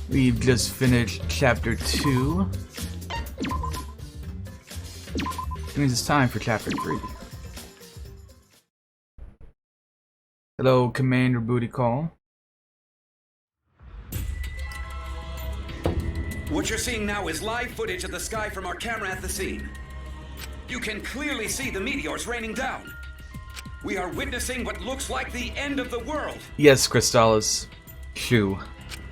We've just finished chapter 2. It means it's time for chapter 3. Hello, Commander Booty Call. What you're seeing now is live footage of the sky from our camera at the scene. You can clearly see the meteors raining down. We are witnessing what looks like the end of the world. Yes, Crystallis. Shoo.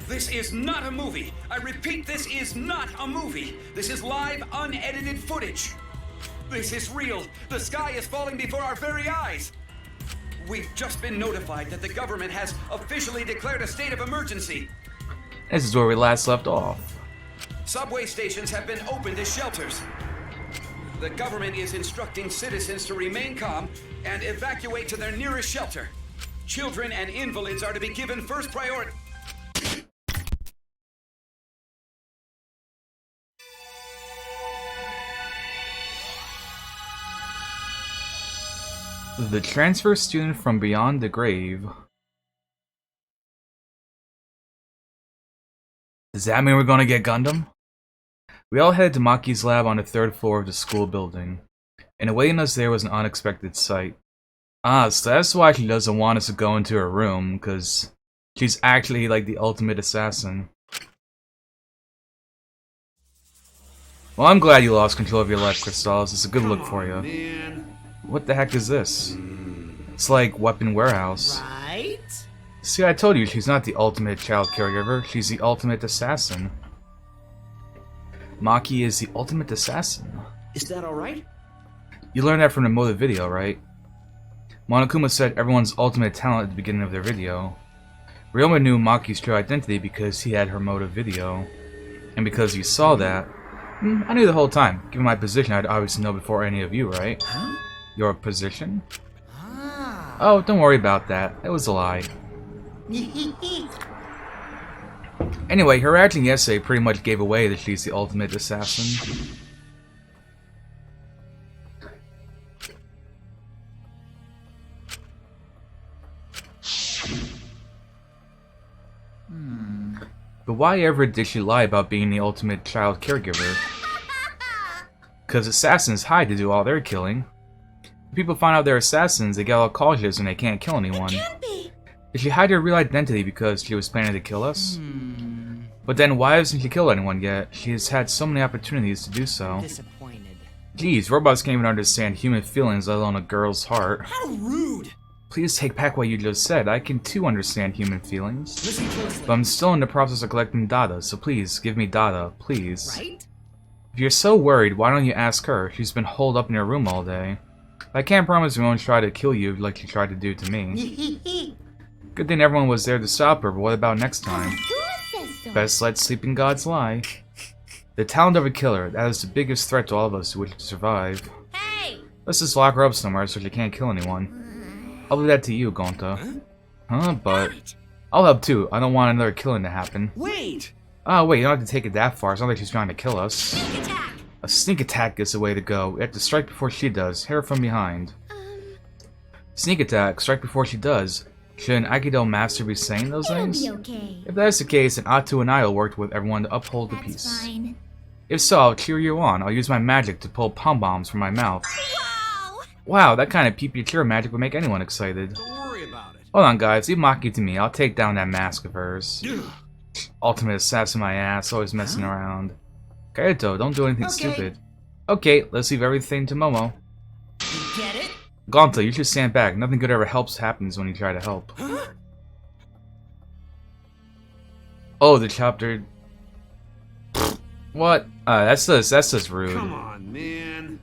This is not a movie. I repeat, this is not a movie. This is live, unedited footage. This is real. The sky is falling before our very eyes. We've just been notified that the government has officially declared a state of emergency. This is where we last left off. Subway stations have been opened as shelters. The government is instructing citizens to remain calm and evacuate to their nearest shelter. Children and invalids are to be given first priority. The transfer student from beyond the grave. Does that mean we're gonna get Gundam? We all headed to Maki's lab on the 3rd floor of the school building, and awaiting us there was an unexpected sight. Ah, so that's why she doesn't want us to go into her room, because she's actually like the ultimate assassin. Well, I'm glad you lost control of your life, Crystallis. It's a good look for you. Man. What the heck is this? It's like Weapon Warehouse. Right? See, I told you she's not the ultimate child caregiver, she's the ultimate assassin. Maki is the ultimate assassin. Is that alright? You learned that from the motive video, right? Monokuma said everyone's ultimate talent at the beginning of their video. Ryoma knew Maki's true identity because he had her motive video. And because you saw that, I knew the whole time. Given my position, I'd obviously know before any of you, right? Huh? Your position? Ah. Oh, don't worry about that. It was a lie. Anyway, her acting yesterday pretty much gave away that she's the ultimate assassin. But why ever did she lie about being the ultimate child caregiver? Because assassins hide to do all their killing. If people find out they're assassins, they get all cautious and they can't kill anyone. Did she hide her real identity because she was planning to kill us? But then why hasn't she killed anyone yet? She has had so many opportunities to do so. Disappointed. Geez, robots can't even understand human feelings, let alone a girl's heart. How rude! Please take back what you just said. I can too understand human feelings. Listen closely. But I'm still in the process of collecting data, so please, give me data, please. Right? If you're so worried, why don't you ask her? She's been holed up in her room all day. I can't promise we won't try to kill you like she tried to do to me. Good thing everyone was there to stop her, but what about next time? Best let sleeping gods lie. The talent of a killer, that is the biggest threat to all of us who wish to survive. Hey! Let's just lock her up somewhere so she can't kill anyone. I'll leave that to you, Gonta. Huh? But I'll help too. I don't want another killing to happen. Wait! Oh wait, you don't have to take it that far. It's not like she's trying to kill us. Sneak attack! A sneak attack is the way to go. We have to strike before she does. Hit her from behind. Sneak attack, strike before she does. Should an Aikido master be saying those It'll things? be okay. If that is the case, then Atu and I will work with everyone to uphold the That's peace. fine. If so, I'll cheer you on. I'll use my magic to pull pom-bombs from my mouth. Wow! Wow, that kind of peepee cheer magic would make anyone excited. Don't worry about it. Hold on, guys. Leave Maki to me. I'll take down that mask of hers. Ultimate assassin my ass, always messing around. Kaito, don't do anything stupid. Okay, let's leave everything to Momo. You get it? Gonta, you should stand back. Nothing good ever happens when you try to help. Huh? Oh, the chapter. What? That's just rude. Come on, man.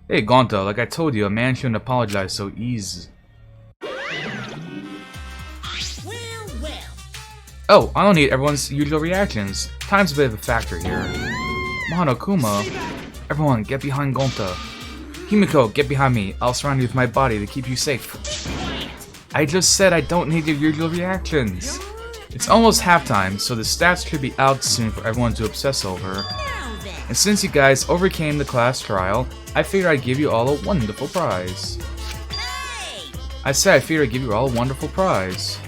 Hey, Gonta, like I told you, a man shouldn't apologize so easy. Well. Oh, I don't need everyone's usual reactions. Time's a bit of a factor here. Monokuma. Everyone, get behind Gonta. Himiko, get behind me. I'll surround you with my body to keep you safe. I just said I don't need your usual reactions. It's almost halftime, so the stats should be out soon for everyone to obsess over. Now then. And since you guys overcame the class trial, I figured I'd give you all a wonderful prize. Hey! I said I figured I'd give you all a wonderful prize.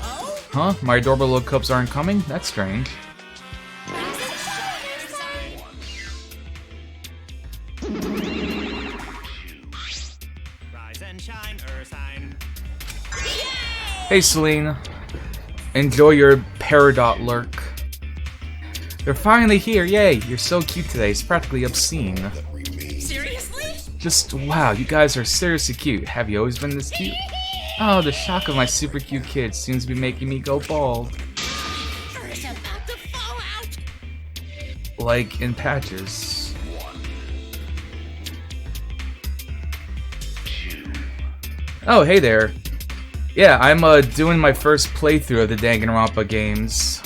Oh? Huh? My adorable little cubs aren't coming? That's strange. Rise and shine, Ursine. Hey Celine. Enjoy your Peridot lurk. They're finally here, yay! You're so cute today, it's practically obscene. Seriously? Just wow, you guys are seriously cute. Have you always been this cute? Oh, the shock of my super cute kid seems to be making me go bald. Earth's about to fall out. Like in patches. Oh, hey there. Yeah, I'm doing my first playthrough of the Danganronpa games.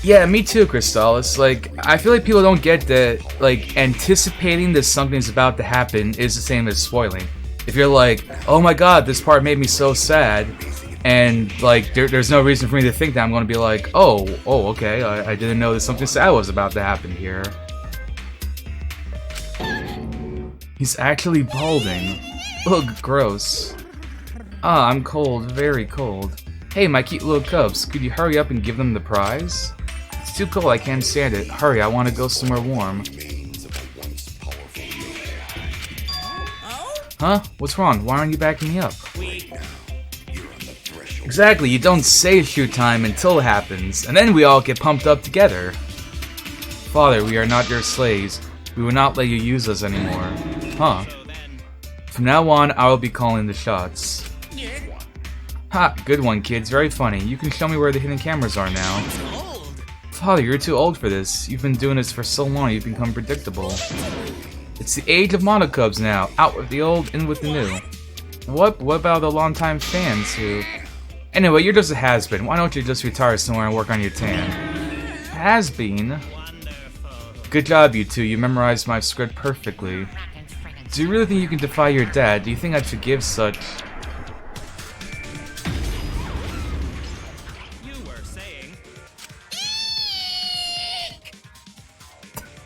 Yeah, me too, Crystallis. Like, I feel like people don't get that, like, anticipating that something's about to happen is the same as spoiling. If you're like, oh my god, this part made me so sad, and, like, there's no reason for me to think that, I'm gonna be like, oh, okay, I didn't know that something sad was about to happen here. He's actually balding. Ugh, gross. Ah, I'm cold, very cold. Hey, my cute little cubs, could you hurry up and give them the prize? It's too cold, I can't stand it. Hurry, I want to go somewhere warm. Huh? What's wrong? Why aren't you backing me up? Exactly, you don't say shoot time until it happens, and then we all get pumped up together. Father, we are not your slaves. We will not let you use us anymore. Huh. From now on, I will be calling the shots. Ha! Good one, kids. Very funny. You can show me where the hidden cameras are now. Father, you're too old for this. You've been doing this for so long, you've become predictable. It's the age of monocubs now. Out with the old, in with the new. What about the longtime fans who... Anyway, you're just a has-been. Why don't you just retire somewhere and work on your tan? Has-been? Good job, you two. You memorized my script perfectly. Do you really think you can defy your dad? Do you think I'd forgive such... You were saying.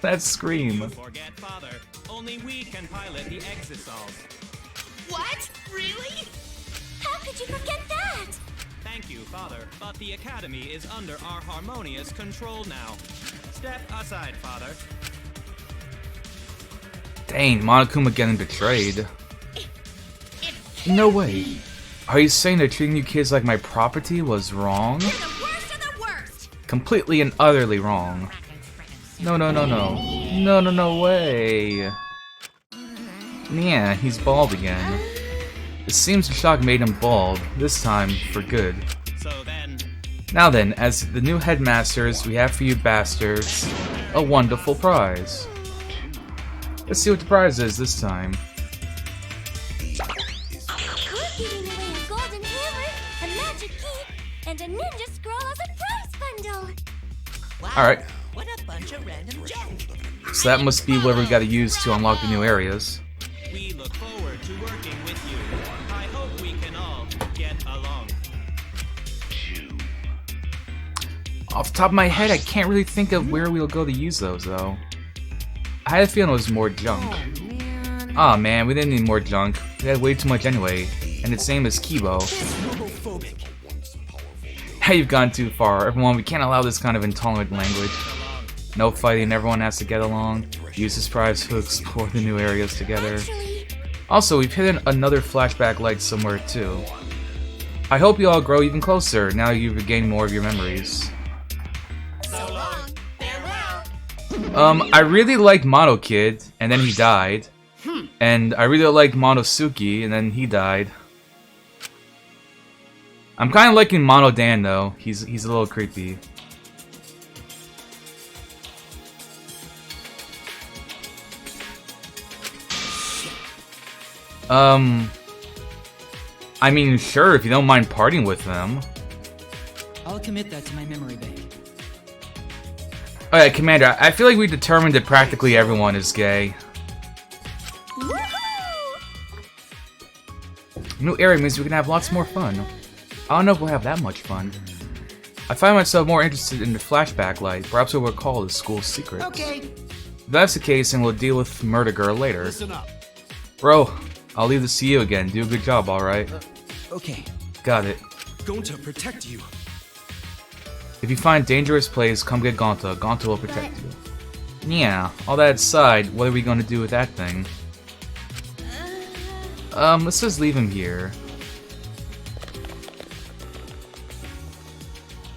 That scream. Forget father. Only we can pilot the exosols. What? Really? How could you forget that? Thank you, father. But the academy is under our harmonious control now. Step aside, father. Dang, Monokuma getting betrayed. No way. Are you saying that treating you kids like my property was wrong? You're the worst of the worst. Completely and utterly wrong. No way. Yeah, he's bald again. It seems the shock made him bald, this time for good. So then... Now then, as the new headmasters, we have for you bastards a wonderful prize. Let's see what the prize is this time. We're giving away a golden hammer, a magic key, and a ninja scroll as a prize bundle. Wow. Alright, What a bunch of random junk. so that must be what we gotta use to unlock the new areas. We look forward to working with you. I hope we can all get along. Off the top of my head, I can't really think of where we'll go to use those, though. I had a feeling it was more junk. Aw, man, we didn't need more junk. We had way too much anyway. And its name is Kibo. Hey, you've gone too far. Everyone, we can't allow this kind of intolerant language. No fighting, everyone has to get along. Use this prize to explore the new areas together. Actually, Also, we've hidden another flashback light somewhere, too. I hope you all grow even closer, now you've regained more of your memories. so long. Farewell. I really liked Mono Kid, and then he died. And I really liked Monosuke, and then he died. I'm kind of liking Mono Dan, though. He's a little creepy. I mean, sure, if you don't mind partying with them. I'll commit that to my memory bank. Alright, Commander, I feel like we determined that practically everyone is gay. Woohoo! New area means we can have lots more fun. I don't know if we'll have that much fun. I find myself more interested in the flashback light, perhaps what we'll call the school secrets. Okay. If that's the case, then we'll deal with Murder Girl later. Listen up. Bro, I'll leave this to you again. Do a good job, alright? Okay. Got it. Going to protect you. If you find dangerous place, come get Gonta. Gonta will protect you. Yeah, all that aside, what are we gonna do with that thing? Let's just leave him here.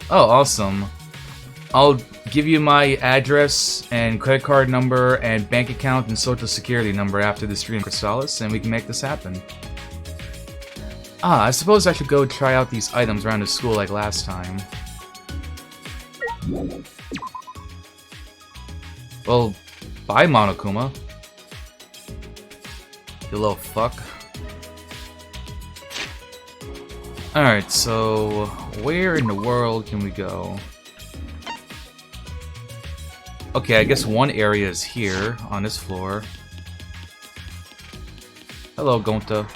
Oh, awesome. I'll give you my address and credit card number and bank account and social security number after the stream, Crystallis, and we can make this happen. Ah, I suppose I should go try out these items around the school like last time. Well, bye, Monokuma. You little fuck. Alright, so where in the world can we go? Okay, I guess one area is here, on this floor. Hello, Gonta.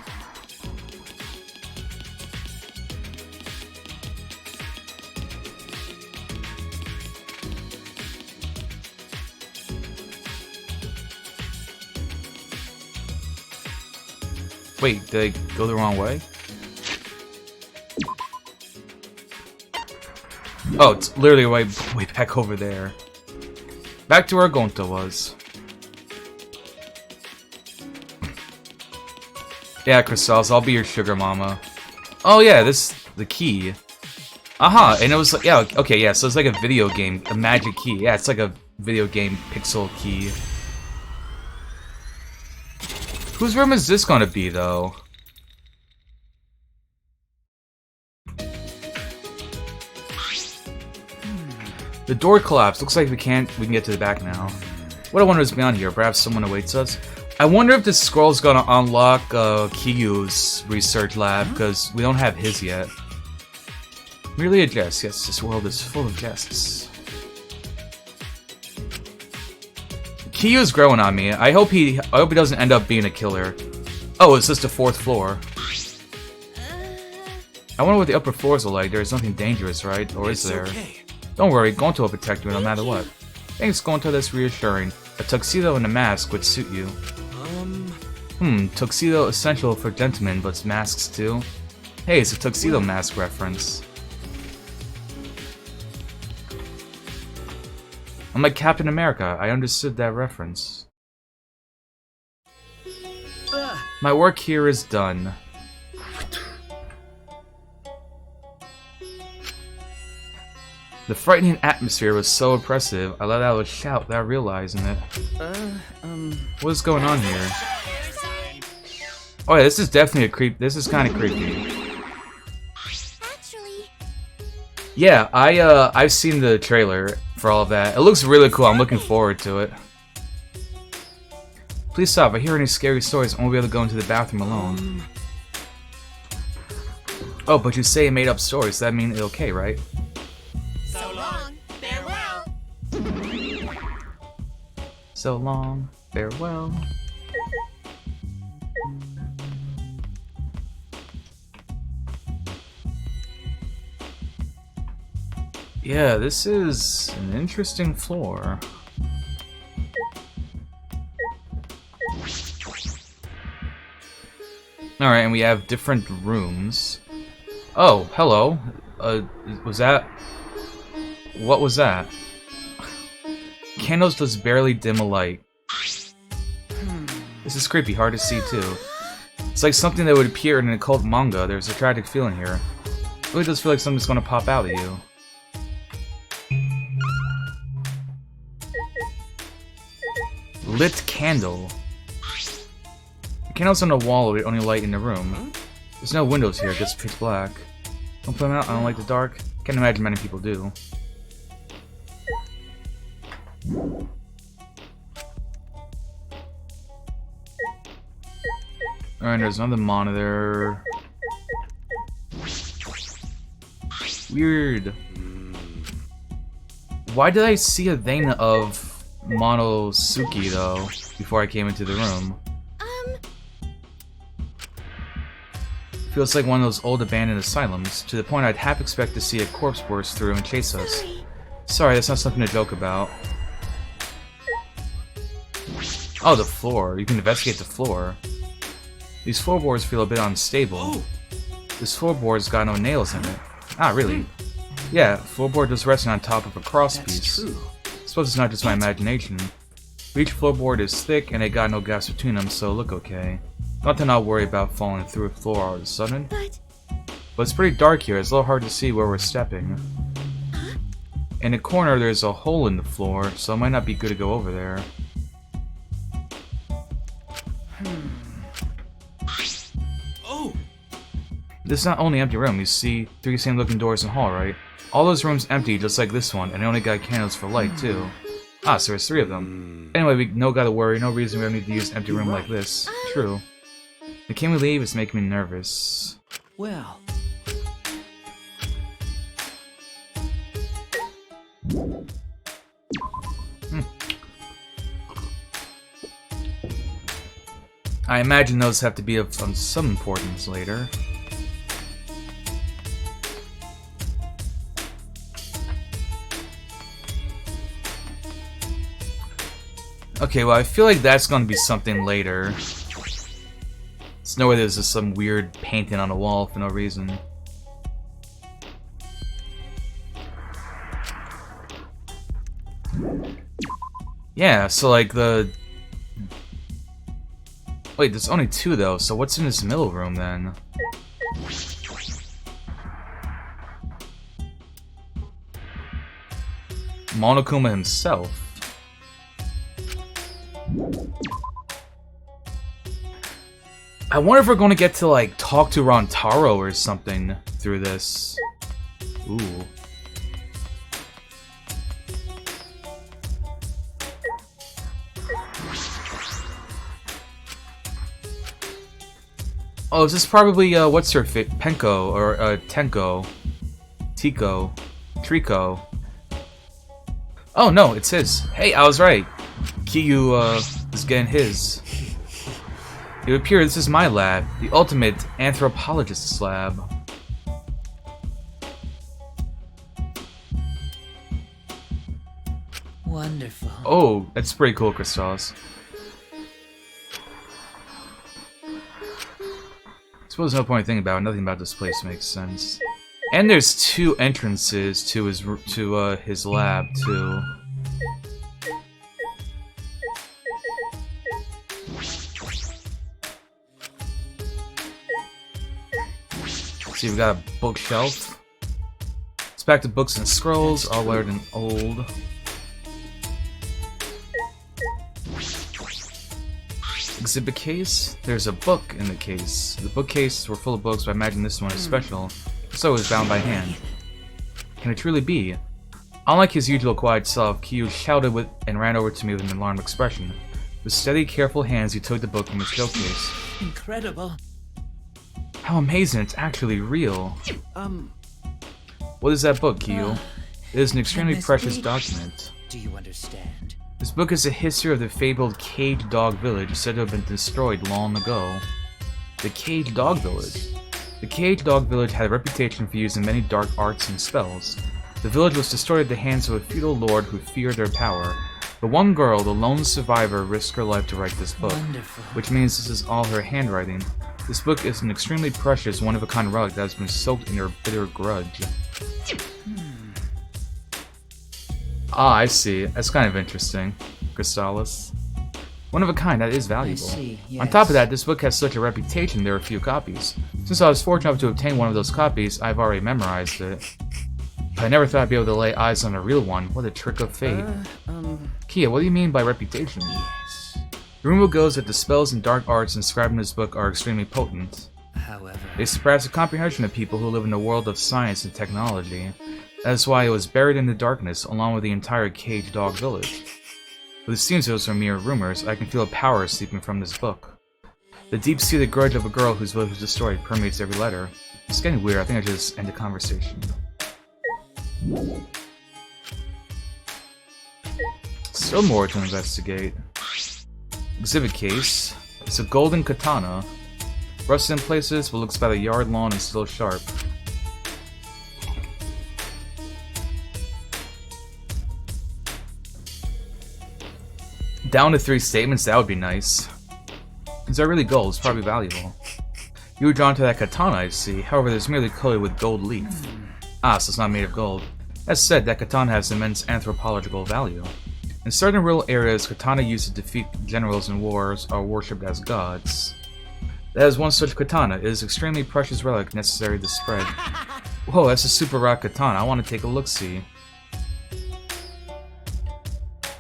Wait, did I go the wrong way? Oh, it's literally way back over there. Back to where Gonta was. Yeah, Crystals, I'll be your sugar mama. Oh yeah, the key. Aha, and it was like, yeah, okay, yeah, so it's like a video game, a magic key. Yeah, it's like a video game pixel key. Whose room is this gonna be, though? The door collapsed. Looks like we can get to the back now. What I wonder is beyond here. Perhaps someone awaits us. I wonder if this scroll's gonna unlock Kiyu's research lab, because we don't have his yet. Merely a jest. Yes, this world is full of jests. Kiyu's growing on me. I hope he doesn't end up being a killer. Oh, it's just the 4th floor. I wonder what the upper floors are like. There's nothing dangerous, right? Or is there? Okay. Don't worry, Gonta will protect you no matter what. Thanks, Gonta, that's reassuring. A tuxedo and a mask would suit you. Tuxedo essential for gentlemen, but masks too? Hey, it's a tuxedo mask reference. I'm like Captain America, I understood that reference. My work here is done. The frightening atmosphere was so oppressive, I let out a shout without realizing it. What is going on here? Oh yeah, this is definitely a creep. This is kind of creepy. Actually, Yeah, I've seen the trailer for all of that. It looks really cool. I'm looking forward to it. Please stop. If I hear any scary stories, I won't be able to go into the bathroom alone. Oh, but you say made up stories. That means it's okay, right? so long, farewell. So long, farewell. Yeah, this is an interesting floor. Alright, and we have different rooms. Oh, hello. Was that... What was that? Candles just barely dim a light. This is creepy, hard to see too. It's like something that would appear in an occult manga. There's a tragic feeling here. It really does feel like something's gonna pop out at you. Lit candle. The candles on the wall are the only light in the room. There's no windows here, just pitch black. Don't put them out, I don't like the dark. Can't imagine many people do. Alright, there's another monitor. Weird. Why did I see a thing of Monosuke, though, before I came into the room? Feels like one of those old abandoned asylums, to the point I'd half expect to see a corpse burst through and chase us. Sorry, that's not something to joke about. Oh, the floor. You can investigate the floor. These floorboards feel a bit unstable. Oh, This floorboard's got no nails in it. Ah, really? Yeah, floorboard just resting on top of a cross that's piece. true. Suppose it's not just my imagination. Each floorboard is thick and they got no gaps between them, so look okay. Nothing I'll worry about falling through a floor all of a sudden. But it's pretty dark here, it's a little hard to see where we're stepping. In the corner there's a hole in the floor, so it might not be good to go over there. Oh, This is not only an empty room, you see 3 same looking doors in the hall, right? All those rooms empty just like this one, and they only got candles for light too. Ah, so there's 3 of them. Anyway, we no gotta worry, no reason we don't need to use an empty room like this. True. The Can We Leave is making me nervous. Well, I imagine those have to be of some importance later. Okay, well I feel like that's gonna be something later. It's no way there's just some weird painting on a wall for no reason. Yeah, so like the... Wait, there's only 2 though, so what's in this middle room then? Monokuma himself. I wonder if we're going to get to like talk to Rantaro or something through this. Ooh. Oh, is this probably, what's her fit? Penko, or, Tenko. Tico. Trico. Oh, no, it's his. Hey, I was right. Kiyu, is getting his. It would appear this is my lab, the ultimate anthropologist's lab. wonderful. Oh, that's pretty cool, Crystals. Suppose no point thinking about it. Nothing about this place makes sense. And there's 2 entrances to his lab too. See, we got a bookshelf. It's back to books and scrolls, all weathered and old. Exhibit case? There's a book in the case. The bookcases were full of books, but I imagine this one is special. So it was bound by hand. Can it truly be? Unlike his usual quiet self, Kiyu shouted with and ran over to me with an alarmed expression. With steady, careful hands, he took the book from his showcase. Incredible. How amazing, it's actually real. What is that book, Kiyu? It is an extremely precious document. Do you understand? This book is a history of the fabled Caged Dog Village, said to have been destroyed long ago. The Caged Dog Village. The Caged Dog Village had a reputation for using many dark arts and spells. The village was destroyed at the hands of a feudal lord who feared their power. But one girl, the lone survivor, risked her life to write this book, Wonderful. which means this is all her handwriting. This book is an extremely precious, one-of-a-kind relic that has been soaked in her bitter grudge. Ah, I see. That's kind of interesting. Crystallis. One of a kind, that is valuable. I see, On top of yes. that, this book has such a reputation there are few copies. Since I was fortunate enough to obtain one of those copies, I've already memorized it. But I never thought I'd be able to lay eyes on a real one. What a trick of fate. Kia, what do you mean by reputation? Yes. The rumor goes that the spells and dark arts inscribed in this book are extremely potent. However, They surpass the comprehension of people who live in the world of science and technology. That is why it was buried in the darkness, along with the entire Caged Dog Village. But it seems those are mere rumors. I can feel a power seeping from this book. The deep-seated grudge of a girl whose life was destroyed permeates every letter. It's getting weird. I think I should just end the conversation. Still more to investigate. Exhibit case. It's a golden katana. Rusted in places, but looks about a yard long and still sharp. Down to 3 statements, that would be nice. Since they're really gold, it's probably valuable. You were drawn to that katana, I see. However, it's merely coated with gold leaf. Ah, so it's not made of gold. That said, that katana has immense anthropological value. In certain rural areas, katana used to defeat generals in wars are worshipped as gods. That is one such katana. It is an extremely precious relic necessary to spread. Whoa, that's a super rock katana. I want to take a look-see.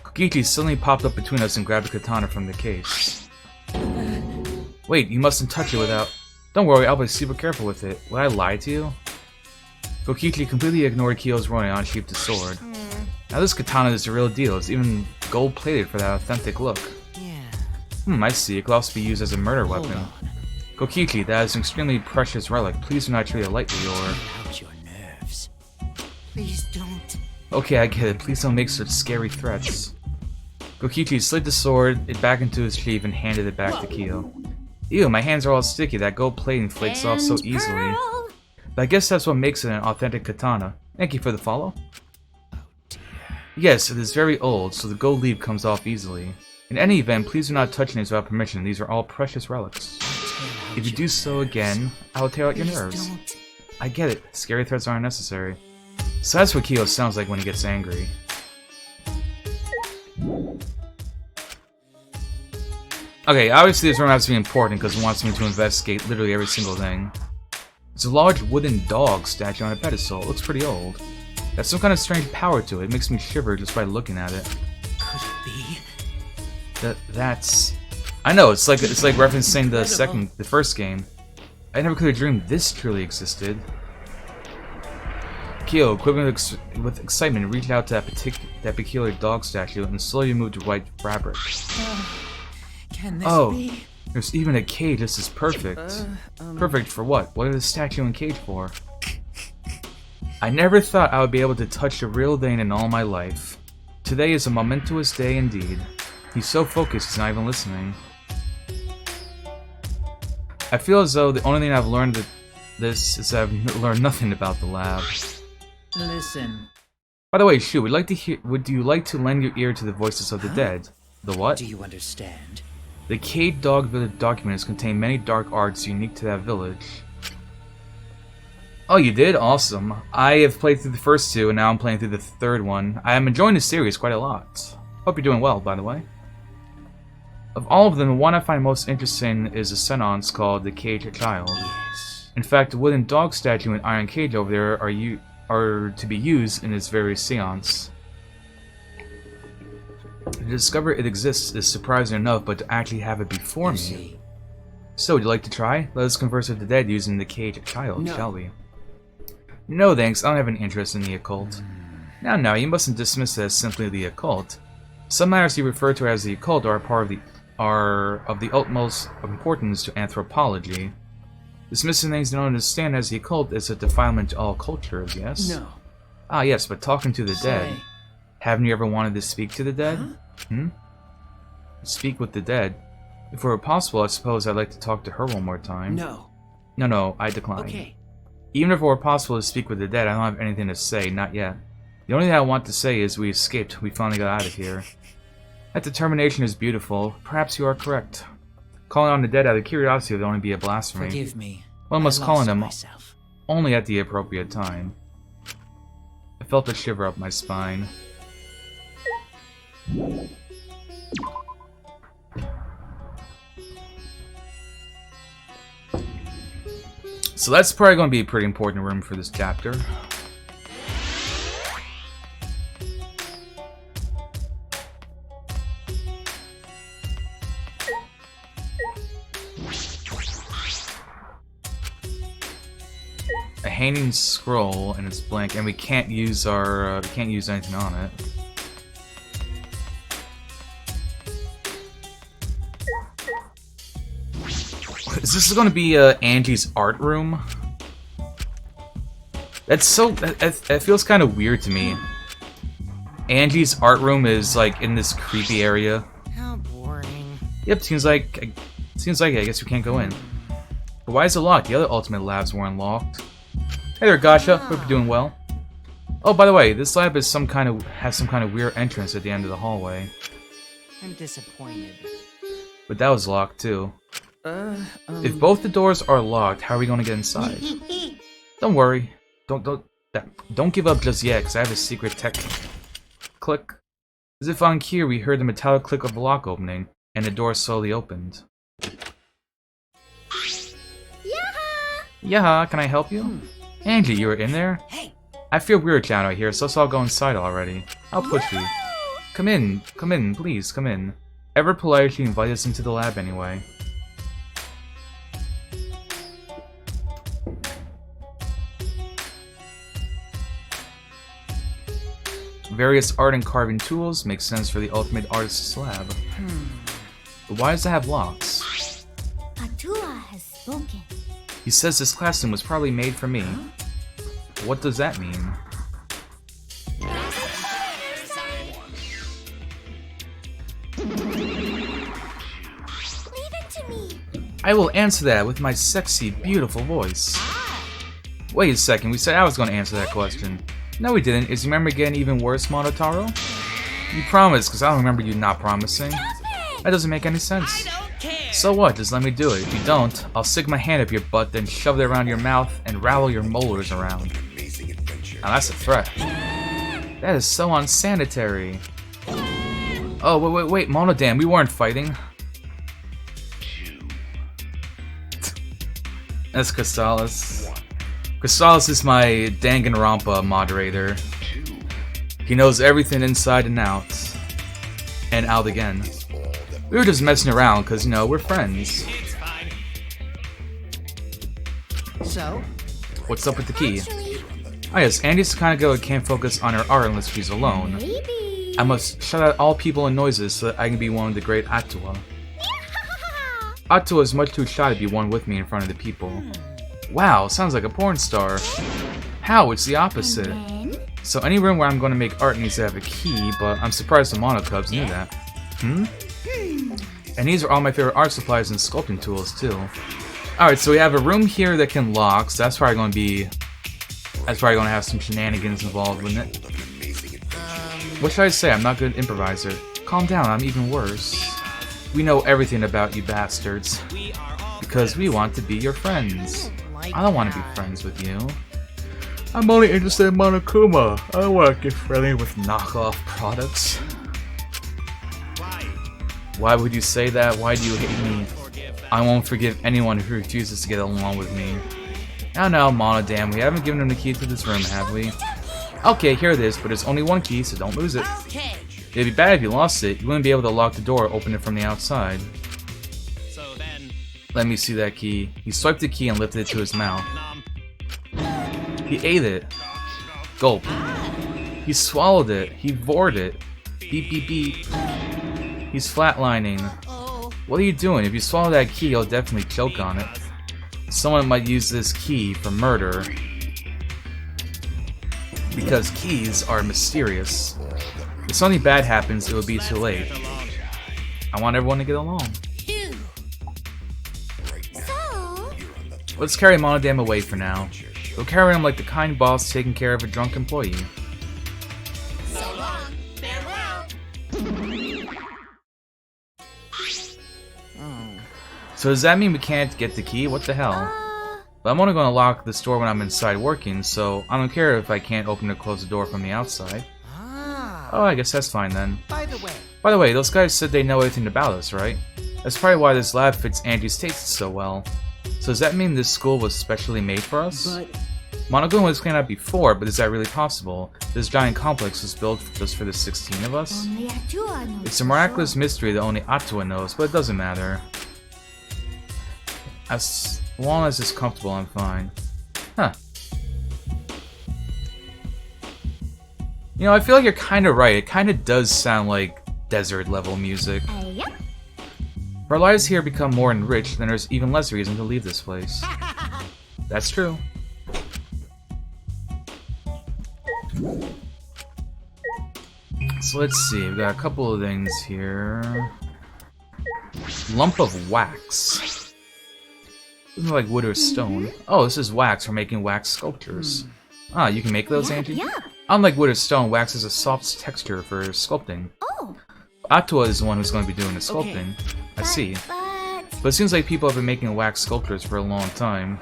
Kokichi suddenly popped up between us and grabbed the katana from the case. Wait, you mustn't touch it without... Don't worry, I'll be super careful with it. Would I lie to you? Kokichi completely ignored Kyo's warning and unsheathed his sword. Now this katana is the real deal. It's even gold-plated for that authentic look. Yeah. I see. It could also be used as a murder weapon. Kokichi, that is an extremely precious relic. Please do not treat it lightly, or... Out your nerves. Please don't. Okay, I get it. Please don't make such scary threats. Kokichi slid the sword back into his sheath and handed it back to Kyo. Ew, my hands are all sticky. That gold plating flakes off so easily. Pearl. But I guess that's what makes it an authentic katana. Thank you for the follow. Yes, it is very old, so the gold leaf comes off easily. In any event, please do not touch these without permission. These are all precious relics. If you do so again, I will tear out your nerves. Don't. I get it. Scary threats aren't necessary. So that's what Kyo sounds like when he gets angry. Okay, obviously this room has to be important because it wants me to investigate literally every single thing. There's a large wooden dog statue on a pedestal. It looks pretty old. That's some kind of strange power to it. It makes me shiver just by looking at it. Could it be? That's... I know, it's like referencing the first game. I never could have dreamed this truly existed. Kyo, quivering with excitement, reached out to that peculiar dog statue and slowly moved to white fabric. Can this be? There's even a cage just as perfect. Perfect for what? What is the statue and cage for? I never thought I would be able to touch a real Dane in all my life. Today is a momentous day indeed. He's so focused he's not even listening. I feel as though the only thing I've learned this is that I've learned nothing about the lab. Listen. By the way, Shu, would you like to lend your ear to the voices of the dead? The what? Do you understand? The Cade Dog Village documents contain many dark arts unique to that village. Oh, you did? Awesome. I have played through the first two, and now I'm playing through the third one. I am enjoying the series quite a lot. Hope you're doing well, by the way. Of all of them, the one I find most interesting is a seance called the Cage Child. Yes. In fact, the wooden dog statue and iron cage over there are to be used in this very seance. To discover it exists is surprising enough, but to actually have it before me... See. So, would you like to try? Let us converse with the dead using the Cage Child, No. shall we? No thanks, I don't have any interest in the occult. Now, you mustn't dismiss it as simply the occult. Some matters you refer to as the occult are of the utmost importance to anthropology. Dismissing things you don't understand as the occult is a defilement to all cultures, yes? No. Ah, yes, but talking to the dead. Say. Haven't you ever wanted to speak to the dead? Huh? Speak with the dead? If it were possible, I suppose I'd like to talk to her one more time. No. No, I decline. Okay. Even if it were possible to speak with the dead, I don't have anything to say, not yet. The only thing I want to say is we escaped, we finally got out of here. That determination is beautiful. Perhaps you are correct. Calling on the dead out of curiosity would only be a blasphemy. Forgive me. One must I call on lost them myself. only at the appropriate time. I felt a shiver up my spine. So that's probably going to be a pretty important room for this chapter. A hanging scroll and it's blank, and we can't use our we can't use anything on it. Is this going to be Angie's art room? That's so that feels kind of weird to me. Angie's art room is like in this creepy area. How boring. Yep, seems like I guess we can't go in. But why is it locked? The other Ultimate labs weren't locked. Hey there, Gasha. Hope you're doing well. Oh, by the way, this lab is has some kind of weird entrance at the end of the hallway. I'm disappointed. But that was locked too. If both the doors are locked, how are we gonna get inside? Don't worry. Don't give up just yet, because I have a secret tech. Click. As if on cue, we heard the metallic click of the lock opening, and the door slowly opened. Yeah, can I help you? Angie, you were in there? Hey. I feel weird down right here, so let's all go inside already. I'll push you. Come in, please, come in. Ever politely invite us into the lab anyway. Various art and carving tools make sense for the ultimate artist's lab. But why does it have locks? Atua has spoken. He says this classroom was probably made for me. What does that mean? Leave it to me. I will answer that with my sexy, beautiful voice. Wait a second, we said I was going to answer that question. No, we didn't. Is your memory getting even worse, Monotaro? You promised, because I don't remember you not promising. That doesn't make any sense. So what? Just let me do it. If you don't, I'll stick my hand up your butt, then shove it around your mouth and rattle your molars around. Now that's a threat. That is so unsanitary. Oh, wait, Monodam, we weren't fighting. That's Chrysalis. Chrysalis is my Danganronpa moderator. He knows everything inside and out. And out again. We were just messing around because, you know, we're friends. It's fine. So? What's up with the key? Actually, Oh yes, Andy's the kind of girl who can't focus on her art unless she's alone. maybe. I must shut out all people and noises so that I can be one of the great Atua. Atua is much too shy to be one with me in front of the people. Wow, sounds like a porn star. How? It's the opposite. Then, So any room where I'm going to make art needs to have a key, but I'm surprised the Monocubs knew that. And these are all my favorite art supplies and sculpting tools, too. Alright, so we have a room here that can lock, so that's probably going to be... That's probably going to have some shenanigans involved with it. What should I say? I'm not a good improviser. Calm down, I'm even worse. We know everything about you bastards. We are all Because we want to be your friends. Like I don't want to be friends with you. I'm only interested in Monokuma. I don't want to get friendly with knockoff products. Why? Why would you say that? Why do you hate me? Forgive that. I won't forgive anyone who refuses to get along with me. Now, Monodam, we haven't given him the key to this room, have we? Okay, here it is, but there's only one key, so don't lose it. Okay. It'd be bad if you lost it. You wouldn't be able to lock the door or open it from the outside. So then, Let me see that key. He swiped the key and lifted it to his mouth. nom. He ate it. Gulp. He swallowed it. He vored it. Beep beep beep. He's flatlining. Oh. What are you doing? If you swallow that key, you'll definitely choke on it. Someone might use this key for murder. Because keys are mysterious. If something bad happens, it will be too late. Get along. I want everyone to get along. Phew. So, Let's carry Monodam away for now. We'll carry him like the kind boss taking care of a drunk employee. So long. Farewell. Oh. So does that mean we can't get the key? What the hell? But I'm only going to lock this door when I'm inside working, so I don't care if I can't open or close the door from the outside. Ah. Oh, I guess that's fine then. By the way, Those guys said they know everything about us, right? That's probably why this lab fits Angie's taste so well. So does that mean this school was specially made for us? but Monoguma was cleaned out before, but is that really possible? This giant complex was built just for the 16 of us? only Atua knows. It's a miraculous mystery that only Atua knows, but it doesn't matter. As long as it's comfortable, I'm fine. Huh. You know, I feel like you're kind of right. It kind of does sound like desert-level music. Yep. If our lives here become more enriched, then there's even less reason to leave this place. That's true. So let's see, we've got a couple of things here. Lump of wax. Doesn't look like wood or stone. Oh, this is wax for making wax sculptures. Ah, you can make those, Angie? Yeah. Unlike wood or stone, wax has a soft texture for sculpting. Oh. Atua is the one who's going to be doing the sculpting. I see. But But it seems like people have been making wax sculptures for a long time.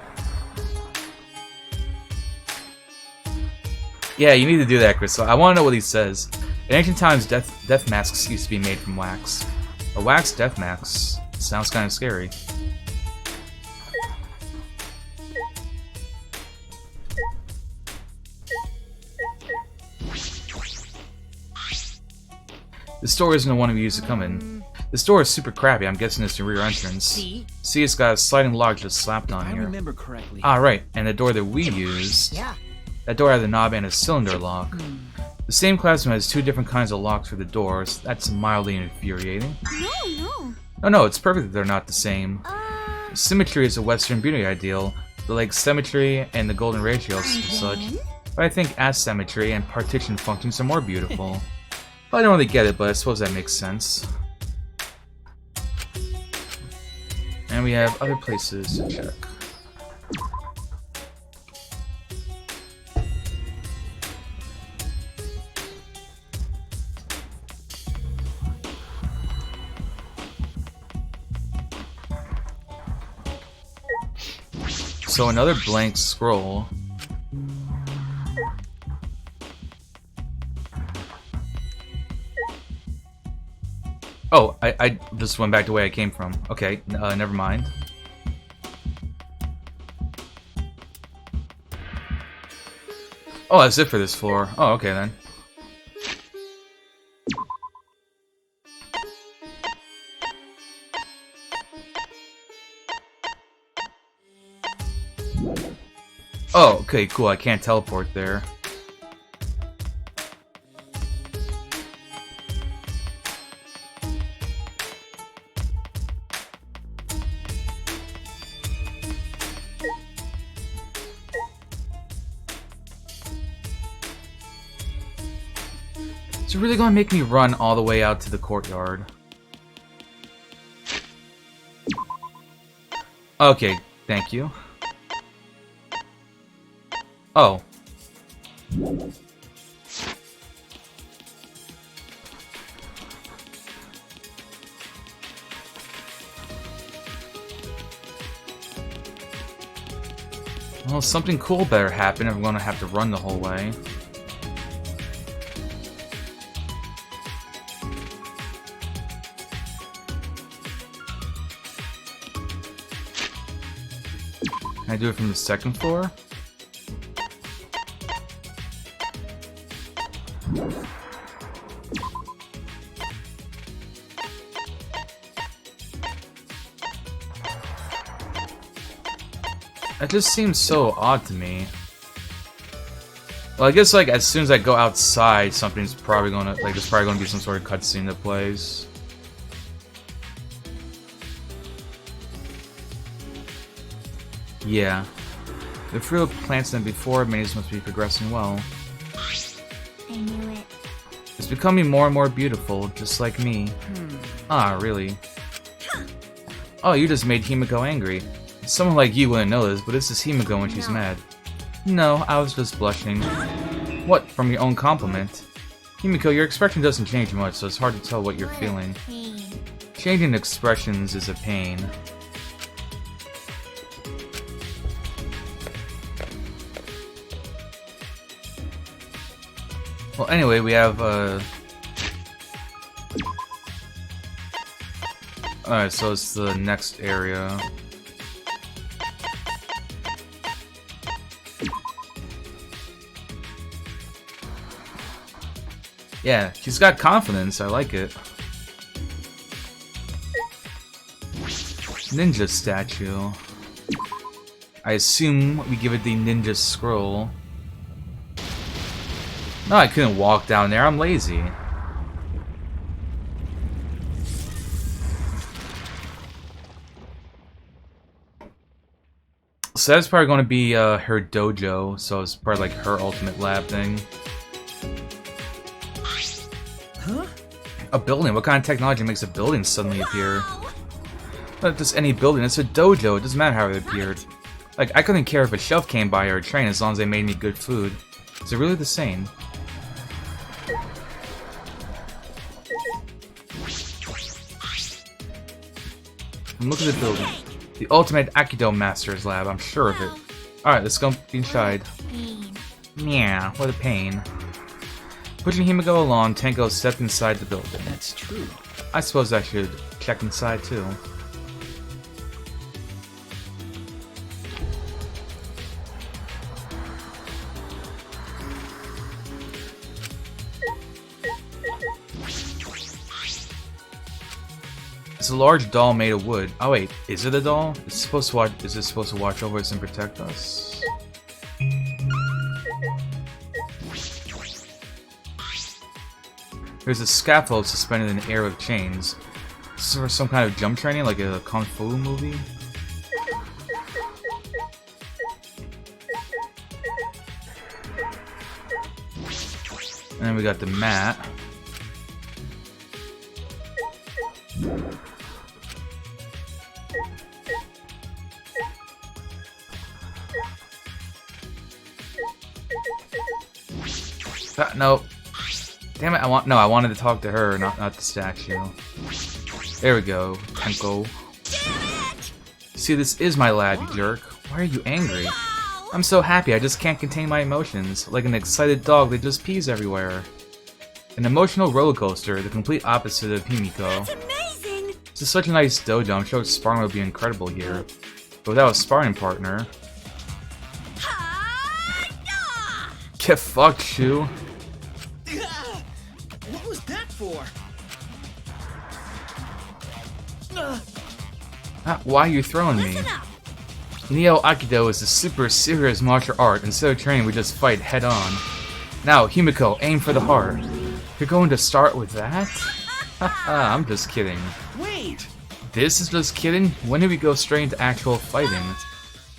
Yeah, you need to do that, Crystal. I want to know what he says. In ancient times, death masks used to be made from wax. A wax death mask sounds kind of scary. The store isn't the one we used to come in. The store is super crappy. I'm guessing it's the rear entrance. See? See, it's got a sliding log just slapped on I here. remember correctly. Ah, right. And the door that we used, Yeah. that door had a knob and a cylinder lock. The same classroom has two different kinds of locks for the doors. That's mildly infuriating. No. Oh no, it's perfect that they're not the same. Uh, Symmetry is a Western beauty ideal, like symmetry and the golden ratios and such. But I think asymmetry and partition functions are more beautiful. Well, I don't really get it, but I suppose that makes sense. And we have other places to check. So another blank scroll. Oh, I just went back the way I came from. Okay, never mind. Oh, that's it for this floor. Oh, okay then. Oh, okay, cool. I can't teleport there. Is it really gonna make me run all the way out to the courtyard? Okay, thank you. Oh. Well, something cool better happen if I'm gonna have to run the whole way. Can I do it from the second floor? That just seems so odd to me. Well, I guess like as soon as I go outside, something's probably gonna there's probably gonna be some sort of cutscene that plays. Yeah. The fruit plants them before maize must be progressing well. I knew it. It's becoming more and more beautiful, just like me. Ah, really? Oh, you just made Himiko angry. Someone like you wouldn't know this, but this is Himiko when she's mad. No, I was just blushing. What, from your own compliment? Himiko, your expression doesn't change much, so it's hard to tell what you're feeling. Changing expressions is a pain. Well, anyway, we have, Alright, so it's the next area. Yeah, she's got confidence, I like it. Ninja statue. I assume we give it the ninja scroll. No, I couldn't walk down there, I'm lazy. So that's probably going to be her dojo, so it's probably like her ultimate lab thing. Huh? A building? What kind of technology makes a building suddenly appear? Not just any building, it's a dojo, it doesn't matter how it appeared. Like, I couldn't care if a shelf came by or a train as long as they made me good food. Is it really the same? Look at the building. The ultimate Aikido Master's Lab, I'm sure of it. Alright, let's go inside. Yeah, what a pain. Pushing Himiko along, Tenko stepped inside the building. That's true. I suppose I should check inside too. It's a large doll made of wood. Oh wait, is it a doll? It's supposed to watch. Is it supposed to watch over us and protect us? There's a scaffold suspended in the air with chains. This is for some kind of jump training, like a kung fu movie. And then we got the mat. No. Damn it, I wanted to talk to her, not the statue. There we go, Tenko. See, this is my lab, you jerk. Why are you angry? I'm so happy, I just can't contain my emotions. Like an excited dog that just pees everywhere. An emotional roller coaster, the complete opposite of Himiko. That's amazing! This is such a nice dojo, I'm sure sparring would be incredible here. But without a sparring partner... Get fucked, Shu. What was that for? Why are you throwing me? Neo Aikido is a super serious martial art. Instead of training, we just fight head on. Now, Himiko, aim for the heart. You're going to start with that? Haha, I'm just kidding. Wait! This is just kidding? When did we go straight into actual fighting?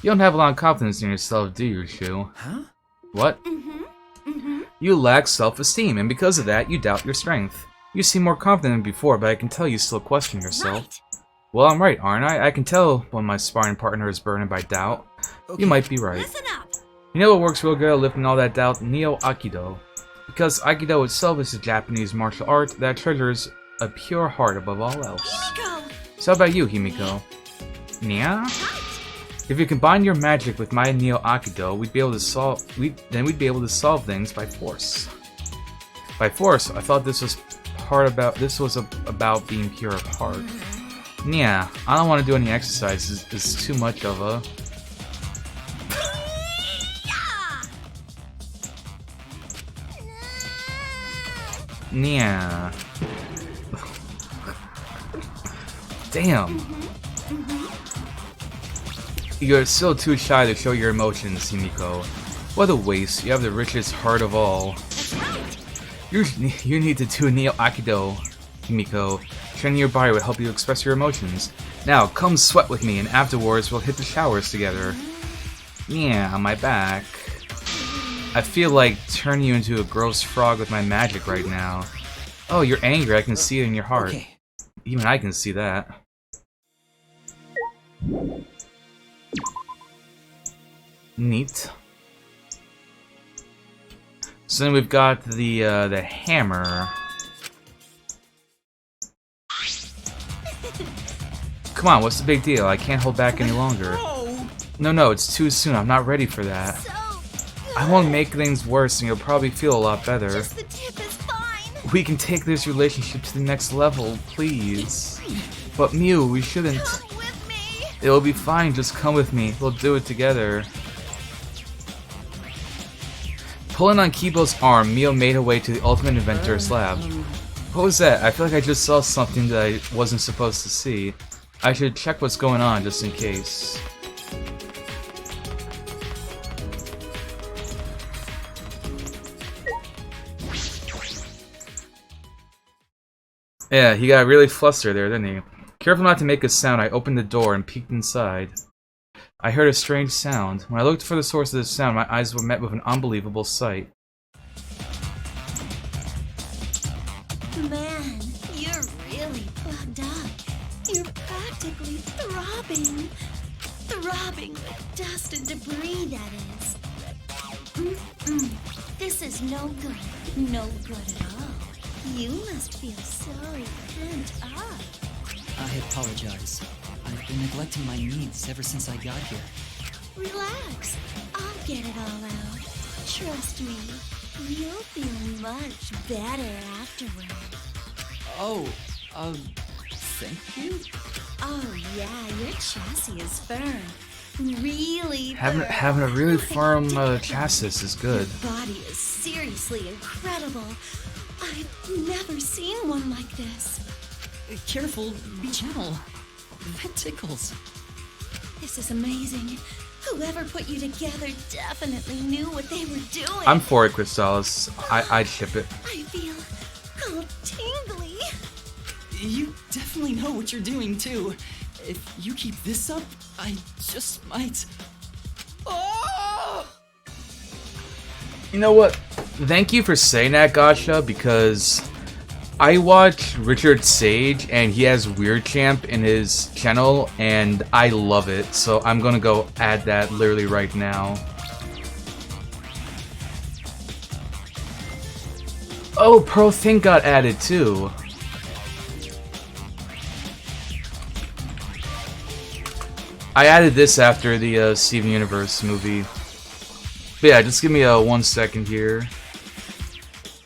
You don't have a lot of confidence in yourself, do you, Shu? Huh? What? You lack self-esteem, and because of that, you doubt your strength. You seem more confident than before, but I can tell you still question yourself. Right. Well, I'm right, aren't I? I can tell when my sparring partner is burdened by doubt. Okay. You might be right. Listen up. You know what works real good at lifting all that doubt? Neo Aikido. Because Aikido itself is a Japanese martial art that treasures a pure heart above all else. Himiko! So how about you, Himiko? Nya? Right. If you combine your magic with my Neo Aikido, we'd be able to solve things by force. By force, I thought this was about being pure of heart. Yeah, I don't want to do any exercises. It's too much of a... Yeah. Damn. You're still too shy to show your emotions, Himiko. What a waste. You have the richest heart of all. That's right. You need to do Neo Aikido, Himiko. Training your body will help you express your emotions. Now, come sweat with me, and afterwards we'll hit the showers together. Yeah, on my back. I feel like turning you into a gross frog with my magic right now. Oh, you're angry. I can see it in your heart. Okay. Even I can see that. Neat. So then we've got the hammer. Come on, what's the big deal? I can't hold back any longer. No, it's too soon. I'm not ready for that. So I won't make things worse and you'll probably feel a lot better. just the tip is fine. We can take this relationship to the next level, please. But Mew, we shouldn't. Come with me. It'll be fine, just come with me. We'll do it together. Pulling on Kibo's arm, Mio made her way to the Ultimate Inventor's lab. What was that? I feel like I just saw something that I wasn't supposed to see. I should check what's going on just in case. Yeah, he got really flustered there, didn't he? Careful not to make a sound, I opened the door and peeked inside. I heard a strange sound. When I looked for the source of the sound, my eyes were met with an unbelievable sight. Man, you're really plugged up. You're practically throbbing. Throbbing with dust and debris, that is. This is no good. No good at all. You must feel so pent up. I apologize. I been neglecting my needs ever since I got here. Relax. I'll get it all out. Trust me. You'll feel much better afterward. Oh, thank you? Oh yeah, your chassis is firm. Really firm. Having a really firm chassis is good. Your body is seriously incredible. I've never seen one like this. Careful, be gentle. That tickles. This is amazing. Whoever put you together definitely knew what they were doing. I'm for it, Crystalis. I'd ship it. I feel all tingly. You definitely know what you're doing, too. If you keep this up, I just might... Oh! You know what? Thank you for saying that, Gasha, because I watch Richard Sage, and he has Weird Champ in his channel, and I love it. So I'm gonna go add that literally right now. Oh, Pearl Think got added too. I added this after the Steven Universe movie. But yeah, just give me 1 second here.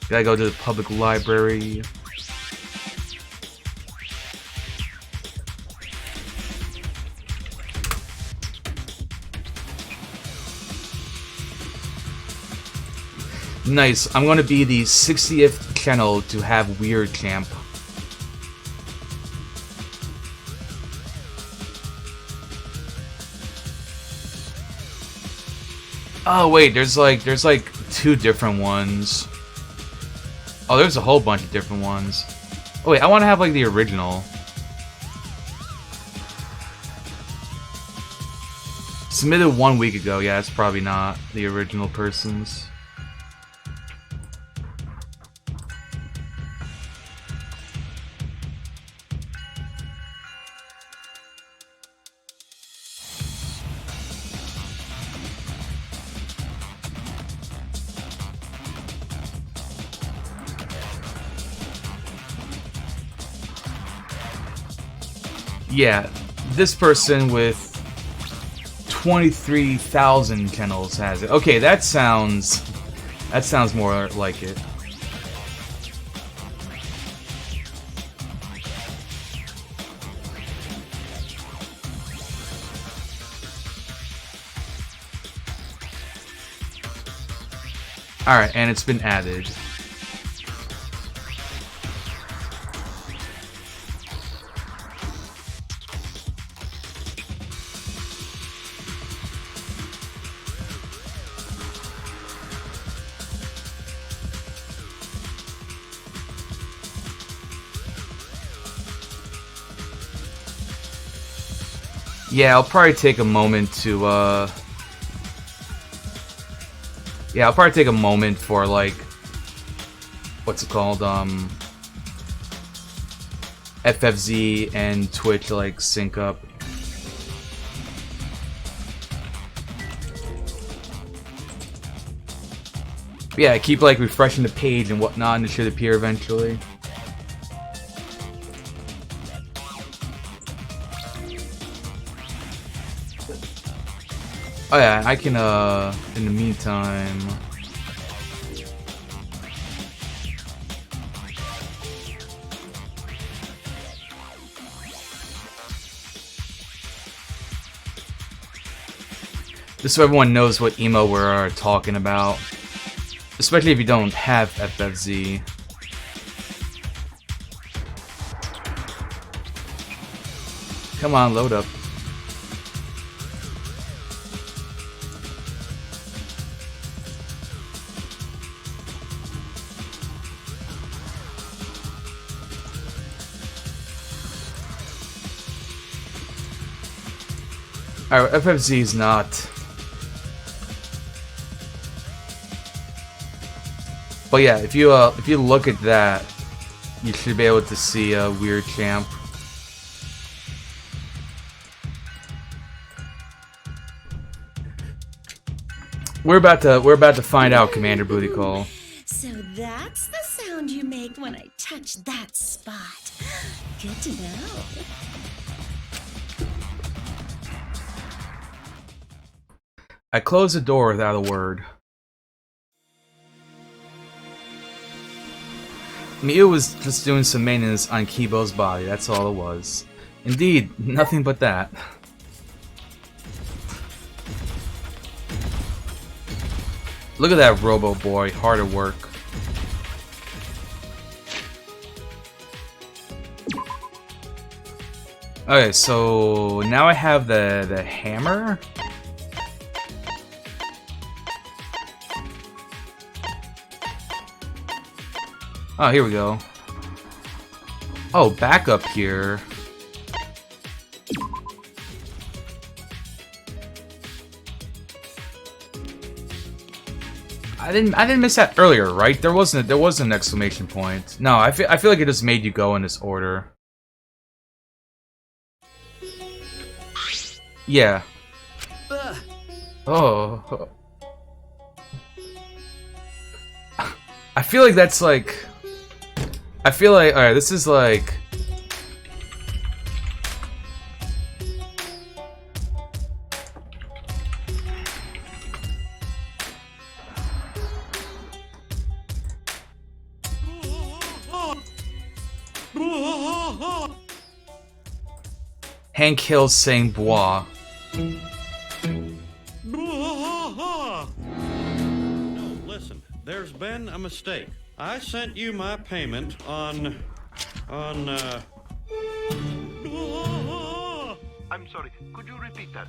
Gotta go to the public library. Nice. I'm gonna be the 60th channel to have Weird Champ. Oh wait, there's like 2 different ones. Oh, there's a whole bunch of different ones. Oh wait, I want to have like the original. Submitted 1 week ago. Yeah, it's probably not the original person's. Yeah, this person with 23,000 channels has it. Okay, that sounds more like it. Alright, and it's been added. Yeah, I'll probably take a moment to, yeah, I'll probably take a moment for, like, what's it called, FFZ and Twitch, like, sync up. But yeah, I keep, like, refreshing the page and whatnot, and it should appear eventually. Oh yeah, I can, in the meantime... Just so everyone knows what emo we're talking about. Especially if you don't have FFZ. Come on, load up. Alright, FFZ is not. But yeah, if you look at that, you should be able to see a Weird Champ. We're about to find out, Commander Booty Call. So that's the sound you make when I touch that spot. Good to know. I closed the door without a word. Mia was just doing some maintenance on Kibo's body, that's all it was. Indeed, nothing but that. Look at that Robo Boy, hard at work. Okay, so now I have the hammer. Oh, here we go. Oh, back up here. I didn't miss that earlier, right? There was an exclamation point. No, I feel like it just made you go in this order. Yeah. Oh. I feel like that's like... I feel like... Alright, this is like... Hank Hill saying bois. No, listen, there's been a mistake. I sent you my payment on... I'm sorry, could you repeat that?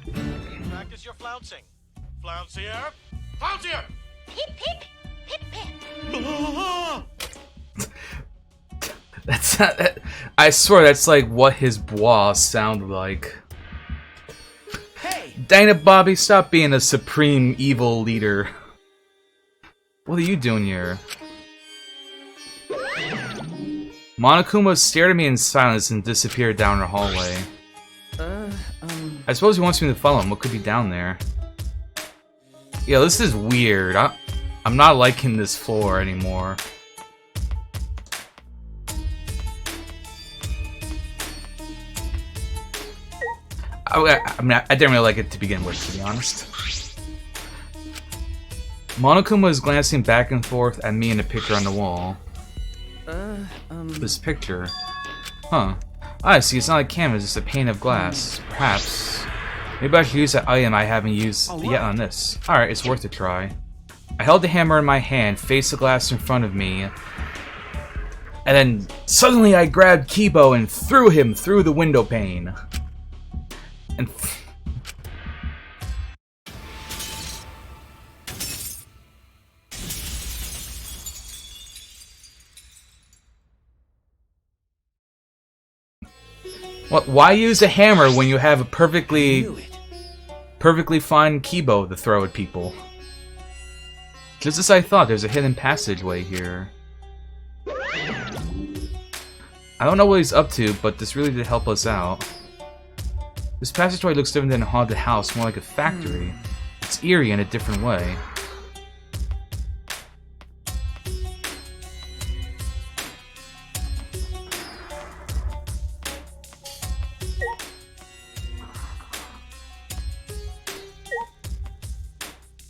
Practice your flouncing. Flouncier? Flouncier! Pip, pip, pip, pip. That's not, I swear that's like what his bois sounded like. Hey! Dang it, Bobby, stop being a supreme evil leader. What are you doing here? Monokuma stared at me in silence and disappeared down the hallway. I suppose he wants me to follow him. What could be down there? Yeah, this is weird. I'm not liking this floor anymore. I mean, I didn't really like it to begin with, to be honest. Monokuma is glancing back and forth at me and a picture on the wall. This picture. Huh. I see, it's not a canvas, it's a pane of glass. Perhaps. Maybe I should use that item I haven't used yet on this. Alright, it's worth a try. I held the hammer in my hand, faced the glass in front of me, and then suddenly I grabbed Kibo and threw him through the window pane. And what? Why use a hammer when you have a perfectly fine Kibo to throw at people? Just as I thought, there's a hidden passageway here. I don't know what he's up to, but this really did help us out. This passageway looks different than a haunted house, more like a factory. It's eerie in a different way.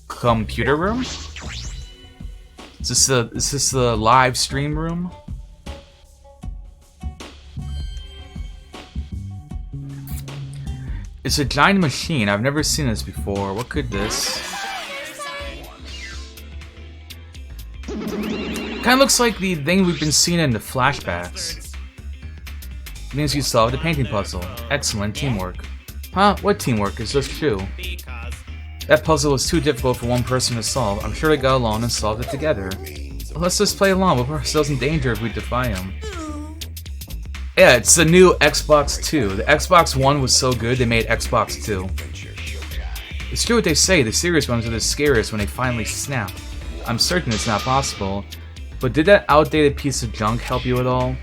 Computer room? Is this the live stream room? It's a giant machine. I've never seen this before. What could this? Kinda looks like the thing we've been seeing in the flashbacks. It means you solved the painting puzzle. Excellent teamwork. Huh? What teamwork? It's just true. Because That puzzle was too difficult for one person to solve. I'm sure they got along and solved it together. Let's just play along. We'll put ourselves in danger if we defy him. Yeah, it's the new Xbox 2. The Xbox One was so good, they made Xbox 2. It's true what they say, the serious ones are the scariest when they finally snap. I'm certain it's not possible. But did that outdated piece of junk help you at all?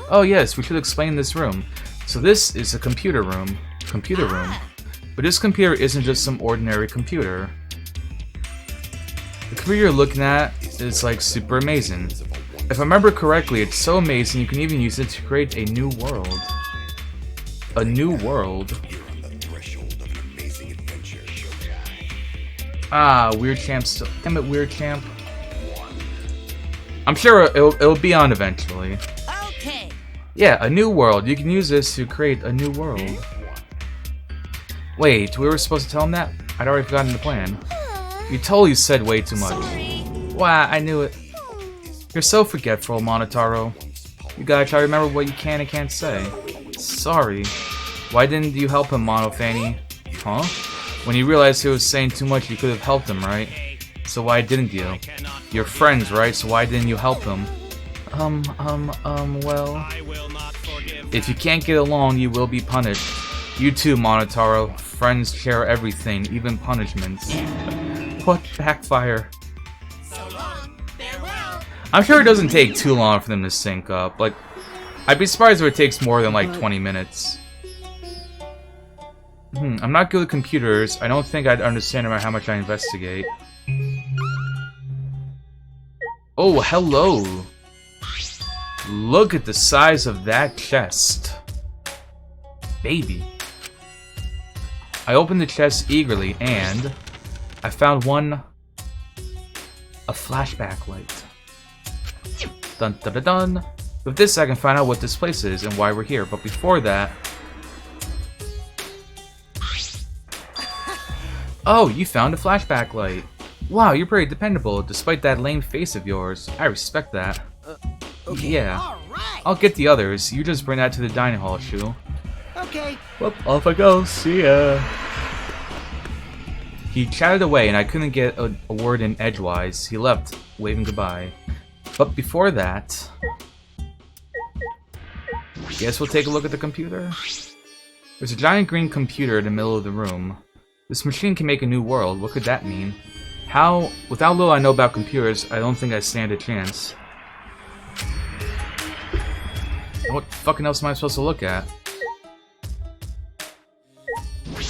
Oh yes, we should explain this room. So this is a computer room. But this computer isn't just some ordinary computer. The computer you're looking at is like super amazing. If I remember correctly, it's so amazing you can even use it to create a new world. A new world? Ah, Weird Champ still. Damn it, Weird Champ. I'm sure it'll be on eventually. Okay. Yeah, a new world. You can use this to create a new world. Wait, we were supposed to tell him that? I'd already forgotten the plan. You totally said way too much. Sorry. Wow, I knew it. You're so forgetful, Monotaro. You gotta try to remember what you can and can't say. Sorry. Why didn't you help him, Mono Fanny? Huh? When you realized he was saying too much, you could have helped him, right? So why didn't you? You're friends, right? So why didn't you help him? Well... I will not forgive. If you can't get along, you will be punished. You too, Monotaro. Friends share everything, even punishments. What backfire? So long. Farewell. I'm sure it doesn't take too long for them to sync up. Like, I'd be surprised if it takes more than like 20 minutes. I'm not good with computers. I don't think I'd understand no matter how much I investigate. Oh, hello. Look at the size of that chest. Baby. I opened the chest eagerly and I found a flashback light. Dun dun dun dun. With this I can find out what this place is and why we're here, but before that... Oh, you found a flashback light. Wow, you're pretty dependable, despite that lame face of yours. I respect that. Okay. Yeah. All right. I'll get the others. You just bring that to the dining hall, Shu. Okay. Well, off I go. See ya. He chatted away, and I couldn't get a word in edgewise. He left, waving goodbye. But before that... Guess we'll take a look at the computer? There's a giant green computer in the middle of the room. This machine can make a new world. What could that mean? How... Without little I know about computers, I don't think I stand a chance. What fucking else am I supposed to look at?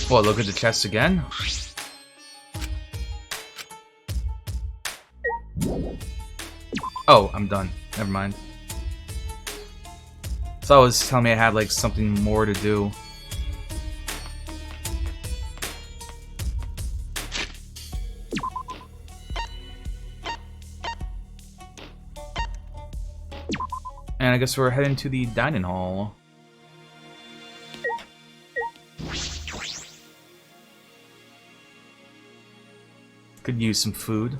What, look at the chest again? Oh, I'm done. Never mind. So it was telling me I had like something more to do. And I guess we're heading to the dining hall. Could use some food.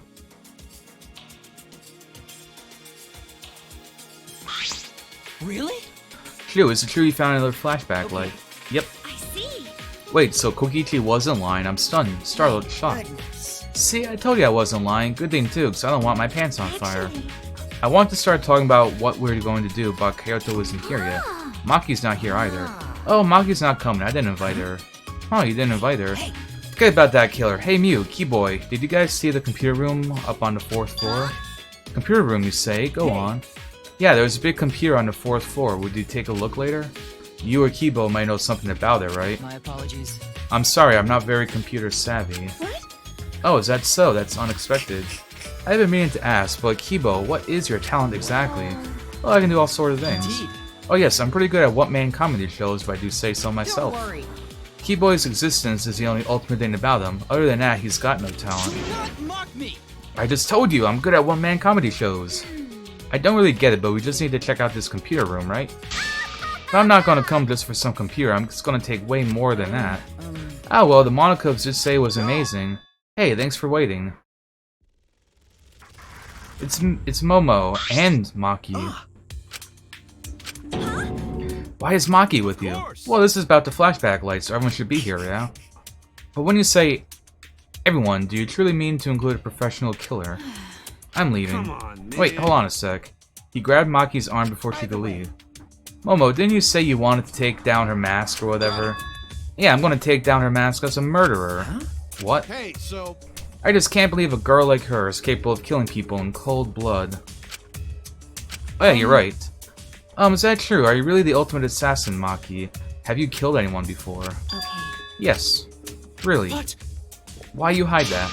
Really? Shu, is it true you found another flashback light? Yep. I see. Wait, so Kokichi wasn't lying. I'm stunned, startled, shocked. See, I told you I wasn't lying. Good thing too, because I don't want my pants on fire. Actually, I want to start talking about what we're going to do, but Kyoto isn't here yet. Maki's not here either. Oh, Maki's not coming. I didn't invite her. Oh, you didn't invite her. Forget about that killer. Hey Mew, Keyboy, did you guys see the computer room up on the 4th floor? Computer room, you say? Go on. Yeah, there's a big computer on the 4th floor. Would you take a look later? You or Kibo might know something about it, right? My apologies. I'm sorry, I'm not very computer savvy. what? Oh, is that so? That's unexpected. I've been meaning to ask, but Kibo, what is your talent exactly? Well, I can do all sorts of things. Indeed. Oh yes, I'm pretty good at one-man comedy shows, if I do say so myself. Don't worry. Keyboy's existence is the only ultimate thing about him. Other than that, he's got no talent. Do not mock me. I just told you, I'm good at one-man comedy shows. I don't really get it, but we just need to check out this computer room, right? But I'm not gonna come just for some computer, I'm just gonna take way more than that. Oh well, the Monocubs just say it was amazing. Hey, thanks for waiting. It's Momo and Maki. Why is Maki with you? Well, this is about the flashback light, so everyone should be here, yeah? But when you say everyone, do you truly mean to include a professional killer? I'm leaving. Come on, man. Wait, hold on a sec. He grabbed Maki's arm before she could leave. Momo, didn't you say you wanted to take down her mask or whatever? Yeah, I'm gonna take down her mask as a murderer. What? Hey, so I just can't believe a girl like her is capable of killing people in cold blood. Oh yeah, you're right. Is that true? Are you really the ultimate assassin, Maki? Have you killed anyone before? Okay. Yes. Really? What? Why you hide that?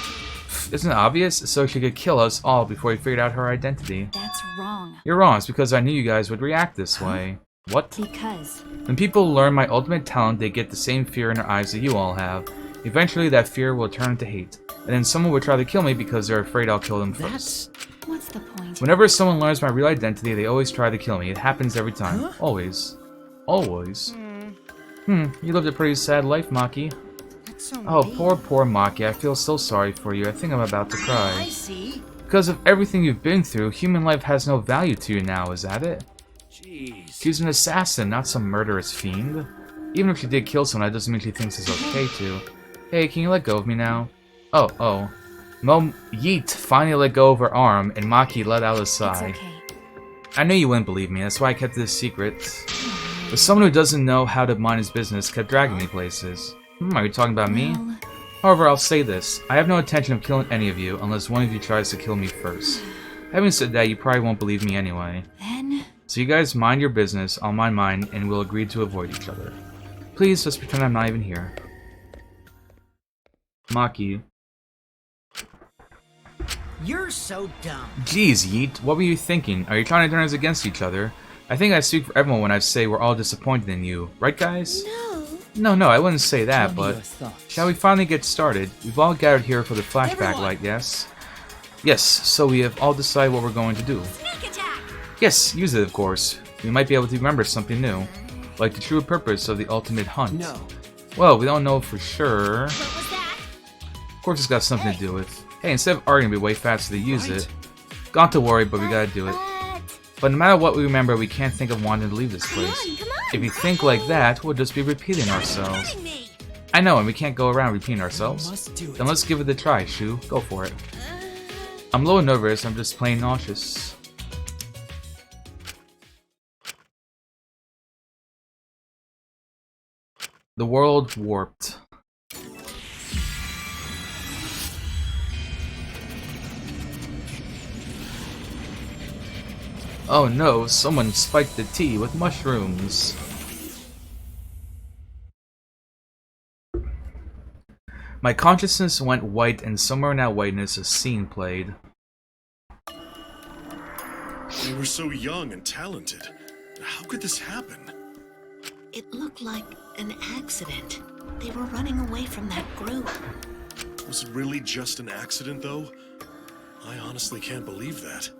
Isn't it obvious? So she could kill us all before we figured out her identity. That's wrong. You're wrong, it's because I knew you guys would react this way. What? Because When people learn my ultimate talent, they get the same fear in their eyes that you all have. Eventually, that fear will turn into hate. and then someone would try to kill me because they're afraid I'll kill them first. What's the point? Whenever someone learns my real identity, they always try to kill me. It happens every time. Always. Always. You lived a pretty sad life, Maki. That's so Oh, mean. poor Maki. I feel so sorry for you. I think I'm about to I cry. see. Because of everything you've been through, human life has no value to you now, is that it? Jeez. She's an assassin, not some murderous fiend. Even if she did kill someone, that doesn't mean she thinks it's okay to. Hey, can you let go of me now? Oh. Yeet finally let go of her arm, and Maki let out a It's sigh. okay. I knew you wouldn't believe me, that's why I kept this secret. But someone who doesn't know how to mind his business kept dragging me places. Are you talking about me? Well, However, I'll say this. I have no intention of killing any of you, unless one of you tries to kill me first. Having said that, you probably won't believe me anyway. then... So you guys mind your business, I'll mind mine, and we'll agree to avoid each other. Please, just pretend I'm not even here. Maki. You're so dumb. Jeez, Yeet, what were you thinking? Are you trying to turn us against each other? I think I speak for everyone when I say we're all disappointed in you. Right, guys? No, I wouldn't say that, Tell me your but... thoughts. Shall we finally get started? We've all gathered here for the flashback Everyone! light, yes? Yes, so we have all decided what we're going to do. Sneak attack! Yes, use it, of course. We might be able to remember something new. Like the true purpose of the ultimate hunt. No. Well, we don't know for sure. What was that? Of course it's got something to do with... Hey, instead of arguing, it'd be way faster to use it. Got to worry, but we gotta do it. But no matter what we remember, we can't think of wanting to leave this place. Come on! If you think like that, we'll just be repeating ourselves. Kidding me! I know, and we can't go around repeating ourselves. Must do it. Then let's give it a try, Shu. Go for it. I'm a little nervous, I'm just plain nauseous. The world warped. Oh no, someone spiked the tea with mushrooms. My consciousness went white, and somewhere in that whiteness a scene played. They were so young and talented. How could this happen? It looked like an accident. They were running away from that group. Was it really just an accident, though? I honestly can't believe that.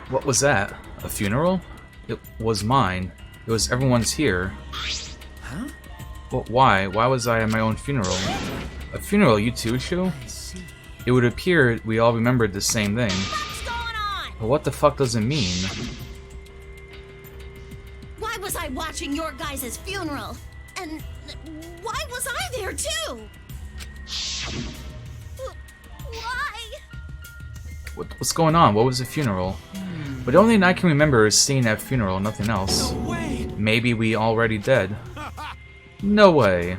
What was that? A funeral? It was mine. It was everyone's here. Huh? Well, why? Why was I at my own funeral? A funeral, you too, Shu? I see. It would appear we all remembered the same thing. What's going on? But what the fuck does it mean? Why was I watching your guys' funeral? And why was I there too? Why? What's going on? What was the funeral? But the only thing I can remember is seeing that funeral, nothing else. No way! Maybe we already dead. No way.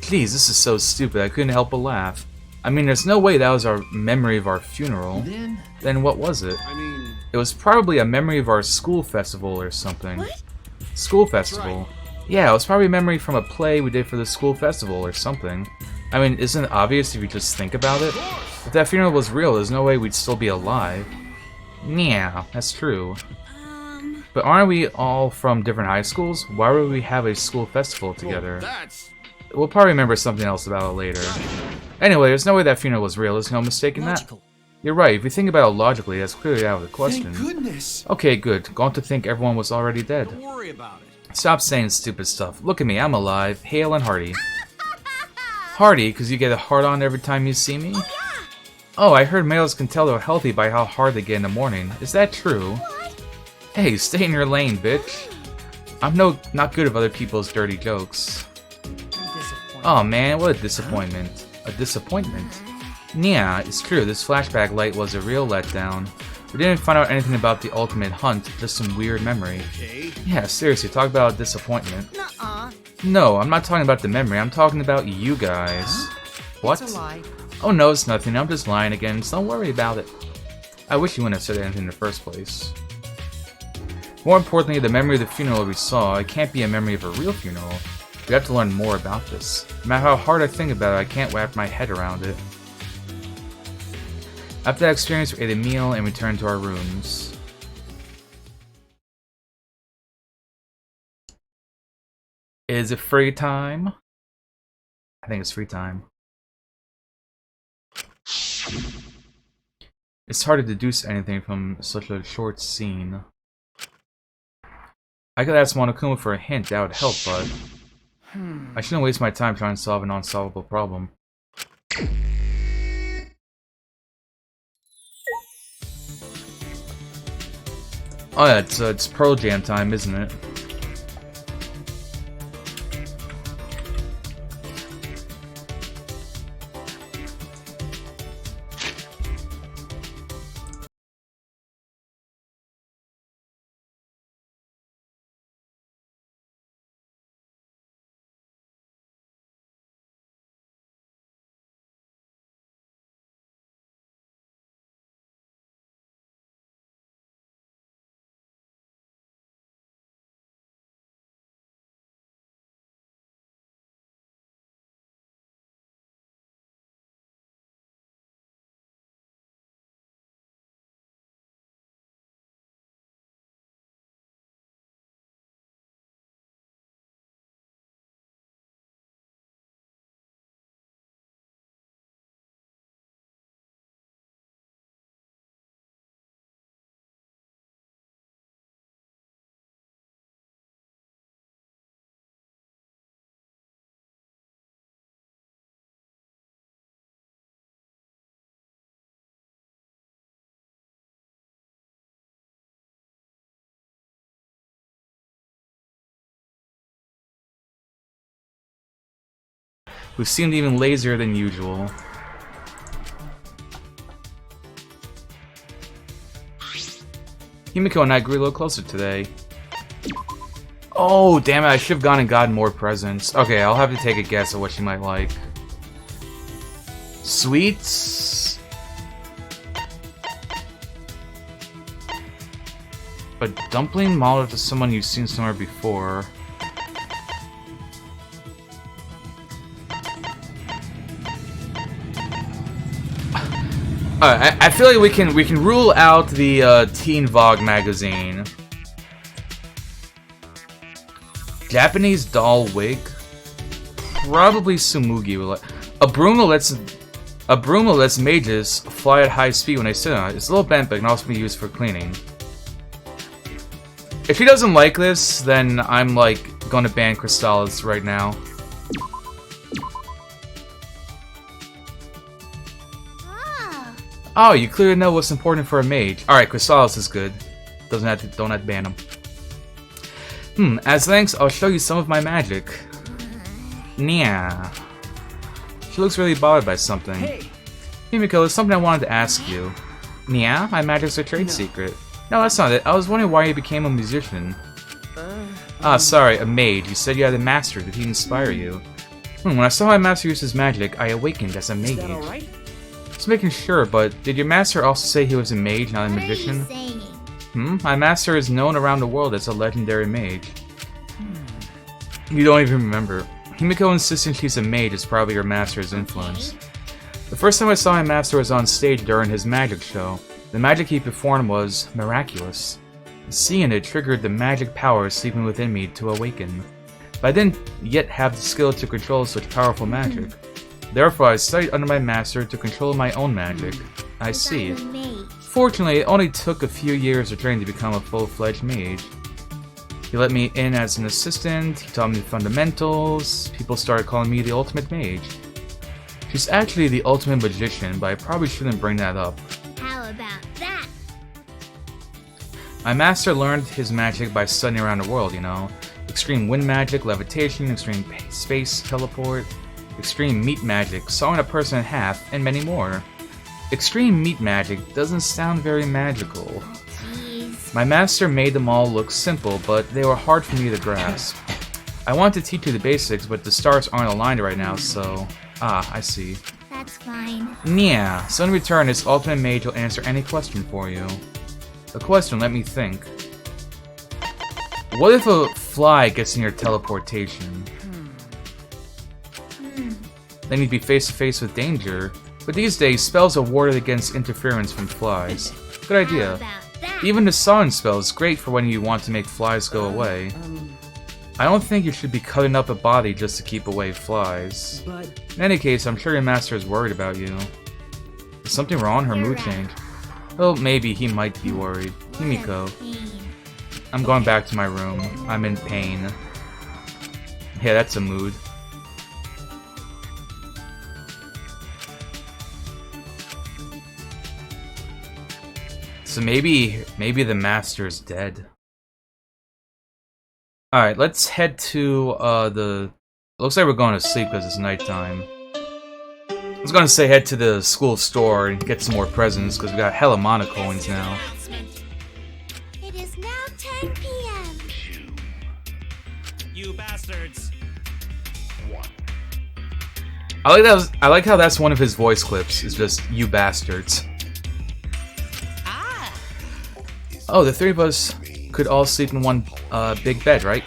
Jeez, this is so stupid, I couldn't help but laugh. I mean, there's no way that was our memory of our funeral. Then what was it? I mean, It was probably a memory of our school festival or something. What? School festival. Yeah, it was probably a memory from a play we did for the school festival or something. I mean, isn't it obvious if you just think about it? If that funeral was real, there's no way we'd still be alive. Yeah, that's true. But aren't we all from different high schools? Why would we have a school festival together? that's... We'll probably remember something else about it later. Anyway, there's no way that funeral was real, there's no mistaking that. Logical. You're right, if you think about it logically, that's clearly out of the question. Thank goodness. Okay, good. Going to think everyone was already dead. Don't worry about it. Stop saying stupid stuff. Look at me, I'm alive, hale and hearty. Hearty, because you get a heart on every time you see me? Oh, I heard males can tell they're healthy by how hard they get in the morning. Is that true? Hey, stay in your lane, bitch. I'm not good at other people's dirty jokes. Oh man, what a disappointment. A disappointment. Yeah, it's true, this flashback light was a real letdown. We didn't find out anything about the ultimate hunt, just some weird memory. Okay. Yeah, seriously, talk about a disappointment. Nuh-uh. No, I'm not talking about the memory, I'm talking about you guys. What? It's a lie. Oh no, it's nothing, I'm just lying again, so don't worry about it. I wish you wouldn't have said anything in the first place. More importantly, the memory of the funeral we saw, it can't be a memory of a real funeral. We have to learn more about this. No matter how hard I think about it, I can't wrap my head around it. After that experience, we ate a meal and returned to our rooms. Is it free time? I think it's free time. It's hard to deduce anything from such a short scene. I could ask Monokuma for a hint, that would help, but I shouldn't waste my time trying to solve an unsolvable problem. Oh yeah, it's Pearl Jam time, isn't it? Who seemed even lazier than usual. Himiko and I grew a little closer today. Oh, damn it, I should have gone and gotten more presents. Okay, I'll have to take a guess at what she might like. Sweets? A dumpling modeled to someone you've seen somewhere before. I feel like we can rule out the Teen Vogue magazine. Japanese doll wig, probably Sumugi. Will a broom that lets mages fly at high speed when they sit on it. It's a little bent, but can also be used for cleaning. If she doesn't like this, then I'm like going to ban Crystallis right now. Oh, you clearly know what's important for a mage. Alright, Crystallis is good. Don't have to ban him. As thanks, I'll show you some of my magic. Nya. She looks really bothered by something. Hey! Himiko, there's something I wanted to ask you. Nya, my magic's a trade secret. No, that's not it. I was wondering why you became a musician. Sorry, a mage. You said you had a master. Did he inspire you? When I saw my master use his magic, I awakened as a mage. Is that alright? Just making sure, but did your master also say he was a mage, not a magician? What are you saying? My master is known around the world as a legendary mage. You don't even remember. Himiko insisting she's a mage is probably your master's influence. The first time I saw my master was on stage during his magic show. The magic he performed was miraculous. Seeing it triggered the magic power sleeping within me to awaken. But I didn't yet have the skill to control such powerful magic. Therefore, I studied under my master to control my own magic. I see. Fortunately, it only took a few years of training to become a full-fledged mage. He let me in as an assistant, he taught me the fundamentals, people started calling me the ultimate mage. She's actually the ultimate magician, but I probably shouldn't bring that up. How about that? My master learned his magic by studying around the world, you know. Extreme wind magic, levitation, extreme space teleport, extreme meat magic, sawing a person in half, and many more. Extreme meat magic doesn't sound very magical. Jeez. My master made them all look simple, but they were hard for me to grasp. I want to teach you the basics, but the stars aren't aligned right now, so... Ah, I see. That's fine. Yeah, so in return, this ultimate mage will answer any question for you. A question, let me think. What if a fly gets in your teleportation? Then you'd be face to face with danger. But these days, spells are warded against interference from flies. Good idea. How about that? Even the sawing spell is great for when you want to make flies go away. I don't think you should be cutting up a body just to keep away flies. But In any case, I'm sure your master is worried about you. Is something wrong? Her mood changed. Well, maybe he might be worried. Himiko. I'm going back to my room. I'm in pain. Yeah, that's a mood. So maybe the master's dead. Alright, let's head to the... Looks like we're going to sleep because it's nighttime. I was gonna say head to the school store and get some more presents because we got hella mana coins now. It is now 10 p.m. You bastards. I like how that's one of his voice clips. It's just you bastards. Oh, the three of us could all sleep in one big bed, right?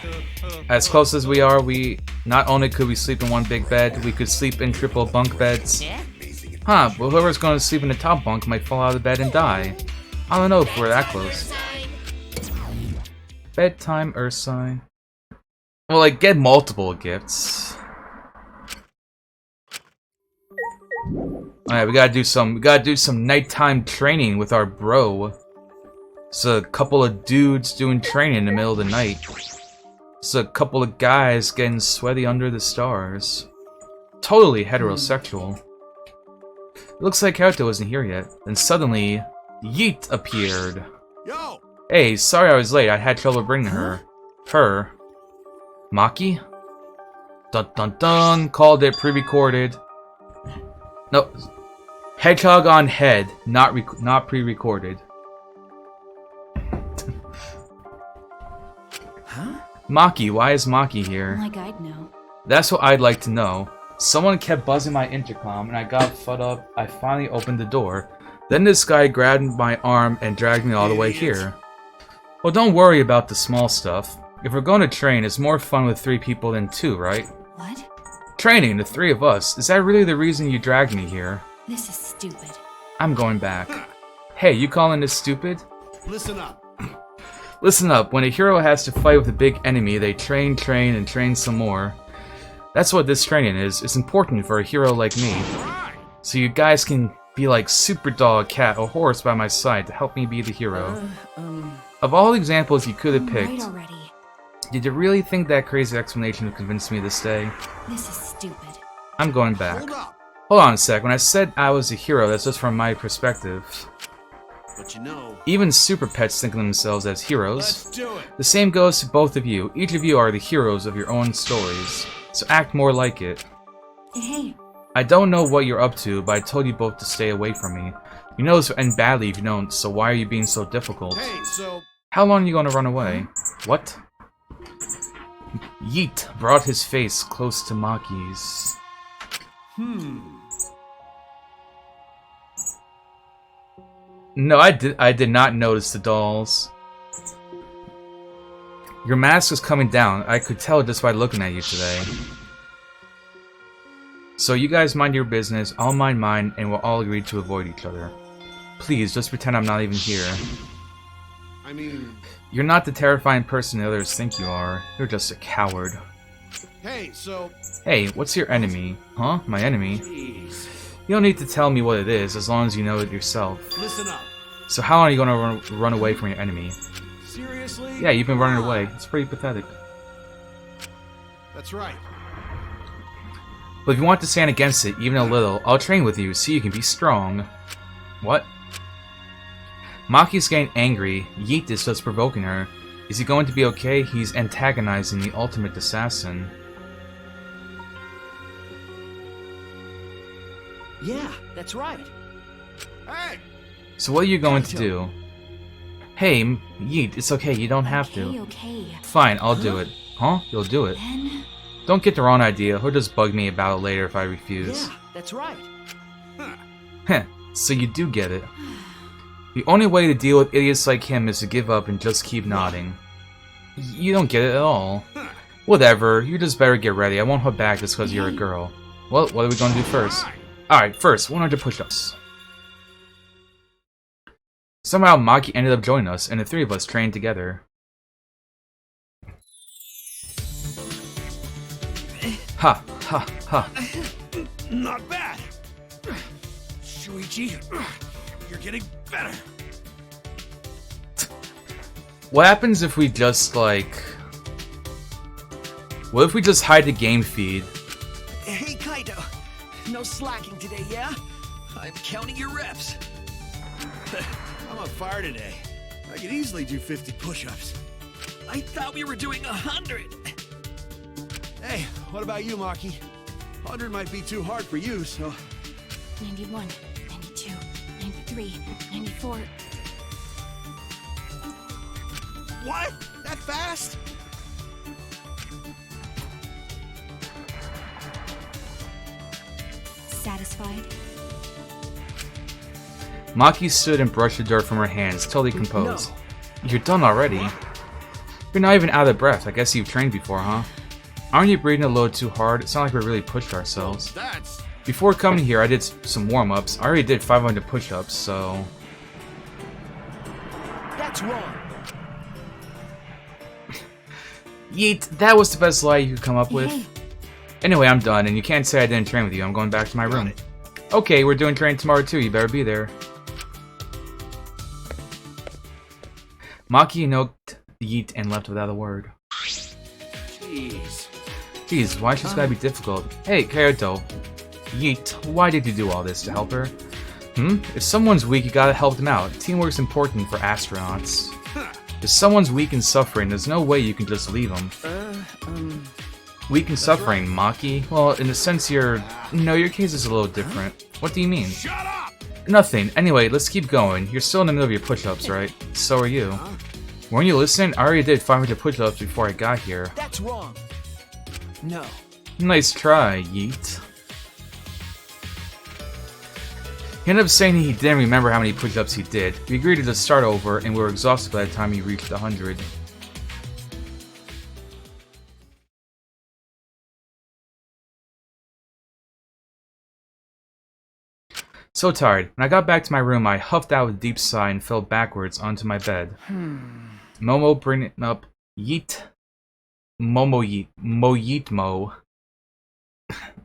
As close as we are, we not only could we sleep in one big bed, we could sleep in triple bunk beds. Huh, well whoever's gonna sleep in the top bunk might fall out of the bed and die. I don't know if we're that close. Bedtime earth sign. Well, like, get multiple gifts. Alright, we gotta do some nighttime training with our bro. It's a couple of dudes doing training in the middle of the night. It's a couple of guys getting sweaty under the stars. Totally heterosexual. It looks like Haruto wasn't here yet. Then suddenly, Yeet appeared. Yo! Hey, sorry I was late. I had trouble bringing her. Her? Maki? Dun dun dun. Called it pre-recorded. No. Hedgehog on head. Not pre-recorded. huh? Maki, why is Maki here? Like I'd know. That's what I'd like to know. Someone kept buzzing my intercom and I got fed up. I finally opened the door. Then this guy grabbed my arm and dragged me all the way here. Well, don't worry about the small stuff. If we're going to train, it's more fun with 3 people than 2, right? What? Training, the 3 of us. Is that really the reason you dragged me here? This is stupid. I'm going back. Hey, you calling this stupid? Listen up. Listen up, when a hero has to fight with a big enemy, they train, and train some more. That's what this training is. It's important for a hero like me. So you guys can be like Super Dog, Cat, or Horse by my side to help me be the hero. Of all the examples you could have picked, Right already. did you really think that crazy explanation would convince me to stay? This is stupid. I'm going back. Hold up. Hold on a sec, when I said I was a hero, that's just from my perspective. But you know, Even super pets think of themselves as heroes. let's do it. The same goes to both of you. Each of you are the heroes of your own stories. So act more like it. Hey, I don't know what you're up to, but I told you both to stay away from me. You know this will end badly if you don't, so why are you being so difficult? Hey, so How long are you going to run away? What? Yeet brought his face close to Maki's. No, I did not notice the dolls. Your mask is coming down. I could tell just by looking at you today. So you guys mind your business, I'll mind mine, and we'll all agree to avoid each other. Please, just pretend I'm not even here. I mean, You're not the terrifying person the others think you are. You're just a coward. hey, so Hey, what's your enemy? Huh? My enemy? jeez. You don't need to tell me what it is, as long as you know it yourself. Listen up. So how long are you gonna run away from your enemy? Seriously? Yeah, you've been running away. It's pretty pathetic. That's right. But if you want to stand against it, even a little, I'll train with you so you can be strong. What? Maki's getting angry. Yeet is just provoking her. Is he going to be okay? He's antagonizing the ultimate assassin. Yeah, that's right. Hey, So what are you going to do? Hey, Yeet, it's okay, you don't have to. Okay. Fine, I'll do it. Huh? You'll do it. Then Don't get the wrong idea, he'll just bug me about it later if I refuse. Yeah, that's right. Heh, so you do get it. The only way to deal with idiots like him is to give up and just keep nodding. You don't get it at all. Whatever, you just better get ready. I won't hold back just because you're a girl. Well, what are we gonna do first? Alright, first, 100 push-ups. Somehow Maki ended up joining us, and the 3 of us trained together. Ha, ha, ha. Not bad. Shuichi, you're getting better. What happens if we just, like... What if we just hide the game feed? Hey, Kaito. No slacking today, yeah? I'm counting your reps. I'm on fire today. I could easily do 50 push-ups. I thought we were doing 100. Hey, what about you, Maki? 100 might be too hard for you, so... 91, 92, 93, 94. What? That fast? Satisfied? Maki stood and brushed the dirt from her hands, totally composed. No. You're done already? You're not even out of breath. I guess you've trained before, huh? Aren't you breathing a little too hard? It's not like we really pushed ourselves. That's... Before coming here, I did some warm-ups. I already did 500 push-ups, so... That's wrong. Yeet, that was the best lie you could come up with. Hey. Anyway, I'm done, and you can't say I didn't train with you. I'm going back to my room. Okay, we're doing training tomorrow too. You better be there. Maki noked Yeet and left without a word. Jeez, why should this gotta be difficult? Hey, Kyoto. Yeet, why did you do all this? To help her? If someone's weak, you gotta help them out. Teamwork's important for astronauts. If someone's weak and suffering, there's no way you can just leave them. Weak and suffering, Maki? Well, in a sense you're... No, your case is a little different. What do you mean? Shut up! Nothing. Anyway, let's keep going. You're still in the middle of your push-ups, right? So are you. Weren't you listening? I already did 500 push-ups before I got here. That's wrong. No. Nice try, Yeet. He ended up saying he didn't remember how many push-ups he did. We agreed to just start over, and we were exhausted by the time he reached 100. So tired. When I got back to my room, I huffed out with a deep sigh and fell backwards onto my bed. Momo bringing up Yeet. Momo Yeet. Mo Yeet Mo.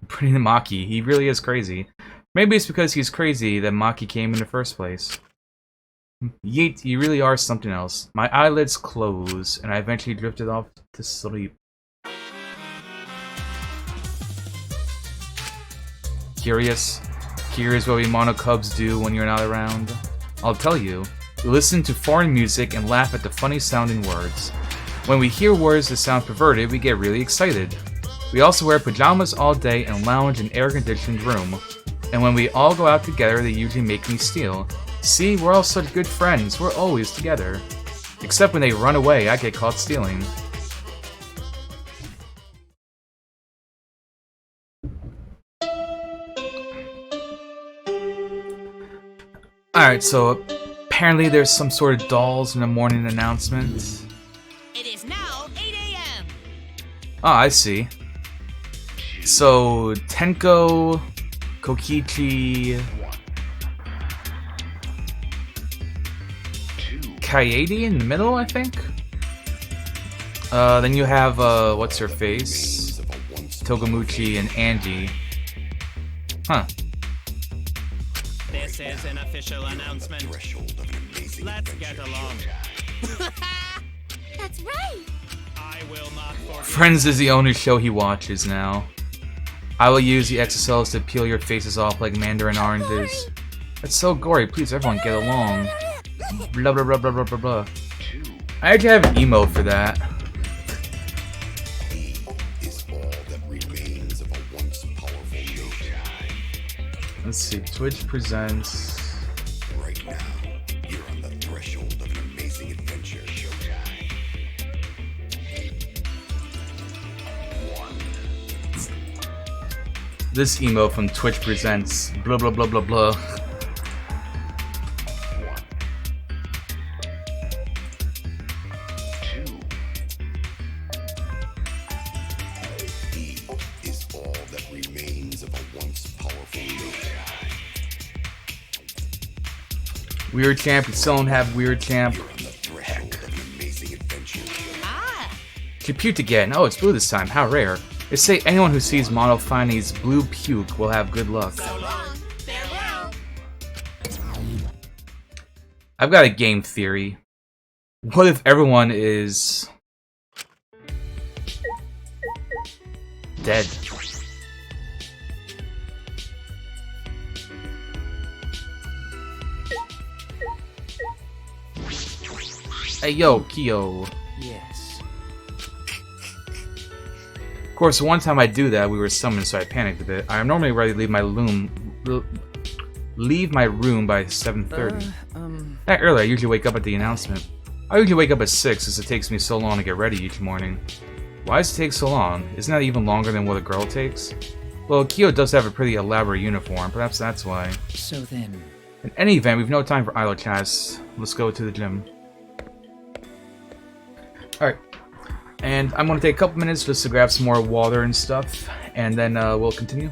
Bringing in Maki. He really is crazy. Maybe it's because he's crazy that Maki came in the first place. Yeet, you really are something else. My eyelids closed, and I eventually drifted off to sleep. Curious? Curious what we mono cubs do when you're not around? I'll tell you. We listen to foreign music and laugh at the funny sounding words. When we hear words that sound perverted, we get really excited. We also wear pajamas all day and lounge in an air-conditioned room. And when we all go out together, they usually make me steal. See, we're all such good friends. We're always together. Except when they run away, I get caught stealing. Alright, so apparently there's some sort of dolls in the morning announcement. It is now 8 a.m. Ah, I see. So, Tenko, Kokichi, Kaede in the middle, I think? Then you have, what's her face? Togamuchi and Angie. Huh. This is an official announcement. Let's get along. That's right. I will not forget. Friends is the only show he watches now. I will use the XSLs to peel your faces off like mandarin oranges. That's so gory, please everyone get along. Blah blah blah blah blah blah blah. I actually have an emote for that. Let's see, Twitch presents... Right now, you're on the threshold of an amazing adventure. Showtime. This emote from Twitch presents blah blah blah blah blah. Weird Champ, you still don't have Weird Champ. Heck. Compute again. Oh, it's blue this time. How rare. They say anyone who sees Mono Fine's blue puke will have good luck. So long. Farewell. I've got a game theory. What if everyone is dead? Hey yo, Kyo. Yes. Of course, one time I do that, we were summoned, so I panicked a bit. I normally ready to leave my room by 7:30. That early, I usually wake up at the announcement. I usually wake up at 6, since it takes me so long to get ready each morning. Why does it take so long? Isn't that even longer than what a girl takes? Well, Kyo does have a pretty elaborate uniform, perhaps that's why. So then... In any event, we've no time for idle chats. Let's go to the gym. Alright. And I'm gonna take a couple minutes just to grab some more water and stuff, and then we'll continue.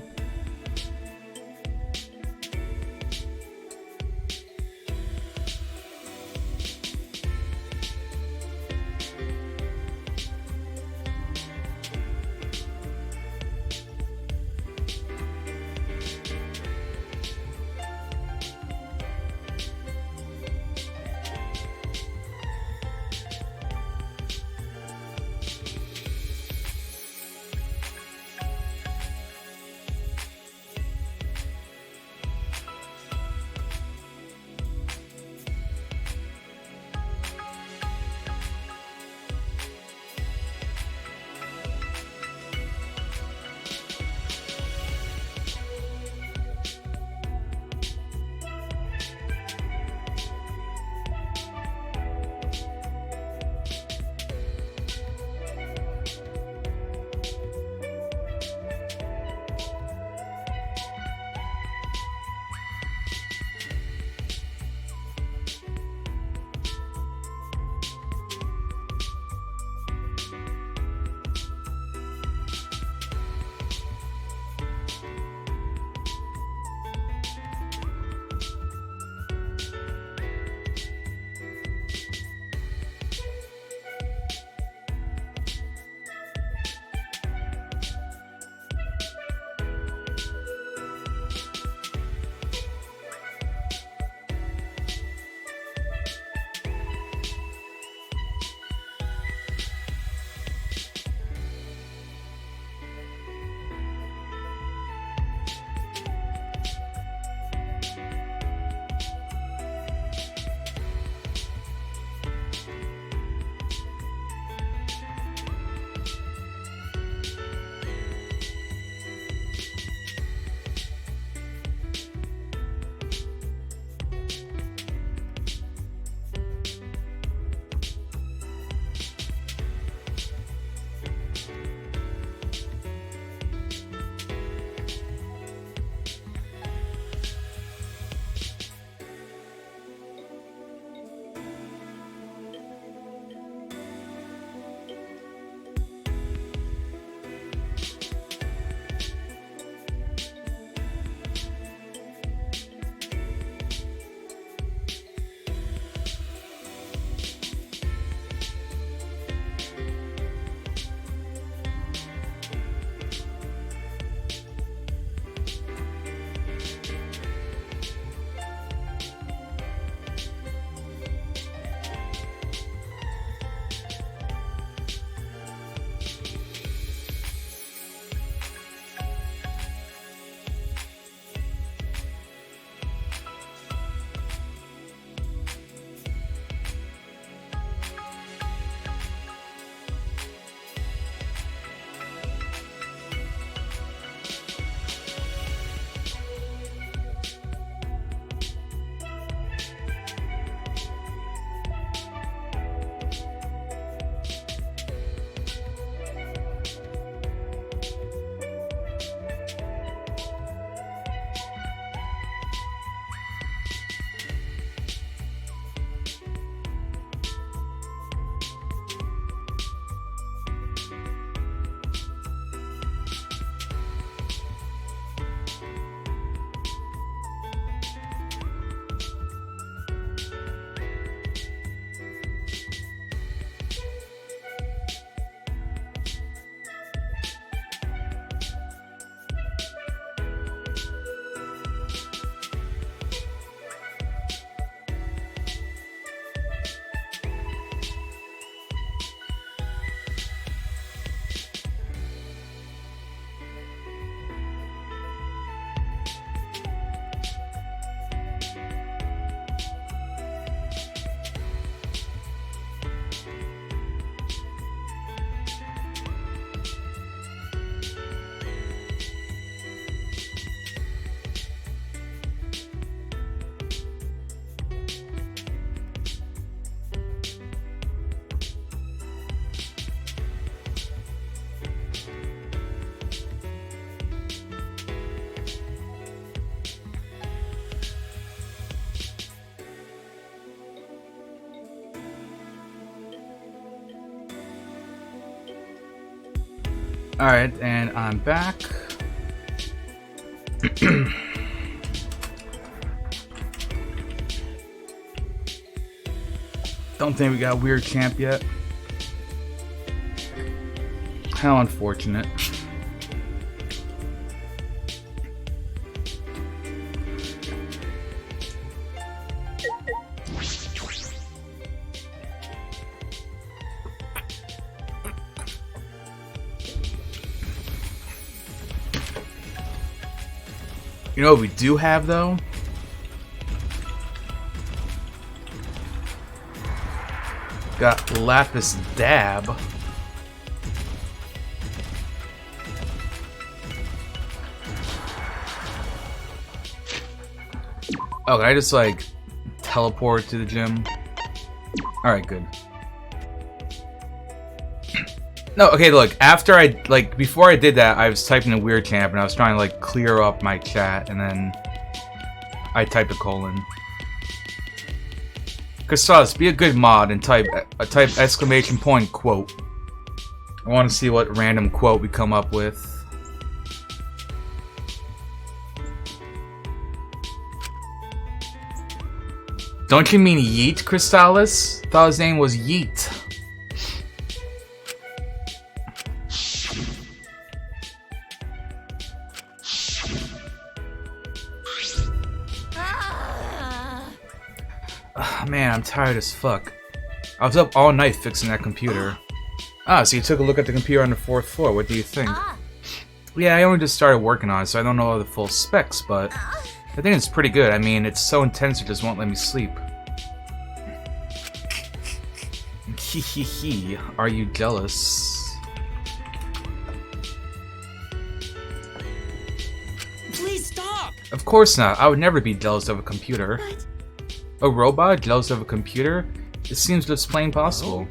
Alright, and I'm back. Don't think we got Weird Champ yet. How unfortunate. You know what we do have, though? Got Lapis Dab. Oh, can I just, like, teleport to the gym? Alright, good. No, okay, look, after I, like, before I did that, I was typing a Weird Champ, and I was trying to, like, clear up my chat, and then I typed a colon. Cristas, be a good mod and type exclamation point quote. I want to see what random quote we come up with. Don't you mean Yeet, Crystalis? Thought his name was Yeet. Man, I'm tired as fuck. I was up all night fixing that computer. Ah, so you took a look at the computer on the 4th floor. What do you think? Yeah, I only just started working on it, so I don't know all the full specs, but I think it's pretty good. I mean, it's so intense it just won't let me sleep. Hehehe, are you jealous? Please stop! Of course not. I would never be jealous of a computer. A robot jealous of a computer? It seems just plain possible.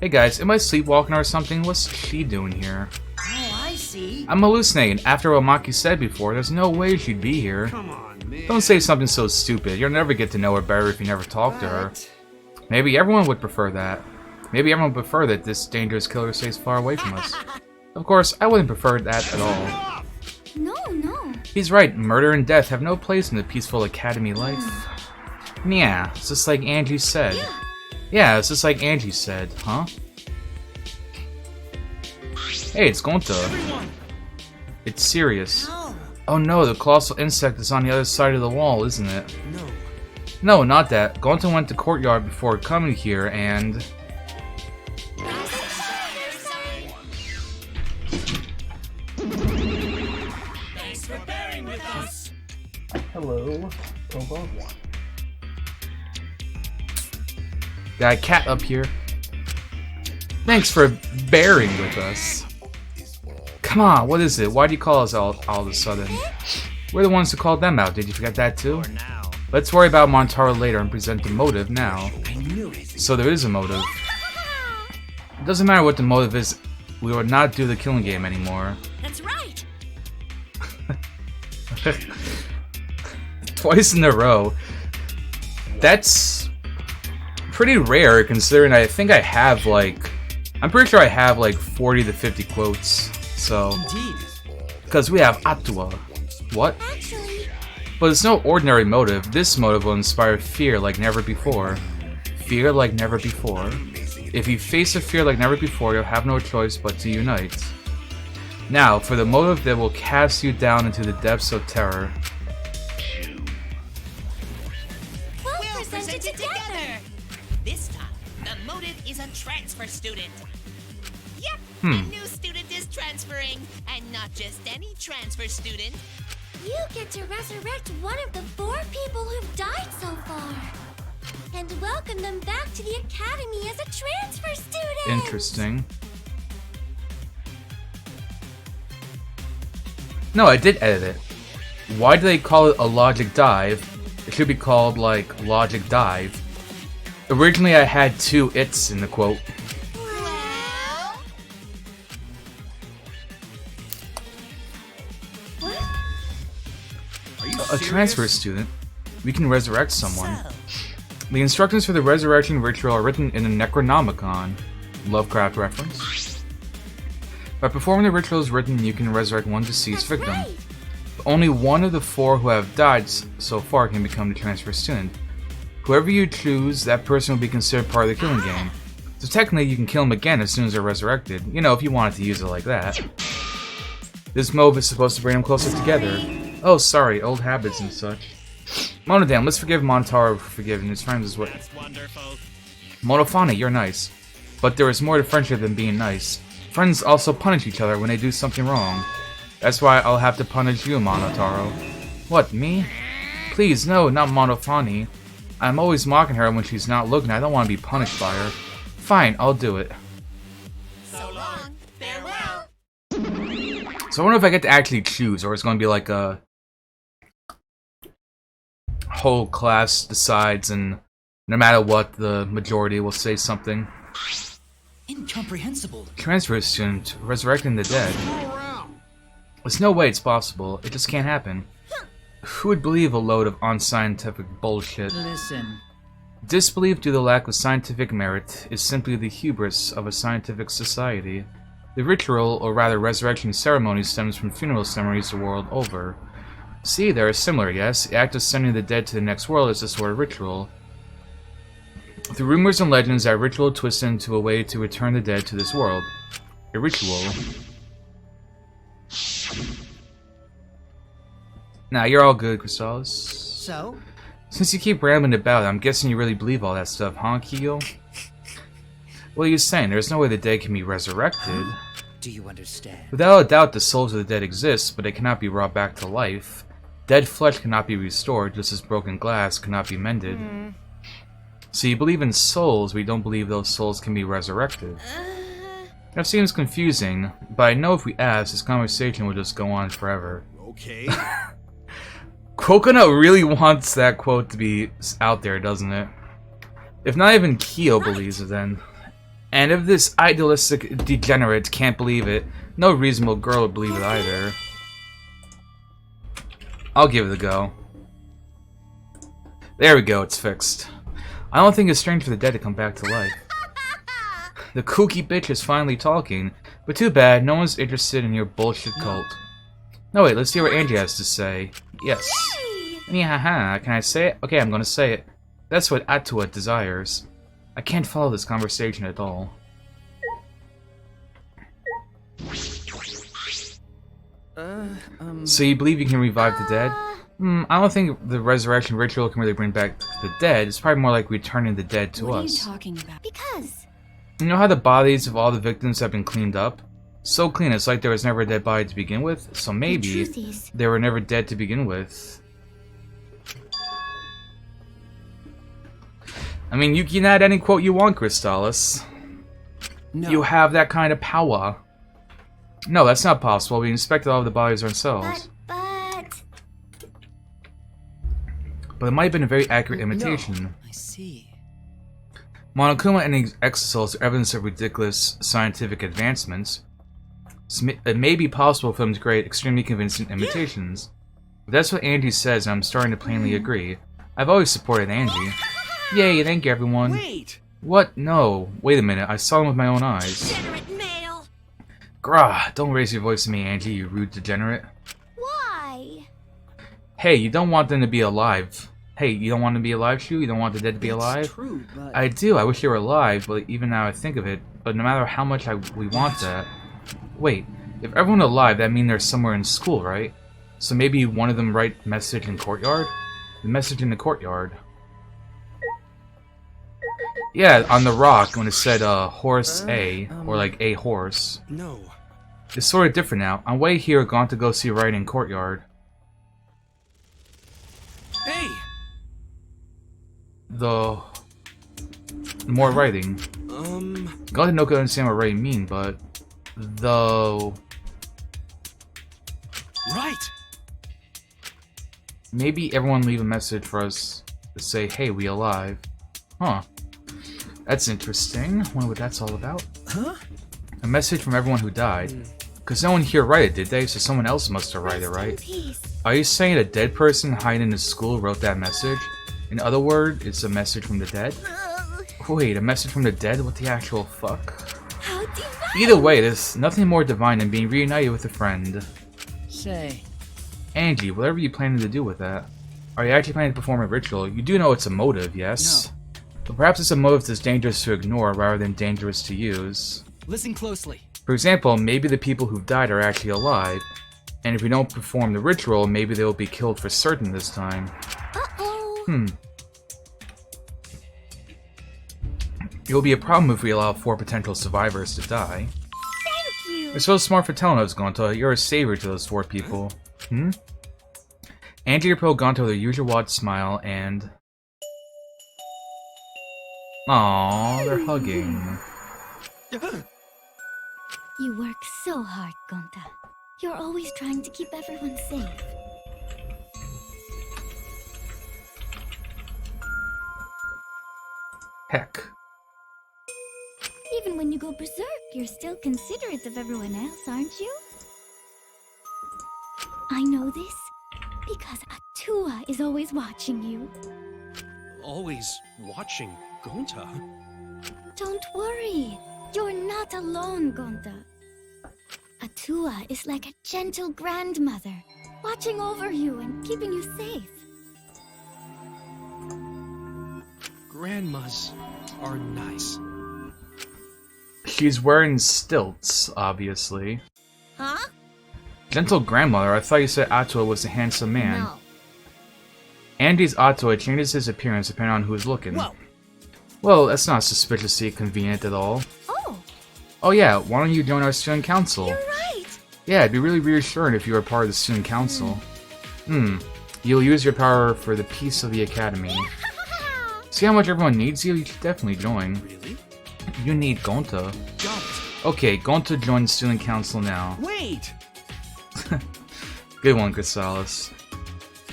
Hey guys, am I sleepwalking or something? What's she doing here? Oh, I see. I'm hallucinating. After what Maki said before, there's no way she'd be here. Come on, man. Don't say something so stupid. You'll never get to know her better if you never talk to her. Maybe everyone would prefer that. Maybe everyone would prefer that this dangerous killer stays far away from us. Of course, I wouldn't prefer that at all. No. He's right. Murder and death have no place in the peaceful academy life. Yeah, it's just like Angie said. Yeah, it's just like Angie said, huh? Hey, it's Gonta. It's serious. Oh no, the colossal insect is on the other side of the wall, isn't it? No, not that. Gonta went to courtyard before coming here and... Thanks for bearing with us. Hello, Bobo. Got a cat up here. Thanks for bearing with us. Come on, what is it? Why do you call us all of a sudden? We're the ones who called them out. Did you forget that too? Let's worry about Montaro later and present the motive now. So there is a motive. It doesn't matter what the motive is. We will not do the killing game anymore. That's right. Twice in a row. That's pretty rare considering I think I have like... I'm pretty sure I have like 40 to 50 quotes. So... Because we have Atua. What? Actually... But it's no ordinary motive. This motive will inspire fear like never before. Fear like never before. If you face a fear like never before, you'll have no choice but to unite. Now, for the motive that will cast you down into the depths of terror. We'll present it together. This time, the motive is a transfer student. Yep, a new student is transferring, and not just any transfer student. You get to resurrect one of the 4 people who've died so far. And welcome them back to the academy as a transfer student! Interesting. No, I did edit it. Why do they call it a logic dive? It should be called, like, logic dive. Originally I had 2 its in the quote. A transfer student? We can resurrect someone. The instructions for the resurrection ritual are written in the Necronomicon. Lovecraft reference. By performing the rituals written, you can resurrect one deceased victim. Right. But only one of the 4 who have died so far can become the transfer student. Whoever you choose, that person will be considered part of the killing game. So technically, you can kill them again as soon as they're resurrected. You know, if you wanted to use it like that. This move is supposed to bring them closer together. Oh, sorry, old habits and such. Monodam, let's forgive Montaro for forgiving his friends as well. Monofani, you're nice. But there is more to friendship than being nice. Friends also punish each other when they do something wrong. That's why I'll have to punish you, Monotaro. What, me? Please, no, not Monofani. I'm always mocking her when she's not looking. I don't want to be punished by her. Fine, I'll do it. So long. Farewell. So I wonder if I get to actually choose, or it's going to be like a whole class decides, and no matter what, the majority will say something. Incomprehensible. Transfer student, resurrecting the dead. There's no way it's possible. It just can't happen. Who would believe a load of unscientific bullshit? Listen. Disbelief due to the lack of scientific merit is simply the hubris of a scientific society. The ritual, or rather resurrection ceremony, stems from funeral ceremonies the world over. See, they are similar, yes? The act of sending the dead to the next world is a sort of ritual. Through rumors and legends, that ritual twists into a way to return the dead to this world. A ritual. Nah, you're all good, Crystalis. So? Since you keep rambling about it, I'm guessing you really believe all that stuff, huh, Kyo? What are you saying? There's no way the dead can be resurrected. Do you understand? Without a doubt, the souls of the dead exist, but they cannot be brought back to life. Dead flesh cannot be restored, just as broken glass cannot be mended. So you believe in souls, but you don't believe those souls can be resurrected. That seems confusing, but I know if we ask, this conversation will just go on forever. Okay. Coconut really wants that quote to be out there, doesn't it? If not even Kyo believes it, then. And if this idealistic degenerate can't believe it, no reasonable girl would believe it either. I'll give it a go. There we go, it's fixed. I don't think it's strange for the dead to come back to life. The kooky bitch is finally talking, but too bad, no one's interested in your bullshit cult. No, wait, let's see what Angie has to say. Yes. Haha, can I say it? Okay, I'm gonna say it. That's what Atua desires. I can't follow this conversation at all. So you believe you can revive the dead? I don't think the resurrection ritual can really bring back the dead. It's probably more like returning the dead to us. What are you talking about? Because. You know how the bodies of all the victims have been cleaned up? So clean, it's like there was never a dead body to begin with. So maybe they were never dead to begin with. I mean, you can add any quote you want, Crystalis. No. You have that kind of power. No, that's not possible. We inspected all of the bodies ourselves. But it might have been a very accurate imitation. No. I see. Monokuma and his exosols are evidence of ridiculous scientific advancements. It may be possible for them to create extremely convincing imitations. But that's what Angie says, and I'm starting to plainly agree. I've always supported Angie. Yay, thank you, everyone. Wait! What? No. Wait a minute, I saw them with my own eyes. Degenerate male. Grah, don't raise your voice to me, Angie, you rude degenerate. Why? Hey, you don't want them to be alive. Hey, you don't want to be alive, Shu? You don't want the dead to be alive? True, but I do, I wish they were alive, but even now I think of it, but no matter how much we want that... Wait, if everyone's alive, that means they're somewhere in school, right? So maybe one of them write message in courtyard? The message in the courtyard. Yeah, on the rock, when it said, horse A, or like a horse. No. It's sort of different now. On way here, gone to go see writing in courtyard. Hey! The more writing. God didn't understand what writing mean, but the Right. Maybe everyone leave a message for us to say, "Hey, we alive." Huh. That's interesting. Wonder what that's all about. Huh? A message from everyone who died. Cause no one here wrote it, did they? So someone else must have write it, right? Are you saying a dead person hiding in the school wrote that message? In other words, it's a message from the dead? Wait, a message from the dead? What the actual fuck? How divine! Either way, there's nothing more divine than being reunited with a friend. Say, Angie, whatever you planning to do with that? Are you actually planning to perform a ritual? You do know it's a motive, yes? No. But perhaps it's a motive that's dangerous to ignore rather than dangerous to use. Listen closely. For example, maybe the people who've died are actually alive, and if we don't perform the ritual, maybe they will be killed for certain this time. Uh-oh. It will be a problem if we allow 4 potential survivors to die. Thank you. You're so smart for telling us, Gonta. You're a savior to those 4 people. Angie approached Gonta with her usual wide smile and... Aww, they're hugging. You work so hard, Gonta. You're always trying to keep everyone safe. Heck. Even when you go berserk, you're still considerate of everyone else, aren't you? I know this because Atua is always watching you. Always watching Gonta. Don't worry. You're not alone, Gonta. Atua is like a gentle grandmother, watching over you and keeping you safe. Grandmas are nice. She's wearing stilts, obviously. Huh? Gentle grandmother, I thought you said Atua was a handsome man. No. Andy's Atua changes his appearance depending on who's looking. Whoa. Well, that's not suspiciously convenient at all. Oh, Oh yeah, why don't you join our student council? you're right. Yeah, it'd be really reassuring if you were part of the student council. You'll use your power for the peace of the academy. See how much everyone needs you? You should definitely join. Really? You need Gonta. Don't. Okay, Gonta join student council now. Wait! Good one, Chrysalis.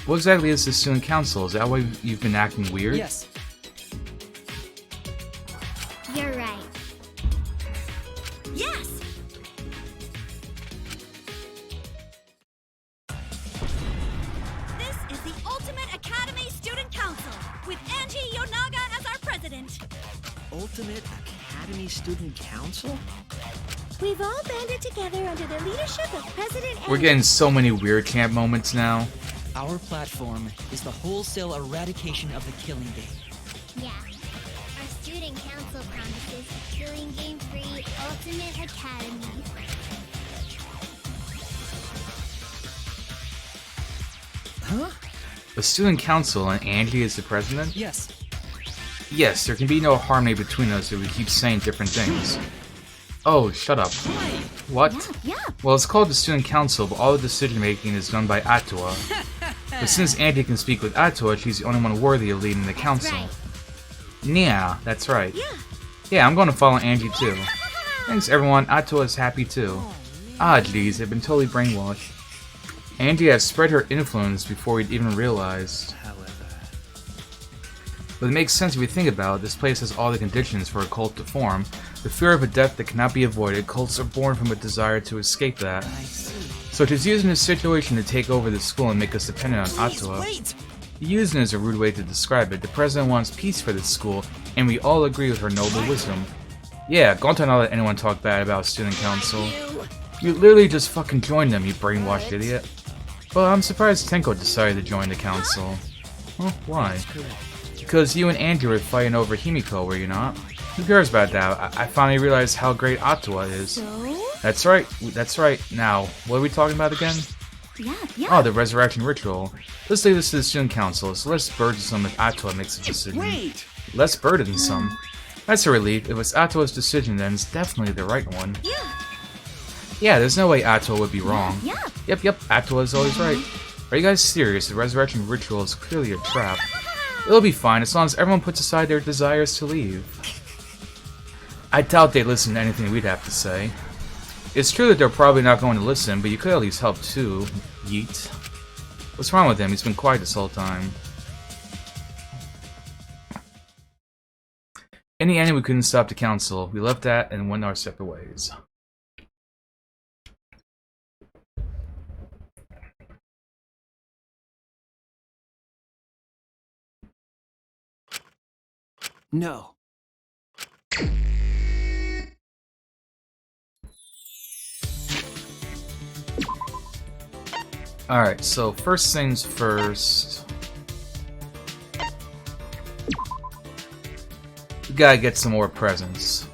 What exactly is the student council? Is that why you've been acting weird? Yes. You're right. Yes! This is the Ultimate Academy Student Council, with Angie Yonaga as our president. Ultimate Academy Student Council? We've all banded together under the leadership of President We're getting so many weird camp moments now. Our platform is the wholesale eradication of the killing game. Yeah. Our student council promises a killing game-free Ultimate Academy. Huh? The student council and Angie is the president? Yes. Yes, there can be no harmony between us if we keep saying different things. Oh, shut up. What? Yeah. Well, it's called the student council, but all the decision making is done by Atua. But since Angie can speak with Atua, she's the only one worthy of leading the council. Right. Yeah, that's right. Yeah. Yeah, I'm going to follow Angie too. Thanks everyone, Atua is happy too. Ah, geez, they've been totally brainwashed. Angie has spread her influence before we'd even realized. But it makes sense if you think about it. This place has all the conditions for a cult to form. The fear of a death that cannot be avoided, cults are born from a desire to escape that. I see. So she's using this situation to take over the school and make us dependent on Please, Atua. wait! Using is a rude way to describe it. The president wants peace for this school, and we all agree with her noble wisdom. Yeah, Gonta not let anyone talk bad about student council. You literally just fucking joined them, you brainwashed idiot. Well, I'm surprised Tenko decided to join the council. Well, why? Because you and Andrew were fighting over Himiko, were you not? Who cares about that? I finally realized how great Atua is. So? That's right, that's right. Now, what are we talking about again? Yeah. Oh, the resurrection ritual. Let's leave this to the student council. It's less burdensome if Atua makes a decision. Wait! Less burdensome? That's a relief. If it's Atua's decision, then it's definitely the right one. Yeah. Yeah, there's no way Atua would be wrong. Yeah. Yep, Atua is always right. Are you guys serious? The resurrection ritual is clearly a trap. It'll be fine as long as everyone puts aside their desires to leave. I doubt they listen to anything we'd have to say. It's true that they're probably not going to listen, but you could at least help too. Yeet. What's wrong with him? He's been quiet this whole time. In the end, we couldn't stop the council. We left that and went our separate ways. No. Alright, so first things first. We gotta get some more presents.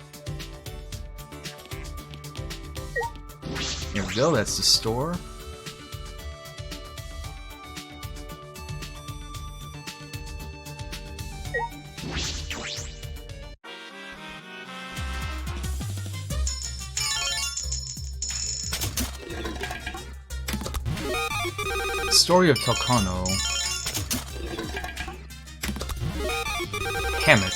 Here we go, that's the store. Story of Takano. Hammock.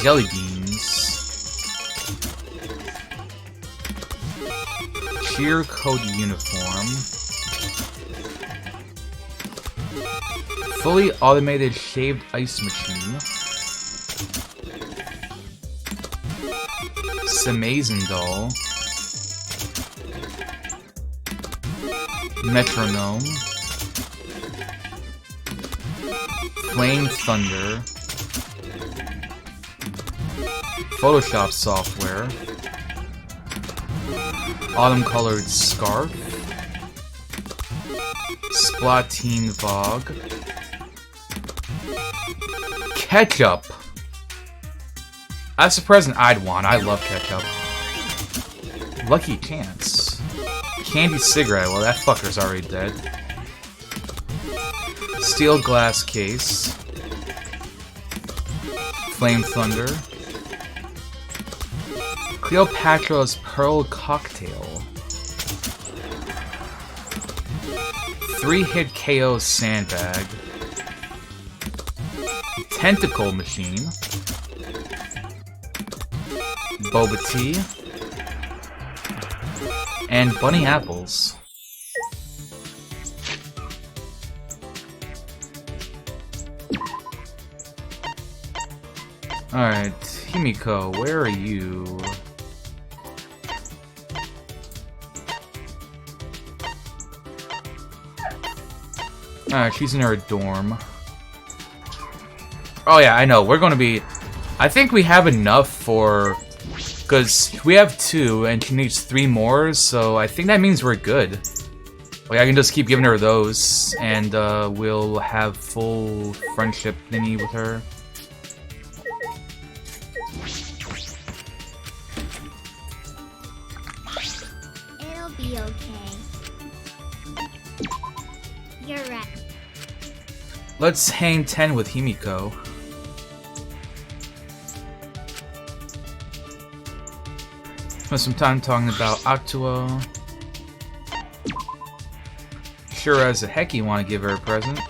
Jelly beans. Cheer code uniform. Fully automated shaved ice machine. Amazing doll. Metronome. Flame Thunder. Photoshop software. Autumn colored scarf. Splatine Vogue. Ketchup. That's a present I'd want. I love ketchup. Lucky Chance. Candy cigarette. Well, that fucker's already dead. Steel glass case. Flame Thunder. Cleopatra's Pearl Cocktail. 3-hit KO sandbag. Tentacle machine. Boba tea. And bunny apples. Alright, Himiko, where are you? Alright, she's in her dorm. Oh yeah, I know, we're gonna be... I think we have enough for... Because we have 2, and she needs 3 more, so I think that means we're good. Like, I can just keep giving her those, and we'll have full friendship thingy with her. It'll be okay. You're right. Let's hang 10 with Himiko. Spent some time talking about Actua. Sure as a heck you want to give her a present.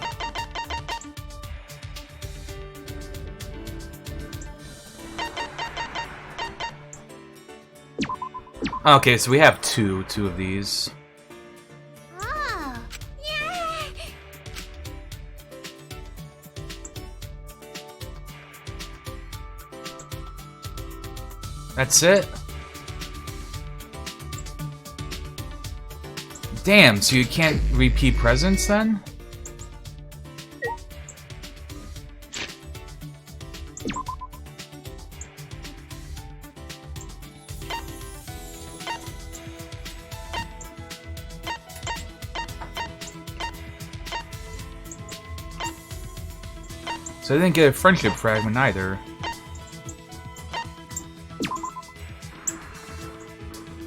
Okay, so we have two of these. Oh, yeah. That's it? Damn, so you can't repeat presents then? So I didn't get a friendship fragment either.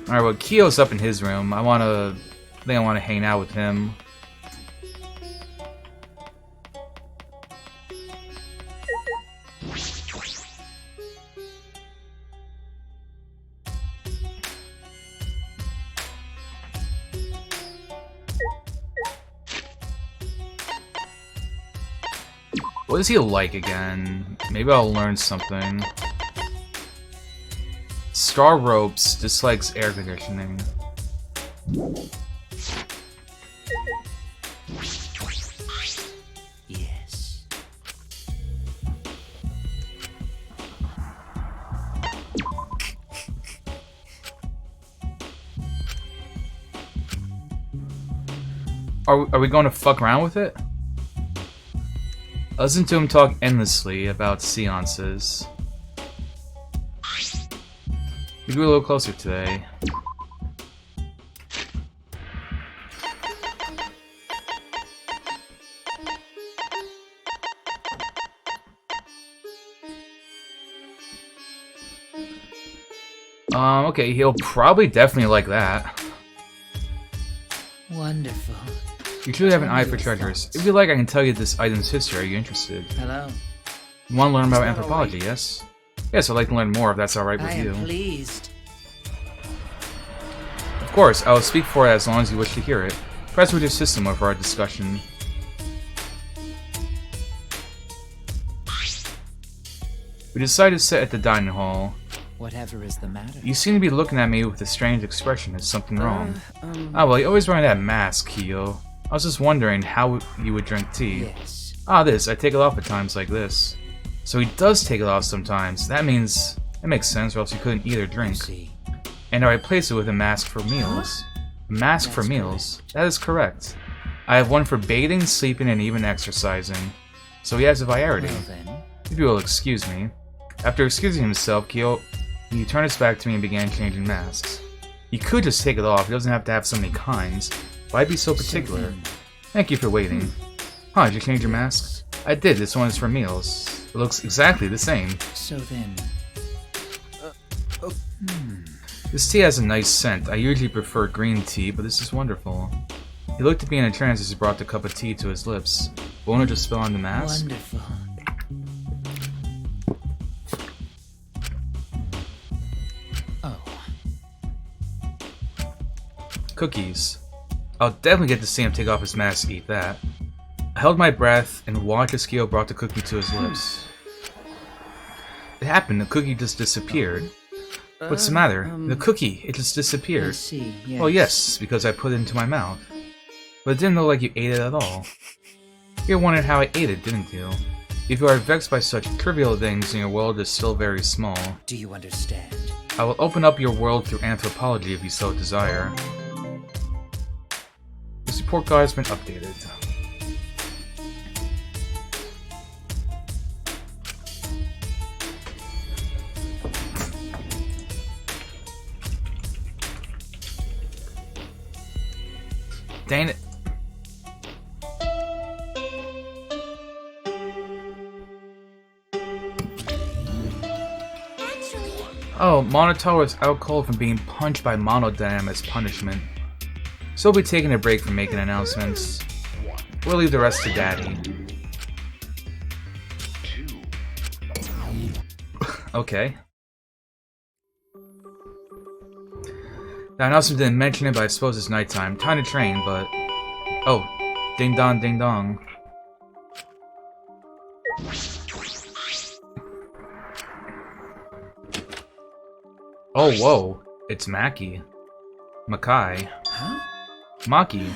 Alright, well, Kyo's up in his room. I think I want to hang out with him. What is he like again? Maybe I'll learn something. Star Ropes dislikes air conditioning. Yes. Are we going to fuck around with it? I listened to him talk endlessly about seances. We grew a little closer today. Okay, he'll probably definitely like that. Wonderful. You truly have an eye for treasures. If you like, I can tell you this item's history. Are you interested? Hello. You want to learn about anthropology, yes? Yes, I'd like to learn more if that's alright with you. I am pleased. Of course, I will speak for it as long as you wish to hear it. Press with your system for our discussion. We decided to sit at the dining hall. Whatever is the matter? You seem to be looking at me with a strange expression. Is something wrong? Ah, well, you always wearing that mask, Kiyo. I was just wondering how you would drink tea. Yes. Ah, this. I take it off at times like this. So he does take it off sometimes. That means... That makes sense, or else he couldn't eat or drink. And I replace it with a mask for meals. A mask for meals? That is correct. I have one for bathing, sleeping, and even exercising. So he has a variety. Well, then. If you will excuse me. After excusing himself, Kiyo... He turned his back to me and began changing masks. He could just take it off, he doesn't have to have so many kinds. Why be so particular? Thank you for waiting. Huh, did you change your mask? I did, this one is for meals. It looks exactly the same. So then... This tea has a nice scent. I usually prefer green tea, but this is wonderful. He looked at me in a trance as he brought the cup of tea to his lips. Won't it just spill on the mask? Wonderful. Cookies. I'll definitely get to see him take off his mask to eat that. I held my breath and watched as Kiyo brought the cookie to his lips. It happened, the cookie just disappeared. What's the matter? The cookie, it just disappeared. I see, yes. Well, yes, because I put it into my mouth. But it didn't look like you ate it at all. You wondered how I ate it, didn't you? If you are vexed by such trivial things and your world is still very small, do you understand? I will open up your world through anthropology if you so desire. This report card has been updated. Dang it. Oh, Monotaro was out cold from being punched by Monodam as punishment. So we'll be taking a break from making announcements. We'll leave the rest to Daddy. Okay. The announcement didn't mention it, but I suppose it's nighttime. Time to train, but... Oh. Ding dong, ding dong. Oh, whoa. It's Maki. Makai. Huh? Maki.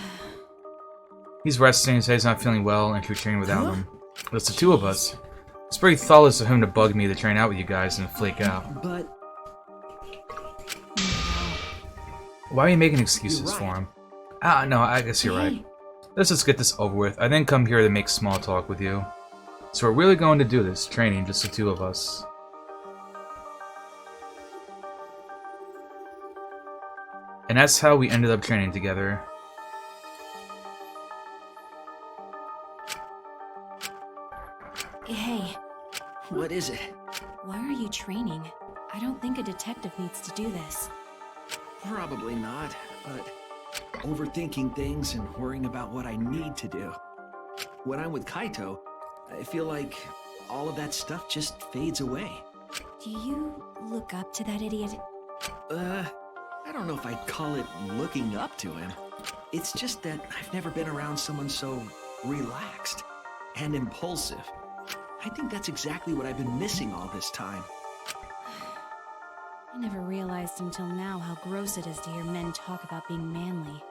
He's resting, says he's not feeling well, and should train without him. It's the two of us. It's pretty thoughtless of him to bug me to train out with you guys and flake out. But... Why are you making excuses for him? Ah, no, I guess you're right. Let's just get this over with. I didn't come here to make small talk with you. So we're really going to do this, training, just the two of us. And that's how we ended up training together. Hey. What is it? Why are you training? I don't think a detective needs to do this. Probably not, but overthinking things and worrying about what I need to do. When I'm with Kaito, I feel like all of that stuff just fades away. Do you look up to that idiot? I don't know if I'd call it looking up to him. It's just that I've never been around someone so relaxed and impulsive. I think that's exactly what I've been missing all this time. I never realized until now how gross it is to hear men talk about being manly.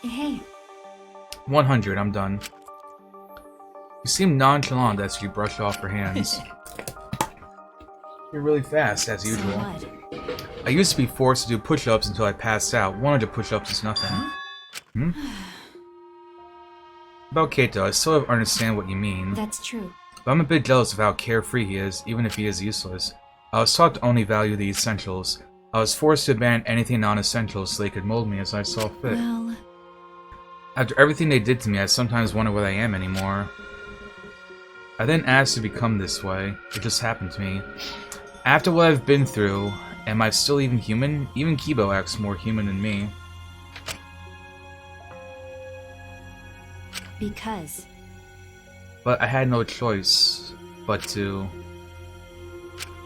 Hey. 100, I'm done. You seem nonchalant as you brush off her hands. You're really fast, as usual. I used to be forced to do push-ups until I passed out. 100 push-ups is nothing. Hmm? About Kato, I still don't understand what you mean. That's true. But I'm a bit jealous of how carefree he is, even if he is useless. I was taught to only value the essentials. I was forced to abandon anything non-essential so they could mold me as I saw fit. Well... After everything they did to me, I sometimes wonder what I am anymore. I didn't ask to become this way. It just happened to me. After what I've been through, am I still even human? Even Kibo acts more human than me. Because... But I had no choice but to...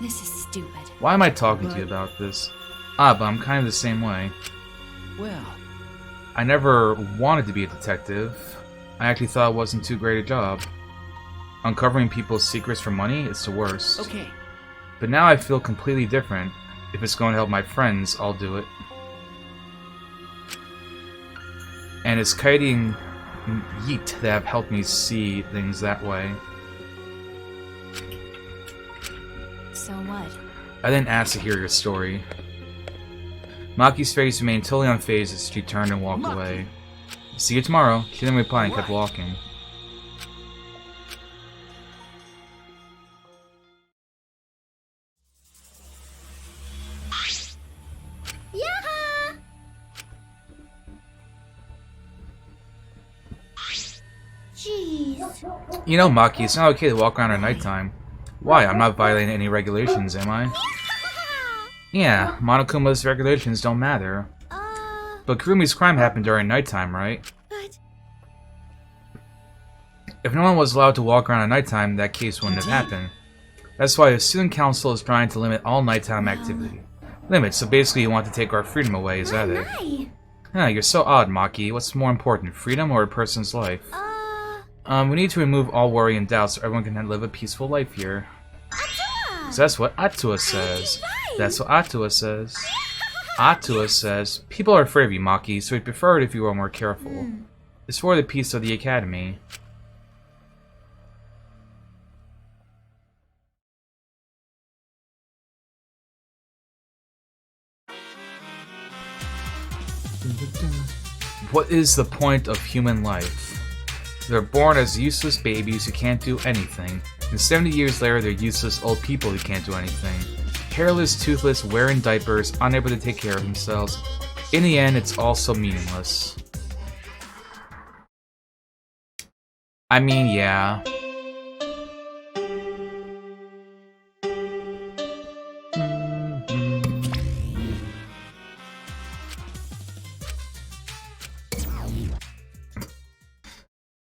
This is stupid. Why am I talking to you about this? But I'm kind of the same way. Well... I never wanted to be a detective. I actually thought it wasn't too great a job. Uncovering people's secrets for money is the worst. Okay. But now I feel completely different. If it's going to help my friends, I'll do it. And it's Katie and Yeet that have helped me see things that way. So what? I didn't ask to hear your story. Maki's face remained totally unfazed as she turned and walked away. See you tomorrow. She didn't reply and kept walking. Yaha! Jeez. You know, Maki, it's not okay to walk around at nighttime. Why? I'm not violating any regulations, am I? Yeah, Monokuma's regulations don't matter. But Kurumi's crime happened during nighttime, right? But... If no one was allowed to walk around at nighttime, that case wouldn't have happened. That's why the student council is trying to limit all nighttime activity. Limit, so basically you want to take our freedom away, is that it? Yeah, you're so odd, Maki. What's more important, freedom or a person's life? We need to remove all worry and doubt so everyone can live a peaceful life here. So that's what Atua says. That's what Atua says. Atua says, people are afraid of you, Maki, so we'd prefer it if you were more careful. It's for the peace of the academy. What is the point of human life? They're born as useless babies who can't do anything, and 70 years later they're useless old people who can't do anything. Hairless, toothless, wearing diapers, unable to take care of themselves. In the end, it's all so meaningless. I mean, yeah.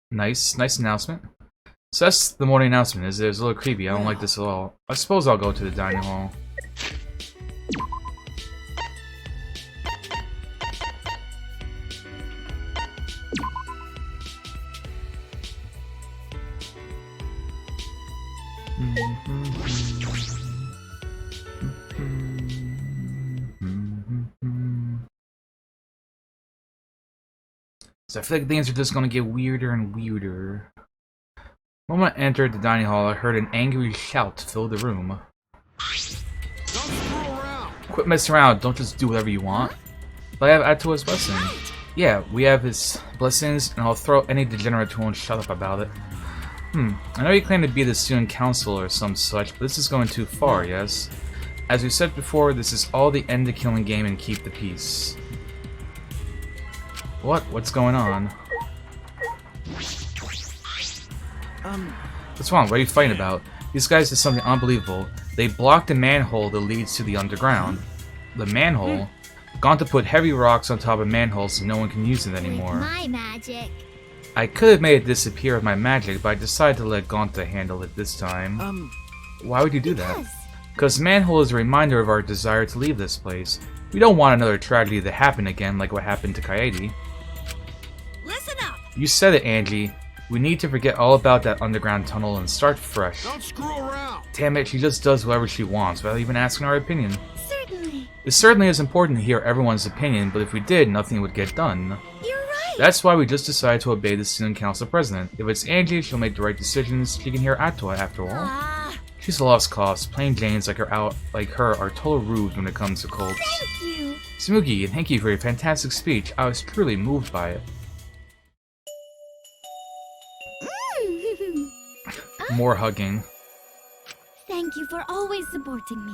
Nice announcement. So that's the morning announcement. It's a little creepy. I don't like this at all. I suppose I'll go to the dining hall. So I feel like things are just gonna get weirder and weirder. The moment I entered the dining hall, I heard an angry shout fill the room. Don't screw around. Quit messing around, don't just do whatever you want. But I have Atua's blessing. Yeah, we have his blessings, and I'll throw any degenerate who won't shut up about it. I know you claim to be the student council or some such, but this is going too far, yes? As we said before, this is all the end the killing game and keep the peace. What's going on? What's wrong? What are you fighting about? These guys did something unbelievable. They blocked the manhole that leads to the underground. The manhole? Gone to put heavy rocks on top of manholes so no one can use it anymore. My magic. I could have made it disappear with my magic, but I decided to let Gonta handle it this time. Why would you do that? Because manhole is a reminder of our desire to leave this place. We don't want another tragedy to happen again like what happened to Kaede. Listen up! You said it, Angie. We need to forget all about that underground tunnel and start fresh. Don't screw around. Damn it, she just does whatever she wants without even asking our opinion. Certainly. It certainly is important to hear everyone's opinion, but if we did, nothing would get done. You're right. That's why we just decided to obey the student council president. If it's Angie, she'll make the right decisions. She can hear Atua after all. She's a lost cause. Plain Janes like her are total rude when it comes to cults. Thank you. Tsumugi, thank you for your fantastic speech. I was truly moved by it. More hugging. Thank you for always supporting me.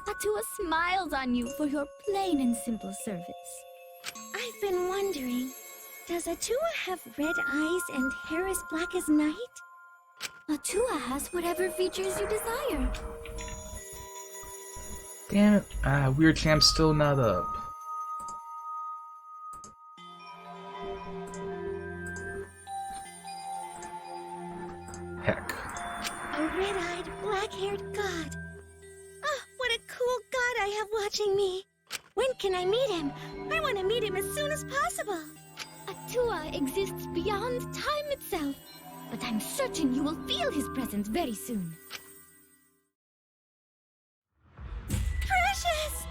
Atua smiles on you for your plain and simple service. I've been wondering, does Atua have red eyes and hair as black as night? Atua has whatever features you desire. Damn it. Weird Champ's still not up. Heck. A red-eyed, black-haired god. Oh, what a cool god I have watching me. When can I meet him? I want to meet him as soon as possible. Atua exists beyond time itself, but I'm certain you will feel his presence very soon. Precious!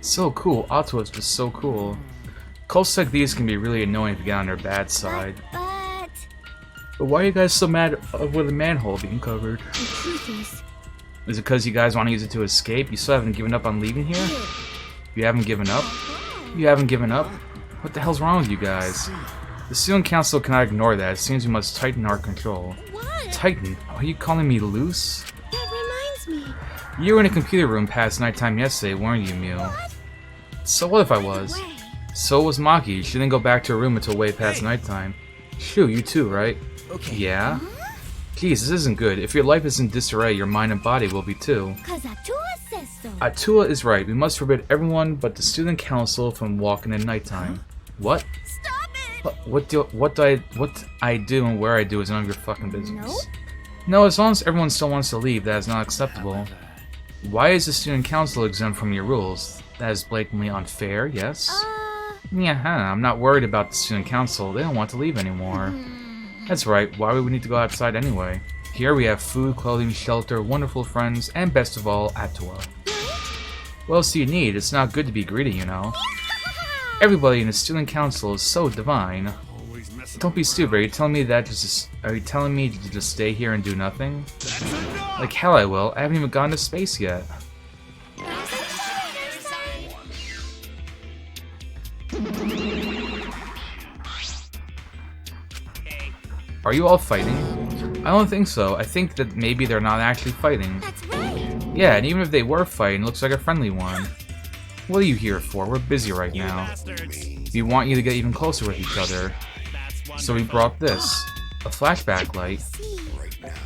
So cool. Atua is just so cool. Cults like these can be really annoying if you get on their bad side. But why are you guys so mad with a manhole being covered? The truth Is it because you guys want to use it to escape? You still haven't given up on leaving here? You haven't given up? You haven't given up? What the hell's wrong with you guys? The Student Council cannot ignore that. It seems we must tighten our control. What? Tighten? Are you calling me loose? That reminds me. You were in a computer room past nighttime yesterday, weren't you, Mew? So what if I was? So was Maki. She didn't go back to her room until way past nighttime. Shoo, you too, right? Okay. Yeah? Geez, this isn't good. If your life is in disarray, your mind and body will be too. Cause Atua says so. Atua is right. We must forbid everyone but the Student Council from walking at nighttime. What? Stop it! What I do and where I do is none of your fucking business. No, as long as everyone still wants to leave, that is not acceptable. Why is the Student Council exempt from your rules? That is blatantly unfair, yes? Yeah, I'm not worried about the Student Council. They don't want to leave anymore. That's right, why would we need to go outside anyway? Here we have food, clothing, shelter, wonderful friends, and best of all, Atua. What else do you need? It's not good to be greedy, you know. Everybody in the Student Council is so divine. Don't be stupid. Are you telling me to just stay here and do nothing? Like hell I will. I haven't even gone to space yet. Are you all fighting? I don't think so. I think that maybe they're not actually fighting. That's right. Yeah, and even if they were fighting, it looks like a friendly one. What are you here for? We're busy right now. We want you to get even closer with each other. So we brought this. A flashback light.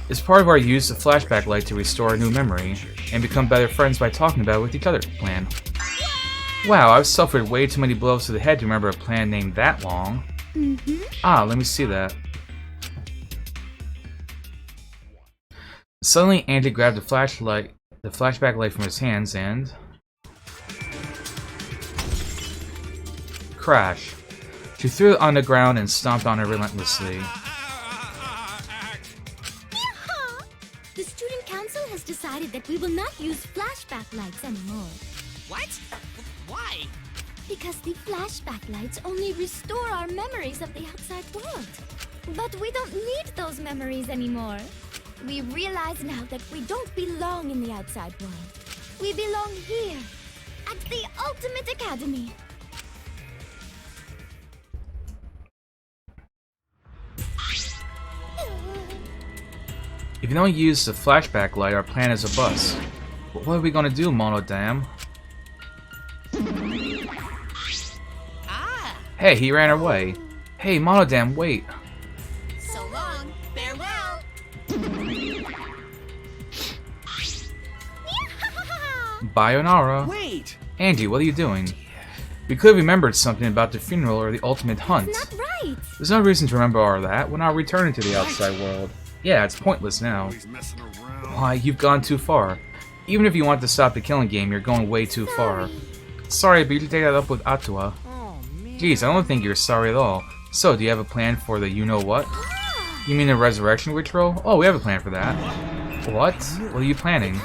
It's part of our use of flashback light to restore a new memory, and become better friends by talking about it with each other. Plan. Wow, I've suffered way too many blows to the head to remember a plan named that long. Ah, let me see that. Suddenly, Andy grabbed the flashback light from his hands and... crash. She threw it on the ground and stomped on it relentlessly. The Student Council has decided that we will not use flashback lights anymore. What? Why? Because the flashback lights only restore our memories of the outside world. But we don't need those memories anymore. We realize now that we don't belong in the outside world. We belong here, at the Ultimate Academy. If you don't use the flashback light, our plan is a bust. But what are we gonna do, Monodam? Hey, he ran away. Hey, Monodam, wait. So long. Farewell. Bayonara. Wait! Andy, what are you doing? We could have remembered something about the funeral or the ultimate hunt. That's not right. There's no reason to remember all of that. We're not returning to the outside world. Yeah, it's pointless now. Why, you've gone too far. Even if you want to stop the killing game, you're going way too far. Sorry, but you should take that up with Atua. Geez, I don't think you're sorry at all. So, do you have a plan for the you-know-what? You mean the resurrection ritual? Oh, we have a plan for that. What? What are you planning?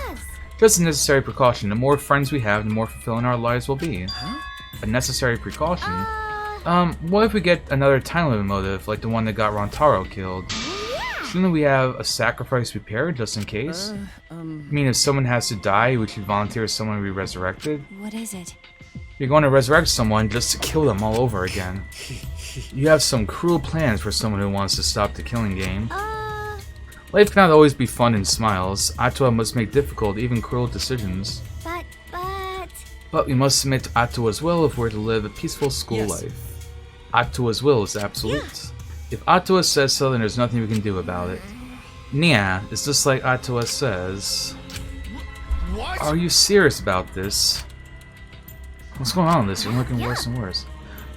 Just a necessary precaution. The more friends we have, the more fulfilling our lives will be. A necessary precaution? What if we get another time limit motive, like the one that got Rantaro killed? Shouldn't we have a sacrifice prepared, just in case? I mean, if someone has to die, would you volunteer someone to be resurrected? What is it? You're going to resurrect someone just to kill them all over again. You have some cruel plans for someone who wants to stop the killing game. Life cannot always be fun and smiles. Atua must make difficult, even cruel decisions. But we must submit to Atua's will if we're to live a peaceful school life. Atua's will is absolute. If Atua says so, then there's nothing we can do about it. Nia, it's just like Atua says. What? Are you serious about this? What's going on with this? You're looking worse and worse.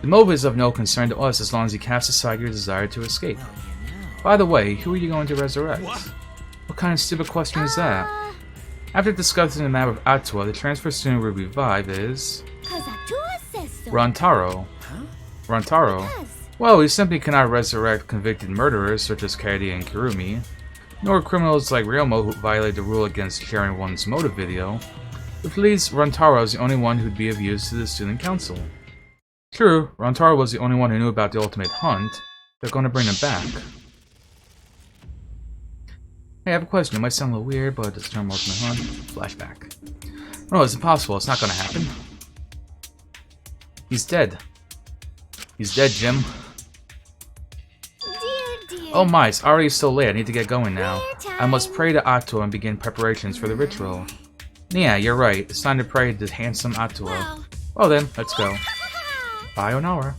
The motive is of no concern to us as long as you cast aside your desire to escape. By the way, who are you going to resurrect? What kind of stupid question is that? After discussing the matter with Atua, the transfer student we revive is... Rantaro. Rantaro? Well, we simply cannot resurrect convicted murderers such as Kaede and Kirumi, nor criminals like Ryomo who violate the rule against sharing one's motive video. Which leaves Rantaro as the only one who'd be of use to the student council. True, Rantaro was the only one who knew about the ultimate hunt. They're going to bring him back. Hey, I have a question. It might sound a little weird, but it's term ultimate hunt. Flashback. No, it's impossible. It's not going to happen. He's dead. He's dead, Jim. Oh my, it's already so late. I need to get going now. I must pray to Atua and begin preparations for the ritual. Yeah, you're right. It's time to pray to handsome Atua. Well then, let's go. Bye, Onara.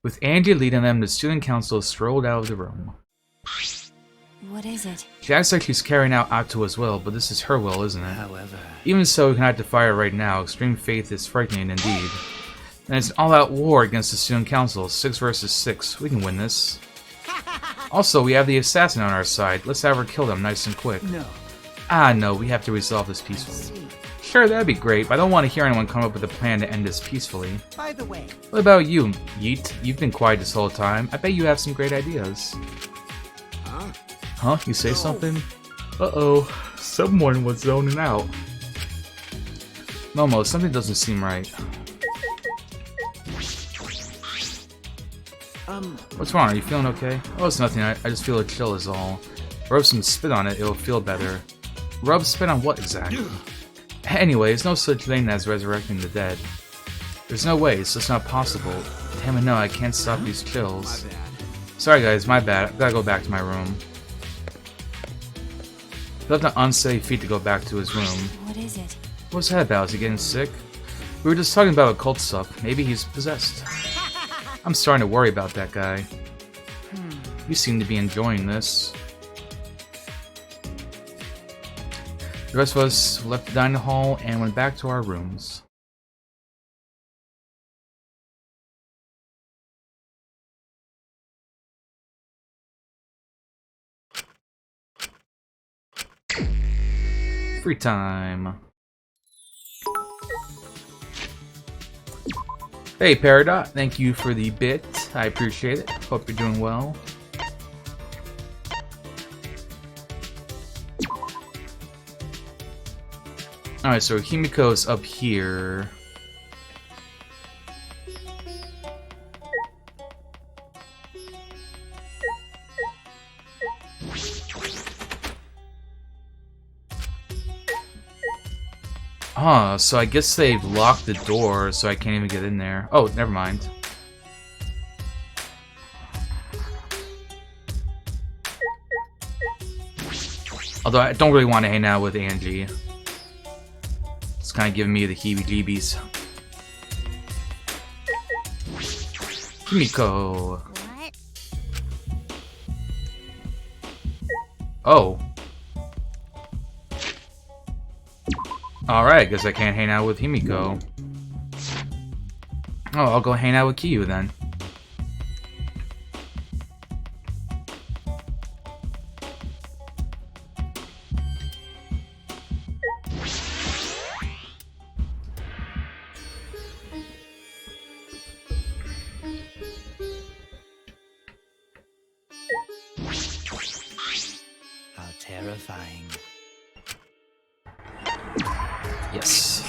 With Angie leading them, the student council strolled out of the room. What is it? She acts like she's carrying out Atua's will, but this is her will, isn't it? However... Even so, we cannot defy her right now. Extreme faith is frightening indeed. And it's an all-out war against the student council. 6 versus 6. We can win this. Also, we have the assassin on our side. Let's have her kill them nice and quick. No. Ah, no, we have to resolve this peacefully. Sure, that'd be great, but I don't want to hear anyone come up with a plan to end this peacefully. By the way... What about you, Yeet? You've been quiet this whole time. I bet you have some great ideas. Huh? You say something? Uh-oh. Someone was zoning out. Momo, something doesn't seem right. What's wrong? Are you feeling okay? Oh, it's nothing. I just feel a chill is all. Rub some spit on it, it'll feel better. Rub spit on what exactly? Anyway, there's no such thing as resurrecting the dead. There's no way, it's just not possible. Damn it, no, I can't stop these chills. Sorry guys, my bad. I gotta go back to my room. He left an unsteady feet to go back to his room. What is it? What's that about? Is he getting sick? We were just talking about occult stuff. Maybe he's possessed. I'm starting to worry about that guy. You seem to be enjoying this. The rest of us left the dining hall and went back to our rooms. Free time. Hey Peridot, thank you for the bit. I appreciate it. Hope you're doing well. Alright, so Himiko's up here. Huh, so I guess they've locked the door, so I can't even get in there. Oh, never mind. Although I don't really want to hang out with Angie. It's kind of giving me the heebie-jeebies. Himiko. What? Oh. Alright, guess I can't hang out with Himiko. Oh, I'll go hang out with Kiyu then. How terrifying. Yes.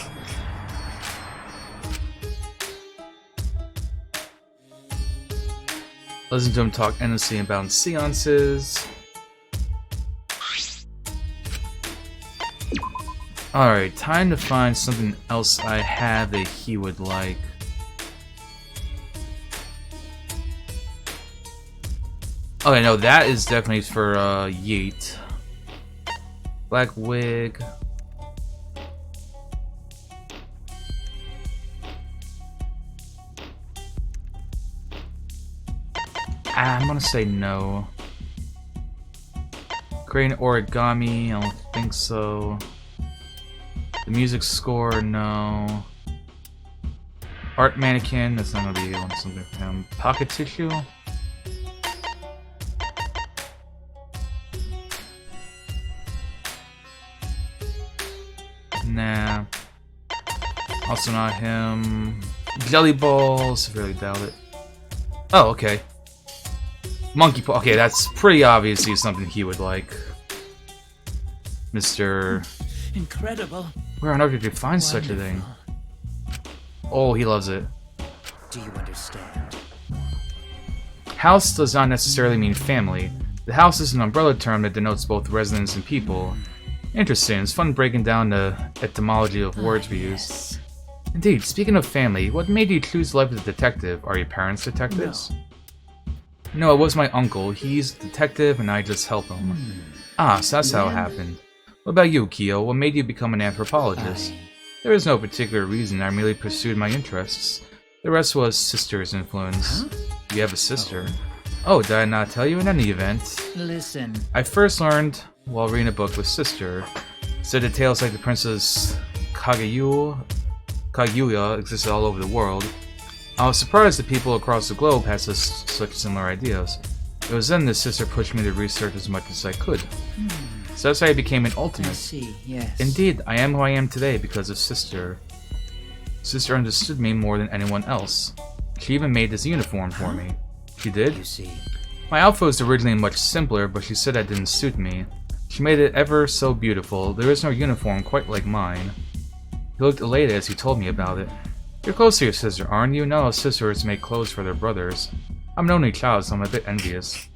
Listen to him talk endlessly about seances. Alright, time to find something else I have that he would like. Okay, no, that is definitely for Yeet. Black wig. I'm gonna say no. Create an origami, I don't think so. The music score, no. Art mannequin, that's not gonna be something for him. Pocket tissue? Nah. Also not him. Jelly balls, severely doubt it. Oh, okay. Monkey paw. Okay, that's pretty obviously something he would like. Mr. Incredible. Where on earth did you find such a thing? Oh, he loves it. Do you understand? House does not necessarily mean family. The house is an umbrella term that denotes both residents and people. Interesting, it's fun breaking down the etymology of words we use. Indeed, speaking of family, what made you choose life as a detective? Are your parents detectives? No, it was my uncle. He's a detective and I just help him. Ah, so that's how it happened. What about you, Kyo? What made you become an anthropologist? There is no particular reason, I merely pursued my interests. The rest was sister's influence. You have a sister? Oh, did I not tell you? In any event, Listen. I first learned while reading a book with sister. Said that tales like the Princess Kaguya existed all over the world. I was surprised that people across the globe had such similar ideas. It was then that sister pushed me to research as much as I could. So that's how I became an ultimate. I see, yes. Indeed, I am who I am today because of sister. Sister understood me more than anyone else. She even made this uniform for me. She did? You see. My outfit was originally much simpler, but she said that didn't suit me. She made it ever so beautiful. There is no uniform quite like mine. He looked elated as he told me about it. You're close to your sister, aren't you? Not all sisters make clothes for their brothers. I'm an only child, so I'm a bit envious.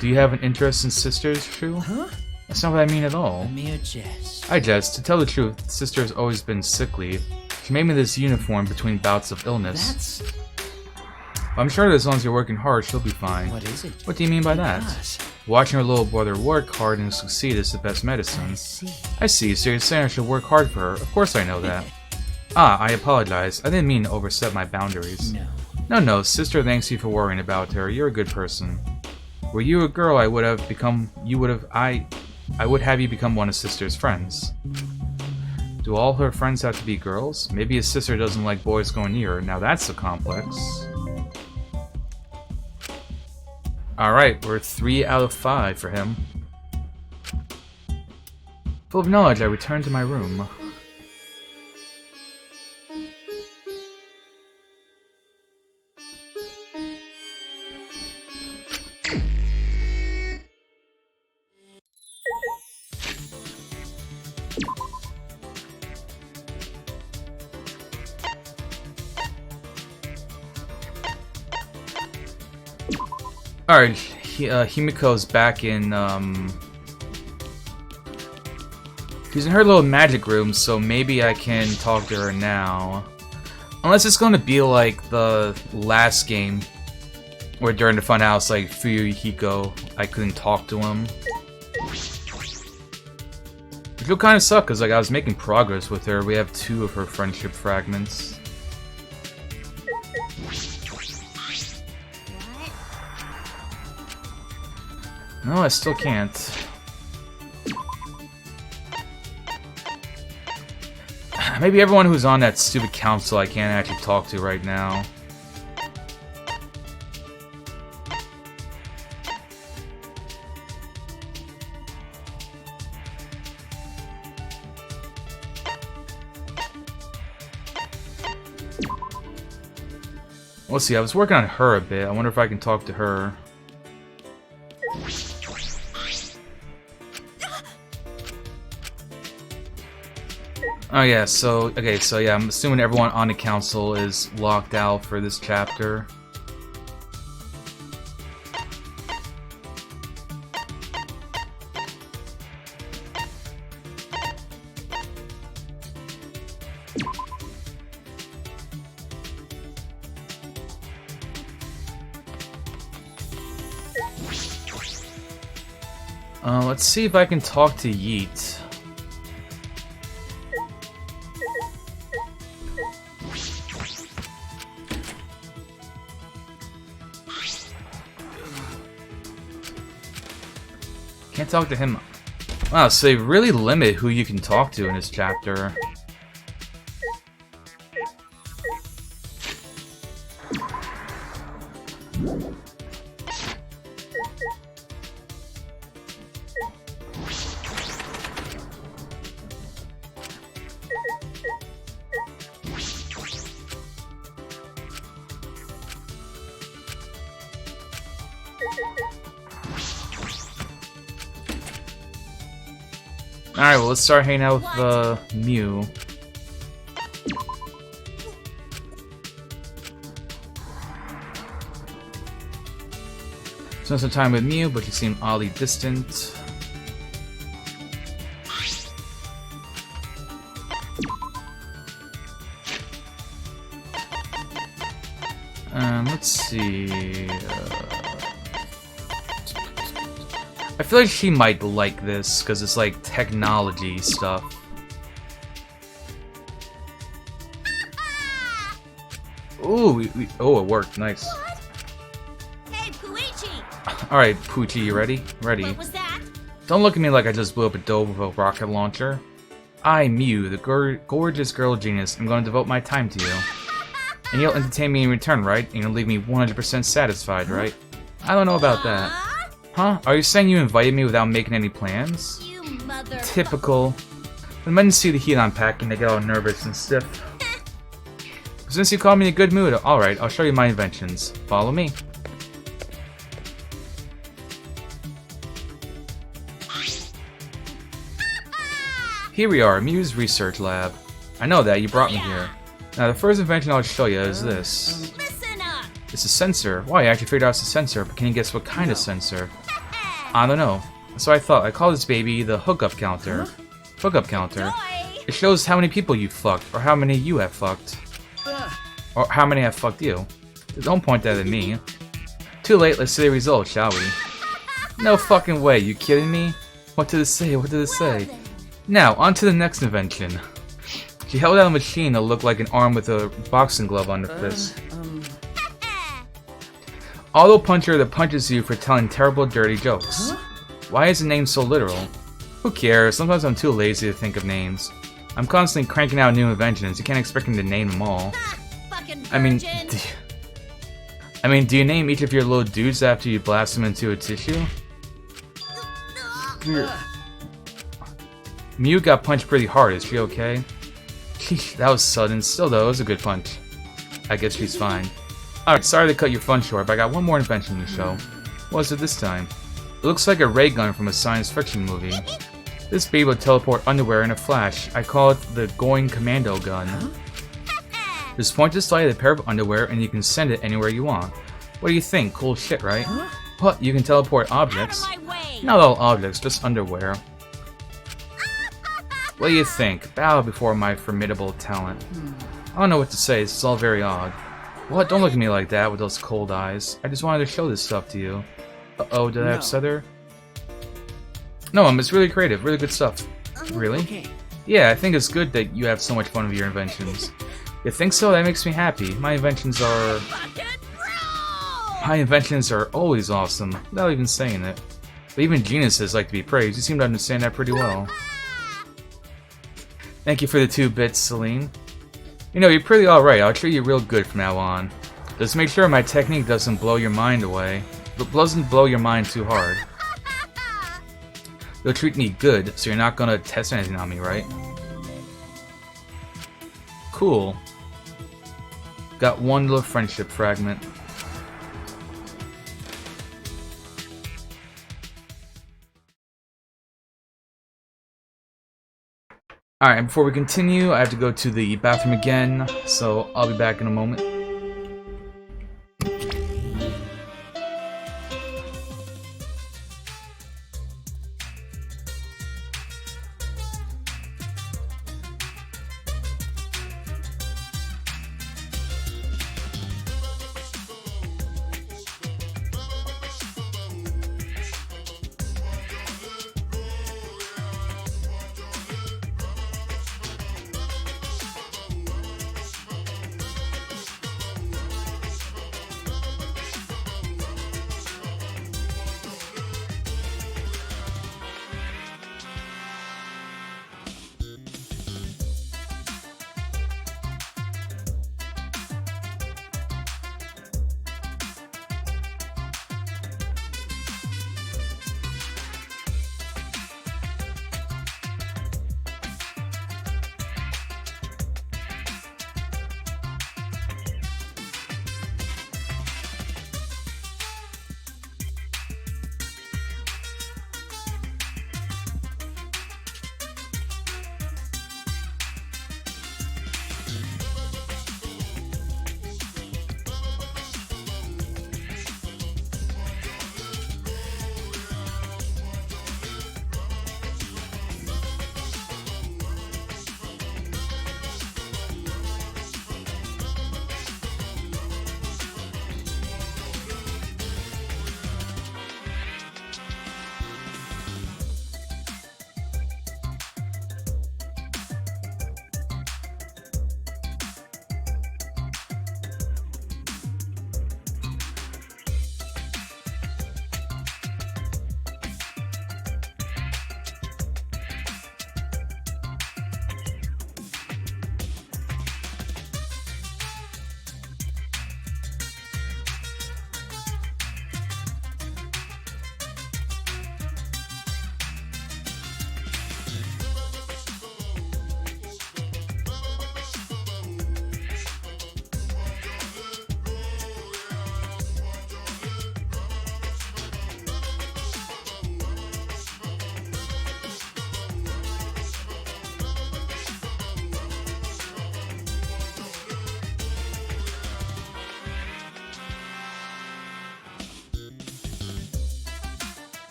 Do you have an interest in sisters, True? Huh? That's not what I mean at all. A mere jest. I jest. To tell the truth, sister has always been sickly. She made me this uniform between bouts of illness. That's... I'm sure that as long as you're working hard, she'll be fine. What is it? What do you mean by that? Because... Watching her little brother work hard and succeed is the best medicine. I see, so you're saying I should work hard for her. Of course I know that. Ah, I apologize. I didn't mean to overstep my boundaries. No, sister thanks you for worrying about her. You're a good person. Were you a girl, I would have you become one of sister's friends. Do all her friends have to be girls? Maybe his sister doesn't like boys going near her. Now that's a complex. Alright, we're 3 out of 5 for him. Full of knowledge, I return to my room. Alright, Himiko's back in, she's in her little magic room, so maybe I can talk to her now. Unless it's gonna be like the last game, where during the funhouse, like, Fuyuhiko, I couldn't talk to him. Which will kinda suck, cause like, I was making progress with her. We have 2 of her friendship fragments. No, I still can't. Maybe everyone who's on that stupid council I can't actually talk to right now. Let's see, I was working on her a bit. I wonder if I can talk to her. Oh yeah, so yeah, I'm assuming everyone on the council is locked out for this chapter. Let's see if I can talk to Yeet. Can't talk to him. Wow, so they really limit who you can talk to in this chapter. Alright, well, let's start hanging out with Mew. Spent some time with Mew, but she seemed oddly distant. Let's see. I feel like she might like this because it's like technology stuff. Ooh, oh, it worked. Nice. Hey, Puichi! Alright, Poochie, you ready? Ready. What was that? Don't look at me like I just blew up a dove with a rocket launcher. I, Mew, the gorgeous girl genius, am going to devote my time to you. And you'll entertain me in return, right? And you'll leave me 100% satisfied, right? I don't know about that. Huh? Are you saying you invited me without making any plans? You mother... Typical. When men see the heat I'm packing, they get all nervous and stiff. Since you called me in a good mood, alright, I'll show you my inventions. Follow me. Here we are, Mew's Research Lab. I know that, you brought me here. Now, the first invention I'll show you is this. Listen up! It's a sensor. Wow, I actually figured out it's a sensor, but can you guess what kind of sensor? I don't know. So I thought, I call this baby the hookup counter. Hookup counter. It shows how many people you fucked, or how many you have fucked. Or how many have fucked you. Don't point that at me. Too late, let's see the results, shall we? No fucking way, you kidding me? What did it say? What did it say? Now, on to the next invention. She held out a machine that looked like an arm with a boxing glove on the fist. Auto puncher that punches you for telling terrible, dirty jokes. Why is the name so literal? Who cares? Sometimes I'm too lazy to think of names. I'm constantly cranking out new inventions. You can't expect me to name them all. I mean, do you name each of your little dudes after you blast them into a tissue? Mew got punched pretty hard. Is she okay? Sheesh, that was sudden. Still though, it was a good punch. I guess she's fine. Alright, sorry to cut your fun short, but I got one more invention to show. What is it this time? It looks like a ray gun from a science fiction movie. This baby will teleport underwear in a flash. I call it the Going Commando gun. Just point this light at a pair of underwear and you can send it anywhere you want. What do you think? Cool shit, right? But you can teleport objects. Not all objects, just underwear. What do you think? Bow before my formidable talent. I don't know what to say, this is all very odd. What? Don't look at me like that with those cold eyes. I just wanted to show this stuff to you. Uh-oh, did I upset her? No, it's really creative, really good stuff. Really? Okay. Yeah, I think it's good that you have so much fun with your inventions. You think so? That makes me happy. My inventions are always awesome, without even saying it. But even geniuses like to be praised. You seem to understand that pretty well. Thank you for the 2 bits, Celine. You know, you're pretty alright. I'll treat you real good from now on. Just make sure my technique doesn't blow your mind away. But doesn't blow your mind too hard. You'll treat me good, so you're not gonna test anything on me, right? Cool. Got one little friendship fragment. Alright, and before we continue, I have to go to the bathroom again, so I'll be back in a moment.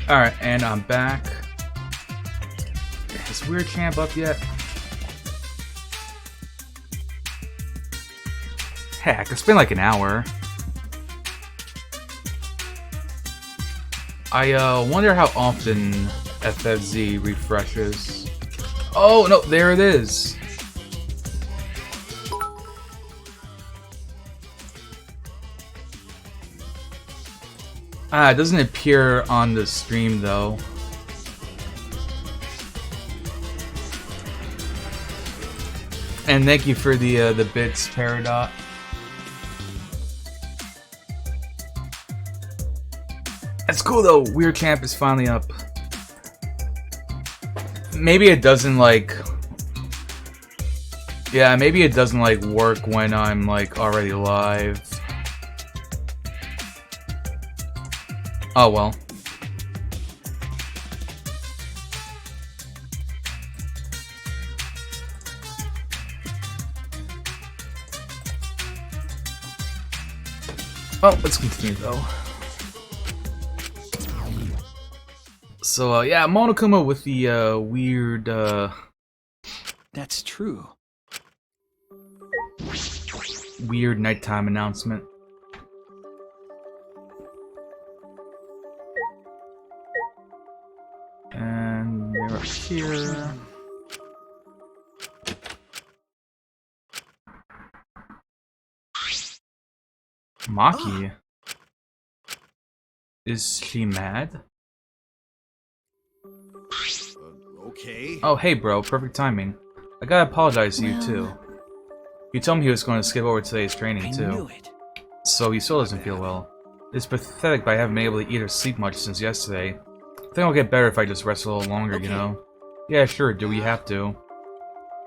Alright, and I'm back. Is Weird Champ up yet? Heck, it's been like an hour. I wonder how often FFZ refreshes. Oh, no, there it is. It doesn't appear on the stream though. And thank you for the bits, Peridot. That's cool though. Weird Champ is finally up. Maybe it doesn't like. Yeah, maybe it doesn't like work when I'm like already live. Oh well. Oh, let's continue though. So yeah, Monokuma with the weird That's true. weird nighttime announcement. And they're up here. Maki. Is she mad? Okay. Oh, hey bro, perfect timing. I gotta apologize to you too. You told me he was going to skip over today's training too. I knew it. So he still doesn't feel well. It's pathetic, but I haven't been able to eat or sleep much since yesterday. I think I'll get better if I just rest a little longer, you know? Yeah, sure, do we have to?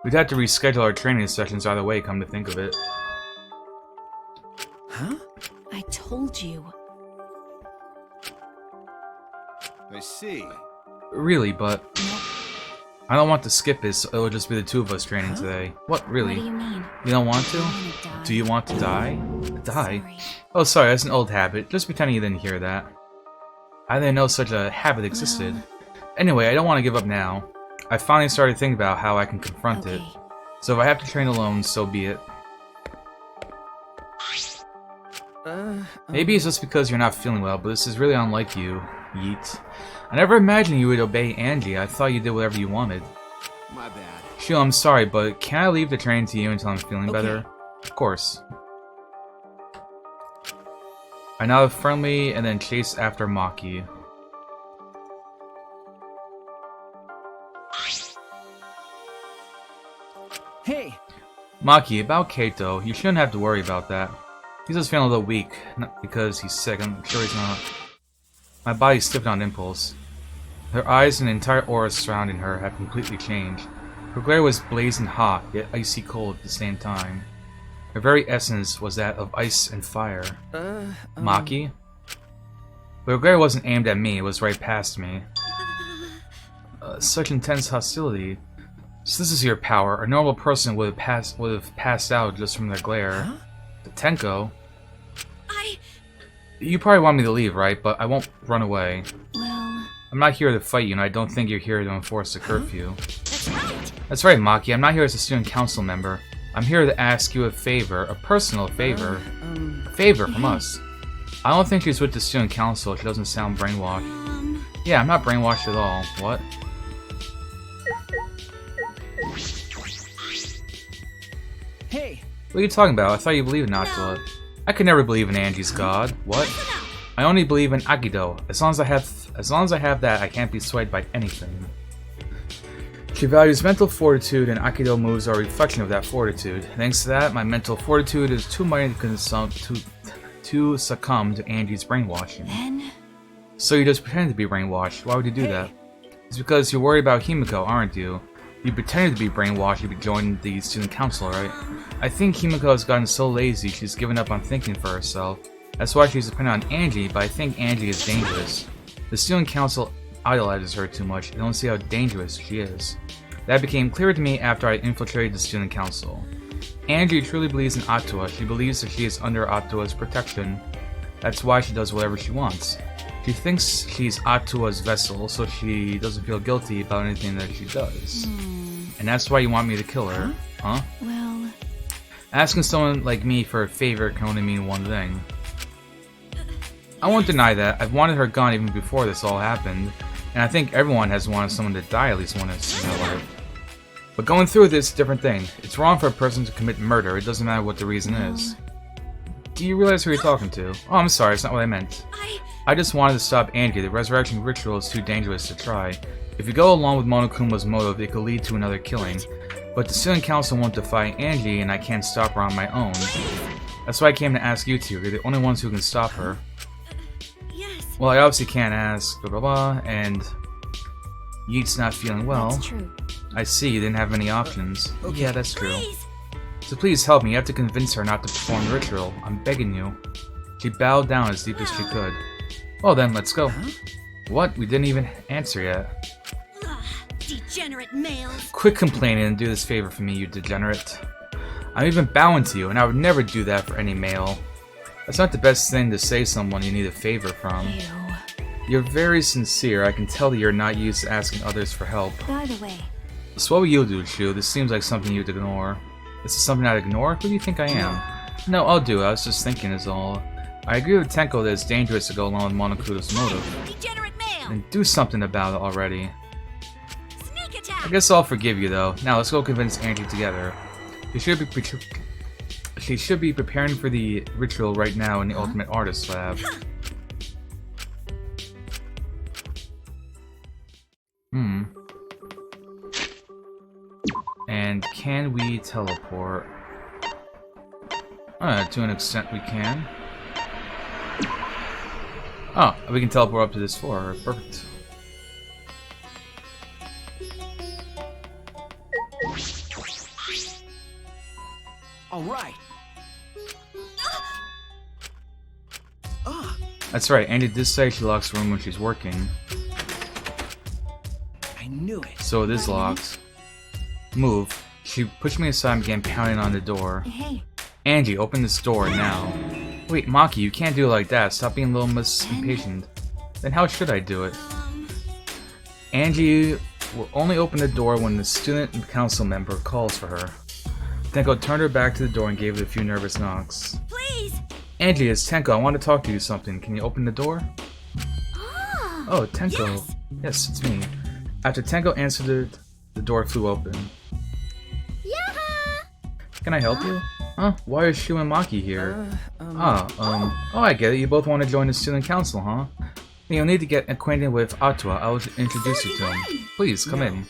We'd have to reschedule our training sessions either way, come to think of it. Huh? I told you. I see. Really, but I don't want to skip it, so it'll just be the two of us training today. What, really? What do you mean? You don't want to? Do you want to die? Die? Oh, sorry, that's an old habit. Just pretending you didn't hear that. I didn't know such a habit existed. Anyway, I don't want to give up now. I finally started thinking about how I can confront it. So if I have to train alone, so be it. Maybe it's just because you're not feeling well, but this is really unlike you, Yeet. I never imagined you would obey Angie. I thought you did whatever you wanted. My bad. Shio, I'm sorry, but can I leave the training to you until I'm feeling better? Of course. I nodded firmly and then chased after Maki. Hey! Maki, about Kaito, you shouldn't have to worry about that. He's just feeling a little weak, not because he's sick, I'm sure he's not. My body stiffened on impulse. Her eyes and the entire aura surrounding her had completely changed. Her glare was blazing hot, yet icy cold at the same time. Her very essence was that of ice and fire. Maki? But her glare wasn't aimed at me, it was right past me. Such intense hostility. So this is your power. A normal person would have passed out just from their glare. Huh? The Tenko? You probably want me to leave, right? But I won't run away. Well... I'm not here to fight you, and I don't think you're here to enforce a curfew. That's right, Maki. I'm not here as a student council member. I'm here to ask you a favor. A personal favor. A favor from us. I don't think she's with the student council. She doesn't sound brainwashed. Yeah, I'm not brainwashed at all. What? Hey! What are you talking about? I thought you believed in Atula. I could never believe in Angie's god. What? I only believe in Akido. As long as I have that, I can't be swayed by anything. She values mental fortitude, and Akido moves are a reflection of that fortitude. Thanks to that, my mental fortitude is too mighty to succumb to Angie's brainwashing. So you just pretend to be brainwashed. Why would you do that? It's because you're worried about Himiko, aren't you? You pretended to be brainwashed to join the student council, right? I think Himiko has gotten so lazy she's given up on thinking for herself. That's why she's dependent on Angie, but I think Angie is dangerous. The student council idolizes her too much. They don't see how dangerous she is. That became clear to me after I infiltrated the student council. Angie truly believes in Atua. She believes that she is under Atua's protection. That's why she does whatever she wants. She thinks she's Atua's vessel, so she doesn't feel guilty about anything that she does. And that's why you want me to kill her, huh? Well... Asking someone like me for a favor can only mean one thing. I won't deny that. I've wanted her gone even before this all happened, and I think everyone has wanted someone to die at least once in their life. But going through this is a different thing. It's wrong for a person to commit murder, it doesn't matter what the reason is. Do you realize who you're talking to? Oh, I'm sorry, it's not what I meant. I just wanted to stop Angie. The resurrection ritual is too dangerous to try. If you go along with Monokuma's motive, it could lead to another killing. But the Student Council won't defy Angie, and I can't stop her on my own. That's why I came to ask you two. You're the only ones who can stop her. Well, I obviously can't ask, blah blah blah, and Yeet's not feeling well. That's true. I see, you didn't have any options. Yeah, that's true. So please help me, you have to convince her not to perform the ritual. I'm begging you. She bowed down as deep as she could. Well then, let's go. What? We didn't even answer yet. Degenerate males. Quit complaining and do this favor for me, you degenerate. I'm even bowing to you, and I would never do that for any male. That's not the best thing to say to someone you need a favor from. Ew. You're very sincere. I can tell that you're not used to asking others for help. By the way... So what will you do, Shu? This seems like something you'd ignore. This is something I'd ignore? Who do you think I am? No, I'll do it. I was just thinking is all. I agree with Tenko that it's dangerous to go along with Monokuma's motive. Degenerate male. Then do something about it already. Sneak attack. I guess I'll forgive you though. Now let's go convince Angie together. She should be preparing for the ritual right now in the Ultimate Artist Lab. And can we teleport? To an extent we can. Oh, we can teleport up to this floor. Perfect. All right. That's right, Angie did say she locks the room when she's working. I knew it. So it is locked. Move. She pushed me aside and began pounding on the door. Hey. Angie, open this door now. Wait, Maki, you can't do it like that. Stop being a little impatient. Then how should I do it? Angie will only open the door when the student and council member calls for her. Tenko turned her back to the door and gave it a few nervous knocks. Please. Angie, it's Tenko. I want to talk to you something. Can you open the door? Oh, Tenko. Yes, it's me. After Tenko answered it, the door flew open. Can I help you? Huh? Why are Shu and Maki here? Oh, I get it. You both want to join the student council, huh? You'll need to get acquainted with Atua. I will introduce you to him. Please, come in.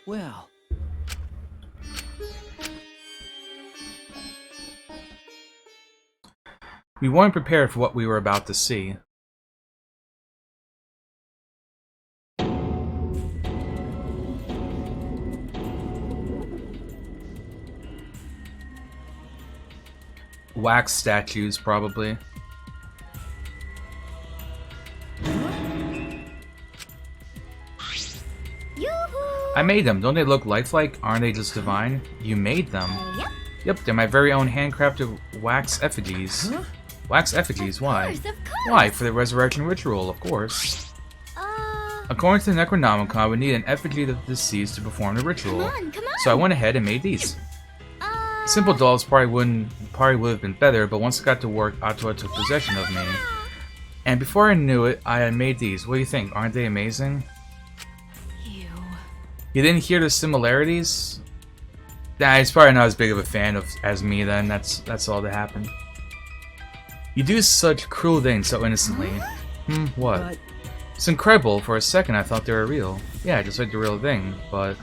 Well. We weren't prepared for what we were about to see. Wax statues, probably. I made them. Don't they look lifelike? Aren't they just divine? You made them. Yep, they're my very own handcrafted wax effigies. Wax effigies? Why? Why? For the resurrection ritual, of course. According to the Necronomicon, I would need an effigy of the deceased to perform the ritual. So I went ahead and made these. Simple dolls probably would have been better, but once I got to work, Atua took possession of me. And before I knew it, I had made these. What do you think? Aren't they amazing? You didn't hear the similarities? Nah, he's probably not as big of a fan as me then. That's all that happened. You do such cruel things so innocently. What? It's incredible. For a second I thought they were real. Yeah, just like the real thing, but...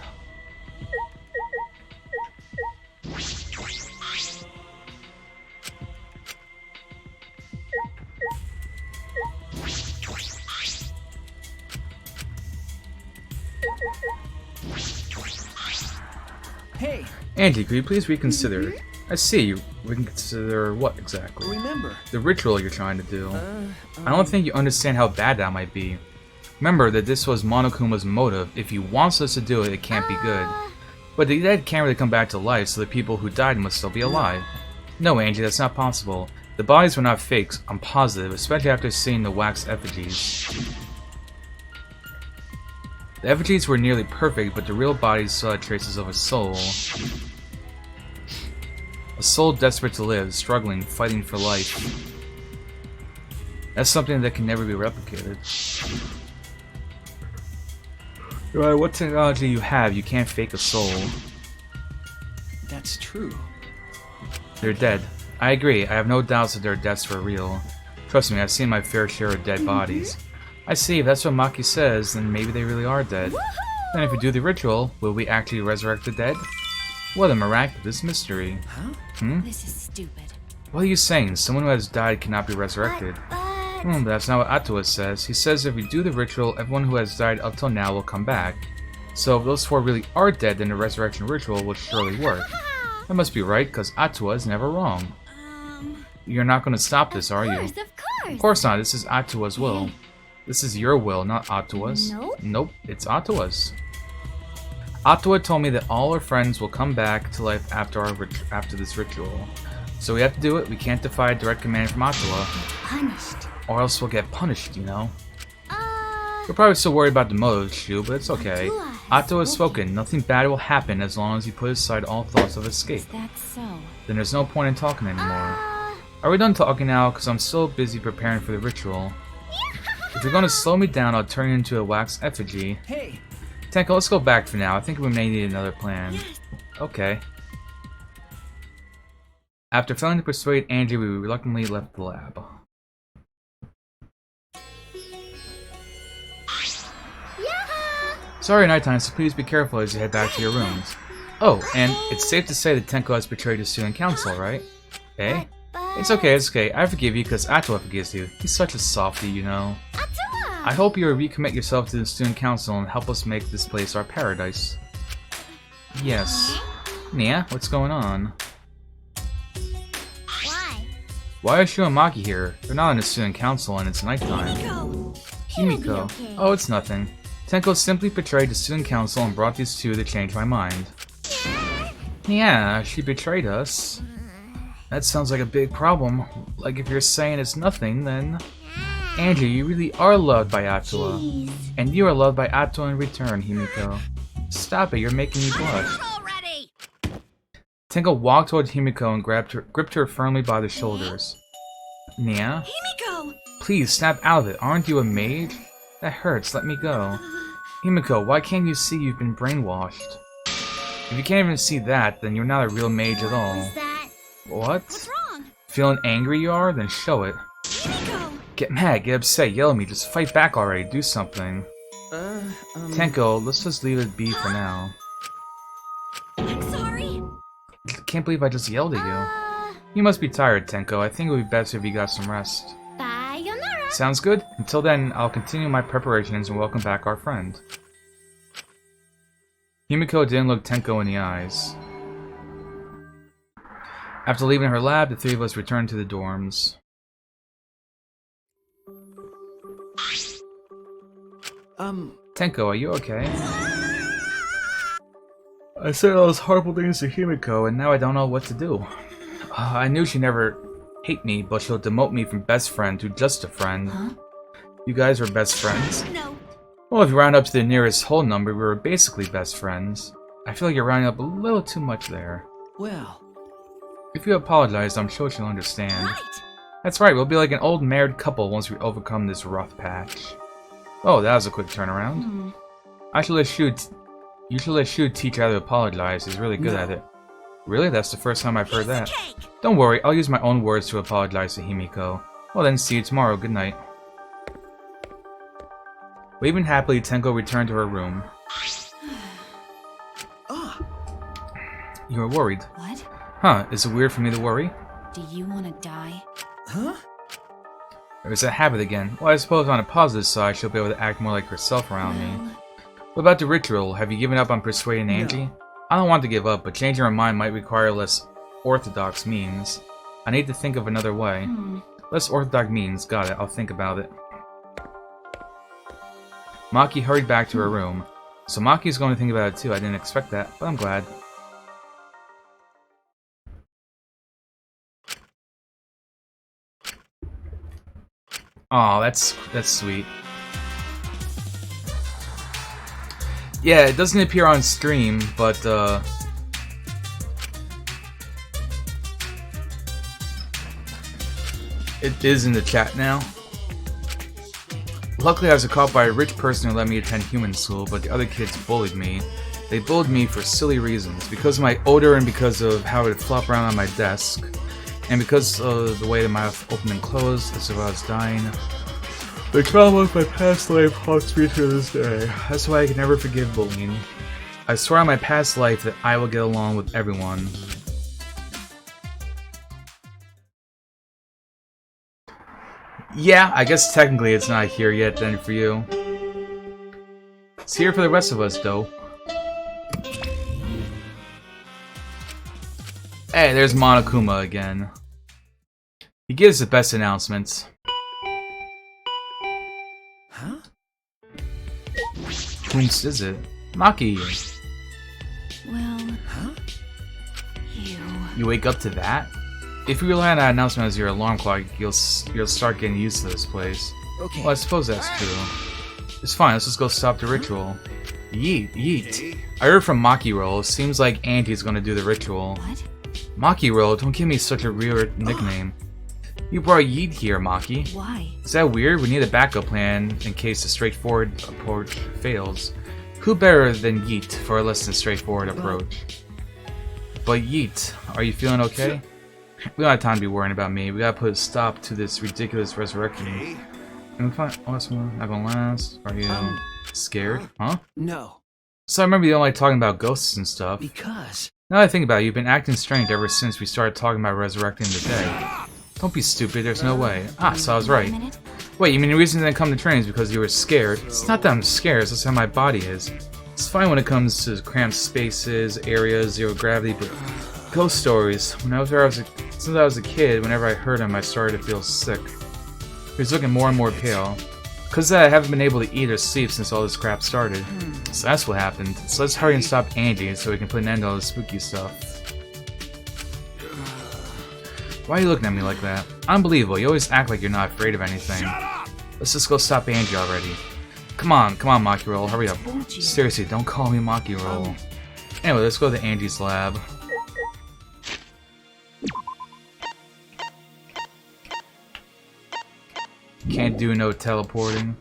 Hey! Angie, could you please reconsider? I see. Reconsider what exactly? Remember. The ritual you're trying to do. I don't think you understand how bad that might be. Remember that this was Monokuma's motive. If he wants us to do it, it can't be good. But the dead can't really come back to life, so the people who died must still be alive. No, Angie, that's not possible. The bodies were not fakes, I'm positive, especially after seeing the wax effigies. The effigies were nearly perfect, but the real bodies still had traces of a soul. A soul desperate to live, struggling, fighting for life. That's something that can never be replicated. No matter what technology you have, you can't fake a soul. That's true. They're dead. I agree, I have no doubts that their deaths were real. Trust me, I've seen my fair share of dead bodies. I see, if that's what Maki says, then maybe they really are dead. Then if we do the ritual, will we actually resurrect the dead? What a miraculous mystery. Huh? Hmm? This is stupid. What are you saying? Someone who has died cannot be resurrected. That's not what Atua says. He says if we do the ritual, everyone who has died up till now will come back. So if those four really are dead, then the resurrection ritual will surely work. That must be right, because Atua is never wrong. You're not going to stop this, are you? Of course! Of course not. This is Atua's will. This is your will, not Atua's. Nope. Nope, it's Atua's. Atua told me that all our friends will come back to life after this ritual. So we have to do it. We can't defy a direct command from Atua. Punished. Or else we'll get punished, you know? We're probably still worried about the motive, Shu, but it's okay. Atua has spoken. Nothing bad will happen as long as you put aside all thoughts of escape. Is that so? Then there's no point in talking anymore. Are we done talking now? Because I'm still busy preparing for the ritual. If you're going to slow me down, I'll turn you into a wax effigy. Hey! Tenko, let's go back for now. I think we may need another plan. Okay. After failing to persuade Angie, we reluctantly left the lab. Sorry, nighttime, so please be careful as you head back to your rooms. Oh, and it's safe to say that Tenko has betrayed his student council, right? Eh? It's okay, it's okay. I forgive you because Atua forgives you. He's such a softie, you know. I hope you will recommit yourself to the student council and help us make this place our paradise. Yes. Nia, what's going on? Why is Shu and Maki here? They're not in the student council and it's nighttime. Himiko. Oh, it's nothing. Tenko simply betrayed the student council and brought these two to change my mind. Yeah, she betrayed us. That sounds like a big problem. Like if you're saying it's nothing, then... Angie, you really are loved by Atua. Jeez. And you are loved by Atua in return, Himiko. Stop it, you're making me blush. Tenko walked toward Himiko and gripped her firmly by the shoulders. Nia? Himiko! Please, snap out of it. Aren't you a mage? That hurts, let me go. Himiko, why can't you see you've been brainwashed? If you can't even see that, then you're not a real mage at all. What? What's wrong? Feeling angry you are? Then show it. Himiko! Get mad, get upset, yell at me, just fight back already, do something. Tenko, let's just leave it be for now. I'm sorry. Can't believe I just yelled at you. You must be tired, Tenko. I think it would be best if you got some rest. Sayonara. Sounds good? Until then, I'll continue my preparations and welcome back our friend. Himiko didn't look Tenko in the eyes. After leaving her lab, the three of us returned to the dorms. Tenko, are you okay? I said all those horrible things to Himiko, and now I don't know what to do. I knew she'd never hate me, but she'll demote me from best friend to just a friend. Huh? You guys were best friends? No. Well, if you round up to the nearest whole number, we were basically best friends. I feel like you're rounding up a little too much there. Well... If you apologize, I'm sure she'll understand. Right. That's right, we'll be like an old married couple once we overcome this rough patch. Oh, that was a quick turnaround. I should let Shu you should let Shu teach you how to apologize. He's really good at it. Really? That's the first time I've heard that. Don't worry, I'll use my own words to apologize to Himiko. Well then, see you tomorrow. Good night. Waving happily, Tenko returned to her room. You were worried. What? Huh, is it weird for me to worry? Do you want to die? Huh? There's that habit again. Well, I suppose on a positive side, she'll be able to act more like herself around me. What about the ritual? Have you given up on persuading Angie? No. I don't want to give up, but changing her mind might require less orthodox means. I need to think of another way. Less orthodox means, got it, I'll think about it. Maki hurried back to her room. So Maki's going to think about it too. I didn't expect that, but I'm glad. Oh, that's sweet. Yeah, it doesn't appear on stream, but it is in the chat now. Luckily, I was caught by a rich person who let me attend human school, but the other kids bullied me. They bullied me for silly reasons, because of my odor and because of how it would flop around on my desk, and because of the way the mouth opened and closed as if I was dying. The trauma of my past life haunts me to this day. That's why I can never forgive bullying. I swear on my past life that I will get along with everyone. Yeah, I guess technically it's not here yet then for you. It's here for the rest of us, though. Hey, there's Monokuma again. He gives the best announcements. Huh? Whomst is it? Maki. Well, huh? You wake up to that? If you rely on that announcement as your alarm clock, you'll start getting used to this place. Okay. Well, I suppose that's true. It's fine, let's just go stop the ritual. Yeet, yeet. I heard from Maki Roll. Seems like Angie's gonna do the ritual. what? Maki Roll, don't give me such a weird nickname. You brought Yeet here, Maki. Why? Is that weird? We need a backup plan in case the straightforward approach fails. Who better than Yeet for a less than straightforward approach? But Yeet, are you feeling okay? We don't have time to be worrying about me. We gotta put a stop to this ridiculous resurrection. And we find awesome, not gonna last. Are you scared? Huh? No. So I remember you don't like talking about ghosts and stuff. Because. Now that I think about it, you've been acting strange ever since we started talking about resurrecting the dead. Don't be stupid, there's no way. Ah, so I was right. Wait, you mean the reason you didn't come to training is because you were scared? It's not that I'm scared, it's just how my body is. It's fine when it comes to cramped spaces, areas, zero gravity, but ghost stories. Since I was a kid, whenever I heard them, I started to feel sick. He was looking more and more pale. Because I haven't been able to eat or sleep since all this crap started. So that's what happened. So let's hurry and stop Angie so we can put an end to all this spooky stuff. Why are you looking at me like that? Unbelievable, you always act like you're not afraid of anything. Let's just go stop Angie already. Come on, Maki Roll, hurry up. Seriously, don't call me Maki Roll. Anyway, let's go to Angie's lab. Can't do no teleporting.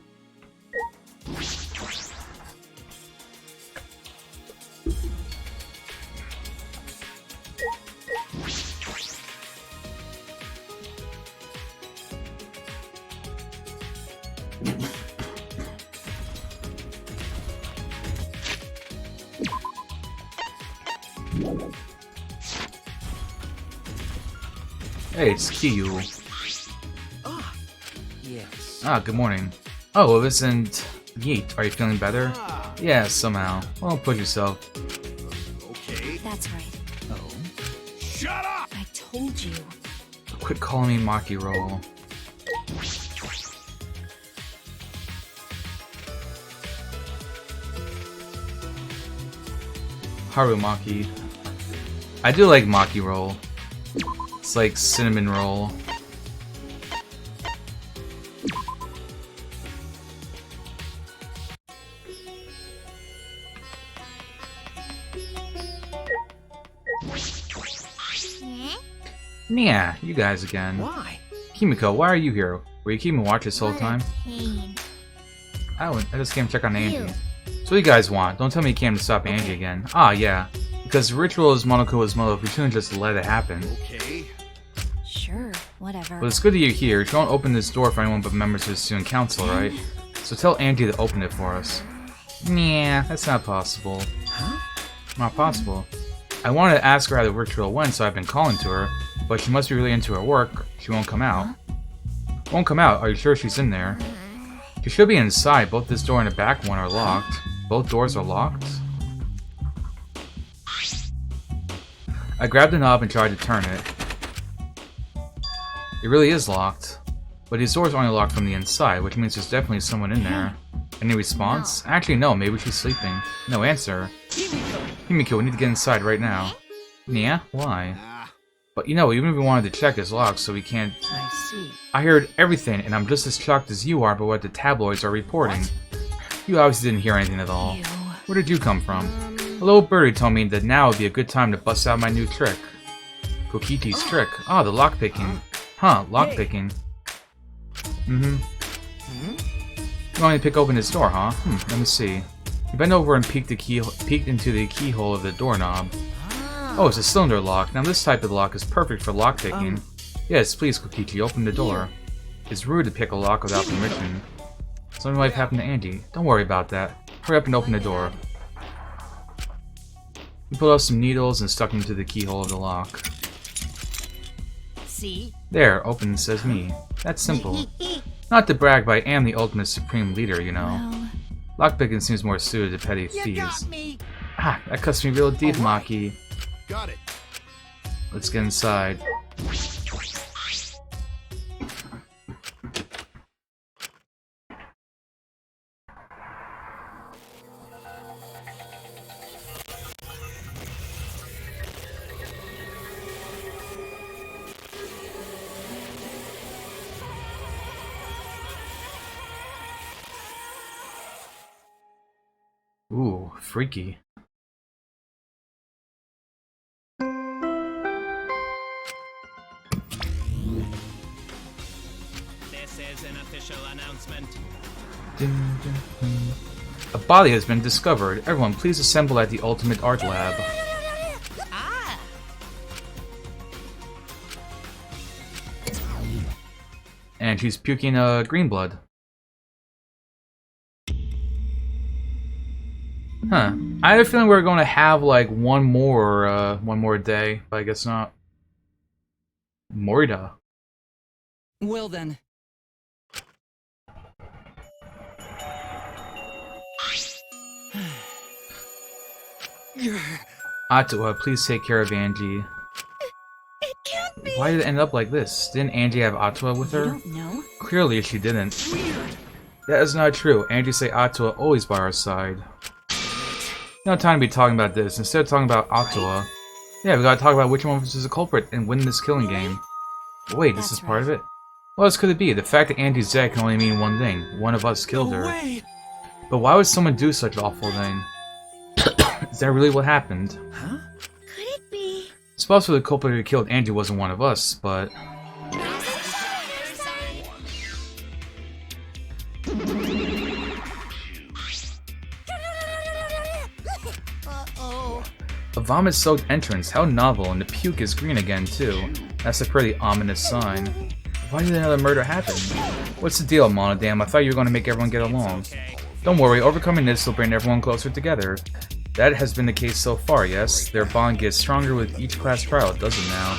Hey, it's Kiyu. Yes. Ah, good morning. Oh, well, this isn't Yeet. Are you feeling better? Yeah, somehow. Well, don't push yourself. Okay. That's right. Oh. Shut up! I told you. Quit calling me Maki Roll. Harumaki. I do like Maki Roll. It's like cinnamon roll. Yeah, you guys again. Why? Kimiko, why are you here? Were you keeping watch this whole time? Pain. I just came to check on Angie. So what do you guys want? Don't tell me you came to stop Angie again. Ah, yeah. Because the ritual is Monokuma's mother, we shouldn't just let it happen. Okay. Sure, whatever. But it's good that you're here. You don't open this door for anyone but members of the student council, right? So tell Angie to open it for us. Yeah, that's not possible. Huh? Not possible. I wanted to ask her how the ritual went, so I've been calling to her, but she must be really into her work. She won't come out. Won't come out? Are you sure she's in there? She should be inside. Both this door and the back one are locked. Both doors are locked. I grabbed the knob and tried to turn it. It really is locked. But these doors are only locked from the inside, which means there's definitely someone in there. Any response? Actually, no. Maybe she's sleeping. No answer. Himiko, we need to get inside right now. Yeah? Why? But you know, even if we wanted to check, it's locked, so we can't... I see. I heard everything, and I'm just as shocked as you are by what the tabloids are reporting. You obviously didn't hear anything at all. Where did you come from? A little birdie told me that now would be a good time to bust out my new trick. Kokichi's trick. Ah, the lockpicking. Huh, lockpicking. You want me to pick open this door, huh? Let me see. You bend over and peeked into the keyhole of the doorknob. Oh, it's a cylinder lock. Now this type of lock is perfect for lockpicking. Yes, please, Kokichi, open the door. It's rude to pick a lock without permission. Something might happen to Angie. Don't worry about that. Hurry up and open the door. We pulled out some needles and stuck them into the keyhole of the lock. See? There, open says me. That's simple. Not to brag, but I am the ultimate supreme leader, you know. Lockpicking seems more suited to petty thieves. Ah, that cuts me real deep, Maki. Got it. Let's get inside. Ooh, freaky. This is an official announcement. A body has been discovered. Everyone, please assemble at the Ultimate Art Lab. Ah! And she's puking green blood. Huh. I had a feeling we were going to have like one more day, but I guess not. Morida. Well then. Atua, please take care of Angie. It can't be. Why did it end up like this? Didn't Angie have Atua with her? You don't know? Clearly she didn't. That is not true. Angie say Atua always by our side. No time to be talking about this. Instead of talking about Atua, yeah, we gotta talk about which one of us is a culprit and win this killing game. Wait, this is part of it? What else could it be? The fact that Angie's dead can only mean one thing. One of us killed her. But why would someone do such an awful thing? Is that really what happened? Huh? Could it be? It's possible the culprit who killed Angie wasn't one of us, but... A vomit-soaked entrance, how novel, and the puke is green again, too. That's a pretty ominous sign. Why did another murder happen? What's the deal, Monodam? I thought you were going to make everyone get along. Don't worry, overcoming this will bring everyone closer together. That has been the case so far, yes? Their bond gets stronger with each class trial, doesn't it now?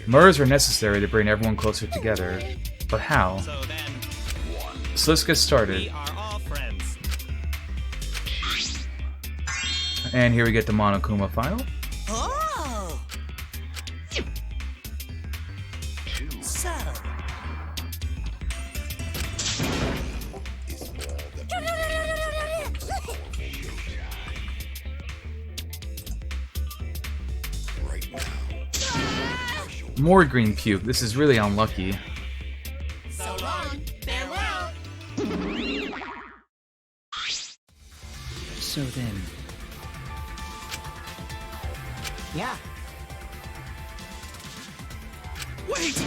Murders are necessary to bring everyone closer together. But how? So let's get started. We are all friends. And here we get the Monokuma file. Oh! So... More green puke. This is really unlucky. So long, farewell! So then... Yeah. Wait!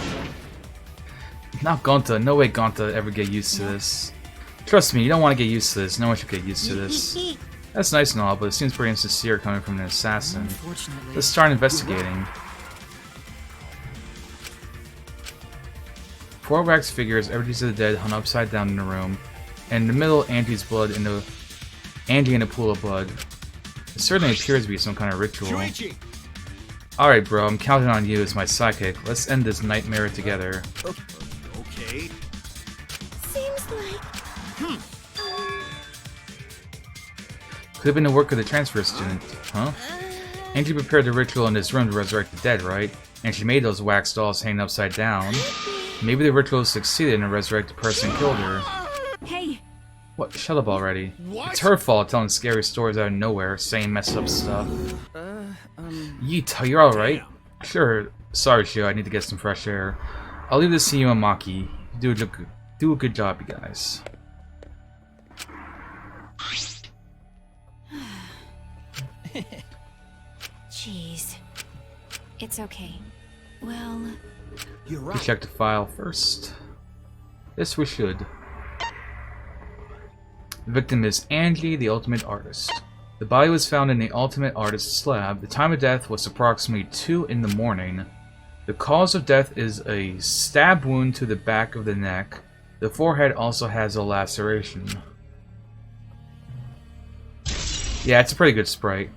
Not Gonta. No way Gonta ever get used to this. Trust me, you don't want to get used to this. No one should get used to this. That's nice and all, but it seems pretty insincere coming from an assassin. Let's start investigating. 4 wax figures, everybody's of the dead, hung upside down in the room. And in the middle, Angie's blood in the... Angie in a pool of blood. It certainly appears to be some kind of ritual. Alright, bro, I'm counting on you as my sidekick. Let's end this nightmare together. Okay. Seems like... Could have been the work of the transfer student, huh? Angie prepared the ritual in this room to resurrect the dead, right? And she made those wax dolls hanging upside down. Maybe the ritual succeeded and resurrected the person who killed her. Hey! What? Shut up already. It's her fault telling scary stories out of nowhere, saying messed up stuff. Yeet, you're alright? Sure, Sorry, Shio, I need to get some fresh air. I'll leave this to you and Maki. Do a good job, you guys. Jeez. It's okay. Well... You're We right. check the file first. Yes, we should. The victim is Angie, the Ultimate Artist. The body was found in the Ultimate Artist's lab. The time of death was approximately 2 in the morning. The cause of death is a stab wound to the back of the neck. The forehead also has a laceration. Yeah, it's a pretty good sprite.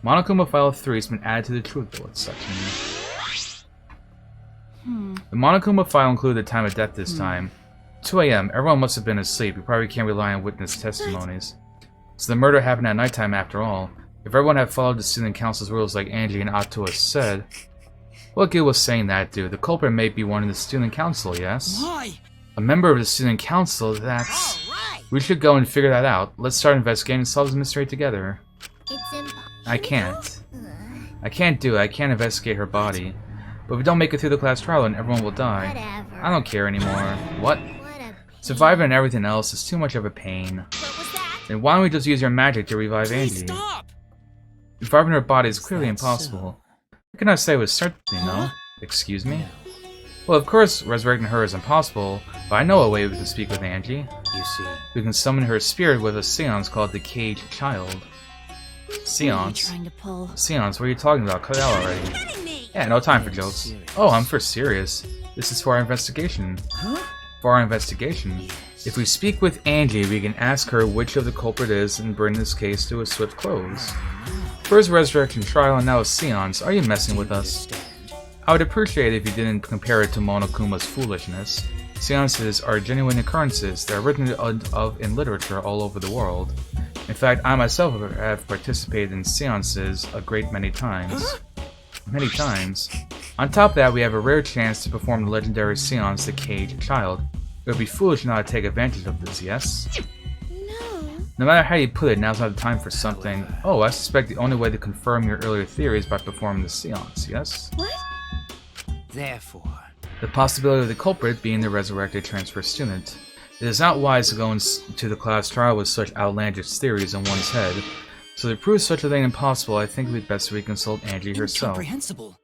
Monokuma File 3 has been added to the Truth Bullets section. The Monokuma file included the time of death this time. 2 a.m. Everyone must have been asleep. We probably can't rely on witness testimonies. So the murder happened at nighttime after all. If everyone had followed the student council's rules like Angie and Atua said... What good was saying that, dude? The culprit may be one of the student council, yes? Why? A member of the student council, that's... We should go and figure that out. Let's start investigating and solve this mystery together. It's impossible. I can't. I can't do it. I can't investigate her body. But if we don't make it through the class trial, then everyone will die. Whatever. I don't care anymore. What? What a pain. Surviving and everything else is too much of a pain. What was that? Then why don't we just use your magic to revive Angie? Stop! Reviving her body is clearly that impossible. What can I say with certainty, no? Excuse me? Well, of course, resurrecting her is impossible, but I know a way we can speak with Angie. You see. We can summon her spirit with a seance called the Caged Child. What are you Seance? trying to pull? Seance, what are you talking about? Cut it out already. Yeah, no time for jokes. Oh, I'm for serious. This is for our investigation. Huh? For our investigation. If we speak with Angie, we can ask her which of the culprit is and bring this case to a swift close. First resurrection trial and now a seance. Are you messing with us? I would appreciate it if you didn't compare it to Monokuma's foolishness. Seances are genuine occurrences that are written of in literature all over the world. In fact, I myself have participated in seances a great many times. Many times. On top of that, we have a rare chance to perform the legendary seance, the Caged Child. It would be foolish not to take advantage of this, yes? No. No matter how you put it, now's not the time for something. Oh, I suspect the only way to confirm your earlier theory is by performing the seance, yes? What? Therefore... The possibility of the culprit being the resurrected transfer student. It is not wise to go into the class trial with such outlandish theories in one's head. So to prove such a thing impossible, I think it would be best if we consult Angie herself. Incomprehensible.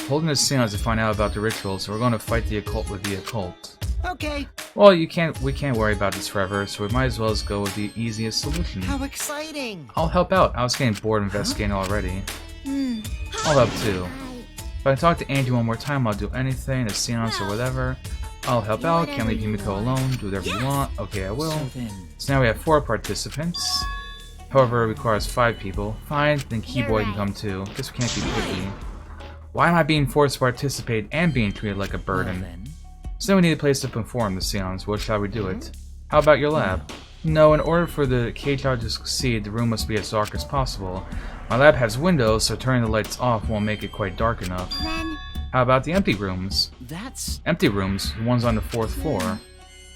Holding a seance to find out about the rituals, so we're going to fight the occult with the occult. Okay. Well, we can't worry about this forever, so we might as well just go with the easiest solution. How exciting! I'll help out. I was getting bored investigating already. I'll help too. If I can talk to Angie one more time, I'll do anything, a seance or whatever. I'll help out, can't leave Himiko alone, do whatever you want. Okay, I will. So now we have 4 participants. However, it requires 5 people. Fine, then Keyboy can come too. Guess we can't be picky. Why am I being forced to participate and being treated like a burden? So then we need a place to perform the seance. What shall we do it? How about your lab? No, in order for the cage child to succeed, the room must be as dark as possible. My lab has windows, so turning the lights off won't make it quite dark enough. Then... How about the empty rooms? That's... Empty rooms, the ones on the 4th floor.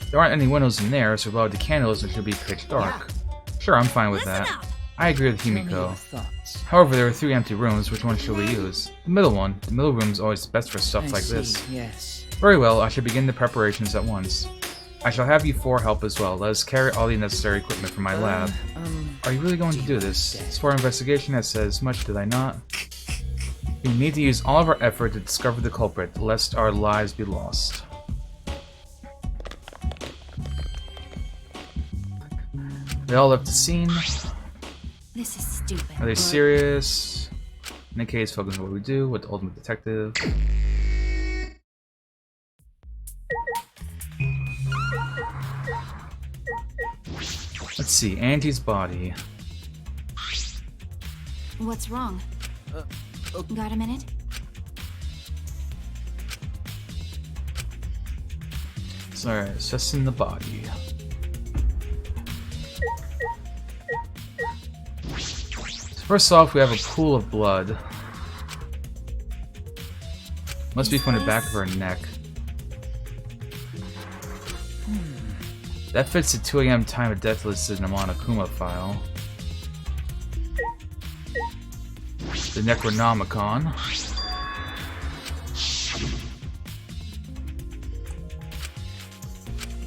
There aren't any windows in there, so without the candles, it should be pitch dark. Sure, I'm fine with that. I agree with Himiko. However, there are 3 empty rooms. Which one should we use? The middle one. The middle room is always best for stuff like this. Yes. Very well, I should begin the preparations at once. I shall have you 4 help as well. Let us carry all the necessary equipment from my lab. Are you really going to do this? It's for our investigation, I said as much, did I not? We need to use all of our effort to discover the culprit, lest our lives be lost. They all left the scene. This is stupid. Are they serious? In any case, focus on what we do with the ultimate detective. Let's see, Angie's body. What's wrong? Got a minute? Sorry, assessing the body. So first off, we have a pool of blood. Must be from the back of her neck. That fits the 2 a.m. time of death listed in the Monokuma file. The Necronomicon.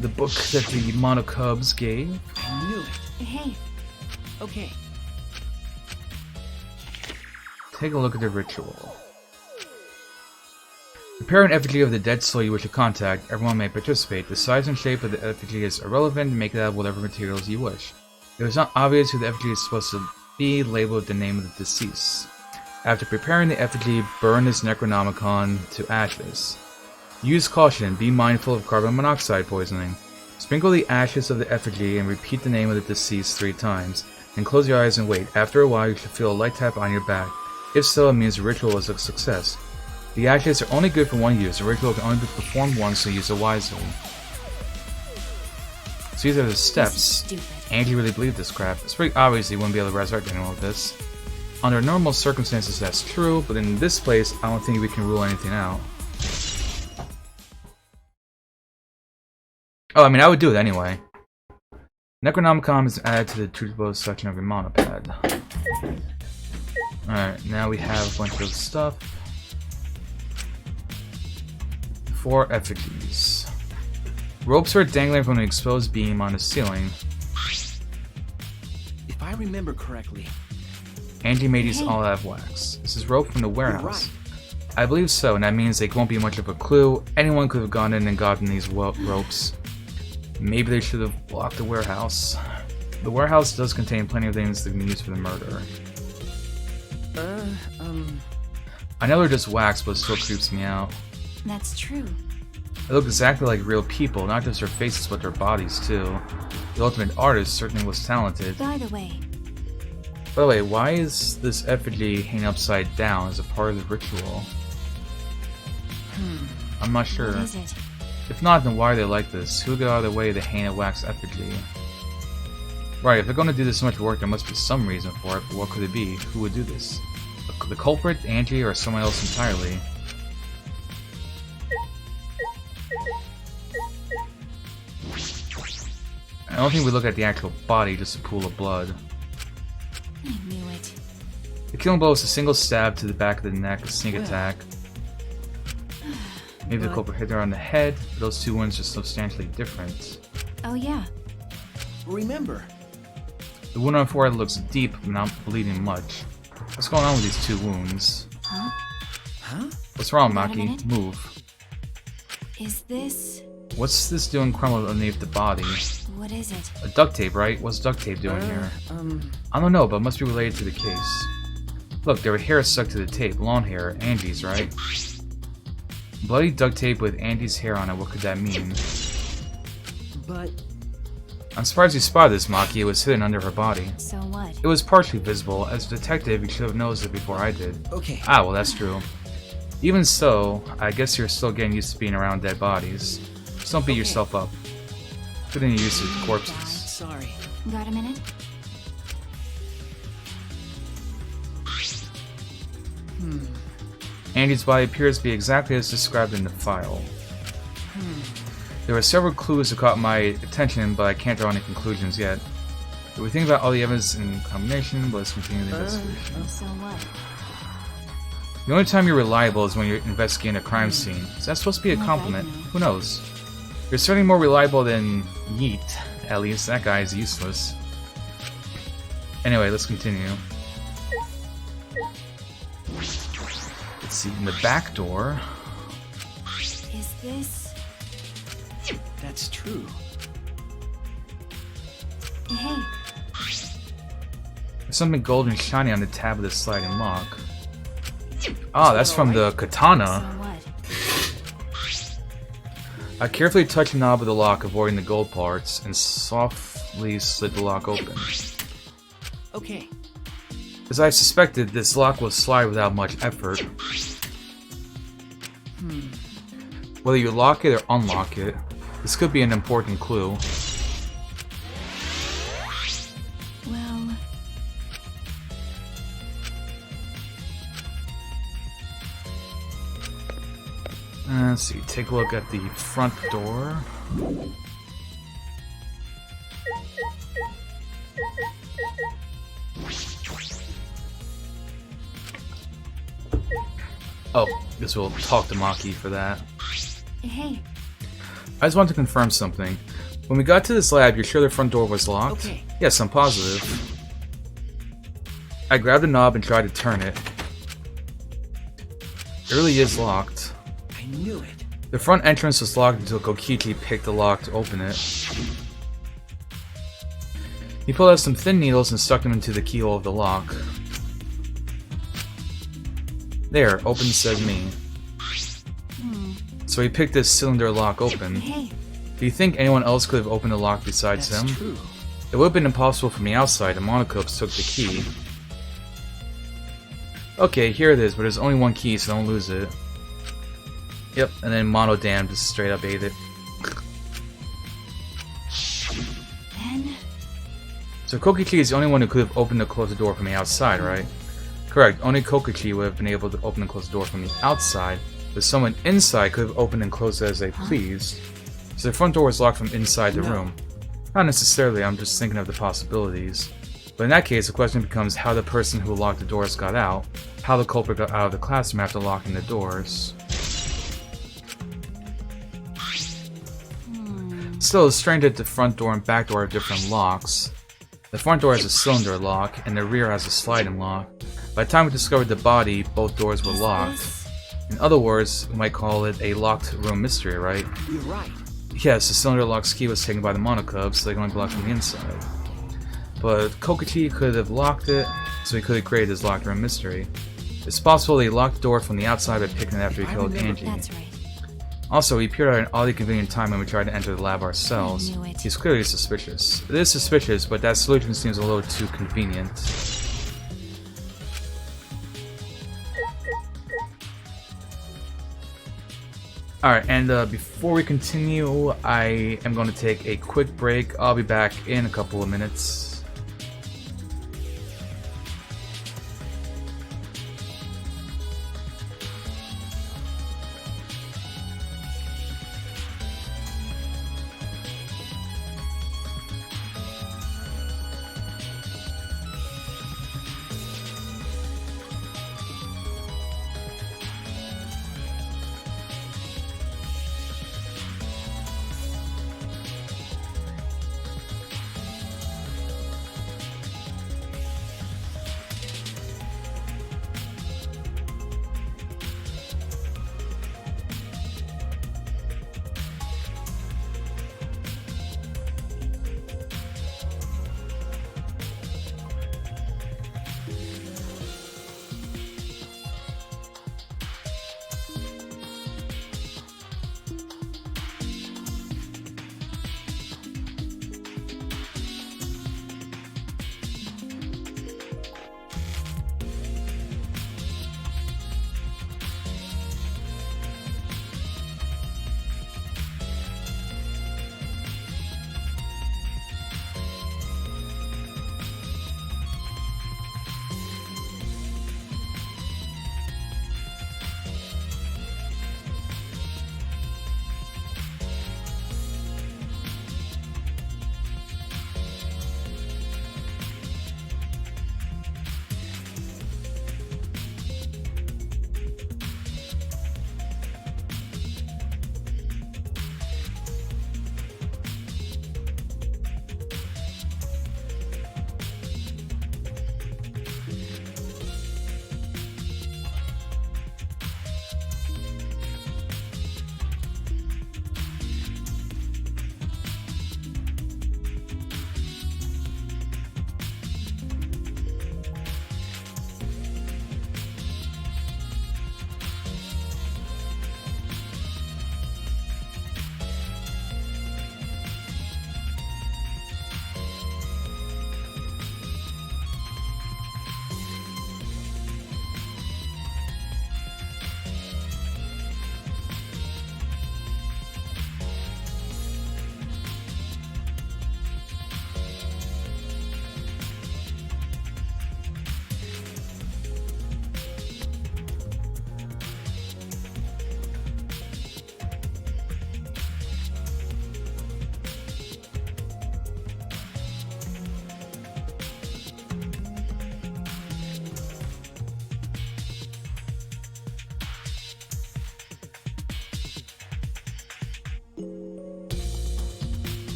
The book that the Monocubs gave. I knew it. Hey. Okay. Take a look at the ritual. Prepare an effigy of the dead soul you wish to contact. Everyone may participate. The size and shape of the effigy is irrelevant. Make it out of whatever materials you wish. If it's not obvious who the effigy is supposed to be, label with the name of the deceased. After preparing the effigy, burn this Necronomicon to ashes. Use caution. Be mindful of carbon monoxide poisoning. Sprinkle the ashes of the effigy and repeat the name of the deceased 3 times. Then close your eyes and wait. After a while, you should feel a light tap on your back. If so, it means the ritual was a success. The ashes are only good for 1 use. The ritual can only be performed once, so use it wisely. So these are the steps. Angie really believed this crap. It's pretty obvious he wouldn't be able to resurrect anyone with this. Under normal circumstances, that's true, but in this place, I don't think we can rule anything out. Oh, I mean, I would do it anyway. Necronomicon is added to the Truthable section of your monopad. Alright, now we have a bunch of stuff. 4 effigies. Ropes are dangling from an exposed beam on the ceiling. If I remember correctly, Angie made these all out of wax. This is rope from the warehouse. I believe so, and that means they won't be much of a clue. Anyone could have gone in and gotten these ropes. Maybe they should have blocked the warehouse. The warehouse does contain plenty of things that can be used for the murder. I know they're just wax, but it still creeps me out. That's true. They look exactly like real people, not just their faces, but their bodies too. The ultimate artist certainly was talented. By the way, why is this effigy hanging upside down as a part of the ritual? I'm not sure. what is it? If not, then why are they like this? Who would go out of their way to hang a wax effigy? Right, if they're going to do this much work, there must be some reason for it, but what could it be? Who would do this? The culprit, Angie, or someone else entirely? I don't think we look at the actual body, just a pool of blood. I knew it. The killing blow is a single stab to the back of the neck, a sneak attack. Maybe the culprit hit her on the head, but those 2 wounds are substantially different. Oh yeah. remember. The wound on her forehead looks deep, but not bleeding much. What's going on with these 2 wounds? Huh? What's wrong, Wait a Maki? minute. Move. Is this... What's this doing crumbled underneath the body? What is it? A duct tape, right? What's duct tape doing here? I don't know, but it must be related to the case. Look, there were hairs stuck to the tape. Long hair. Angie's, right? Bloody duct tape with Andy's hair on it. What could that mean? But... I'm surprised you spotted this, Maki. It was hidden under her body. So what? It was partially visible. As a detective, you should have noticed it before I did. Okay. Ah, well, that's true. Even so, I guess you're still getting used to being around dead bodies. Just don't beat yourself up. Getting used to corpses. Sorry. Got a minute? Andy's body appears to be exactly as described in the file. There were several clues that caught my attention, but I can't draw any conclusions yet. If we think about all the evidence in combination, let's continue the investigation. So what? The only time you're reliable is when you're investigating a crime scene. Is that supposed to be a compliment? Who knows? You're certainly more reliable than Yeet. At least that guy is useless. Anyway, let's continue. Let's see, in the back door. Is this... That's true. Hey, There's something golden shiny on the tab of the sliding lock. Ah, that's from the katana. I carefully touched the knob of the lock, avoiding the gold parts, and softly slid the lock open. Okay. As I suspected, this lock will slide without much effort. Whether you lock it or unlock it, this could be an important clue. well... Let's see, take a look at the front door. Oh, guess we'll talk to Maki for that. Hey, I just want to confirm something. When we got to this lab, you're sure the front door was locked? Okay. Yes, I'm positive. I grabbed the knob and tried to turn it. It really is locked. I knew it. The front entrance was locked until Kokichi picked the lock to open it. He pulled out some thin needles and stuck them into the keyhole of the lock. There, open said me. So he picked this cylinder lock open. Hey. Do you think anyone else could have opened the lock besides him? True. It would have been impossible from the outside, and Monocopes took the key. Okay, here it is, but there's only one key, so don't lose it. Yep, and then Monodam just straight up ate it. Then... So Kokichi is the only one who could have opened and closed the door from the outside, right? Correct, only Kokichi would have been able to open and close the door from the outside, but someone inside could have opened and closed it as they pleased. So the front door was locked from inside the room. Not necessarily, I'm just thinking of the possibilities. But in that case, the question becomes how the person who locked the doors got out, how the culprit got out of the classroom after locking the doors. Still, it's strange that the front door and back door have different locks. The front door has a cylinder lock, and the rear has a sliding lock. By the time we discovered the body, both doors were locked. In other words, we might call it a locked room mystery, right? You're right. Yes, the cylinder lock's key was taken by the Monocubs, so they can only be locked from the inside. But Kokichi could have locked it, so he could have created his locked room mystery. It's possible that he locked the door from the outside by picking it after he killed Angie. That's right. Also, he appeared at an oddly convenient time when we tried to enter the lab ourselves. He's clearly suspicious. It is suspicious, but that solution seems a little too convenient. Alright, and before we continue, I am going to take a quick break. I'll be back in a couple of minutes.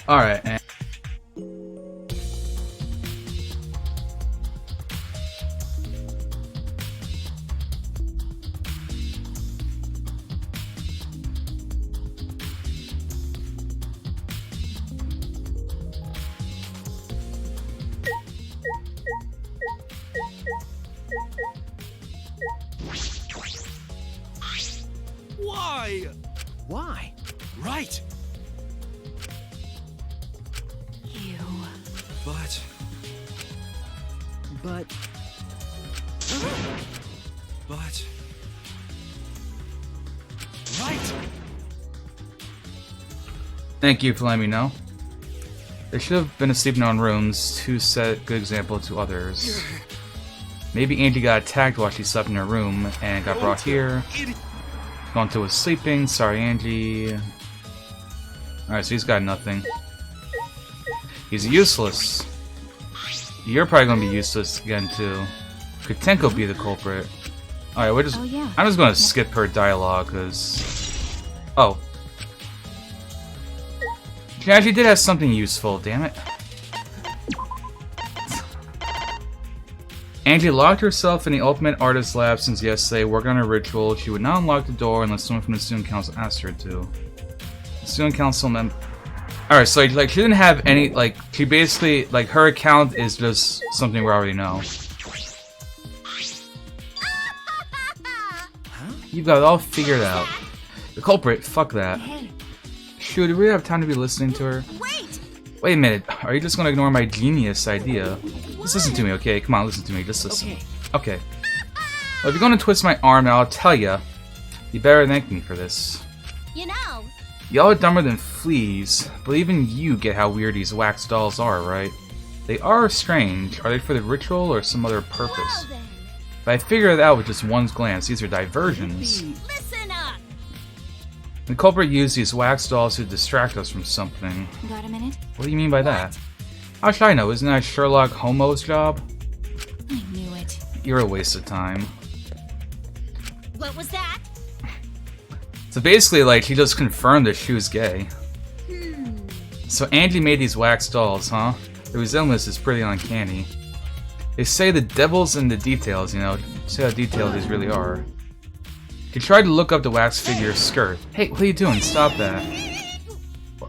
Alright, and Why? Why? Right. You. But... But right. thank you for letting me know. There should have been asleep in our own rooms to set a good example to others. Maybe Angie got attacked while she slept in her room and got brought here. Gonto was sleeping. Sorry, Angie. Alright, so he's got nothing. He's useless. You're probably gonna be useless again, too. Could Tenko be the culprit? Alright, we're just... Oh, yeah. I'm just gonna skip her dialogue, because... Oh. She actually did have something useful, damn it. Angie locked herself in the Ultimate Artist Lab since yesterday, working on a ritual. She would not unlock the door unless someone from the Student Council asked her to. The Student Council member... Alright, so like she didn't have any, like, she basically, like, her account is just something we already know. You've got it all figured out. The culprit, fuck that. Shoot, do we really have time to be listening to her? Wait a minute, are you just gonna ignore my genius idea? Just listen to me, okay? Come on, listen to me, just listen. Okay. Well, if you're gonna twist my arm, now I'll tell ya. You better thank me for this. You know. Y'all are dumber than fleas, but even you get how weird these wax dolls are, right? They are strange. Are they for the ritual or some other purpose? But I figured it out with just one glance. These are diversions. Listen up. The culprit used these wax dolls to distract us from something. Got a minute? What do you mean by that? How should I know? Isn't that Sherlock Holmes' job? I knew it. You're a waste of time. What was that? So basically, like, he just confirmed that she was gay. So Angie made these wax dolls, huh? The resemblance is pretty uncanny. They say the devil's in the details, you know. See how detailed these really are. He tried to look up the wax figure's skirt. Hey, what are you doing? Stop that.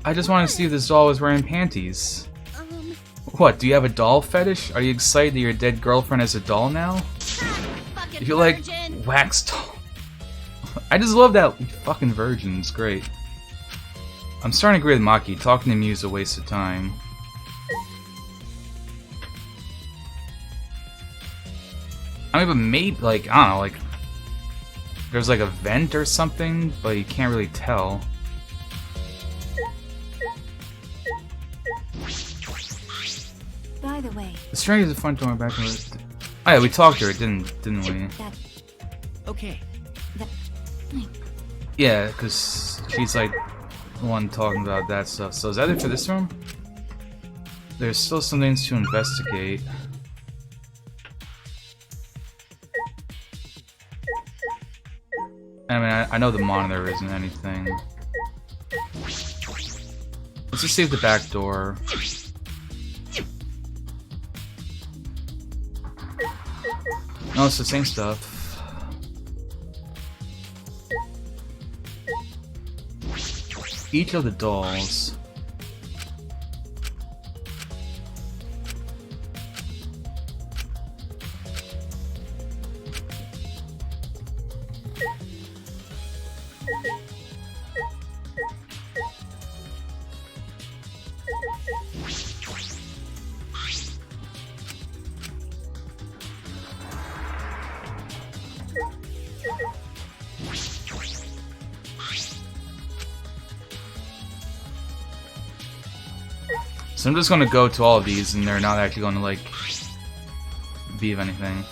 I just wanted to see if this doll was wearing panties. What, do you have a doll fetish? Are you excited that your dead girlfriend has a doll now? If you like wax doll... I just love that fucking virgin, it's great. I'm starting to agree with Maki, talking to me is a waste of time. I mean, but maybe, like, I don't know, like... There's like a vent or something, but you can't really tell. By the way... The stranger is the front door back in the... Oh yeah, we talked to her, didn't we? Okay. Yeah, because she's like the one talking about that stuff. So is that it for this room? There's still some things to investigate. I mean, I know the monitor isn't anything. Let's just see if the back door... No, it's the same stuff. Each of the dolls. So I'm just gonna go to all of these, and they're not actually gonna, like, be of anything.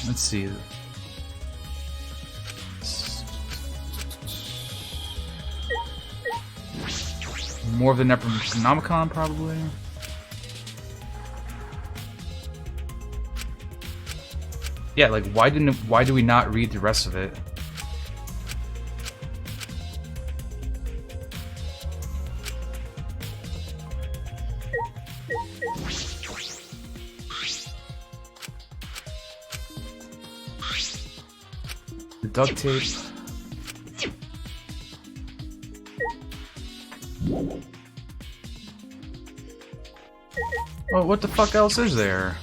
Let's see. More of the Necronomicon, probably. Yeah, like why do we not read the rest of it? The duct tape. Oh, what the fuck else is there?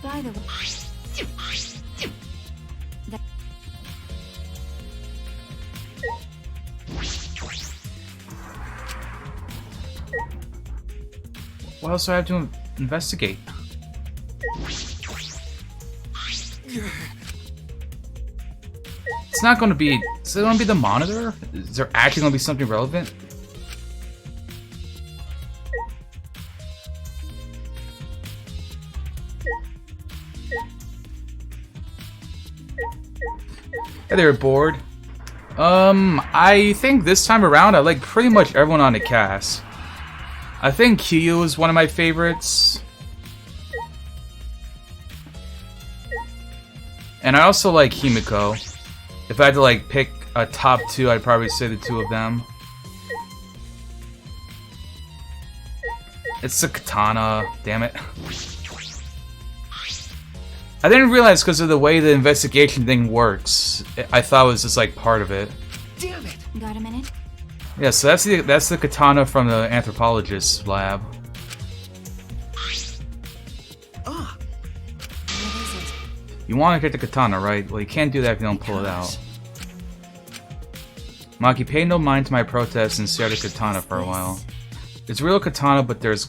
By the way, What else do I have to investigate? It's not going to be... Is it going to be the monitor? Is there actually going to be something relevant? Hey there, bored. I think this time around I like pretty much everyone on the cast. I think Kyu is one of my favorites. And I also like Himiko. If I had to like pick a top two, I'd probably say the two of them. It's the katana, damn it. I didn't realize because of the way the investigation thing works. I thought it was just like part of it. damn it! Got a minute? Yeah, so that's the katana from the anthropologist's lab. Ah, what is it? You want to get the katana, right? Well, you can't do that if you don't pull it out. Maki, pay no mind to my protest and stare at the katana for a while. It's real katana, but there's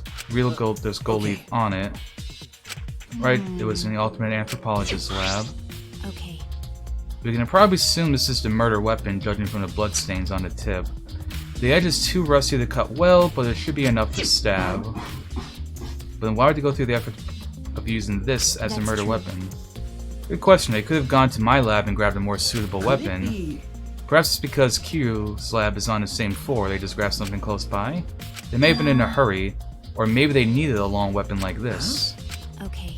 gold leaf on it. Right? It was in the ultimate anthropologist's lab. Okay. We can probably assume this is the murder weapon, judging from the bloodstains on the tip. The edge is too rusty to cut well, but it should be enough to stab. But then why would they go through the effort of using this as a murder weapon? Good question. They could have gone to my lab and grabbed a more suitable weapon. Perhaps it's because Kyu's lab is on the same floor, they just grabbed something close by? They may have been in a hurry, or maybe they needed a long weapon like this. Okay.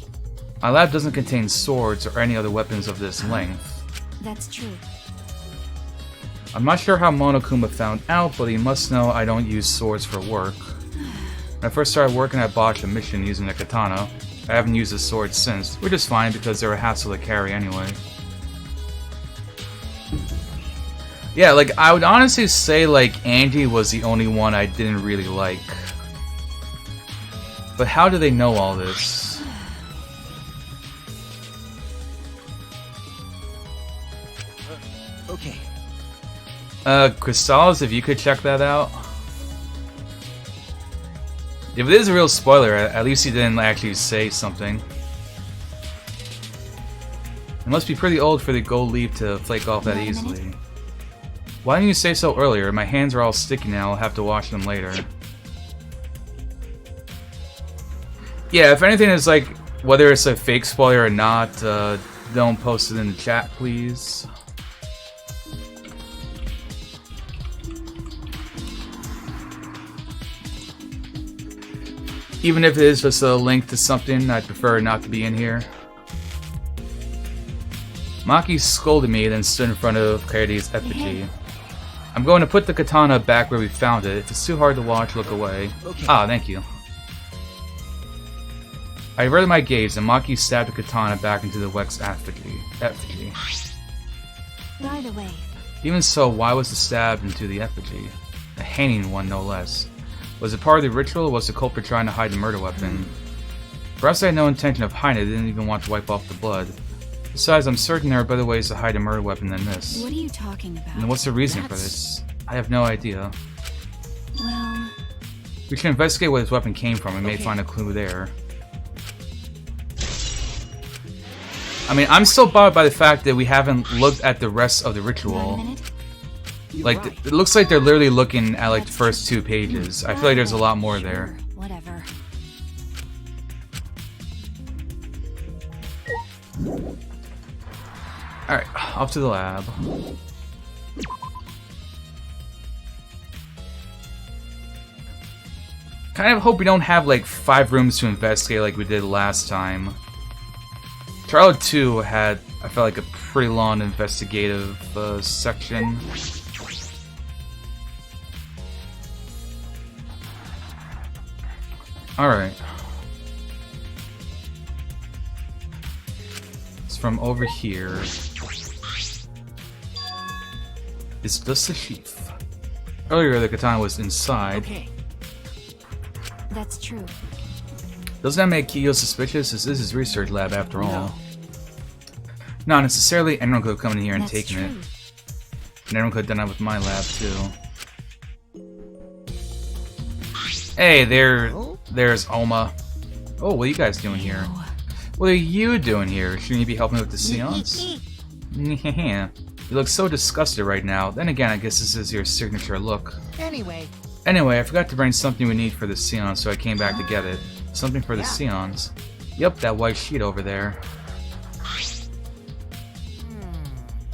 My lab doesn't contain swords or any other weapons of this length. That's true. I'm not sure how Monokuma found out, but he must know I don't use swords for work. When I first started working, I botched a mission using a katana. I haven't used a sword since, which is fine because they're a hassle to carry anyway. Yeah, like, I would honestly say, like, Angie was the only one I didn't really like. But how do they know all this? Okay. Crystals, if you could check that out. If it is a real spoiler, at least he didn't actually say something. It must be pretty old for the gold leaf to flake off that easily. Why didn't you say so earlier? My hands are all sticky now, I'll have to wash them later. Yeah, if anything is like, whether it's a fake spoiler or not, don't post it in the chat, please. Even if it is just a link to something, I'd prefer not to be in here. Maki scolded me, then stood in front of Kaede's effigy. I'm going to put the katana back where we found it. If it's too hard to watch, look away. Okay. Ah, thank you. I averted my gaze, and Maki stabbed the katana back into the wax effigy. By the way, Even so, why was the stab into the effigy? A hanging one, no less. Was it part of the ritual, or was the culprit trying to hide the murder weapon? Perhaps I had no intention of hiding it, I didn't even want to wipe off the blood. Besides, I'm certain there are better ways to hide a murder weapon than this. what are you talking about? And what's the reason for this? I have no idea. Well, We should investigate where this weapon came from and may find a clue there. I mean, I'm still bothered by the fact that we haven't looked at the rest of the ritual. Like, it looks like they're literally looking at like the first 2 pages. I feel like there's a lot more there. whatever. off to the lab. Kind of hope we don't have like 5 rooms to investigate like we did last time. Trial 2 had, I felt like, a pretty long investigative section. Alright. It's from over here. It's just a sheath. Earlier the katana was inside. Okay. That's true. Doesn't that make Kiyo suspicious? This is his research lab after all. Not necessarily. Anyone could have come in here and That's taken true. it. And anyone could have done that with my lab too. Hey, there's Oma. Oh, what are you guys doing here? What are you doing here? Shouldn't you be helping with the seance? You look so disgusted right now. Then again, I guess this is your signature look. Anyway, I forgot to bring something we need for the seance, so I came back to get it. Something for the seance. Yep, that white sheet over there.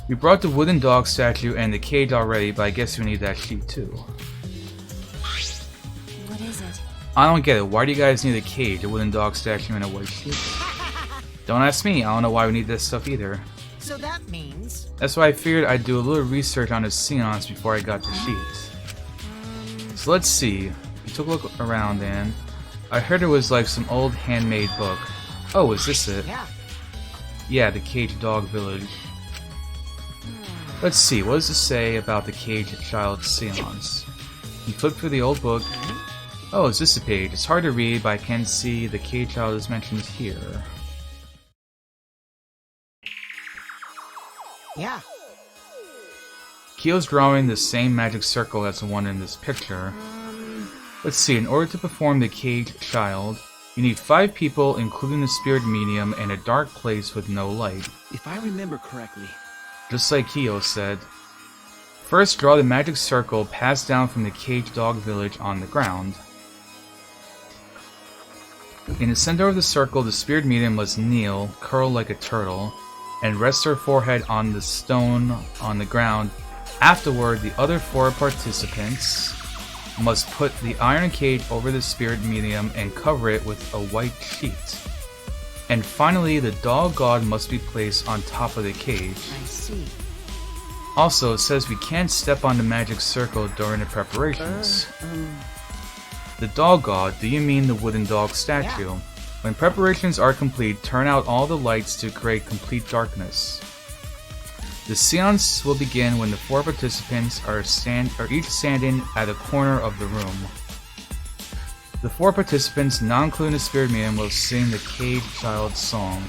We brought the wooden dog statue and the cage already, but I guess we need that sheet too. What is it? I don't get it. Why do you guys need a cage, a wooden dog statue, and a white sheet? Don't ask me. I don't know why we need this stuff either. so that means... That's why I figured I'd do a little research on the seance before I got the sheet. So let's see. We took a look around and I heard it was like some old handmade book. Oh, is this it? Yeah, the Caged Dog Village. Let's see, what does it say about the Caged Child Seance? You flip through the old book. Oh, is this a page? It's hard to read, but I can see the Caged Child is mentioned here. Yeah. Kyo's drawing the same magic circle as the one in this picture. Let's see, in order to perform the Caged Child, you need 5 people, including the spirit medium, in a dark place with no light. If I remember correctly. Just like Kyo said. First, draw the magic circle passed down from the Caged Dog Village on the ground. In the center of the circle, the spirit medium must kneel, curl like a turtle, and rest her forehead on the stone on the ground. Afterward, the other 4 participants must put the iron cage over the spirit medium and cover it with a white sheet. And finally, the dog god must be placed on top of the cage. I see. Also, it says we can't step on the magic circle during the preparations. The dog god, do you mean the wooden dog statue? Yeah. When preparations are complete, turn out all the lights to create complete darkness. The seance will begin when the 4 participants are each standing at a corner of the room. The 4 participants, not including the spirit medium, will sing the Caged Child song.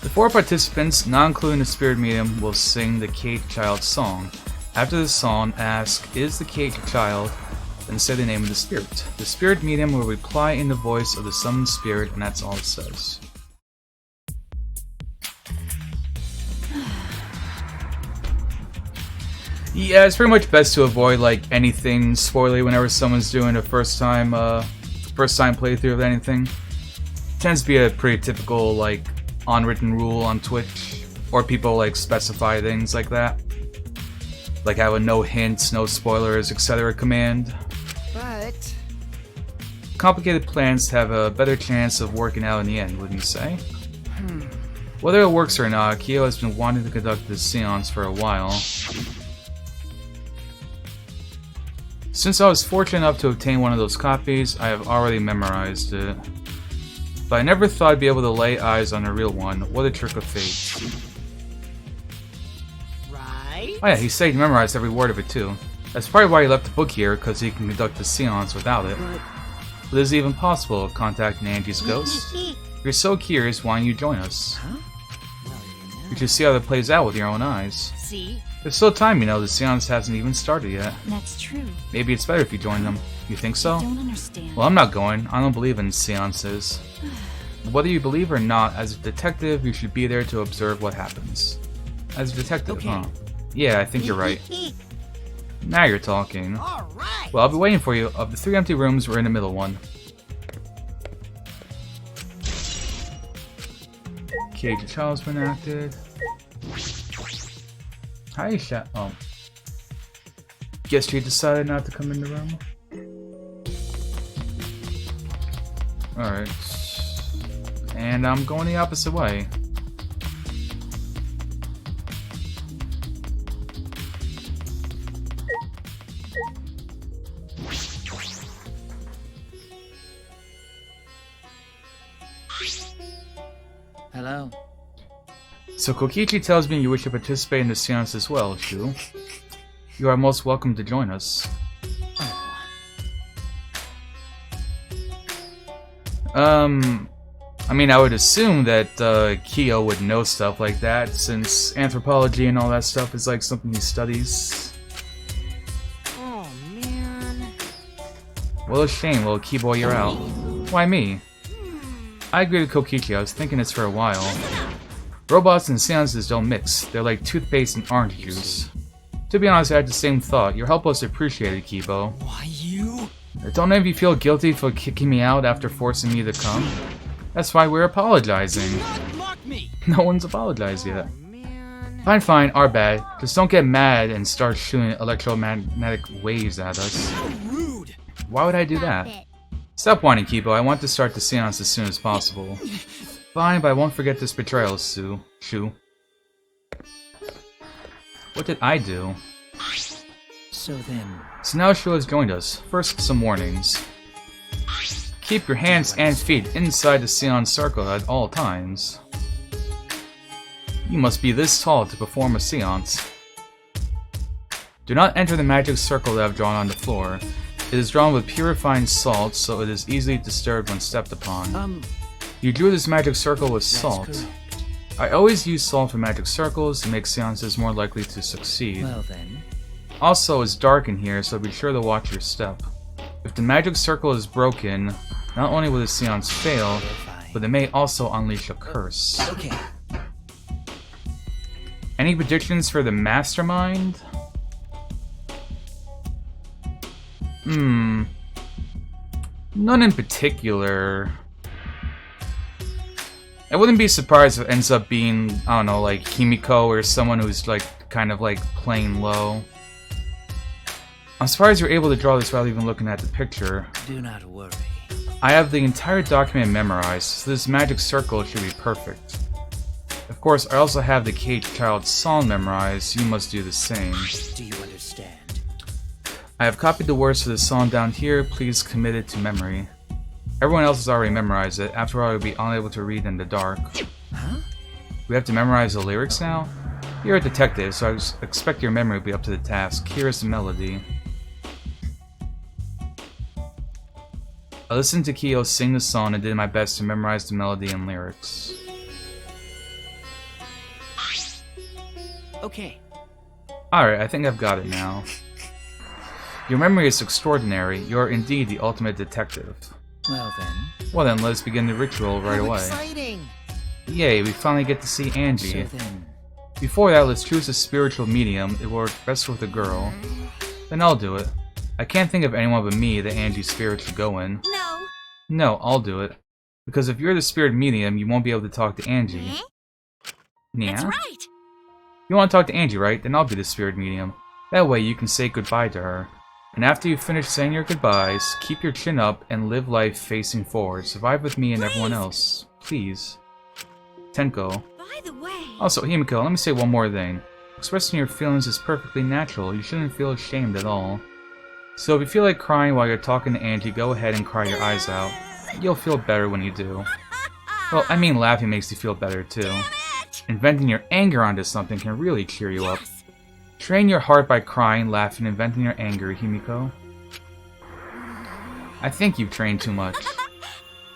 The 4 participants, not including the spirit medium, will sing the Caged Child song. After the song, ask, "Is the Caged Child?" Then say the name of the spirit. The spirit medium will reply in the voice of the summoned spirit, and that's all it says. Yeah, it's pretty much best to avoid like anything spoilery whenever someone's doing a first time playthrough of anything. It tends to be a pretty typical like unwritten rule on Twitch, or people like specify things like that, like have a no hints, no spoilers, etc. command. But complicated plans have a better chance of working out in the end, wouldn't you say? Whether it works or not, Kyo has been wanting to conduct this seance for a while. Since I was fortunate enough to obtain one of those copies, I have already memorized it. But I never thought I'd be able to lay eyes on a real one. What a trick of fate. Right? Oh yeah, he said he memorized every word of it too. That's probably why he left the book here, because he can conduct the seance without it. But is it even possible contacting Angie's ghost? If you're so curious, why don't you join us? You should see how that plays out with your own eyes. See? There's still time, you know, the seance hasn't even started yet. That's true. Maybe it's better if you join them. You think so? I don't understand. Well, I'm not going. I don't believe in seances. Whether you believe or not, as a detective, you should be there to observe what happens. As a detective, huh? Yeah, I think you're right. Now you're talking. Well, I'll be waiting for you. Of the 3 empty rooms, we're in the middle one. Cage of Child's been acted. Hi, Sha. Oh. Guess she decided not to come in the room. Alright. And I'm going the opposite way. Hello. So Kokichi tells me you wish to participate in the seance as well, Shu. You are most welcome to join us. I mean, I would assume that Kyo would know stuff like that, since anthropology and all that stuff is like something he studies. Oh, man. Well, a shame, little Keyboy, you're out. Why me? I agree with Kokichi, I was thinking this for a while. Robots and seances don't mix, they're like toothpaste and orange juice. To be honest, I had the same thought. Your help was appreciated, Kibo. Why you? Don't any of you feel guilty for kicking me out after forcing me to come? That's why we're apologizing. Mock me. No one's apologized yet. Fine, fine, our bad. Just don't get mad and start shooting electromagnetic waves at us. How rude. Why would I do that? Stop whining, Kibo. I want to start the seance as soon as possible. Fine, but I won't forget this betrayal, Shu. What did I do? So then... So now Shu has joined us. First, some warnings. Keep your hands and feet inside the seance circle at all times. You must be this tall to perform a seance. Do not enter the magic circle that I've drawn on the floor. It is drawn with purifying salt, so it is easily disturbed when stepped upon. You drew this magic circle with salt. Correct. I always use salt for magic circles to make seances more likely to succeed. Well then... Also, it's dark in here, so be sure to watch your step. If the magic circle is broken, not only will the seance fail, but it may also unleash a curse. Okay. Any predictions for the mastermind? None in particular. I wouldn't be surprised if it ends up being, I don't know, like Himiko or someone who's like kind of like playing low. I'm surprised you're able to draw this without even looking at the picture. Do not worry. I have the entire document memorized, so this magic circle should be perfect. Of course, I also have the Cage Child song memorized, you must do the same. Do you understand? I have copied the words for the song down here, please commit it to memory. Everyone else has already memorized it, after all I would be unable to read in the dark. Huh? We have to memorize the lyrics now? You're a detective, so I expect your memory will be up to the task. Here is the melody. I listened to Kyo sing the song and did my best to memorize the melody and lyrics. Okay. Alright, I think I've got it now. Your memory is extraordinary. You're indeed the ultimate detective. Well then... Well then, let's begin the ritual right away. Exciting! Yay, we finally get to see Angie. So then... Before that, let's choose a spiritual medium. It will work best with a girl. Then I'll do it. I can't think of anyone but me that Angie's spirit should go in. No. No, I'll do it. Because if you're the spirit medium, you won't be able to talk to Angie. Yeah? That's right. You want to talk to Angie, right? Then I'll be the spirit medium. That way you can say goodbye to her. And after you finish saying your goodbyes, keep your chin up and live life facing forward. Survive with me and everyone else. Please. Tenko. By the way... Also, Himiko, let me say one more thing. Expressing your feelings is perfectly natural. You shouldn't feel ashamed at all. So if you feel like crying while you're talking to Angie, go ahead and cry your eyes out. You'll feel better when you do. Well, I mean laughing makes you feel better too. And venting your anger onto something can really cheer you up. Train your heart by crying, laughing, and venting your anger, Himiko. I think you've trained too much.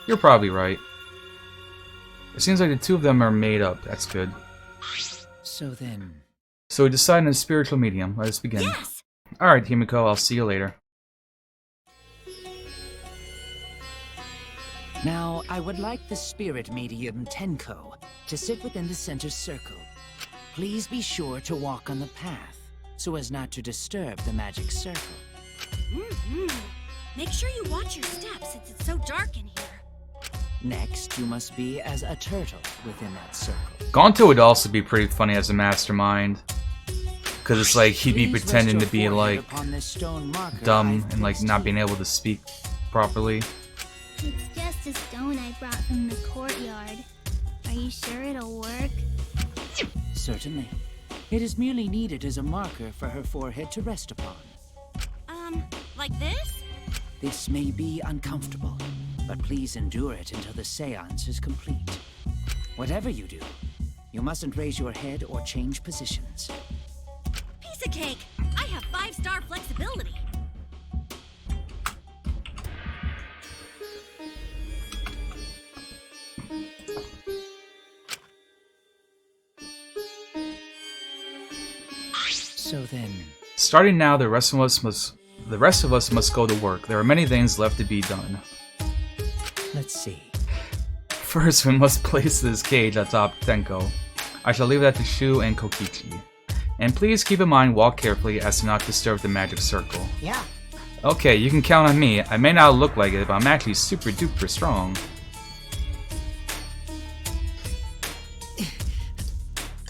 You're probably right. It seems like the two of them are made up. That's good. So then... So we decided on a spiritual medium. Let us begin. Yes. Alright, Himiko, I'll see you later. Now, I would like the spirit medium Tenko to sit within the center circle. Please be sure to walk on the path, so as not to disturb the magic circle. Make sure you watch your steps since it's so dark in here. Next, you must be as a turtle within that circle. Gonto would also be pretty funny as a mastermind. Because it's like he'd be Please pretending to rest be your forehead like upon this stone marker dumb I've and like placed not here. being able to speak properly. It's just a stone I brought from the courtyard. Are you sure it'll work? Certainly. It is merely needed as a marker for her forehead to rest upon. Like this? This may be uncomfortable, but please endure it until the seance is complete. Whatever you do, you mustn't raise your head or change positions. Piece of cake! I have 5-star flexibility. So then, Starting now, the rest of us must go to work. There are many things left to be done. let's see. First, we must place this cage atop Tenko. I shall leave that to Shu and Kokichi. And please keep in mind, walk carefully as to not disturb the magic circle. Yeah. Okay, you can count on me. I may not look like it, but I'm actually super duper strong.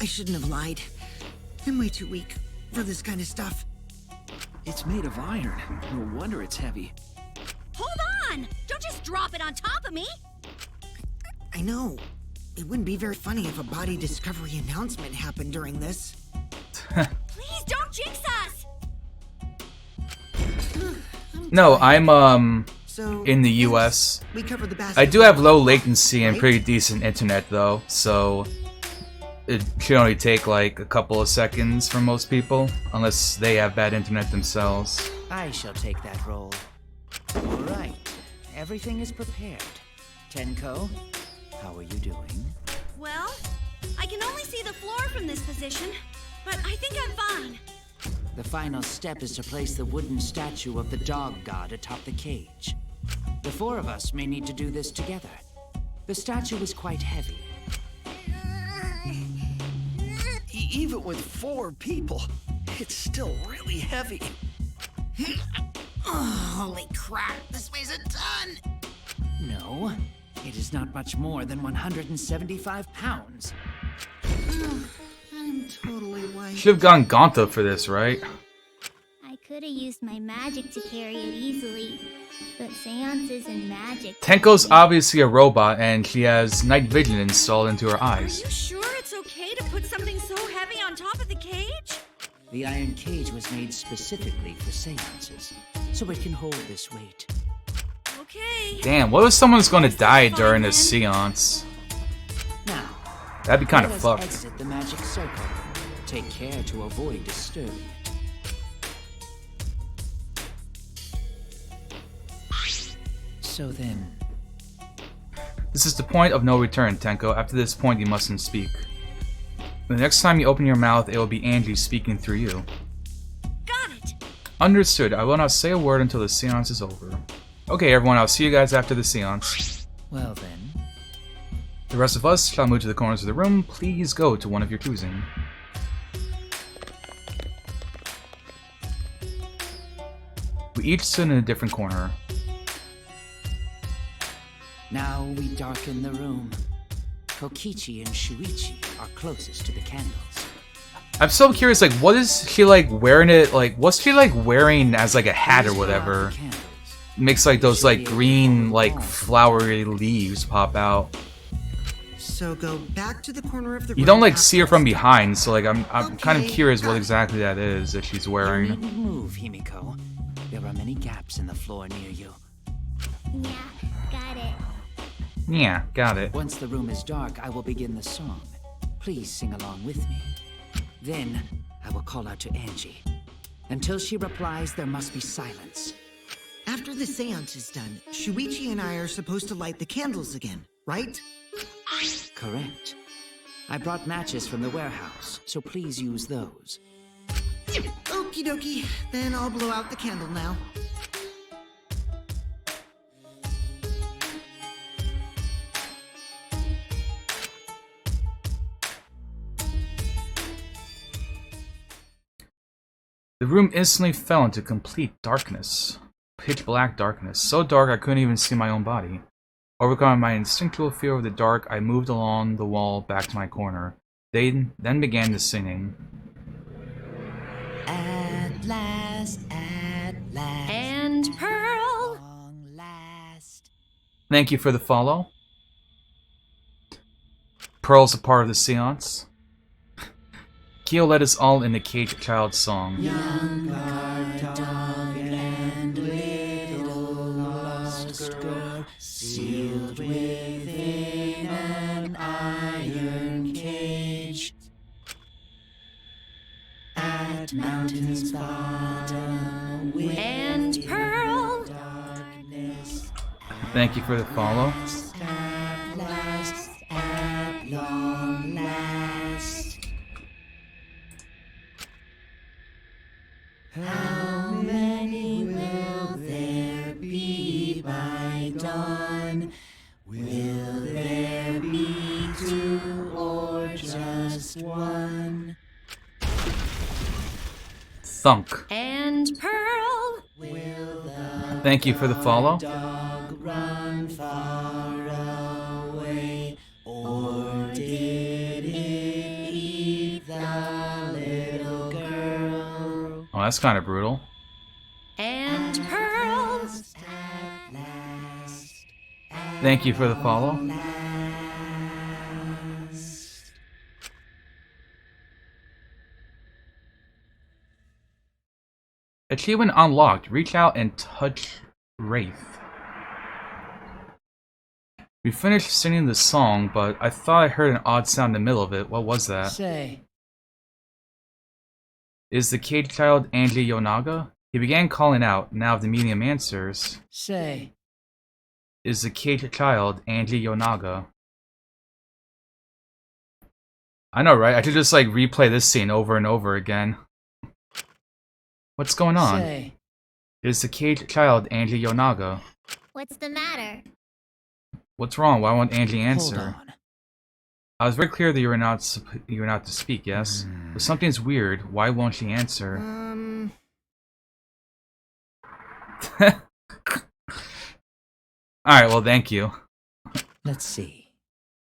I shouldn't have lied. I'm way too weak for this kind of stuff. It's made of iron. No wonder it's heavy. Hold on! Don't just drop it on top of me! I know. It wouldn't be very funny if a body discovery announcement happened during this. Please don't jinx us! No, I'm So, in the US. we covered the I do have low latency and pretty decent internet though, so it should only take like a couple of seconds for most people, unless they have bad internet themselves. I shall take that role. Alright, everything is prepared. Tenko, how are you doing? Well, I can only see the floor from this position, but I think I'm fine. The final step is to place the wooden statue of the dog god atop the cage. The 4 of us may need to do this together. The statue is quite heavy. Even with 4 people, it's still really heavy. Holy crap, this weighs a ton! No, it is not much more than 175 pounds. I'm totally white. Should have gone Gonta for this, right? I could have used my magic to carry it easily, but seances and magic... Tenko's obviously a robot, and she has night vision installed into her eyes. Are you sure it's okay to put something so heavy on top of the cage? The iron cage was made specifically for seances, so it can hold this weight. Okay. Damn, what if someone's gonna die during a seance? Now, That'd be kind of let us fucked. exit the magic circle. Take care to avoid disturbing it. So then, This is the point of no return, Tenko. After this point, you mustn't speak. The next time you open your mouth, it will be Angie speaking through you. Got it! Understood. I will not say a word until the seance is over. Okay, everyone, I'll see you guys after the seance. well then, The rest of us shall move to the corners of the room. Please go to one of your choosing. We each stood in a different corner. now we darken the room. Kokichi and Shuichi are closest to the candles. I'm so curious, like, what is she, like, wearing it, like, what's she, like, wearing as, like, a hat or whatever? Makes, like, those, like, green, like, flowery leaves pop out. So go back to the corner of the room. You don't, like, see her from behind, so, like, I'm kind of Okay, curious what got it. exactly that is that she's You wearing. needn't move, Himiko. There are many gaps in the floor near you. Yeah, got it. Yeah, got it. Once the room is dark, I will begin the song. Please sing along with me. Then, I will call out to Angie. Until she replies, there must be silence. After the seance is done, Shuichi and I are supposed to light the candles again, right? Correct. I brought matches from the warehouse, so please use those. Okie dokie. Then I'll blow out the candle now. The room instantly fell into complete darkness. Pitch black darkness. So dark I couldn't even see my own body. Overcoming my instinctual fear of the dark, I moved along the wall back to my corner. They then began the singing. At last, at last. And Pearl! Long last. Thank you for the follow. Pearl's a part of the seance. Kyo led us all in the Caged Child song. Young guard dog and little lost girl, sealed within an iron cage. At mountain's bottom with And Pearl! darkness. Thank you for the follow. At last, at long last. How many will there be by dawn? Will there be 2 or just 1? Thunk. And Pearl! Will the Thank you for the follow. dog run far away, or did it eat the little girl? Oh, that's kind of brutal. And Pearl! At last, Thank you for the follow. last. Achievement unlocked. Reach out and touch Wraith. We finished singing the song, but I thought I heard an odd sound in the middle of it. What was that? Say, Is the Caged Child Angie Yonaga? He began calling out. Now the medium answers. say. Is the Caged Child Angie Yonaga? I know, right? I should just like replay this scene over and over again. What's going on? Say. Is the Caged Child Angie Yonaga? What's the matter? What's wrong? Why won't Angie Hold answer? on. I was very clear that you were not to speak. Yes, but something's weird. Why won't she answer? All right. Well, thank you. Let's see.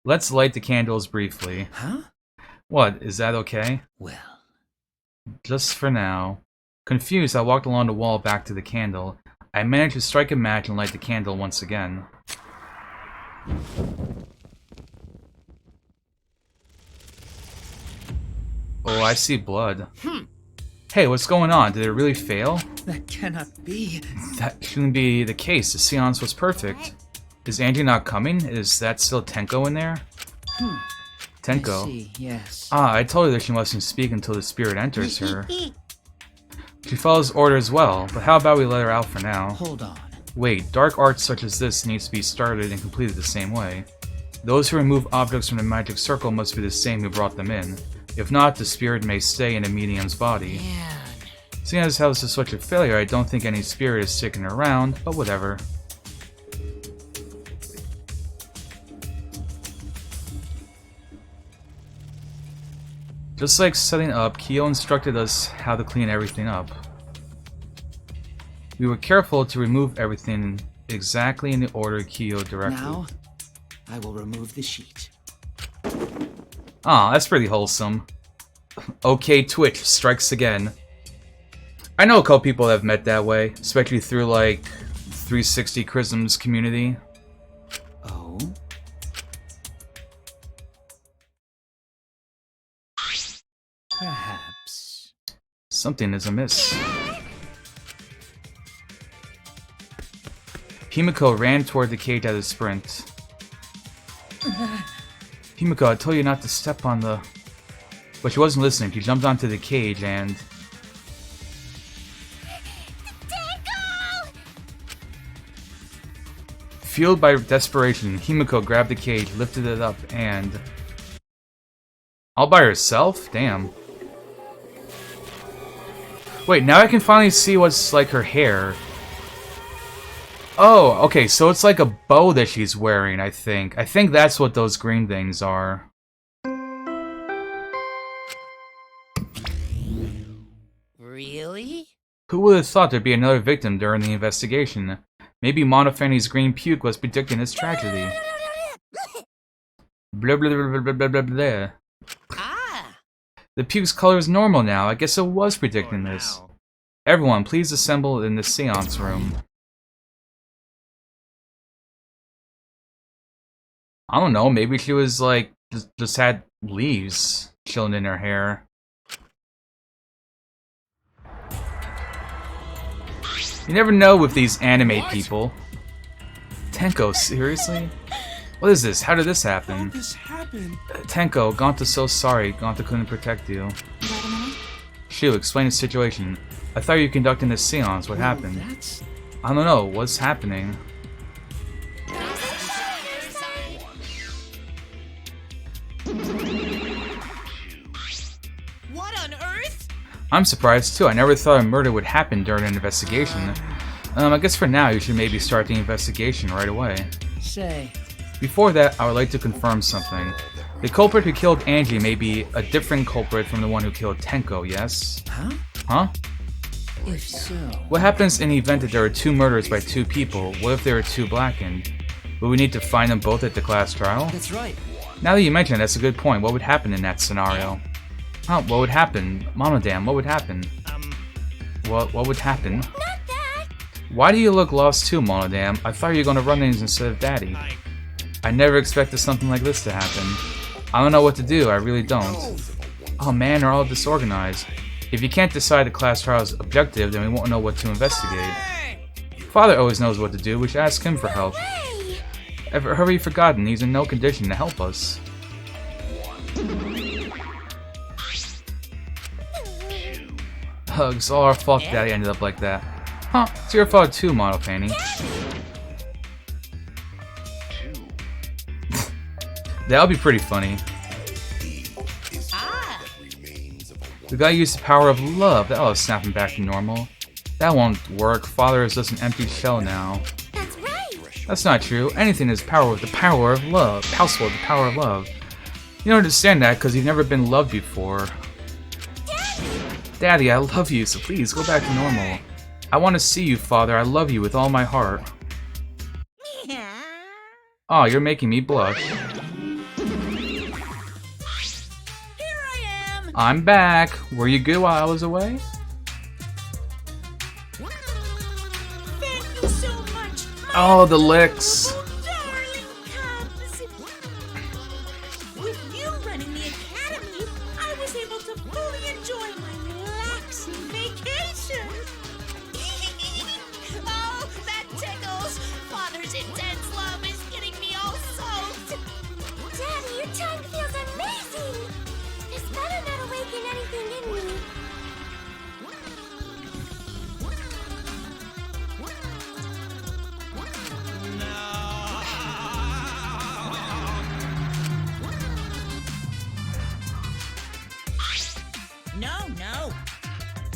Let's light the candles briefly. Huh? What? Is that okay? Well, Just for now. Confused, I walked along the wall back to the candle. I managed to strike a match and light the candle once again. Oh, I see blood. Hey, what's going on? Did it really fail? that cannot be. That shouldn't be the case. The seance was perfect. Is Angie not coming? Is that still Tenko in there? Tenko. I see, yes. Ah, I told her that she mustn't speak until the spirit enters her. She follows orders well, but how about we let her out for now? Hold on. Wait, dark arts such as this needs to be started and completed the same way. Those who remove objects from the magic circle must be the same who brought them in. If not, the spirit may stay in the medium's body. Man. Seeing as how this is such a failure, I don't think any spirit is sticking around, but whatever. Just like setting up, Kyo instructed us how to clean everything up. We were careful to remove everything exactly in the order Kyo directed. Now, I will remove the sheet. Aw, that's pretty wholesome. Okay, Twitch strikes again. I know a couple people that have met that way, especially through like 360 Chrism's community. Oh? Perhaps. Something is amiss. Himiko ran toward the cage at a sprint. Himiko, I told you not to step on the... But she wasn't listening. She jumped onto the cage and... Fueled by desperation, Himiko grabbed the cage, lifted it up, and... All by herself? Damn. Wait, now I can finally see what's like her hair. Oh, okay, so it's like a bow that she's wearing, I think. I think that's what those green things are. Really? Who would have thought there'd be another victim during the investigation? Maybe Monofanny's green puke was predicting this tragedy. Blah blah blah blah blah blah blah. Ah! The puke's color is normal now. I guess it was predicting this. Everyone, please assemble in the seance room. I don't know, maybe she was like, just had leaves chilling in her hair. You never know with these anime people. Tenko, seriously? What is this? How did this happen? Tenko, Gonta's so sorry. Gonta couldn't protect you. Shu, explain the situation. I thought you were conducting this seance. What happened? I don't know. What's happening? What on earth? I'm surprised too. I never thought a murder would happen during an investigation. I guess for now you should maybe start the investigation right away. Say. Before that, I would like to confirm something. The culprit who killed Angie may be a different culprit from the one who killed Tenko, yes? Huh? Huh? If so... What happens in the event that there are two murders by two people? What if there are two blackened? Will we need to find them both at the class trial? That's right. Now that you mention it, that's a good point. What would happen in that scenario? Oh, what would happen? Monodam, what would happen? What would happen? Not that! Why do you look lost too, Monodam? I thought you were gonna run things instead of Daddy. I never expected something like this to happen. I don't know what to do, I really don't. Oh man, they're all disorganized. If you can't decide the class trial's objective, then we won't know what to investigate. Father always knows what to do, we should ask him for help. Have you forgotten? He's in no condition to help us. It's all our fault Daddy ended up like that. Huh, it's your fault too, Monofanny. That'll be pretty funny. The guy used the power of love. That'll snap him back to normal. That won't work. Father is just an empty shell now. That's right. That's not true. Anything is power with the power of love. Possible with the power of love. You don't understand that because you've never been loved before. Daddy, I love you, so please go back to normal. I want to see you, Father. I love you with all my heart. Oh, you're making me blush. I'm back. Were you good while I was away? Thank you so much. Oh, the licks. Darling cubs. With you running the academy, I was able to fully enjoy my relaxing vacation. Oh, that tickles! Father's intense love is getting me all soaked! Daddy, your tongue feels amazing! This better not awaken anything in me. No.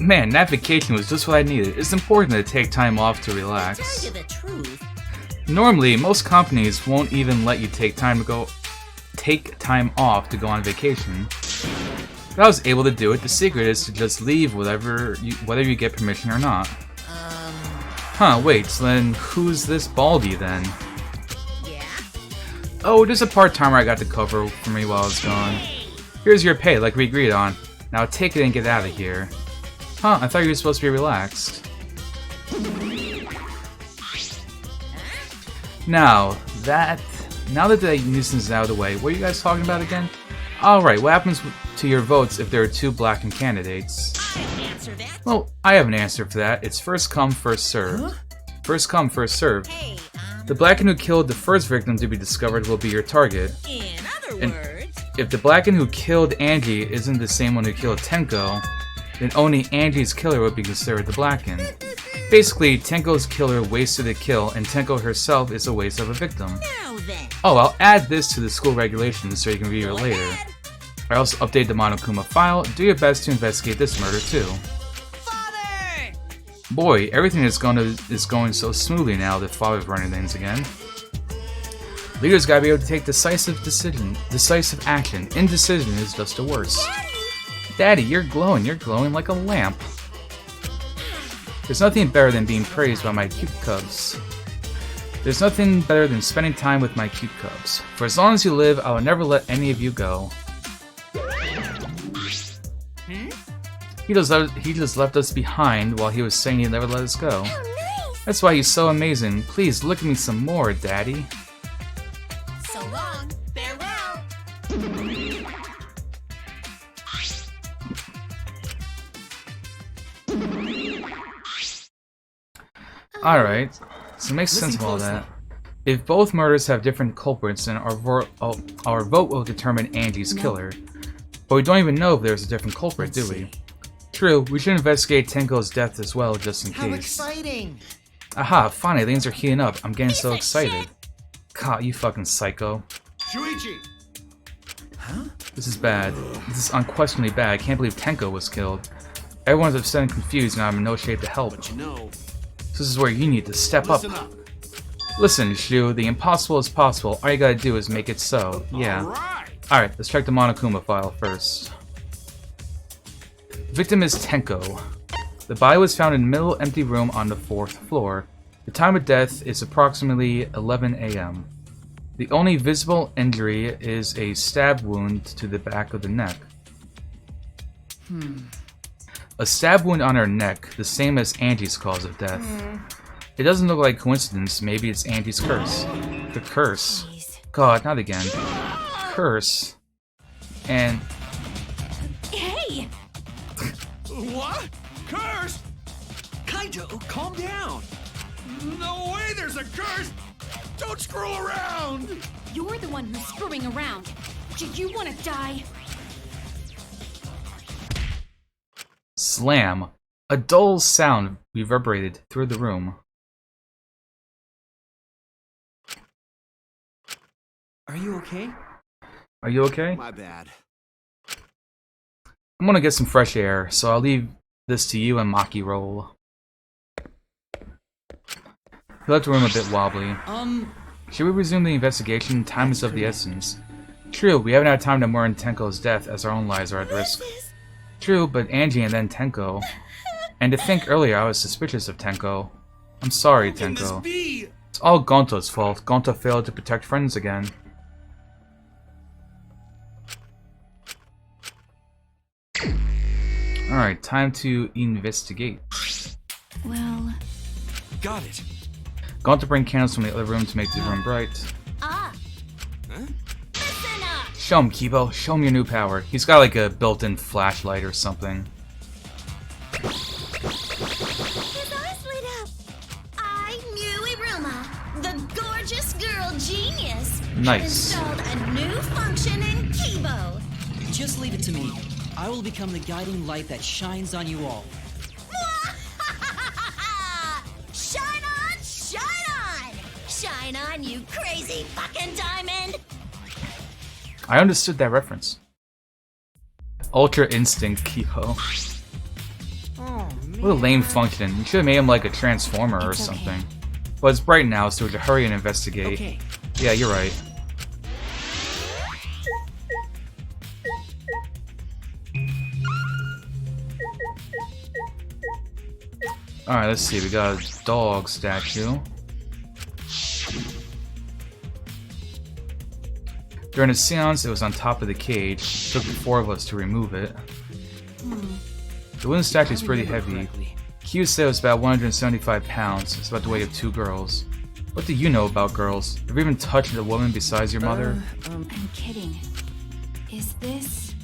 Man, that vacation was just what I needed. It's important to take time off to To relax. tell you the truth, Normally, most companies won't even let you take time off to go on vacation. But I was able to do it. The secret is to just leave whether you get permission or not. Huh, wait, so then who's this Baldy then? yeah? Oh, just a part-timer I got to cover for me while I was gone. Here's your pay, like we agreed on. Now take it and get out of here. Huh, I thought you were supposed to be relaxed. Now that the nuisance is out of the way, what are you guys talking about again? Alright, what happens to your votes if there are two blackened candidates? Answer that. Well, I have an answer for that. It's first come, first served. First come, first served. Hey, The blackened who killed the first victim to be discovered will be your target. in other And words, if the blackened who killed Angie isn't the same one who killed Tenko, then only Angie's killer would be considered the blackened. Basically, Tenko's killer wasted a kill, and Tenko herself is a waste of a victim. now then. Oh, I'll add this to the school regulations so you can review it later. I also updated the Monokuma file. Do your best to investigate this murder too. Father! Boy, everything is going so smoothly now that Father's running things again. Leaders gotta be able to take decisive action. Indecision is just the worst. Daddy, you're glowing like a lamp. There's nothing better than being praised by my cute cubs. There's nothing better than spending time with my cute cubs. For as long as you live, I will never let any of you go. He just left us behind while he was saying he'd never let us go. That's why he's so amazing. Please look at me some more, Daddy. So long. Farewell. Alright, so it makes sense of all that. If both murders have different culprits, then our vote will determine Angie's killer. But we don't even know if there's a different culprit, do we? True, we should investigate Tenko's death as well, just in case. How exciting! Aha, finally, things are heating up. I'm getting so excited. God, you fucking psycho. Shuichi! Huh? This is bad. This is unquestionably bad. I can't believe Tenko was killed. Everyone's upset and confused, and I'm in no shape to help. But you know, This is where you need to step up. listen up. Listen, Shu, the impossible is possible. All you gotta do is make it so. Yeah. Alright, let's check the Monokuma file first. Victim is Tenko. The body was found in the middle empty room on the 4th floor. The time of death is approximately 11 a.m. The only visible injury is a stab wound to the back of the neck. A stab wound on her neck, the same as Angie's cause of death. It doesn't look like coincidence, maybe it's Angie's curse. The curse. God, not again. Curse. And... Hey! What? Curse? Kaito, calm down. No way there's a curse! Don't screw around! You're the one who's screwing around. Do you want to die? Slam. A dull sound reverberated through the room. Are you okay? Are you okay? My bad. I'm gonna get some fresh air, so I'll leave this to you and Maki roll. He left the room a bit wobbly. Should we resume the investigation? Time is of the essence. True, we haven't had time to mourn Tenko's death as our own lives are at risk. True, but Angie and then Tenko. And to think earlier I was suspicious of Tenko. I'm sorry, Tenko. It's all Gonto's fault. Gonto failed to protect friends again. Alright, time to investigate. Well... Got it. Gonto bring candles from the other room to make the room bright. Ah! Huh? Listen up! Show him, Kibo. Show him your new power. He's got like a built-in flashlight or something. His eyes lit up! I'm Iruma, the gorgeous girl genius! Nice. Installed a new function in Kibo! Just leave it to me. I will become the guiding light that shines on you all. Shine on, shine on! Shine on, you crazy fucking diamond! I understood that reference. Ultra Instinct Kibo. What a lame function. You should have made him like a transformer or something. But it's bright now, so we should hurry and investigate. Okay. Yeah, you're right. Alright, let's see. We got a dog statue. During a seance, it was on top of the cage. It took the 4 of us to remove it. The wooden statue is pretty heavy. Q said it was about 175 pounds. It's about the weight of 2 girls. What do you know about girls? Have you even touched a woman besides your mother? I'm kidding. Is this...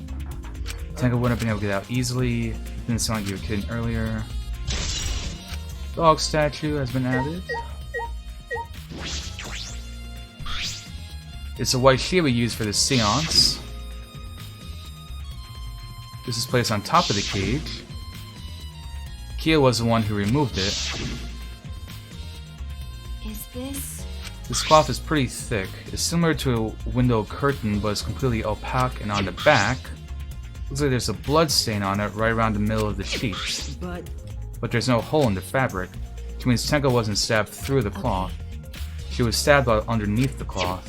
Tenko wouldn't have been able to get out easily. Didn't sound like you were kidding earlier. Dog statue has been added. It's a white sheet we use for the seance. This is placed on top of the cage. Kia was the one who removed it. Is this... This cloth is pretty thick. It's similar to a window curtain, but it's completely opaque, and on the back, looks like there's a blood stain on it right around the middle of the sheet. But there's no hole in the fabric, which means Tenko wasn't stabbed through the cloth. She was stabbed underneath the cloth.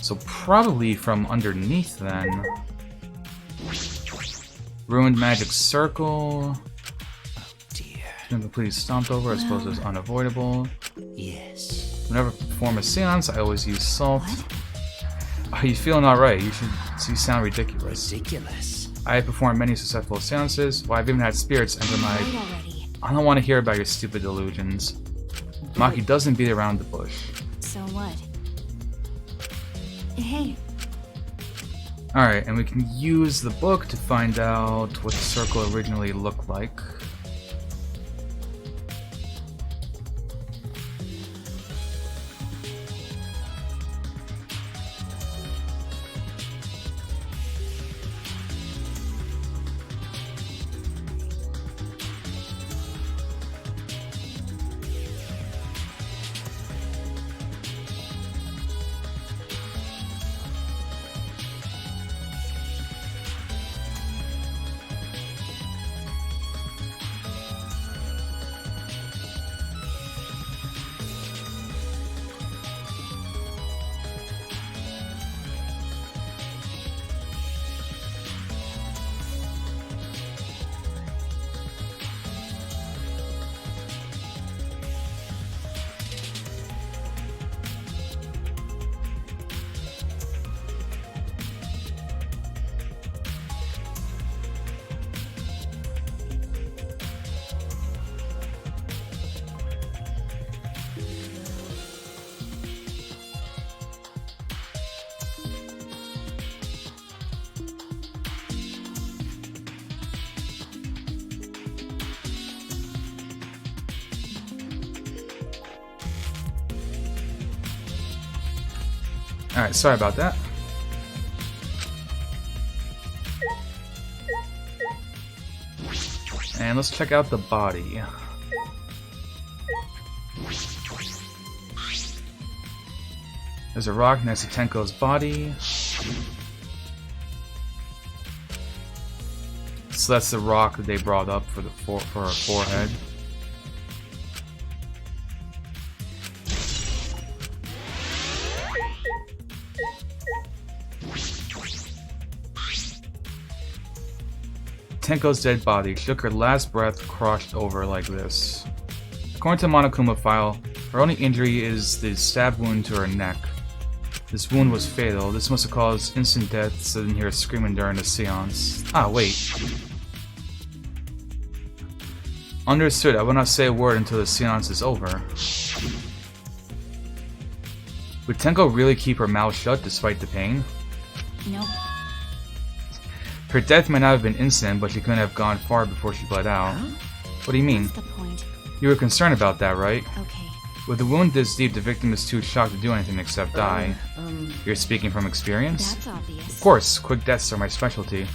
So probably from underneath then. Ruined magic circle. being completely stomped over, I suppose is unavoidable. Yes. Whenever I perform a seance, I always use salt. Are you feeling alright? You sound ridiculous. Ridiculous. I have performed many successful seances. Well, I've even had spirits enter my... I don't want to hear about your stupid delusions. Maki doesn't beat around the bush. So what? Hey. Alright, and we can use the book to find out what the circle originally looked like. Alright, sorry about that. And let's check out the body. There's a rock next to Tenko's body. So that's the rock that they brought up for her forehead. Tenko's dead body shook her last breath, crossed over like this. According to Monokuma file, her only injury is the stab wound to her neck. This wound was fatal. This must have caused instant death, so I didn't hear her screaming during the seance. Ah, wait. Understood. I will not say a word until the seance is over. Would Tenko really keep her mouth shut despite the pain? Nope. Her death might not have been instant, but she couldn't have gone far before she bled out. Huh? What do you mean? What's the point? You were concerned about that, right? Okay. With a wound this deep, the victim is too shocked to do anything except die. You're speaking from experience? That's obvious. Of course, quick deaths are my specialty.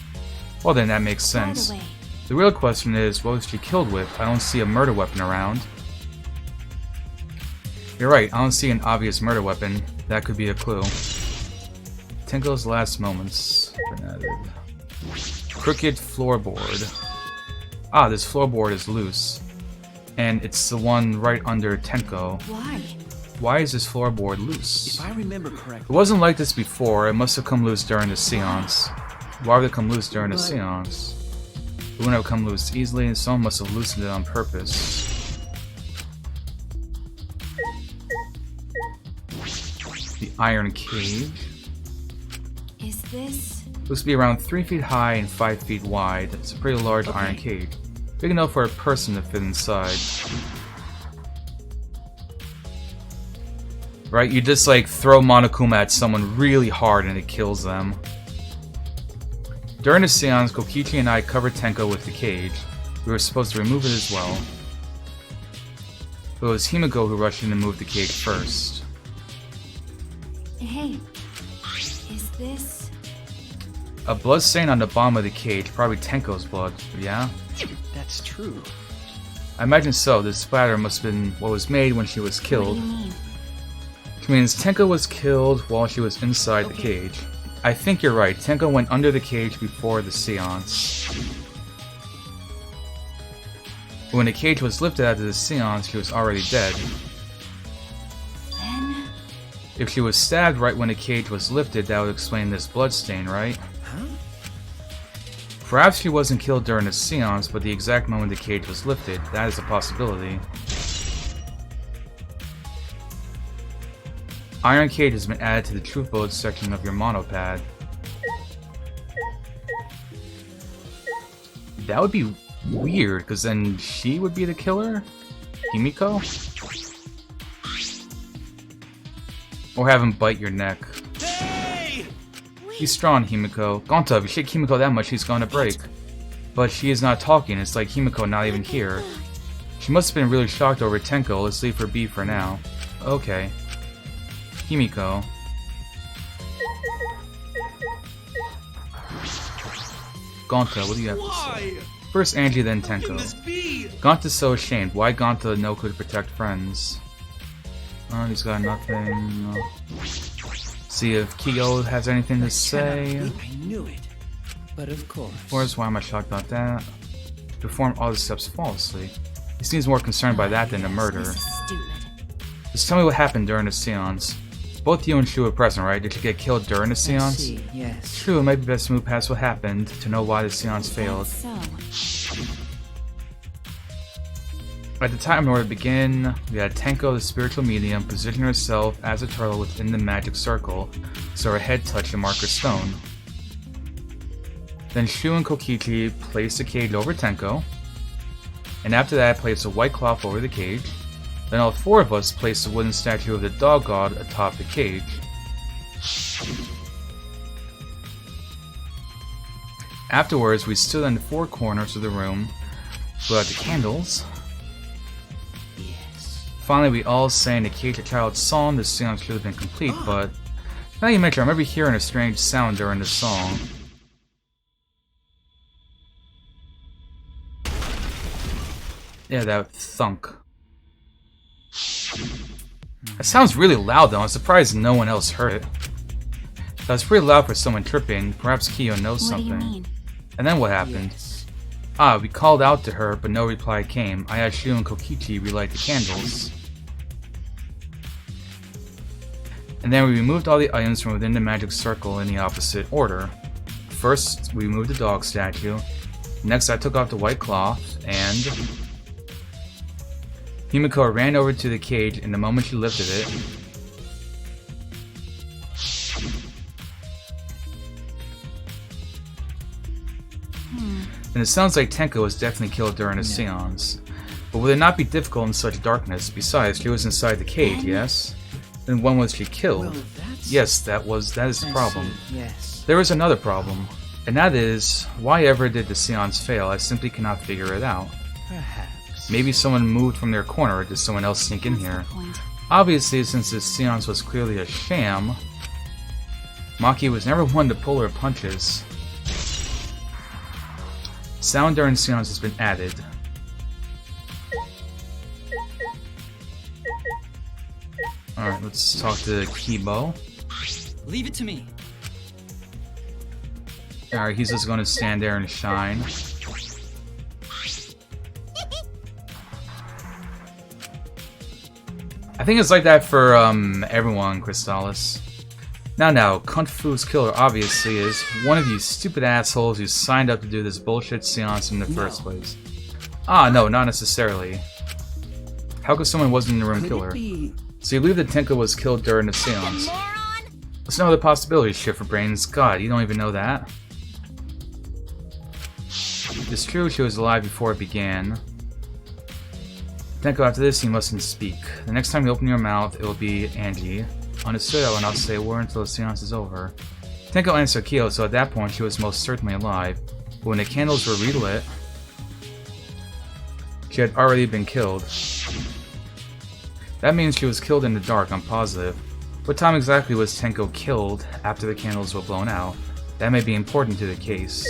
Well then, that makes sense. By the way, the real question is, what was she killed with? I don't see a murder weapon around. You're right, I don't see an obvious murder weapon. That could be a clue. Tenko's last moments. Crooked floorboard. Ah, this floorboard is loose. And it's the one right under Tenko. Why? Why is this floorboard loose? If I remember correctly, It wasn't like this before. It must have come loose during the seance. Why would it come loose during the seance? It wouldn't have come loose easily, and someone must have loosened it on purpose. The iron cage. Is this? Supposed to be around 3 feet high and 5 feet wide. It's a pretty large iron cage. Big enough for a person to fit inside. Right, you just like throw Monokuma at someone really hard and it kills them. During the seance, Kokichi and I covered Tenko with the cage. We were supposed to remove it as well. But it was Himiko who rushed in to move the cage first. Hey, is this? A blood stain on the bottom of the cage, probably Tenko's blood, yeah? that's true. I imagine so. This splatter must have been what was made when she was killed. What do you mean? Which means Tenko was killed while she was inside the cage. I think you're right. Tenko went under the cage before the seance. When the cage was lifted after the seance, she was already dead. Then? If she was stabbed right when the cage was lifted, that would explain this blood stain, right? Huh? Perhaps she wasn't killed during the seance, but the exact moment the cage was lifted. That is a possibility. Iron cage has been added to the truth bullet section of your monopad. That would be weird, because then she would be the killer? Himiko? Or have him bite your neck. Hey! He's strong, Himiko. Gonta, if you shake Himiko that much, she's going to break. But she is not talking, it's like Himiko not even here. She must have been really shocked over Tenko, let's leave her be for now. Okay. Himiko. Gonta, what do you have to say? First Angie, then Tenko. Gonta's so ashamed. Why Gonta no could protect friends? Oh, he's got nothing. See if Kyo has anything to say. I knew it. But of course. Of course, why am I shocked about that? Perform all the steps flawlessly. He seems more concerned by that than the murder. Just tell me what happened during the seance. Both you and Shu were present, right? Did you get killed during the seance? Yes. True, it might be best to move past what happened to know why the seance failed. At the time in order to begin, we had Tenko, the spiritual medium, position herself as a turtle within the magic circle, so her head touched the marker stone. Then Shu and Kokichi placed the cage over Tenko, and after that placed a white cloth over the cage. Then all four of us placed a wooden statue of the dog god atop the cage. Afterwards, we stood in the four corners of the room, blew out the candles. Finally, we all sang the cage a child's song. The seance should have been complete, but now you mention, I remember hearing a strange sound during the song. Yeah, that thunk. That sounds really loud though, I'm surprised no one else heard it. That was pretty loud for someone tripping, perhaps Kyo knows something. What do you mean? And then what happened? Ah, we called out to her, but no reply came. I asked Shu and Kokichi relight the candles. And then we removed all the items from within the magic circle in the opposite order. First, we removed the dog statue. Next, I took off the white cloth, and Himiko ran over to the cage, and the moment she lifted it, and it sounds like Tenko was definitely killed during the seance. But would it not be difficult in such darkness? Besides, she was inside the cage, yes? Then when was she killed? Well, yes, that is the problem. Yes. There is another problem, and that is, why ever did the seance fail? I simply cannot figure it out. Perhaps. Maybe someone moved from their corner, or did someone else sneak in here? Obviously, since this seance was clearly a sham, Maki was never one to pull her punches. Sound during seance has been added. Alright, let's talk to Kibo. Leave it to me. Alright, he's just gonna stand there and shine. I think it's like that for everyone, Crystallis. Now, Kung Fu's killer obviously is one of you stupid assholes who signed up to do this bullshit seance in the first place. Ah, no, not necessarily. How could someone wasn't in the room kill her? So you believe that Tenko was killed during the seance? There's no other possibility, Shift for Brains. God, you don't even know that? It's true she was alive before it began. Tenko, after this, you mustn't speak. The next time you open your mouth, it will be Angie. Understood, I will not say a word until the seance is over. Tenko answered Kyo, so at that point she was most certainly alive. But when the candles were relit, she had already been killed. That means she was killed in the dark, I'm positive. What time exactly was Tenko killed after the candles were blown out? That may be important to the case.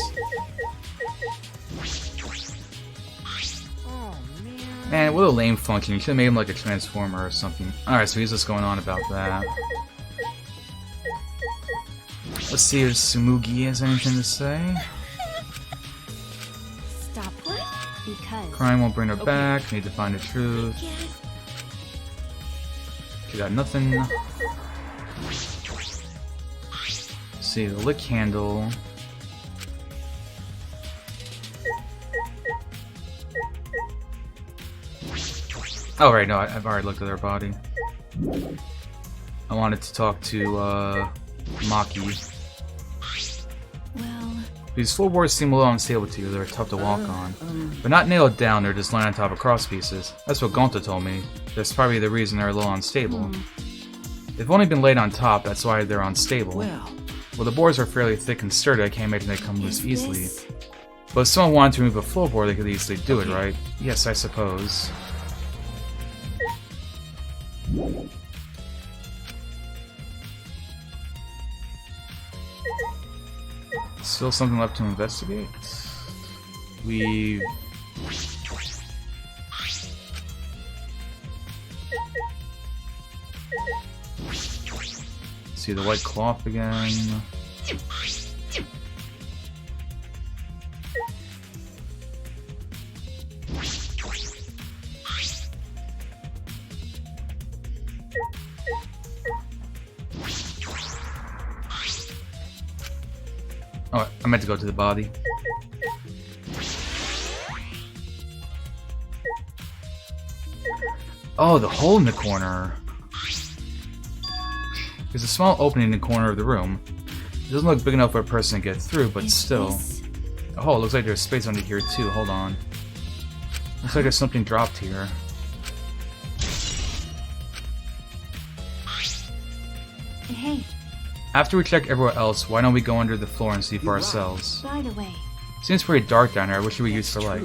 Man, what a lame function. You should have made him like a transformer or something. Alright, so he's just going on about that. Let's see if Tsumugi has anything to say. Stop work, because... Crime won't bring her back. Need to find the truth. She got nothing. Let's see, the lit candle. Oh, right, no, I've already looked at her body. I wanted to talk to, Maki. Well... These floorboards seem a little unstable to you. They're tough to walk on. But not nailed down, they're just lying on top of cross pieces. That's what Gonta told me. That's probably the reason they're a little unstable. They've only been laid on top, that's why they're unstable. Well, the boards are fairly thick and sturdy, I can't imagine they come loose easily. But if someone wanted to remove a floorboard, they could easily do it, right? Yes, I suppose. Still something left to investigate? We... See the white cloth again. Oh, I meant to go to the body. Oh, the hole in the corner. There's a small opening in the corner of the room. It doesn't look big enough for a person to get through, but still. Oh, it looks like there's space under here too. Hold on. Looks like there's something dropped here. Hey. After we check everywhere else, why don't we go under the floor and see for ourselves? By the way... Seems pretty dark down there. I wish we used for light.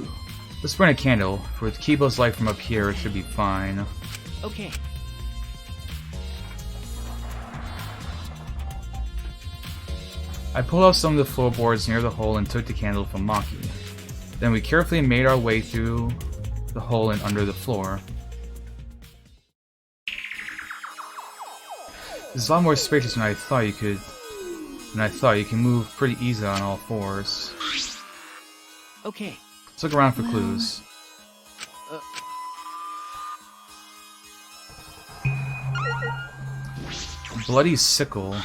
Let's burn a candle. With Kibo's light from up here, it should be fine. Okay. I pulled off some of the floorboards near the hole and took the candle from Maki. Then we carefully made our way through the hole and under the floor. This is a lot more spacious than I thought you could. You can move pretty easily on all fours. Okay. Let's look around for clues. Bloody sickle.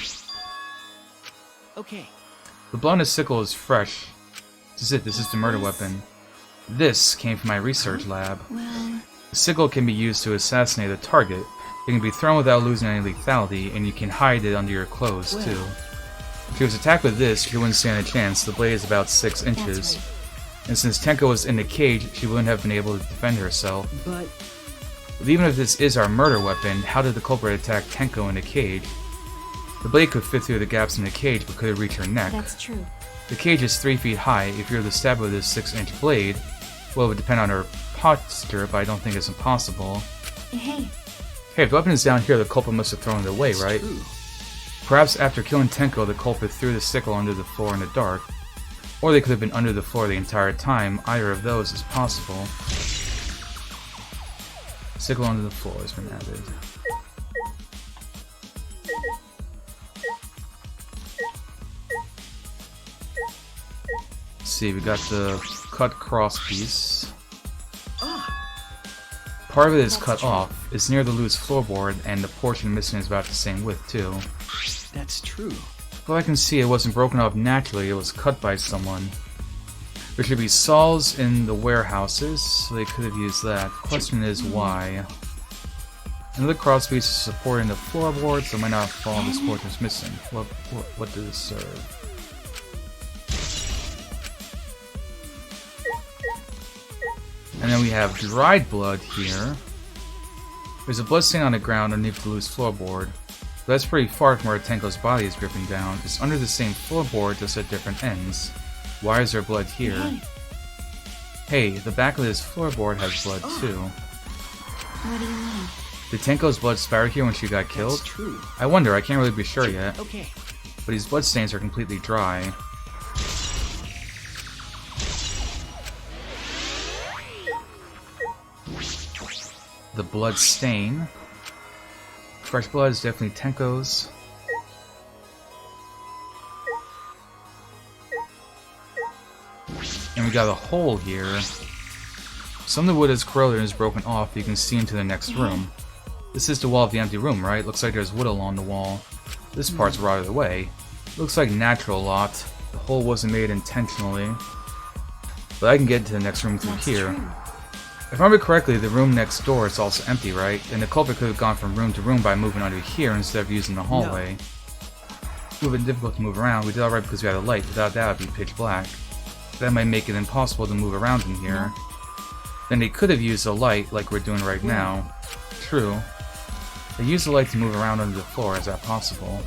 Okay. The blood on the sickle is fresh. This is it. This is the murder weapon. This came from my research lab. The sickle can be used to assassinate a target. It can be thrown without losing any lethality, and you can hide it under your clothes, too. If he was attacked with this, she wouldn't stand a chance. The blade is about 6 inches. And since Tenko was in the cage, she wouldn't have been able to defend herself. But even if this is our murder weapon, how did the culprit attack Tenko in the cage? The blade could fit through the gaps in the cage, but could it reach her neck? That's true. The cage is 3 feet high. If you're to stab with this 6-inch blade, well, it would depend on her posture, but I don't think it's impossible. Hey. Hey, if the weapon is down here, the culprit must have thrown it away, right? Perhaps after killing Tenko, the culprit threw the sickle under the floor in the dark. Or they could have been under the floor the entire time. Either of those is possible. Sickle under the floor has been added. Let's see, we got the cut cross piece. Part of it is cut off. It's near the loose floorboard, and the portion missing is about the same width, too. That's true. Well, I can see it wasn't broken off naturally, it was cut by someone. There should be saws in the warehouses, so they could have used that. Question is, why? Another crosspiece is supporting the floorboard, so it might not fall if this portion is missing. What does this serve? And then we have dried blood here. There's a blood stain on the ground underneath the loose floorboard. But that's pretty far from where Tenko's body is dripping down. It's under the same floorboard, just at different ends. Why is there blood here? Hey, the back of this floorboard has blood too. What do you mean? Did Tenko's blood spatter here when she got killed? That's true. I wonder, I can't really be sure yet. Okay. But these blood stains are completely dry. The blood stain. Fresh blood is definitely Tenko's. And we got a hole here. Some of the wood is corroded and is broken off. You can see into the next room. This is the wall of the empty room, right? Looks like there's wood along the wall. This part's rotted away. Looks like natural lot. The hole wasn't made intentionally. But I can get into the next room through here. If I remember correctly, the room next door is also empty, right? And the culprit could have gone from room to room by moving under here instead of using the hallway. No. It would have been difficult to move around. We did alright because we had a light. Without that, it would be pitch black. That might make it impossible to move around in here. No. Then they could have used a light, like we're doing right now. True. They used the light to move around under the floor. Is that possible?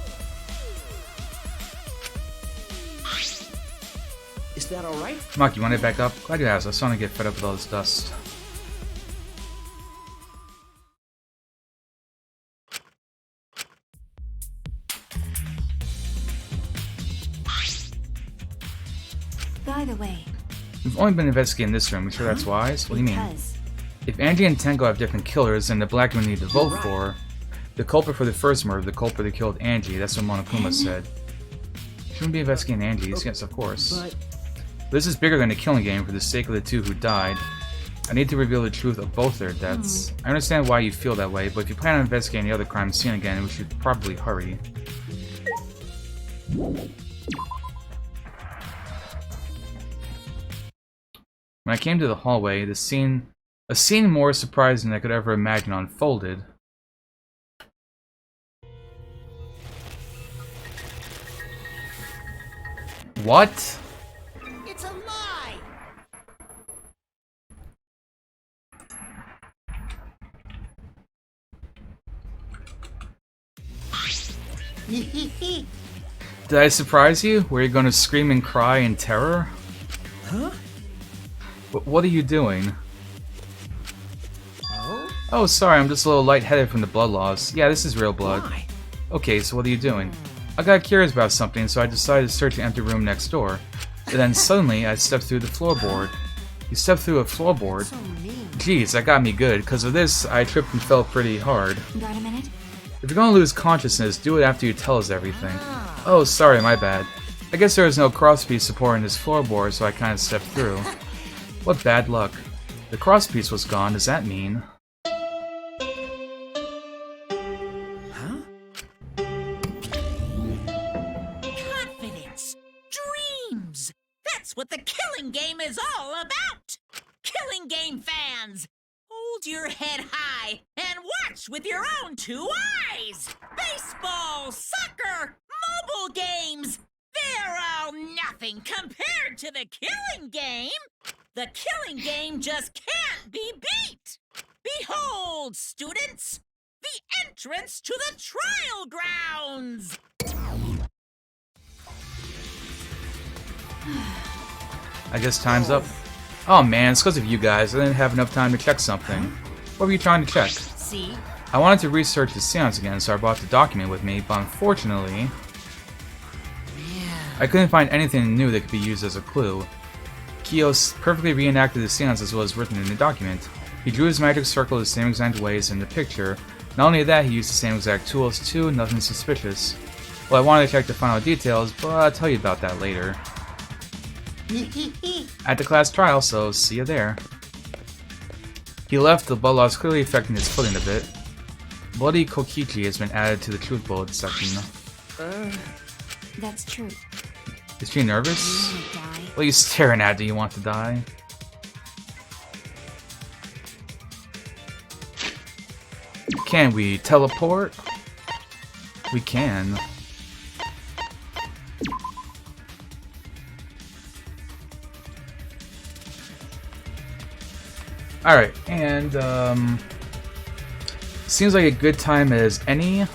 Is that alright? Mark, you want to back up? Glad you asked. I was starting to get fed up with all this dust. By the way, we've only been investigating this room. You sure that's wise? What do you mean? If Angie and Tenko have different killers, then the black one we need to vote for the culprit for the first murder, the culprit that killed Angie. That's what Monokuma said. Shouldn't be investigating Angie's. Yes, of course. But this is bigger than a killing game for the sake of the two who died. I need to reveal the truth of both their deaths. I understand why you feel that way, but if you plan on investigating the other crime scene again, we should probably hurry. When I came to the hallway, a scene more surprising than I could ever imagine unfolded. What? It's a lie! Did I surprise you? Were you going to scream and cry in terror? Huh? What are you doing? Oh, sorry, I'm just a little lightheaded from the blood loss. Yeah, this is real blood. Why? Okay, so what are you doing? I got curious about something, so I decided to search the empty room next door. And then suddenly, I stepped through the floorboard. You stepped through a floorboard? Jeez, that got me good. Because of this, I tripped and fell pretty hard. Got a minute? If you're gonna lose consciousness, do it after you tell us everything. Oh, sorry, my bad. I guess there was no crosspiece supporting this floorboard, so I kinda stepped through. What bad luck. The crosspiece was gone, does that mean? Confidence! Dreams! That's what the Killing Game is all about! Killing Game fans! Hold your head high and watch with your own two eyes! Baseball, soccer, mobile games! They're all nothing compared to the Killing Game! The Killing Game just can't be beat! Behold, students, the entrance to the trial grounds! I guess time's up. Oh man, it's because of you guys. I didn't have enough time to check something. What were you trying to check? See? I wanted to research the seance again, so I brought the document with me, but unfortunately, I couldn't find anything new that could be used as a clue. Kios perfectly reenacted the seance as well as written in the document. He drew his magic circle the same exact way as in the picture. Not only that, he used the same exact tools too, nothing suspicious. Well, I wanted to check the final details, but I'll tell you about that later. At the class trial, so see you there. He left, the blood loss clearly affecting his footing a bit. Bloody Kokichi has been added to the truth bullet section. That's true. Is she nervous? What are you staring at? Do you want to die? Can we teleport? We can. Alright, and seems like a good time as any.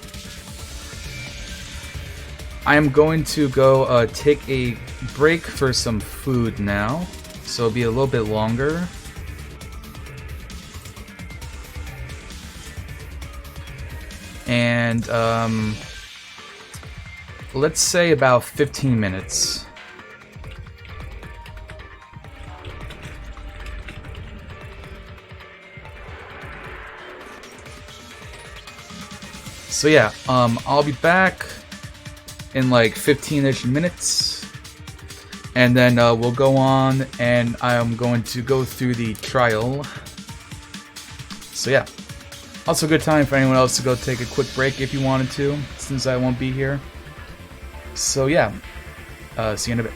I am going to go take a break for some food now, so it'll be a little bit longer. And let's say about 15 minutes. So yeah, I'll be back in like 15-ish minutes, and then we'll go on, and I'm going to go through the trial. So yeah, also a good time for anyone else to go take a quick break if you wanted to, since I won't be here. So yeah, see you in a bit.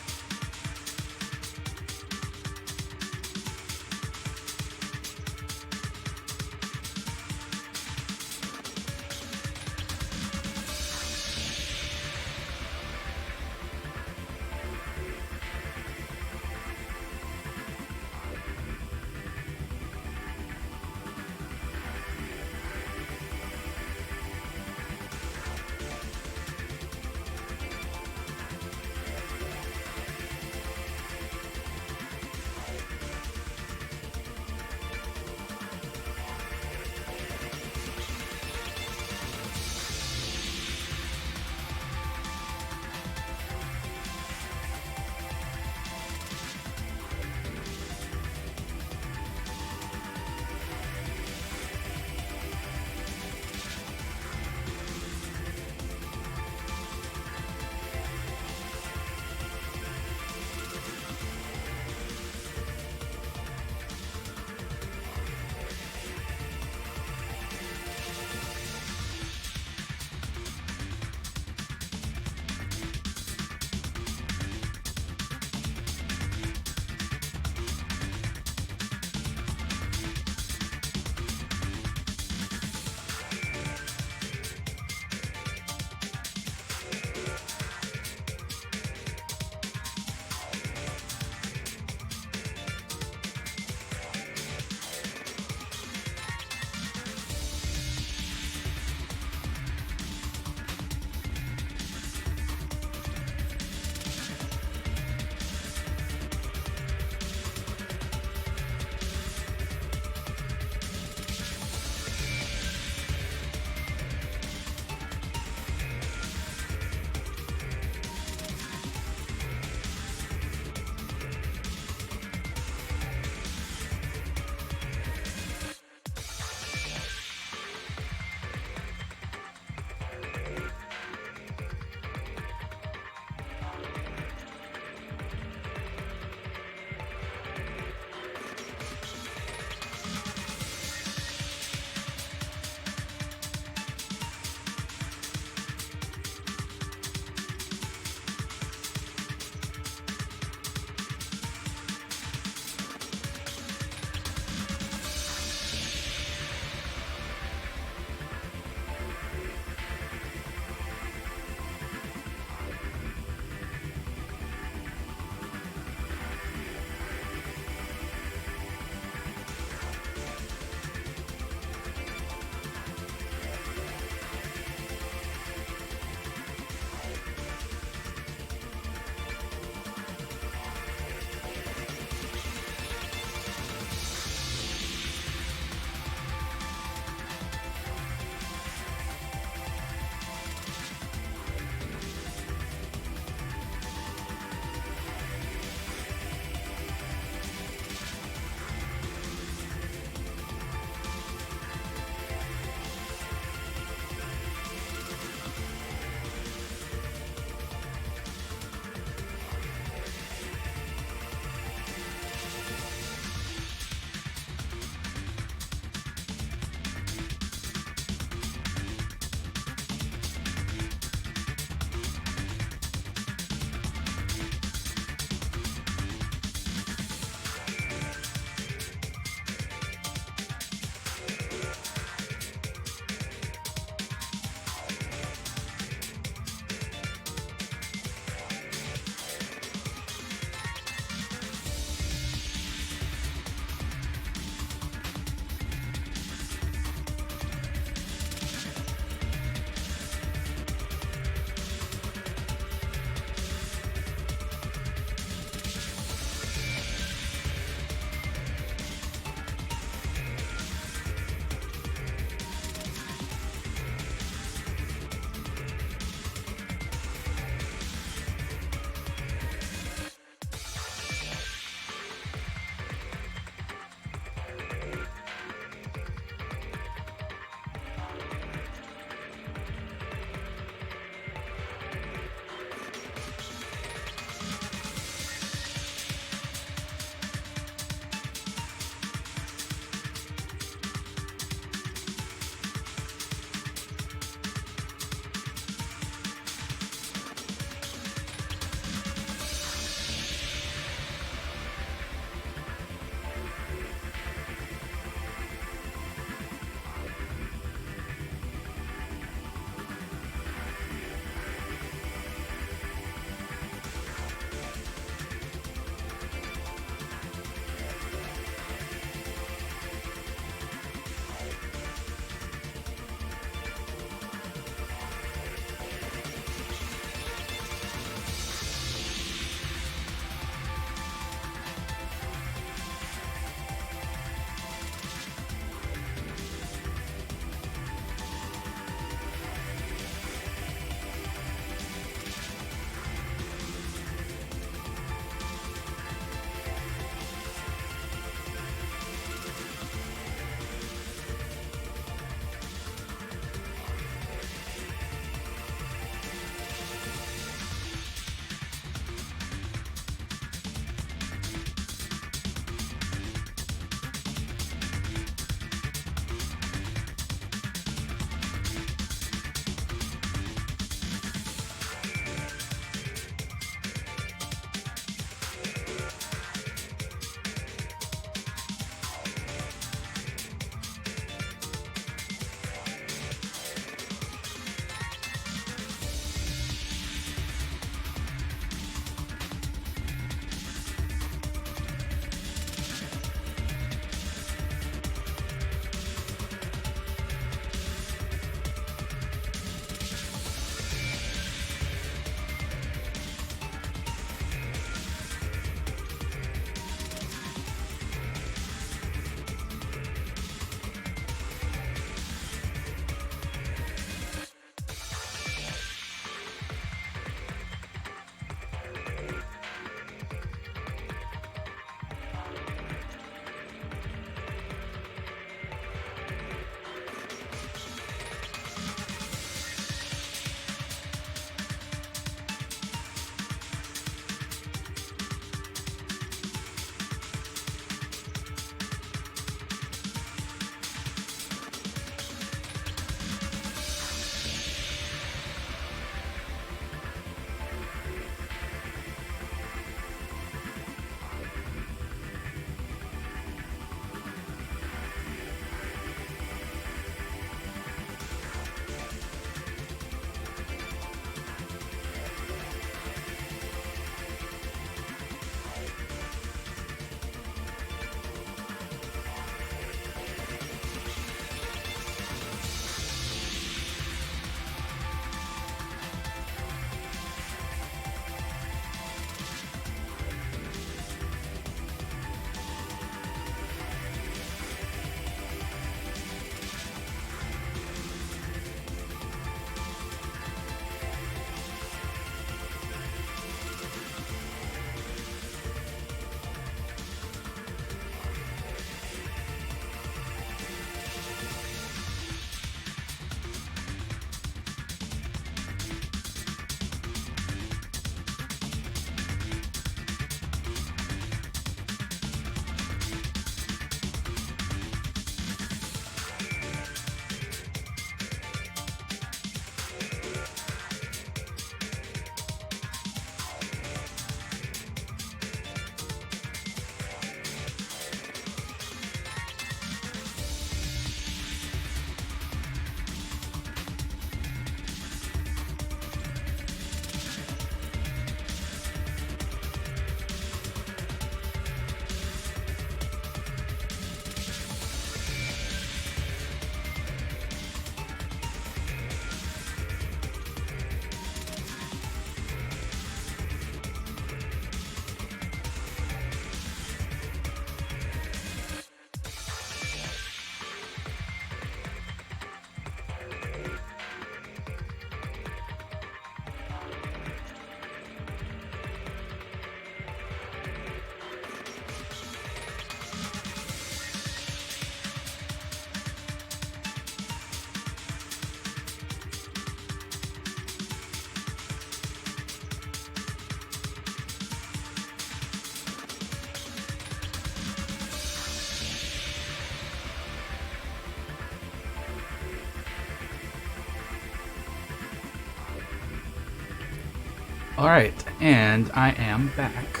Alright, and I am back.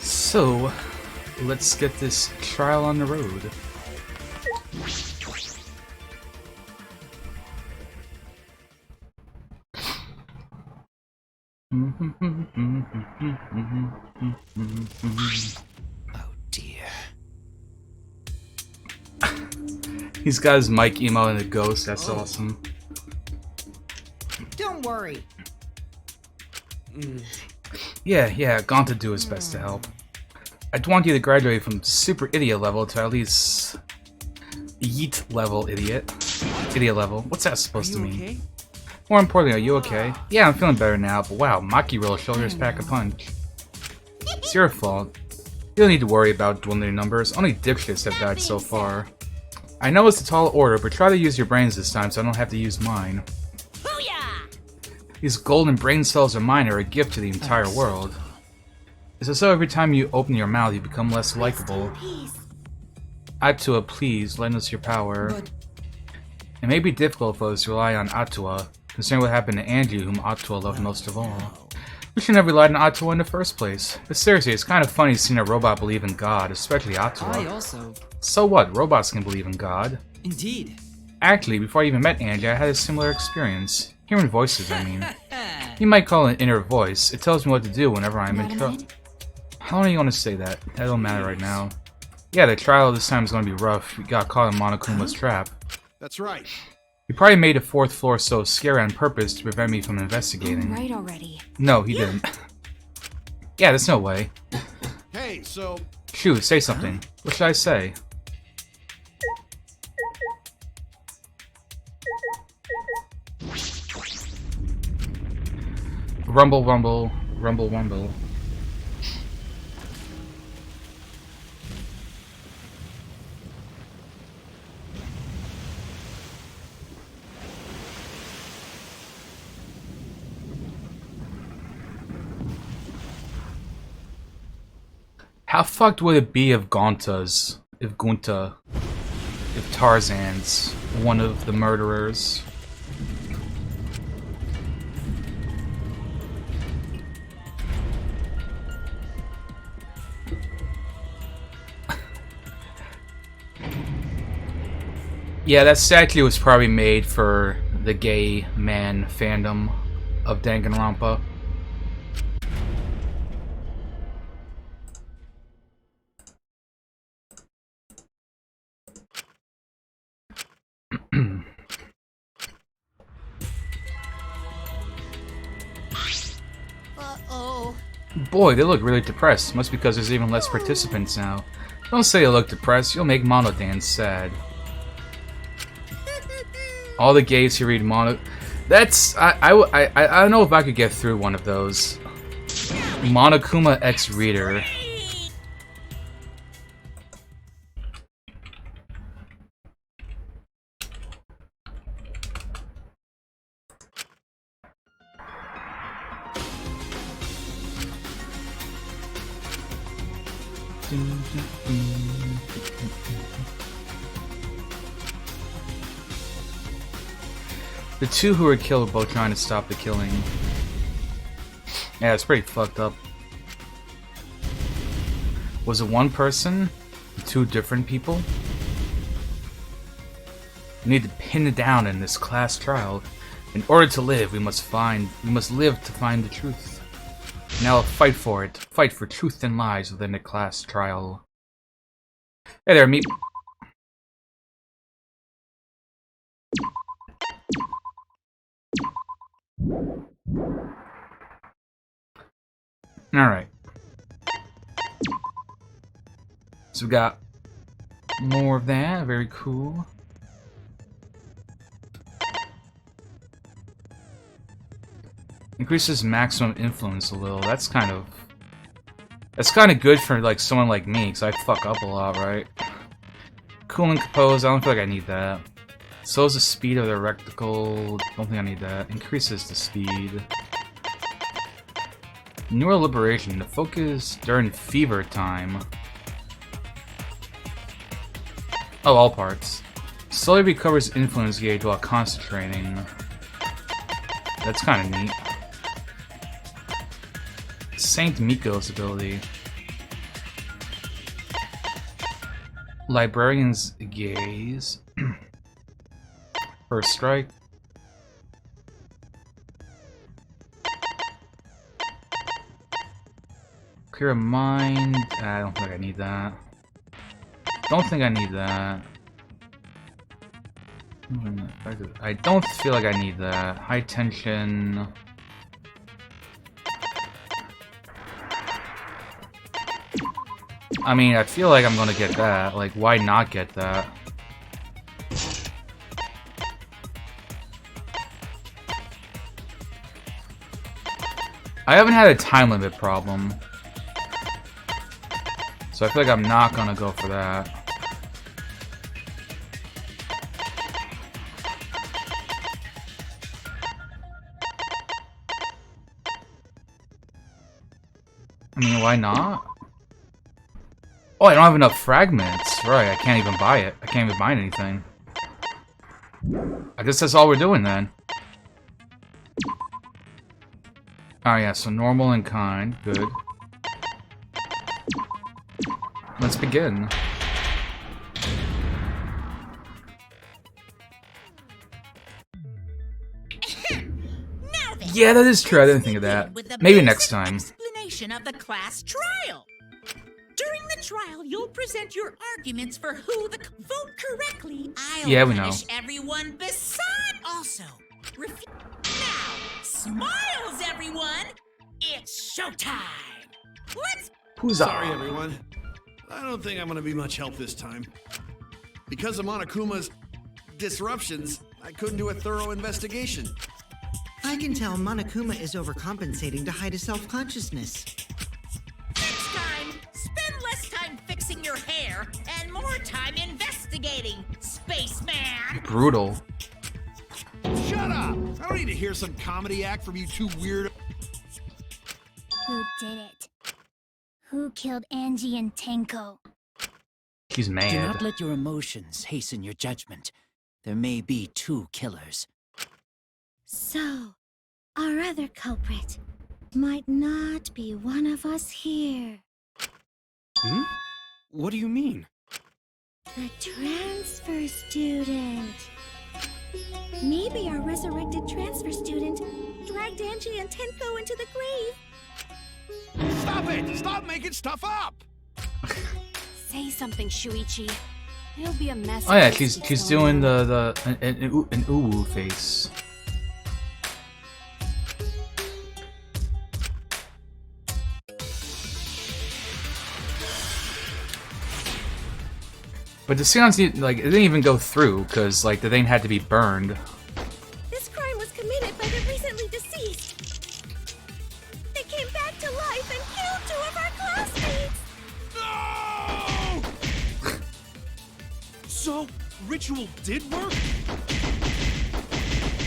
So, let's get this trial on the road. Oh dear. He's got his mic emo and a ghost, that's awesome. Don't worry. Yeah, Gaunt to do his best to help. I'd want you to graduate from super idiot level to at least yeet level idiot. Idiot level. What's that supposed to mean? Okay? More importantly, are you okay? Yeah, I'm feeling better now, but wow, Maki roll shoulders pack a punch. It's your fault. You don't need to worry about dwindling numbers, only dipshits have died so far. I know it's a tall order, but try to use your brains this time so I don't have to use mine. These golden brain cells of mine are a gift to the entire world. It's as though every time you open your mouth, you become less likable. Atua, please, lend us your power. It may be difficult for us to rely on Atua, considering what happened to Angie, whom Atua loved most of all. We shouldn't have relied on Atua in the first place. But seriously, it's kind of funny seeing a robot believe in God, especially Atua. I also... So what? Robots can believe in God. Indeed. Actually, before I even met Angie, I had a similar experience. Hearing voices, I mean. You might call it an inner voice. It tells me what to do whenever I'm in trouble. How long are you going to say that? That don't matter right now. Yeah, the trial this time is going to be rough. We got caught in Monokuma's trap. That's right. He probably made the 4th floor so scary on purpose to prevent me from investigating. Right already. No, he didn't. Yeah, there's no way. Hey, so... Shoot, say something. What should I say? Rumble, rumble, rumble, rumble. How fucked would it be if Gonta's, if Tarzan's one of the murderers? Yeah, that statue was probably made for the gay man fandom of Danganronpa. Uh-oh. Boy, they look really depressed. Must be because there's even less participants now. Don't say you look depressed, you'll make Mono dance sad. All the gays who read Mono... That's... I don't know if I could get through one of those. Monokuma X Reader. The two who were killed were both trying to stop the killing. Yeah, it's pretty fucked up. Was it one person? Two different people? We need to pin it down in this class trial. In order to live, we must live to find the truth. Now fight for it. Fight for truth and lies within the class trial. Hey there, meat. Alright. So we got more of that. Very cool. Increases maximum influence a little. That's kind of good for like someone like me, because I fuck up a lot, right? Cool and compose. I don't feel like I need that. Slows the speed of the reticle. Don't think I need that. Increases the speed. Neural liberation. The focus during fever time. Oh, all parts. Slowly recovers influence gauge while concentrating. That's kind of neat. Saint Miko's ability. Librarian's gaze. First strike. Clear of mind. I don't think I need that. Don't think I need that. I don't feel like I need that. High tension. I mean, I feel like I'm gonna get that. Like, why not get that? I haven't had a time limit problem. So I feel like I'm not gonna go for that. I mean, why not? Oh, I don't have enough fragments. Right, I can't even buy it. I can't even buy anything. I guess that's all we're doing then. Oh yeah, so normal and kind. Good. Let's begin. Yeah, that is true. I didn't think of that. Maybe next time. Explanation of the class trial. During the trial, you'll present your arguments for who the vote correctly. I'll punish everyone beside also. Now, smiles, everyone. It's showtime. Let's. Sorry, everyone. I don't think I'm gonna be much help this time. Because of Monokuma's disruptions, I couldn't do a thorough investigation. I can tell Monokuma is overcompensating to hide his self-consciousness. Next time, spend less time fixing your hair and more time investigating, spaceman. Brutal. Shut up! I don't need to hear some comedy act from you two weird. Who did it? Who killed Angie and Tenko? She's mad. Do not let your emotions hasten your judgment. There may be two killers. So, our other culprit might not be one of us here. Hmm? What do you mean? The transfer student. Maybe our resurrected transfer student dragged Angie and Tenko into the grave. Stop it! Stop making stuff up! Say something, Shuichi. It'll be a mess. Oh yeah, she's doing an ooh face. But the seance, like, it didn't even go through, because, like, the thing had to be burned. This crime was committed by the recently deceased. They came back to life and killed 2 of our classmates! No! So, ritual did work?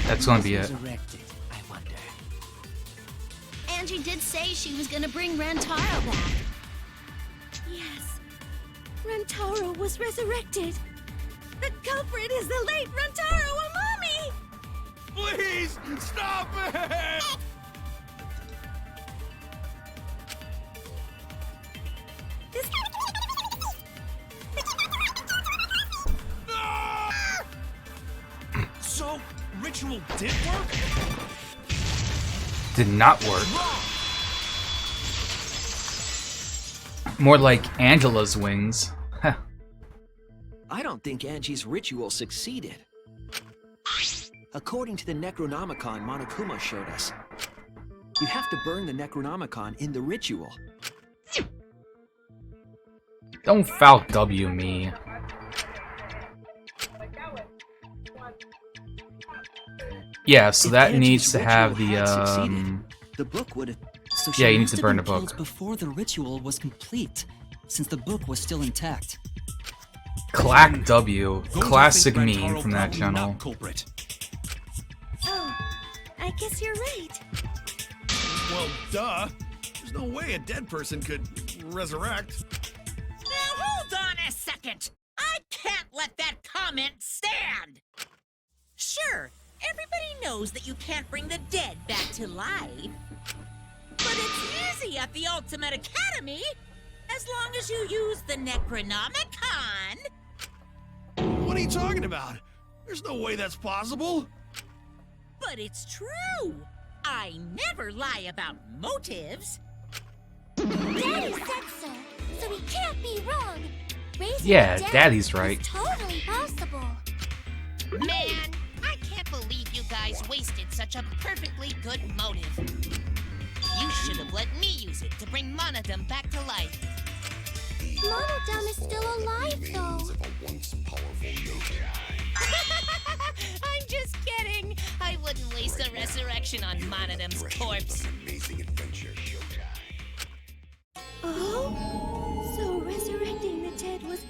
That's gonna be it. Resurrected, I wonder. Angie did say she was gonna bring Rantaro back. Yes. Rantaro was resurrected. The culprit is the late Rantaro Amami! Please, stop it! So, ritual did work? Did not work. More like Angela's wings. I don't think Angie's ritual succeeded. According to the Necronomicon Monokuma showed us, you have to burn the Necronomicon in the ritual. Don't foul W me. Yeah, so that needs to have the The book would have. So yeah, you need must to have burn been the book. killed before the ritual was complete, since the book was still intact. Clack W. Classic meme from that channel. Culprit. Oh, I guess you're right. Well, duh. There's no way a dead person could resurrect. Now hold on a second. I can't let that comment stand! Sure, everybody knows that you can't bring the dead back to life. But it's easy at the Ultimate Academy, as long as you use the Necronomicon. What are you talking about? There's no way that's possible. But it's true. I never lie about motives. Daddy said so he can't be wrong. Raising Yeah, the dead Daddy's right. is totally possible. Man, I can't believe you guys wasted such a perfectly good motive. You should have let me use it to bring Monodum back to life. Monodum is still alive, though. I'm just kidding. I wouldn't waste a resurrection on Monodum's corpse. Oh? So resurrecting the dead was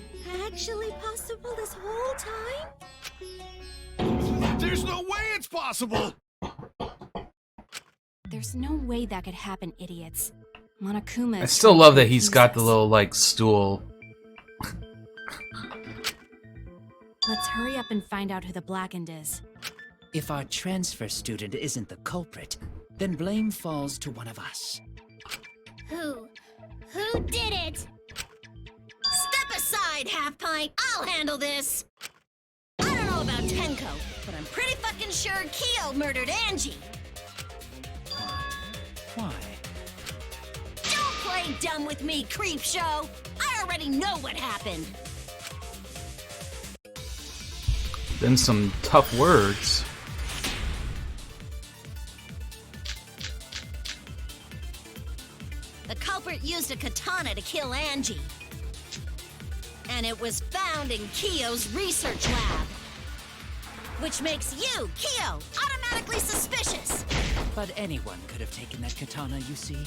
actually possible this whole time? There's no way it's possible! There's no way that could happen, idiots. Monokuma I is still trying love to that he's confuse got the us. little, like, stool. Let's hurry up and find out who the Blackened is. If our transfer student isn't the culprit, then blame falls to one of us. Who? Who did it? Step aside, Half Pint. I'll handle this. I don't know about Tenko, but I'm pretty fucking sure Kyo murdered Angie. Why? Don't play dumb with me, Creepshow. I already know what happened. Then some tough words. The culprit used a katana to kill Angie. And it was found in Kyo's research lab. Which makes you, Kyo, automatically suspicious. But anyone could have taken that katana, you see.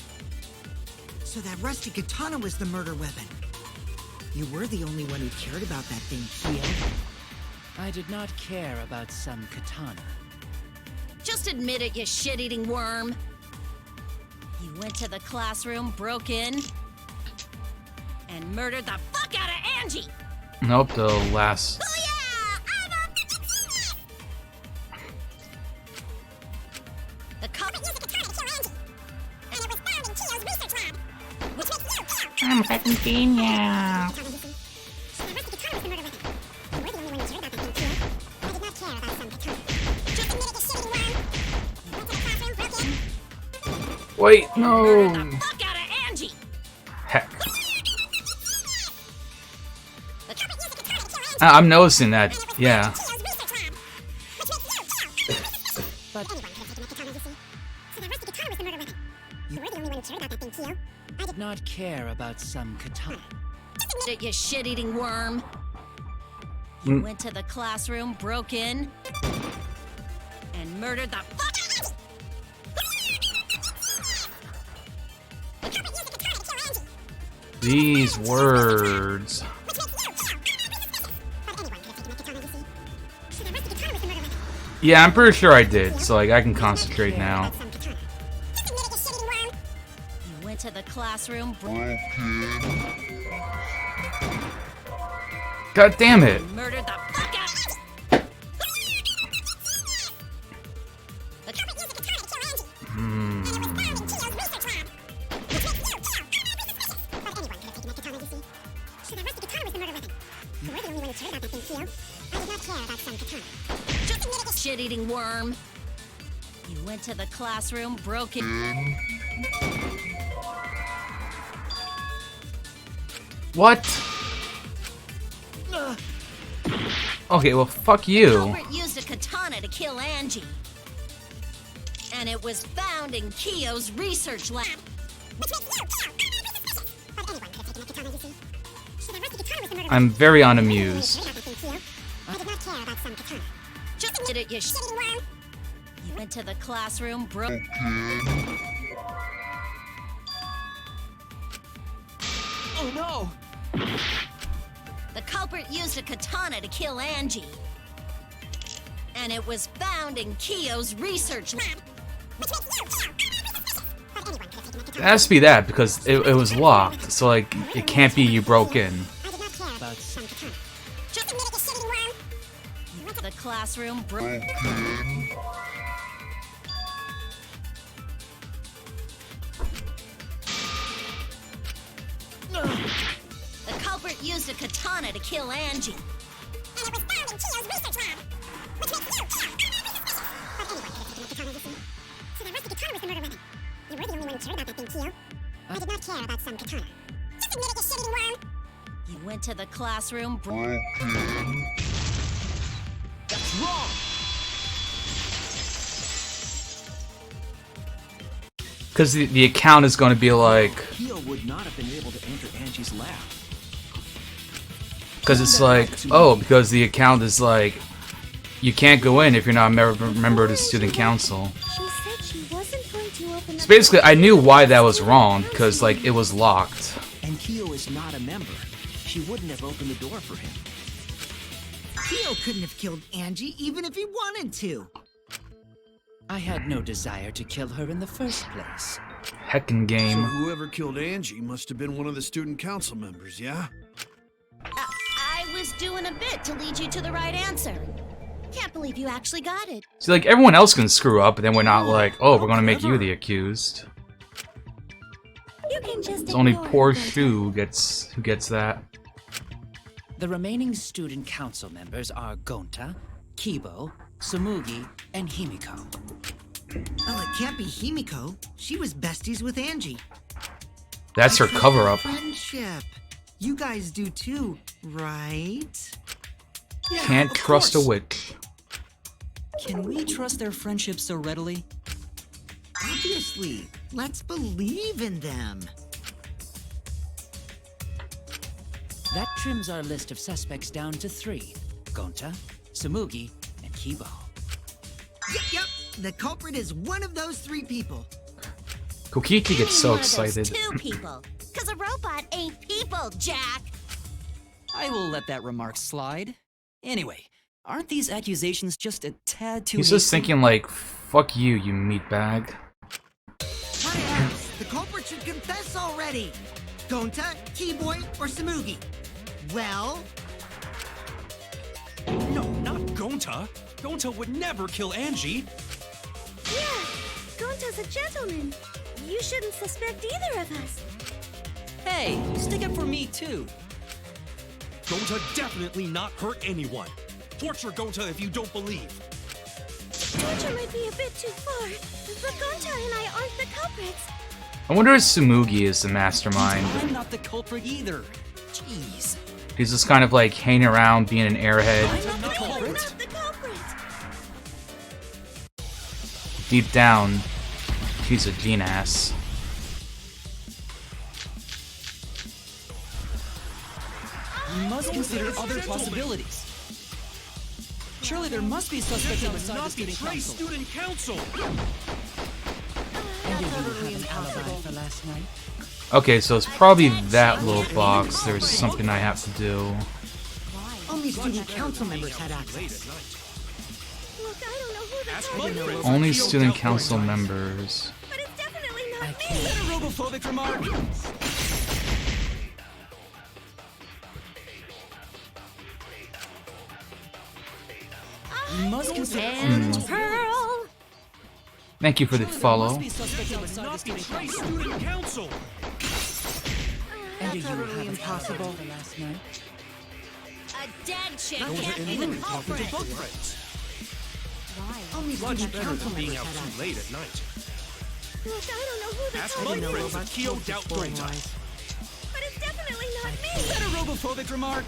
So that rusty katana was the murder weapon. You were the only one who cared about that thing, Kyo. I did not care about some katana. Just admit it, you shit-eating worm. You went to the classroom, broke in, and murdered the fuck out of Angie! Nope, the last. The culprit used a katana to kill Angie. And it was found in Kyo's research lab. Which makes you, Kyo. I'm a fucking genius. So the rusty katana was the murder weapon. You were the only one who cared about that thing, Kyo. I did not care about some katana. Just admit it, you shit-eating worm. You went to the classroom, broke in, Wait, murdered no. the fuck out of Angie! Heck. The culprit used a katana to kill Angie. I'm noticing that, yeah. Kyo's research lab. Which makes you, Kyo. But Anyone could have taken that katana, you see. So that rusty katana was the murder weapon. You were the only one who cared about that thing, Kyo. I did not care about some katana. Just admit it, you shit-eating worm. You went to the classroom, broke in, and murdered the fuck out of Angie. The culprit used a katana to kill Angie. These words. Which makes you, Kyo. But anyone could have taken that katana, you see. So that rusty katana was the murder weapon. Yeah, I'm pretty sure I did, so like I can concentrate now. Just admit it, you shit-eating worm. You went to the classroom, God damn it. murdered the fuck out of Angie. The culprit used a katana to kill Angie. And it was found in Kyo's research lab. Which makes you, Kyo. But anyone could have taken that katana, you see. So that rusty katana was the murder weapon. You were the only one who cared about that thing, Kyo. I did not care about some katana. Just admit it, you shit-eating worm. You went to the classroom, broke in. What? Okay, well, fuck The you. culprit used a katana to kill Angie. And it was found in Kyo's research lab. Which makes you, Kyo. But anyone could have taken that katana, you see. So that rusty katana was the murder weapon. I'm very You were the only one who unamused. cared about that thing, Kyo. I did not care about some katana. Just admit it, you shitty worm. You went to the classroom, broke. Oh no! The culprit used a katana to kill Angie. And it was found in Kyo's research lab. Which makes you, Kyo. But anyone could have taken that It katana. has to be that because it was locked, so like it can't be you broke in. I did not care about some katana. Just admit classroom. The culprit used a katana to kill Angie. And it was found in Kyo's research lab. Which makes you Kyo unreplicable. But anyone could have taken the katana, you see. So that rusty katana was the murder weapon. You were the only one who cared about that thing, Kyo. I did not care about some katana. Just admit it, you shit-eating worm! He went to the classroom. That's wrong! Because the account is going to be like... Kyo would not have been able to enter Angie's lab. Because it's like, oh, because the account is like, you can't go in if you're not a member of the student council. She said she wasn't going to open So basically, I knew why that was wrong, because like it was locked. And Kyo is not a member. She wouldn't have opened the door for him. Kyo couldn't have killed Angie even if he wanted to. I had no desire to kill her in the first place. Heckin' game. So whoever killed Angie must have been one of the student council members, yeah? I was doing a bit to lead you to the right answer. Can't believe you actually got it. See, like everyone else can screw up, but then we're not like, oh, we're gonna make you the accused. You can just It's only ignore poor it. Shu who gets that. The remaining student council members are Gonta, Kibo, Sumugi, and Himiko. Oh, it can't be Himiko. She was besties with Angie. That's her cover-up. Friendship. You guys do too, right? Yeah, Can't of trust a course. witch. Can we trust their friendship so readily? Obviously. Let's believe in them. That trims our list of suspects down to 3. Gonta, Sumugi, and Kibo. Yep. The culprit is one of those 3 people. Kokichi gets so One of those excited. 2 people. Cause a robot ain't people, Jack. I will let that remark slide. Anyway, aren't these accusations just a tad too He's just hasty? thinking like, fuck you, you meatbag. My ass. The culprit should confess already. Gonta, Keyboy, or Sumugi? Well, No, not Gonta. Gonta would never kill Angie. Yeah, Gonta's a gentleman. You shouldn't suspect either of us. Hey, stick up for me too. Gonta definitely not hurt anyone. Torture Gonta if you don't believe. Torture might be a bit too far, but Gonta and I aren't the culprits. I wonder if Sumugi is the mastermind. I'm not the culprit either. Jeez. He's just kind of like hanging around being an airhead. I'm not the culprit. Not the culprit. Deep down, she's a gene-ass. You must consider other possibilities. Surely there must be suspects outside the student council. Student council. And do you have an alibi for last night? Okay, so it's probably that little box. There's something I have to do. only student council members had access. Look, I don't know who the Ask culprit my is. friends. Only student council members. But it's definitely not Is me. that a robophobic remark? You must consider And Pearl. Thank you for the follow. be suspects outside the student council. Student council. And do you have utterly an impossible. alibi for last night? A dead chick Gonta can't and be the Lily talking to culprit. book friends. Only Much student better council than being members out had too access. late at night. Look, I don't know who the Ask culprit my is. friends if Kyo doubt Gonta. But it's definitely not Is me. that a robophobic remark?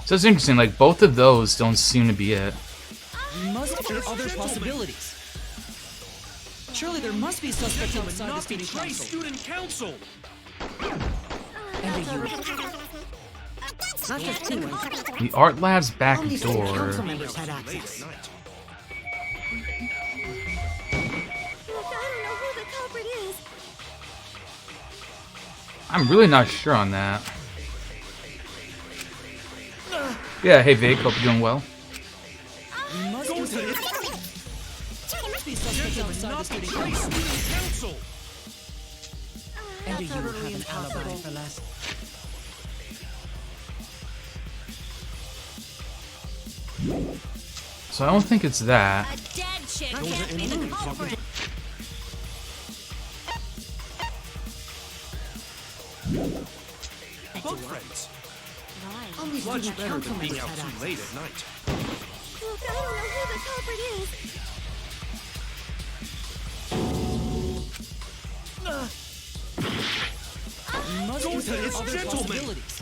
So it's interesting, like both of those don't seem to be it. You must consider other possibilities. Surely there must be suspects outside the Not student betray council. student council. And do you Not just two. The art lab's back Only student council door. members had Late at access. night. Look, I don't know who the culprit is. I'm really not sure on that. Yeah, hey Vic, hope you're doing well. You must consider be suspects outside the Not student betray council. student council. And do you have an alibi for last So I don't think it's that. A dead chick Gonta can't and be the Lou talking culprit. Both friends. Only Much student better council than being members out had too late at night. Look, I don't know who the culprit is. You must Gonta, consider it's other gentlemen. possibilities.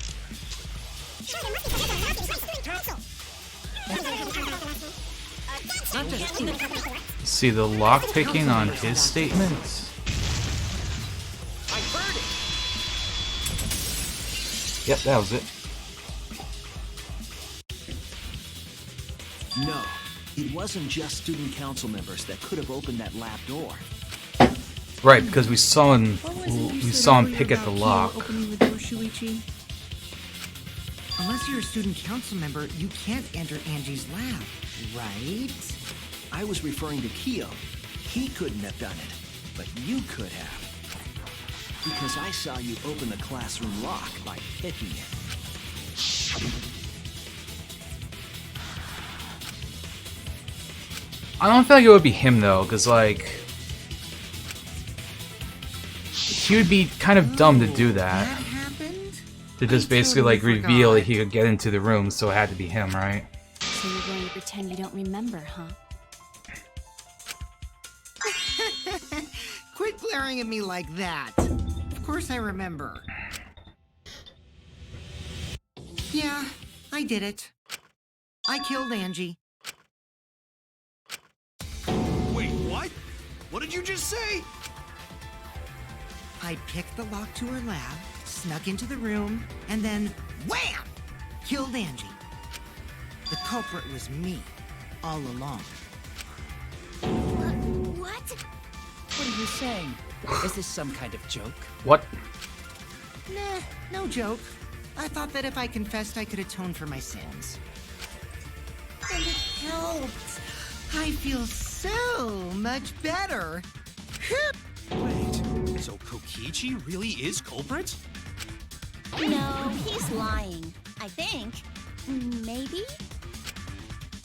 Not just student. See the lockpicking on his statements? I heard it. Yep, that was it. No, it wasn't just student council members that could have opened that lab door. Right, because we saw him pick at the lock. Opening the door, Shuichi? Unless you're a student council member, you can't enter Angie's lab, right? I was referring to Kyo. He couldn't have done it, but you could have. Because I saw you open the classroom lock by picking it. I don't feel like it would be him though, because like he would be kind of dumb to do that. To just basically like reveal that he could get into the room, so it had to be him, right? So you're going to pretend you don't remember, huh? Quit glaring at me like that. Of course I remember. Yeah, I did it. I killed Angie. Wait, what? What did you just say? I picked the lock to her lab, snuck into the room, and then wham! Killed Angie. The culprit was me, all along. What? What are you saying? Is this some kind of joke? What? Nah, no joke. I thought that if I confessed, I could atone for my sins. And it helped. I feel so much better. Wait, so Kokichi really is culprit? No, he's lying. I think. Maybe?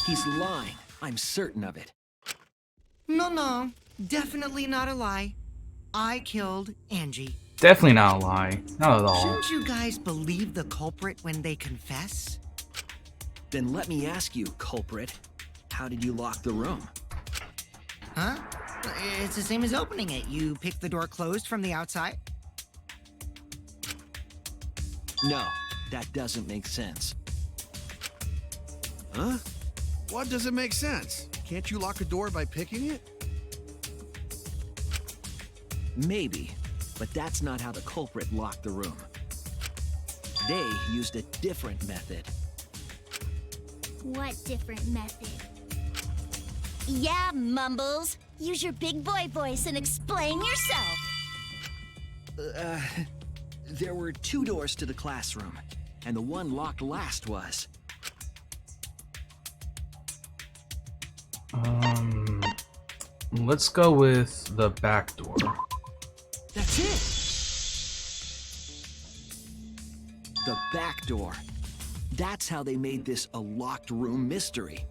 He's lying. I'm certain of it. No, definitely not a lie. I killed Angie. Definitely not a lie. Not at all. Shouldn't you guys believe the culprit when they confess? Then let me ask you, culprit. How did you lock the room? Huh? It's the same as opening it. You pick the door closed from the outside. No, that doesn't make sense. Huh? What doesn't make sense? Can't you lock a door by picking it? Maybe, but that's not how the culprit locked the room. They used a different method. What different method? Yeah, Mumbles. Use your big boy voice and explain yourself. There were 2 doors to the classroom, and the one locked last was. Let's go with the back door. That's it! The back door. That's how they made this a locked room mystery.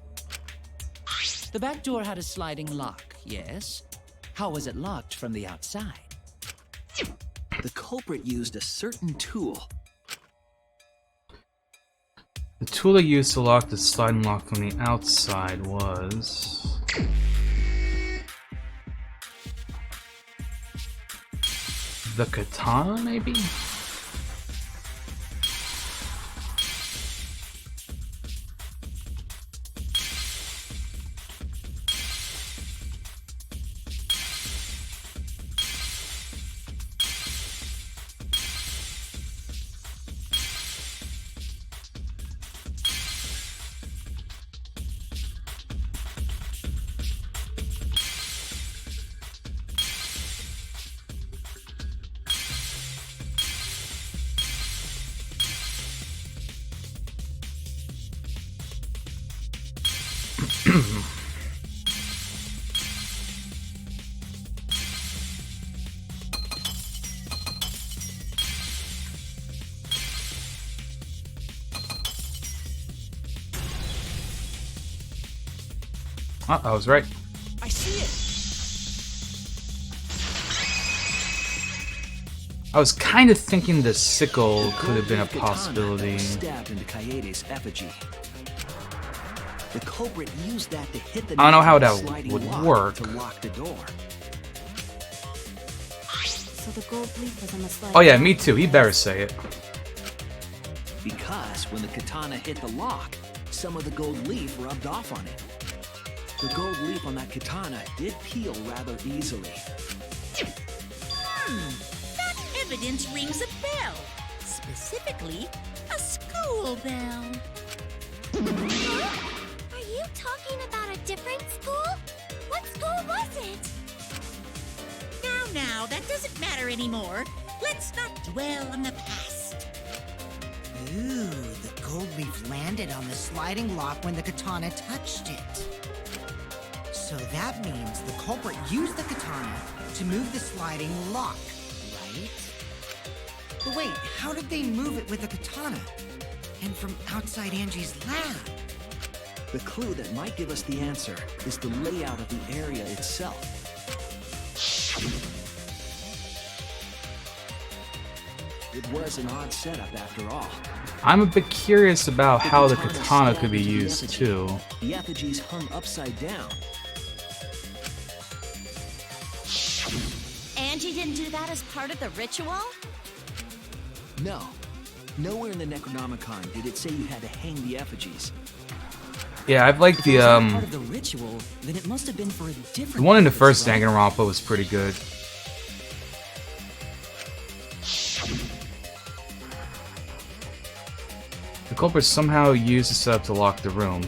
The back door had a sliding lock, yes? How was it locked from the outside? The culprit used a certain tool. The tool they used to lock the sliding lock from the outside was... the katana, maybe? Oh, I was right. I see it. I was kind of thinking the sickle could have been a possibility. Stabbed into Kaede's effigy. The culprit used that to hit the I don't know how nail that with a sliding would lock work. to lock the door. So the gold leaf was on the slide. Oh yeah, me too. He better say it. Because when the katana hit the lock, some of the gold leaf rubbed off on it. The gold leaf on that katana did peel rather easily. That evidence rings a bell. Specifically, a school bell. Huh? Are you talking about a different school? What school was it? Now, that doesn't matter anymore. Let's not dwell on the past. Ooh, the gold leaf landed on the sliding lock when the katana touched it. So that means the culprit used the katana to move the sliding lock, right? But wait, how did they move it with the katana? And from outside Angie's lab? The clue that might give us the answer is the layout of the area itself. It was an odd setup after all. I'm a bit curious about how the katana could be used too. The effigies hung upside down. Angie didn't do that as part of the ritual? No. Nowhere in the Necronomicon did it say you had to hang the effigies. Yeah, I've liked the Part of the ritual, then it must have been for a different. the one in the purpose, first right? Danganronpa was pretty good. The culprit somehow used the setup to lock the room.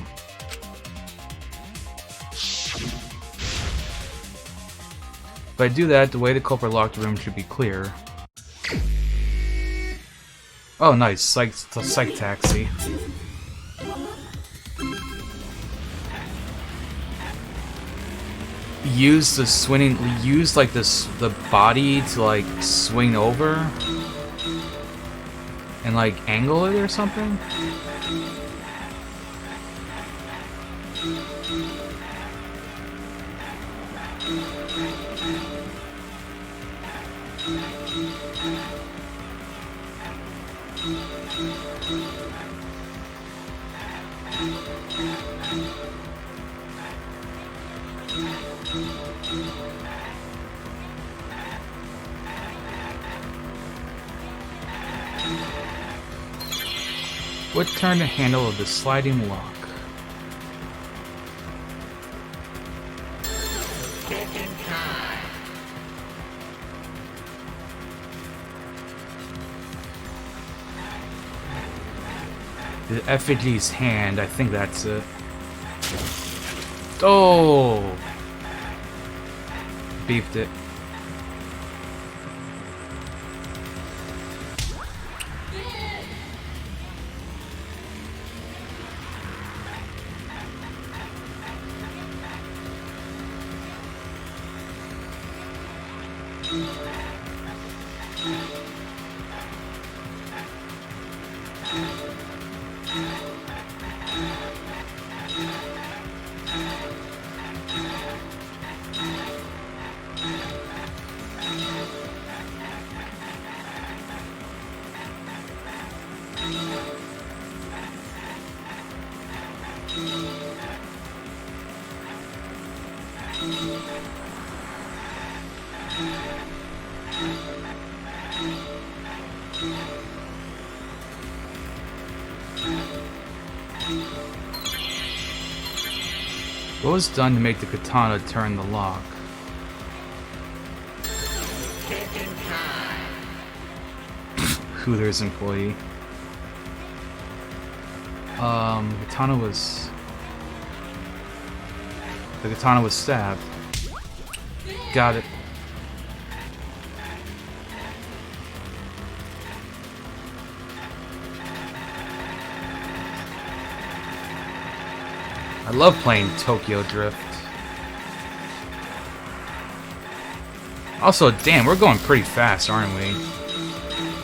If I do that, the way the culprit locked the room should be clear. Oh, nice. Psych taxi. Use the swinging. Use like this the body to like swing over and like angle it or something. What turned the handle of the sliding lock? The effigy's hand, I think that's it. Oh! Beefed it. What was done to make the katana turn the lock? Hooters employee. Katana was... The katana was stabbed. Got it. I love playing Tokyo Drift. Also, damn, we're going pretty fast, aren't we?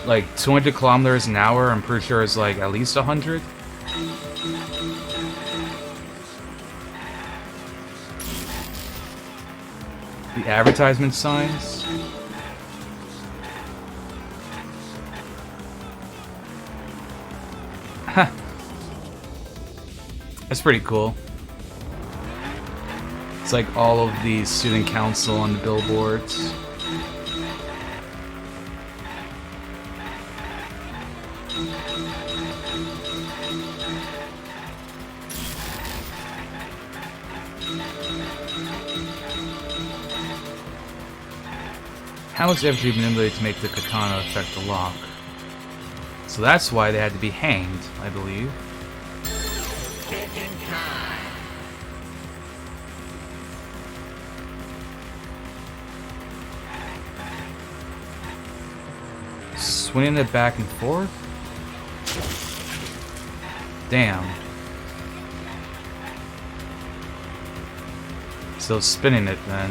Like 200 kilometers an hour, I'm pretty sure is like at least 100. The advertisement signs. Huh. That's pretty cool. It's like all of the student council on the billboards. How was effigy manipulated to make the katana affect the lock? So that's why they had to be hanged, I believe. Swinging it back and forth? Damn. So spinning it then.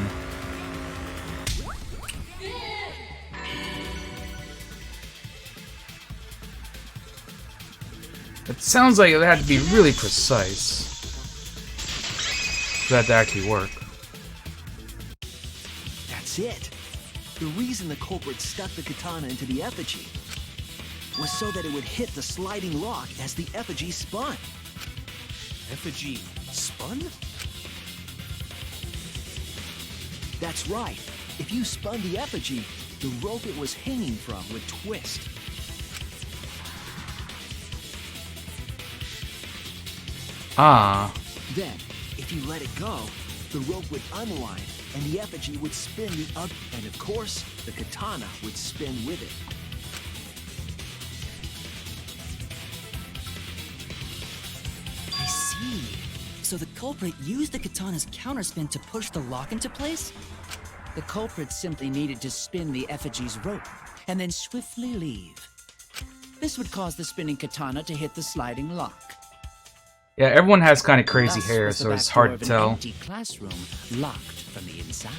It sounds like it had to be really precise for that to actually work. That's it. The reason the culprit stuck the katana into the effigy was so that it would hit the sliding lock as the effigy spun. Effigy spun? That's right. If you spun the effigy, the rope it was hanging from would twist. Ah. Then, if you let it go, the rope would unwind and the effigy would spin the other, and of course, the katana would spin with it. I see. So the culprit used the katana's counterspin to push the lock into place? The culprit simply needed to spin the effigy's rope and then swiftly leave. This would cause the spinning katana to hit the sliding lock. Yeah, everyone has kind of crazy Thus hair, was the so it's back hard door to of tell. An empty classroom locked from the inside.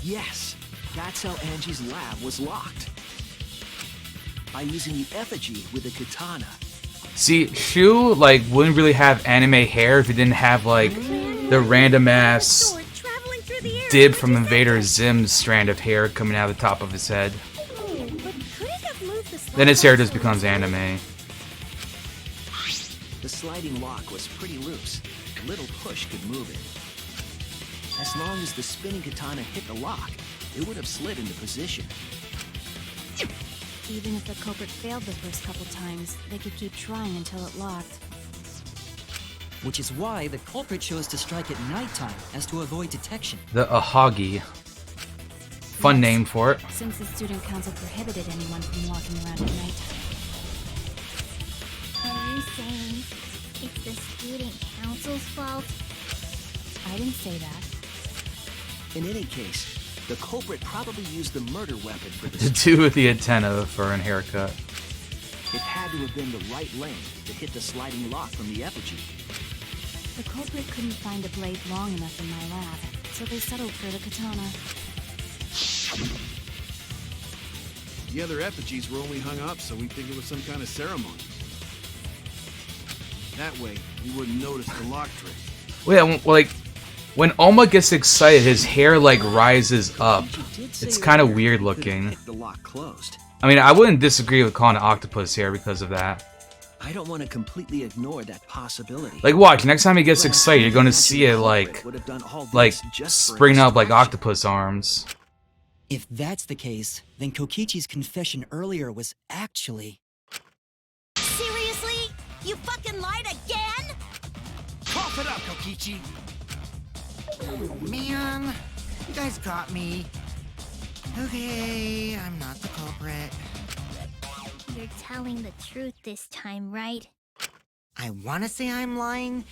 Yes, that's how Angie's lab was locked. By using the effigy with the katana. See, Shu, like, wouldn't really have anime hair if he didn't have, like, the random ass dib from Invader Zim's strand of hair coming out of the top of his head. Then his hair just becomes anime. The sliding lock was pretty loose. A little push could move it. As long as the spinning katana hit the lock, it would have slid into position. Even if the culprit failed the first couple times, they could keep trying until it locked. Which is why the culprit chose to strike at nighttime, as to avoid detection. The Ahagi. Fun name for it. Since the student council prohibited anyone from walking around at night. Are you saying it's the student council's fault? I didn't say that. In any case, the culprit probably used the murder weapon for The this. dude with the antenna for an haircut. It had to have been the right length to hit the sliding lock from the effigy. The culprit couldn't find a blade long enough in my lab, so they settled for the katana. The other effigies were only hung up so we'd think it was some kind of ceremony. That way, we wouldn't notice the lock trick. Wait, like, when Oma gets excited, his hair, like, rises up. It's kind of weird looking. The lock closed. I mean, I wouldn't disagree with calling it octopus hair because of that. I don't want to completely ignore that possibility. Like, watch, next time he gets excited, you're gonna see it, like spring up like octopus arms. If that's the case, then Kokichi's confession earlier was actually... Seriously? You fucking lied again? Cough it up, Kokichi! Oh, man. You guys got me. Okay, I'm not the culprit. You're telling the truth this time, right? I want to say I'm lying,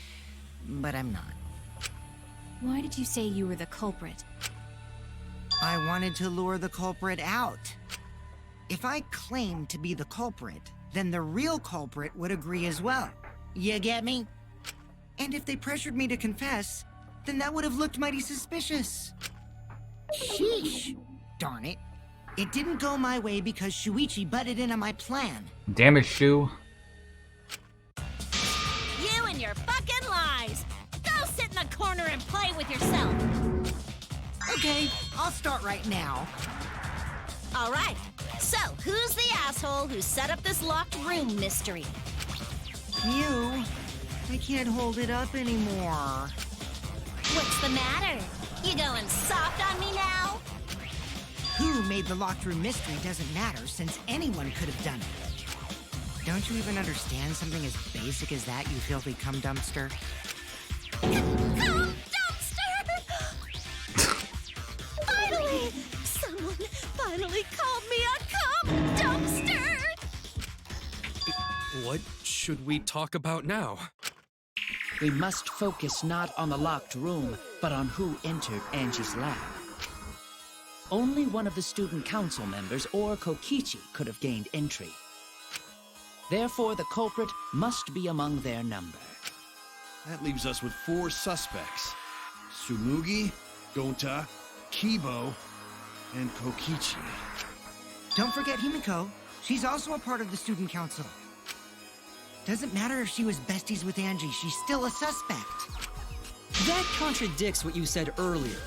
but I'm not. Why did you say you were the culprit? I wanted to lure the culprit out. If I claimed to be the culprit, then the real culprit would agree as well. You get me? And if they pressured me to confess, then that would have looked mighty suspicious. Sheesh. Darn it. It didn't go my way because Shuichi butted in on my plan. Damn it, Shu. You and your fucking lies! Go sit in the corner! corner and play with yourself. Okay, I'll start right now. All right. So, who's the asshole who set up this locked room mystery? You. I can't hold it up anymore. What's the matter? You going soft on me now? Who made the locked room mystery doesn't matter, since anyone could have done it. Don't you even understand something as basic as that, you filthy cum dumpster? Cum dumpster! Finally! Someone finally called me a cum dumpster! What should we talk about now? We must focus not on the locked room, but on who entered Angie's lab. Only one of the student council members or Kokichi could have gained entry. Therefore, the culprit must be among their number. That leaves us with 4 suspects. Tsumugi, Gonta, Kibo, and Kokichi. Don't forget Himiko. She's also a part of the student council. Doesn't matter if she was besties with Angie, she's still a suspect. That contradicts what you said earlier,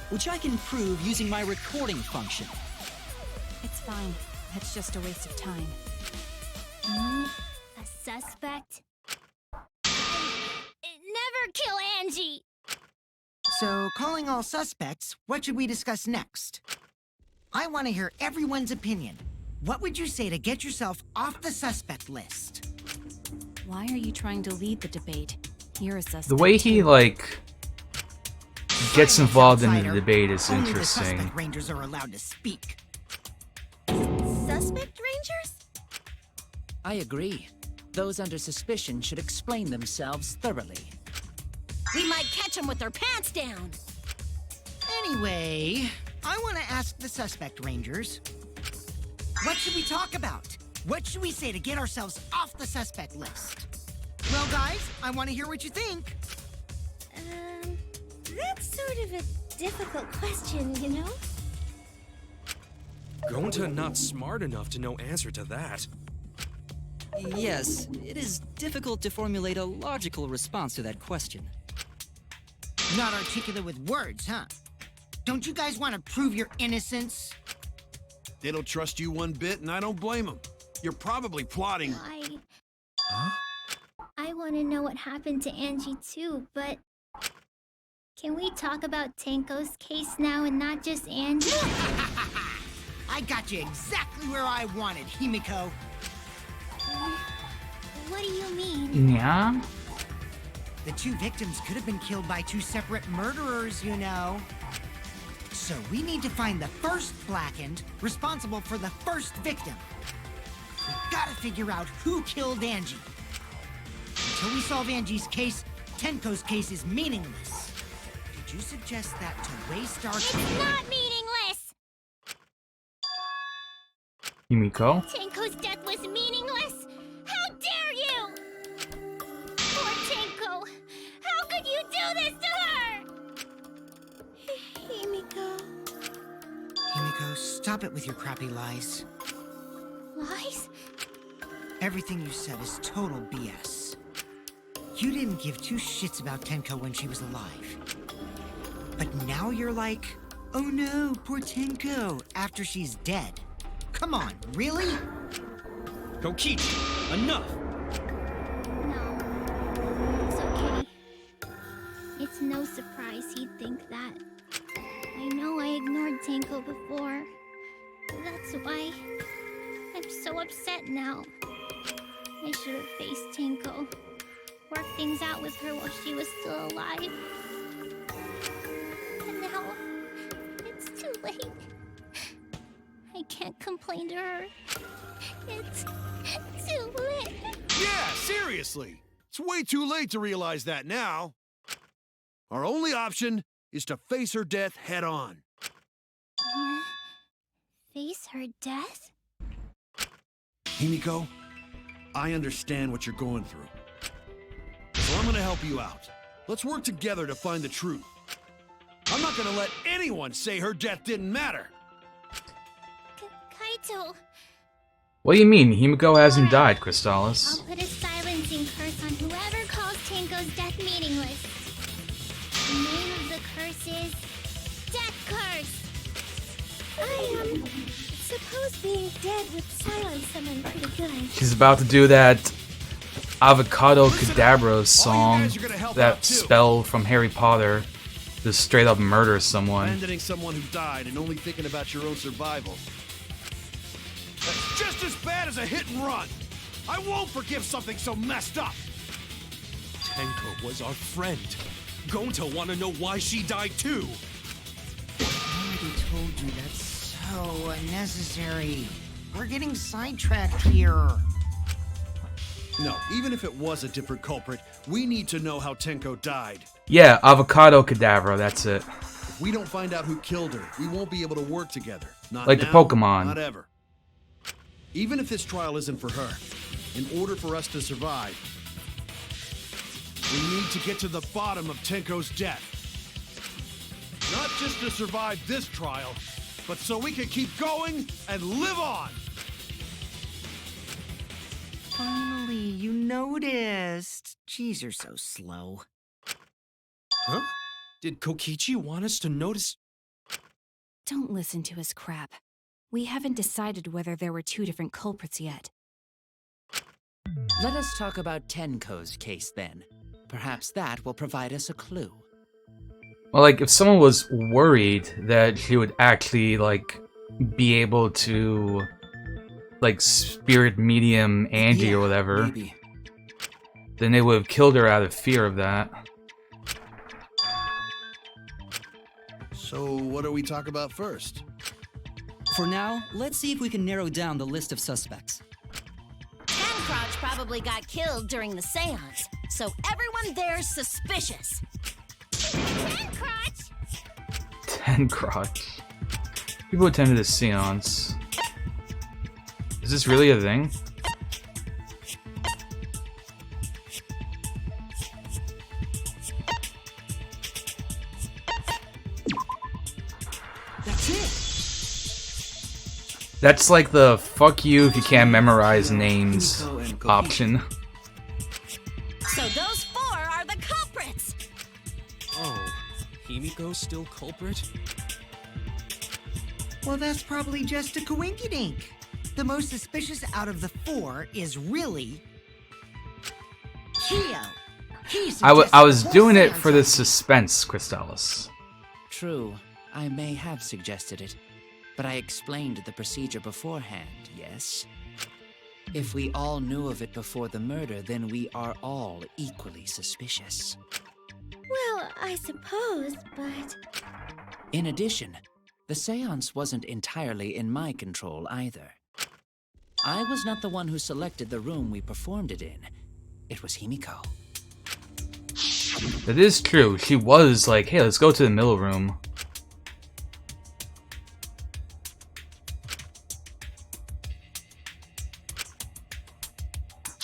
which I can prove using my recording function. It's fine. That's just a waste of time. A suspect? Never kill Angie! So, calling all suspects, what should we discuss next? I want to hear everyone's opinion. What would you say to get yourself off the suspect list? Why are you trying to lead the debate? You're a suspect. The way he, like, gets involved in the debate is Only the interesting. suspect rangers are allowed to speak. Suspect rangers? I agree. Those under suspicion should explain themselves thoroughly. We might catch them with their pants down. Anyway, I want to ask the suspect rangers. What should we talk about? What should we say to get ourselves off the suspect list? Well, guys, I want to hear what you think. That's sort of a difficult question, you know? Gonta not smart enough to know answer to that. Yes, it is difficult to formulate a logical response to that question. Not articulate with words, huh? Don't you guys want to prove your innocence? They don't trust you one bit, and I don't blame them. You're probably plotting. I want to know what happened to Angie too, but can we talk about Tenko's case now and not just Angie? I got you exactly where I wanted, Himiko. What do you mean? Yeah? The 2 victims could have been killed by 2 separate murderers, you know. So we need to find the first Blackened responsible for the first victim. We gotta figure out who killed Angie. Until we solve Angie's case, Tenko's case is meaningless. Did you suggest that to waste our It's not meaningless! Himiko? Tenko's death was meaningless? How dare you! Poor Tenko! How could you do this to her? Himiko... Himiko, stop it with your crappy lies. Lies? Everything you said is total BS. You didn't give 2 shits about Tenko when she was alive. But now you're like, oh no, poor Tenko, after she's dead. Come on, really? Kokichi, enough! No. It's okay. It's no surprise he'd think that. I know I ignored Tenko before. That's why I'm so upset now. I should have faced Tenko. Worked things out with her while she was still alive. And now, it's too late. I can't complain to her. It's too late. Yeah, seriously. It's way too late to realize that now. Our only option is to face her death head on. Face her death? Himiko, I understand what you're going through. So I'm gonna help you out. Let's work together to find the truth. I'm not gonna let anyone say her death didn't matter. Kaito, What do you mean? Himiko hasn't died, Crystallis. I'll put a silencing curse on whoever calls Tenko's death meaningless. name of the curse is Death Curse. I suppose being dead would silence someone pretty good. She's about to do that Avocado Kedavra song, that spell from Harry Potter, just straight up murder someone. Abandoning someone who died and only thinking about your own survival. That's just as bad as a hit and run. I won't forgive something so messed up. Tenko was our friend. Gonta wanna know why she died too. I already told you that's so unnecessary. We're getting sidetracked here. No, even if it was a different culprit, we need to know how Tenko died. Yeah, Avocado Kedavra, that's it. If we don't find out who killed her, we won't be able to work together. Not Like now, the Pokemon. Not ever. Even if this trial isn't for her, in order for us to survive, we need to get to the bottom of Tenko's death. Not just to survive this trial, but so we can keep going and live on! Finally, you noticed. Jeez, you're so slow. Huh? Did Kokichi want us to notice? Don't listen to his crap. We haven't decided whether there were two different culprits yet. Let us talk about Tenko's case then. Perhaps that will provide us a clue. Well, like, if someone was worried that she would actually, like, be able to, like, spirit medium Angie or whatever, maybe. then they would have killed her out of fear of that. So, what do we talk about first? For now, let's see if we can narrow down the list of suspects. Tancrotch probably got killed during the seance, so everyone there's suspicious. Tancrotch! Tencrotch. People attended the seance. Is this really a thing? That's it. That's like the fuck you if you can't memorize names option. So those four are the culprits! Oh, Himiko's still culprit? Well, that's probably just a coinkydink. The most suspicious out of the four is really Kyo. I was doing it for the suspense, Crystallis. True, I may have suggested it, but I explained the procedure beforehand, yes? If we all knew of it before the murder, then we are all equally suspicious. Well, I suppose, but... In addition, the seance wasn't entirely in my control either. I was not the one who selected the room we performed it in. It was Himiko. That is true. She was like, hey, let's go to the middle room.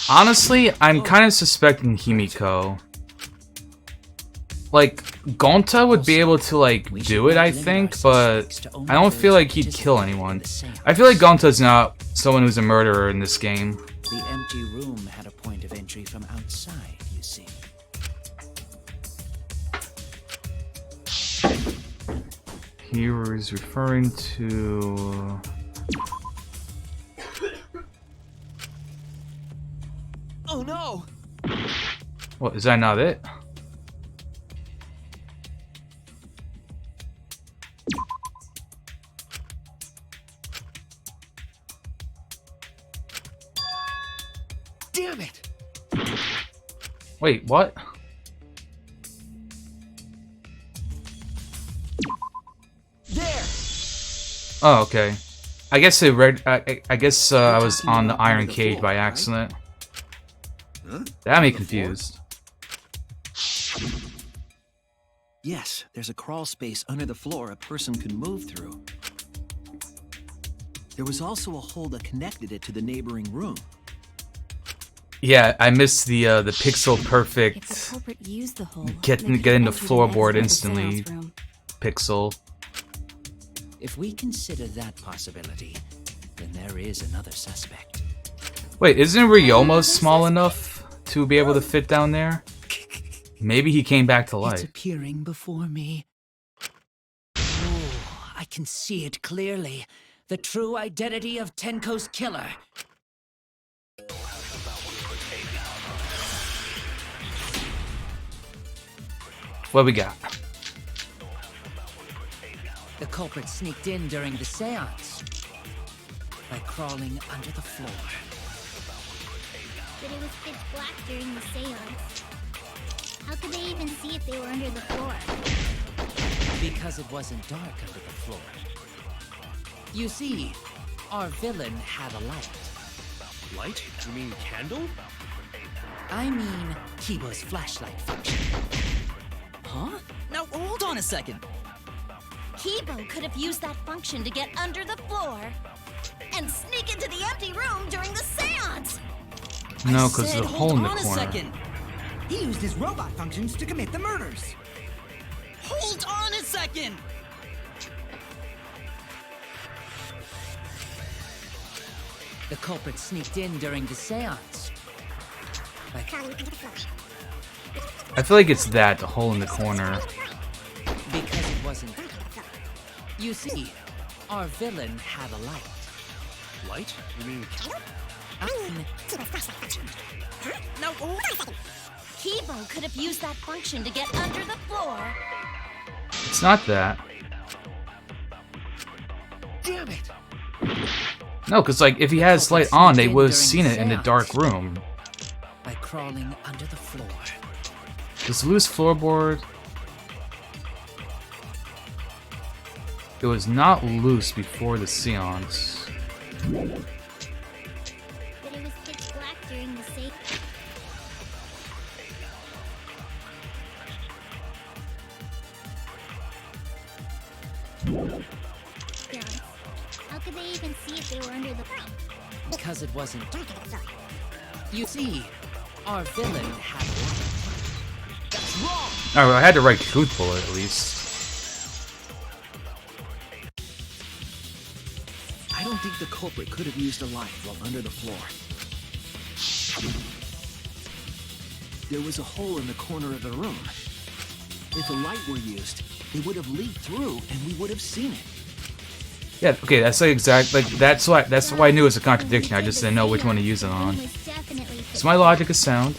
Honestly, I'm kind of suspecting Himiko. Like, Gonta would be able to, like, do it, I think, but I don't feel like he'd kill anyone. I feel like Gonta's not someone who's a murderer in this game. The empty room had a point of entry from outside, you see. He was referring to... Oh no! What, is that not it? Damn it! Wait, what? There! Oh, okay. I guess it read. I guess I was on the iron cage by accident. That had me confused. Yes, there's a crawl space under the floor a person could move through. There was also a hole that connected it to the neighboring room. Yeah, I missed the pixel perfect. If the culprit used the hole, Get they in the could enter floorboard and exit the instantly. seance room. Pixel. If we consider that possibility, then there is another suspect. Wait, isn't Ryoma small enough to be able to fit down there? Maybe he came back to It's life. appearing before me. Oh, I can see it clearly. The true identity of Tenko's killer. What we got? The culprit sneaked in during the seance by crawling under the floor. But it was pitch black during the seance. How could they even see if they were under the floor? Because it wasn't dark under the floor. You see, our villain had a light. Light? You mean candle? I mean, Kibo's flashlight function. Huh? Now hold on a second. Kibo could have used that function to get under the floor and sneak into the empty room during the seance. No, because Said, there's a hole in the hold on a corner. second. He used his robot functions to commit the murders. Hold on a second. The culprit sneaked in during the seance by Crawling under the floor. I feel like it's that, the hole in the corner. because it wasn't. You see, our villain had a light. Light? You mean candle? I mean, Kibo's flashlight function. Huh? Now hold Hold on a second. Kibo could have used that function to get under the floor. It's not that. Damn it! No, because like if he had his light on, they would have seen it in the dark room. by crawling under the floor. This loose floorboard. It was not loose before the seance. But it was pitch black during the seance. How could they even see if they were under the floor? Because it wasn't. Dark under the floor. You see, our villain had a light. That's wrong! Alright, well, I had to write truthful at least. I don't think the culprit could have used a light while under the floor. There was a hole in the corner of the room. If a light were used, it would have leaked through and we would have seen it. Yeah, okay, that's like exact like that's why I knew it was a contradiction. I just didn't know which one to use it on. So my logic is sound.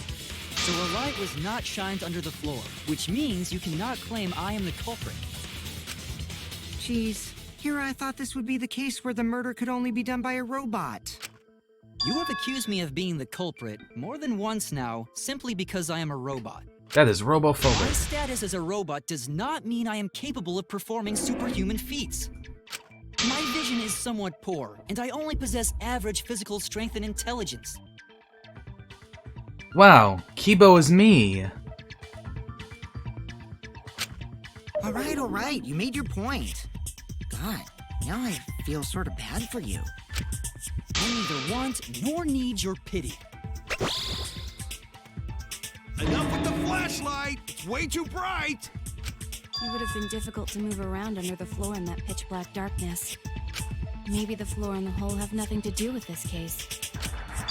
So a light was not shined under the floor, which means you cannot claim I am the culprit. Jeez, here I thought this would be the case where the murder could only be done by a robot. You have accused me of being the culprit more than once now, simply because I am a robot. That is My robophobic. status as a robot does not mean I am capable of performing superhuman feats. My vision is somewhat poor, and I only possess average physical strength and intelligence. Wow, Kibo is me. All right, you made your point. God, now I feel sort of bad for you. I neither want nor need your pity. Enough with the flashlight! It's way too bright! It would have been difficult to move around under the floor in that pitch black darkness. Maybe the floor and the hole have nothing to do with this case.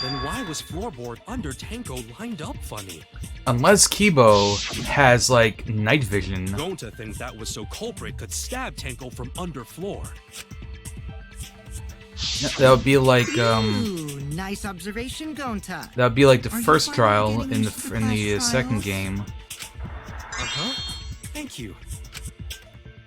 Then why was floorboard under Tenko lined up funny? Unless Kibo has like night vision. Gonta thinks that was so culprit could stab Tenko from under floor. That would be like Ooh, nice observation, Gonta. that would be like the Are you first finally trial getting in used to the flash second trials? game. Uh-huh. Thank you.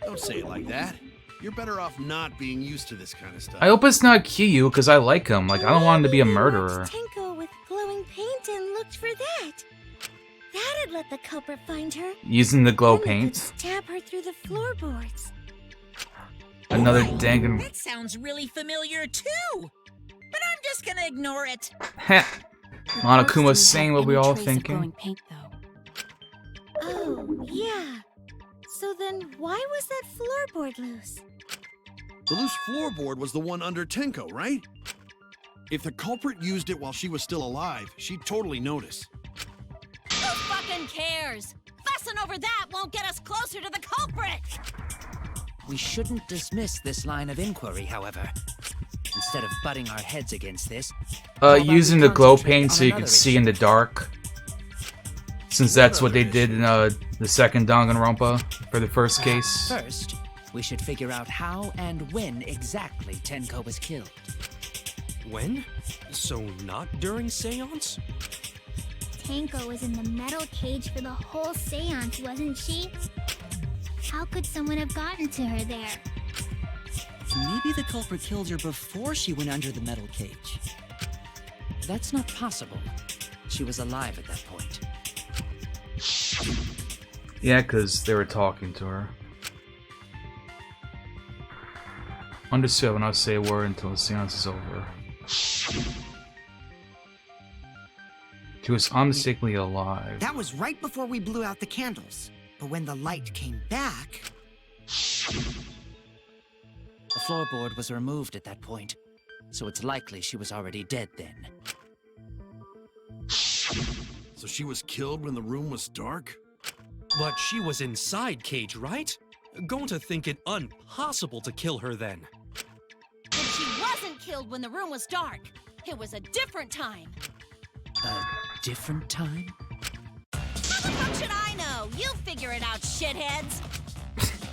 Don't say it like that. You're better off not being used to this kind of stuff. I hope it's not Kiyu because I like him. Like I don't want him to be a murderer. Tenko with glowing paint and looked for that. That'd let the culprit find her. Using the glow Then they could paint. stab her through the floorboards. Another Dangan. That sounds really familiar too. But I'm just gonna ignore it. Heh. Monokuma's saying what we all thinking. Paint, though. Oh, yeah. So then why was that floorboard loose? The loose floorboard was the one under Tenko, right? If the culprit used it while she was still alive, she'd totally notice. Who fucking cares? Fussing over that won't get us closer to the culprit! We shouldn't dismiss this line of inquiry, however. Instead of butting our heads against this, how about Using we the glow concentrate paint on so you another can see in the dark. Since that's what they did in the second Danganronpa for the first case. First, we should figure out how and when exactly Tenko was killed. When? So not during seance? Tenko was in the metal cage for the whole seance, wasn't she? How could someone have gotten to her there? Maybe the culprit killed her before she went under the metal cage. That's not possible. She was alive at that point. Yeah, because they were talking to her. Understood, I will not say a word until the seance is over. She was unmistakably alive. That was right before we blew out the candles. But when the light came back... The floorboard was removed at that point, so it's likely she was already dead then. So she was killed when the room was dark? But she was inside Cage, right? Going to think it impossible to kill her then. And she wasn't killed when the room was dark. It was a different time. A different time? How the fuck should I know? You figure it out, shitheads.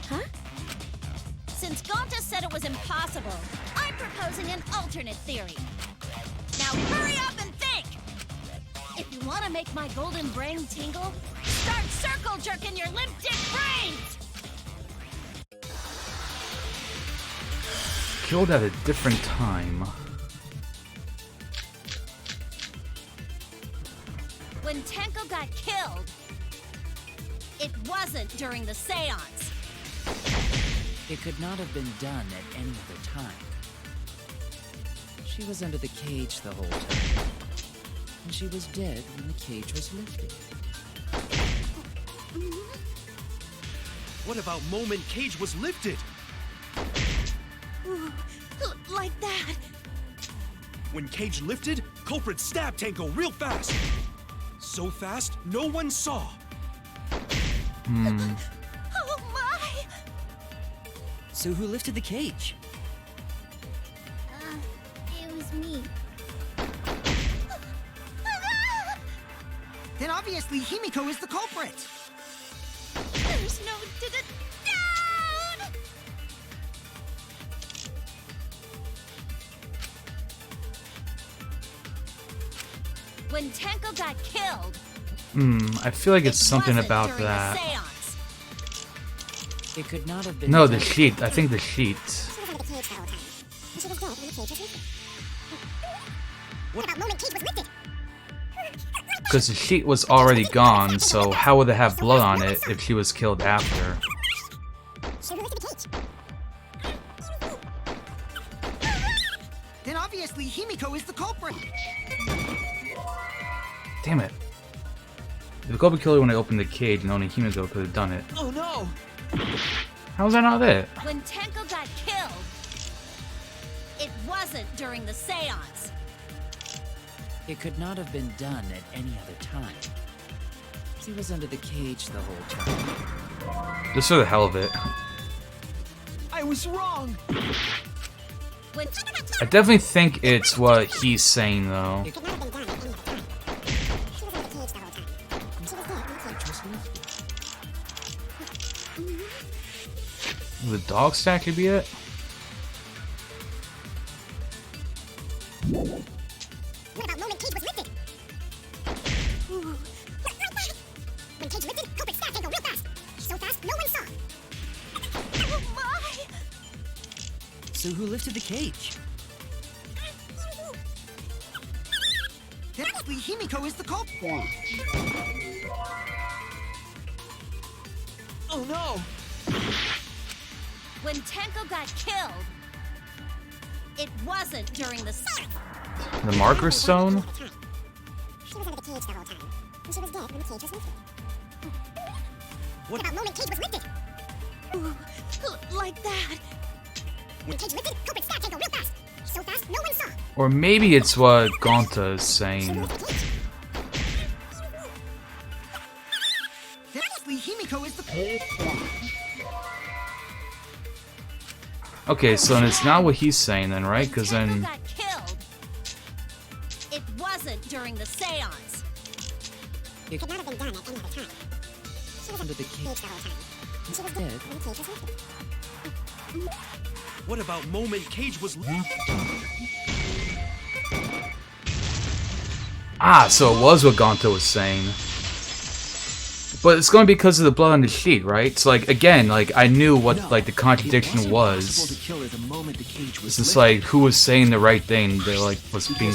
Huh? Since Gonta said it was impossible, I'm proposing an alternate theory. Now hurry up and think! If you want to make my golden brain tingle, start circle jerking your limp dick brains! Killed at a different time. When Tenko got killed, it wasn't during the seance. It could not have been done at any other time. She was under the cage the whole time. And she was dead when the cage was lifted. What about moment Cage was lifted? Ooh, like that. When Cage lifted, culprit stabbed Tenko real fast. So fast, no one saw. Oh my! So who lifted the cage? It was me. Then obviously Himiko is the culprit. There's no down! When Tenko got killed, I feel like it's something wasn't about during the that. seance. It could not have been No, done the sheet. I think the sheet. What about moment Cage was lifted? Because the sheet was already gone, so how would it have blood on it if she was killed after? Then obviously Himiko is the culprit. Damn it. If the culprit killed her when I opened the cage, and only Himiko could have done it. Oh no! How is that not it? When Tenko got killed, it wasn't during the seance. It could not have been done at any other time. She was under the cage the whole time. Just for the hell of it. I was wrong! When I definitely think it's what he's saying, though. The dog stack could be it? What about moment Cage was lifted? When Cage lifted, culprit stabbed Tenko real fast. So fast, no one saw. Oh my! So who lifted the cage? Then obviously Himiko is the culprit. Oh no! When Tenko got killed, it wasn't during the seance. The marker stone? She was under the cage the whole time. And she was dead when the cage was lifted. What about moment Cage was lifted? Ooh, like that. When Cage lifted, culprit stabbed Tenko real fast. So fast, no one saw. Or maybe it's what Gonta is saying. Then obviously Himiko is the culprit. Okay, so then it's not what he's saying then, right? Because Tenko then... got killed, it wasn't during the seance. It could not have been done at any other time. She was under the cage. the whole time. She was dead when the cage was lifted. What about moment Cage was... Ah, so it was what Gonto was saying. But it's going to be because of the blood on the sheet, right? So, like, again, like, I knew what, like, the contradiction was. It's just like, who was saying the right thing that, like, was being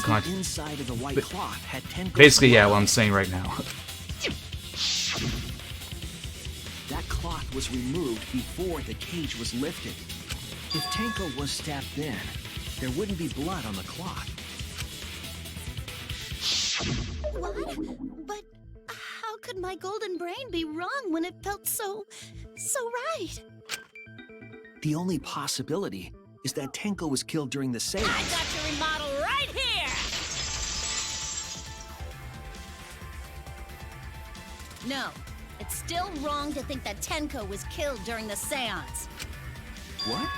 basically, yeah, what I'm saying right now. That cloth was removed before the cage was lifted. If Tenko was stabbed then, there wouldn't be blood on the cloth. What? But how could my golden brain be wrong when it felt so right? The only possibility is that Tenko was killed during the seance. I got your remodel right here! No, it's still wrong to think that Tenko was killed during the seance. What?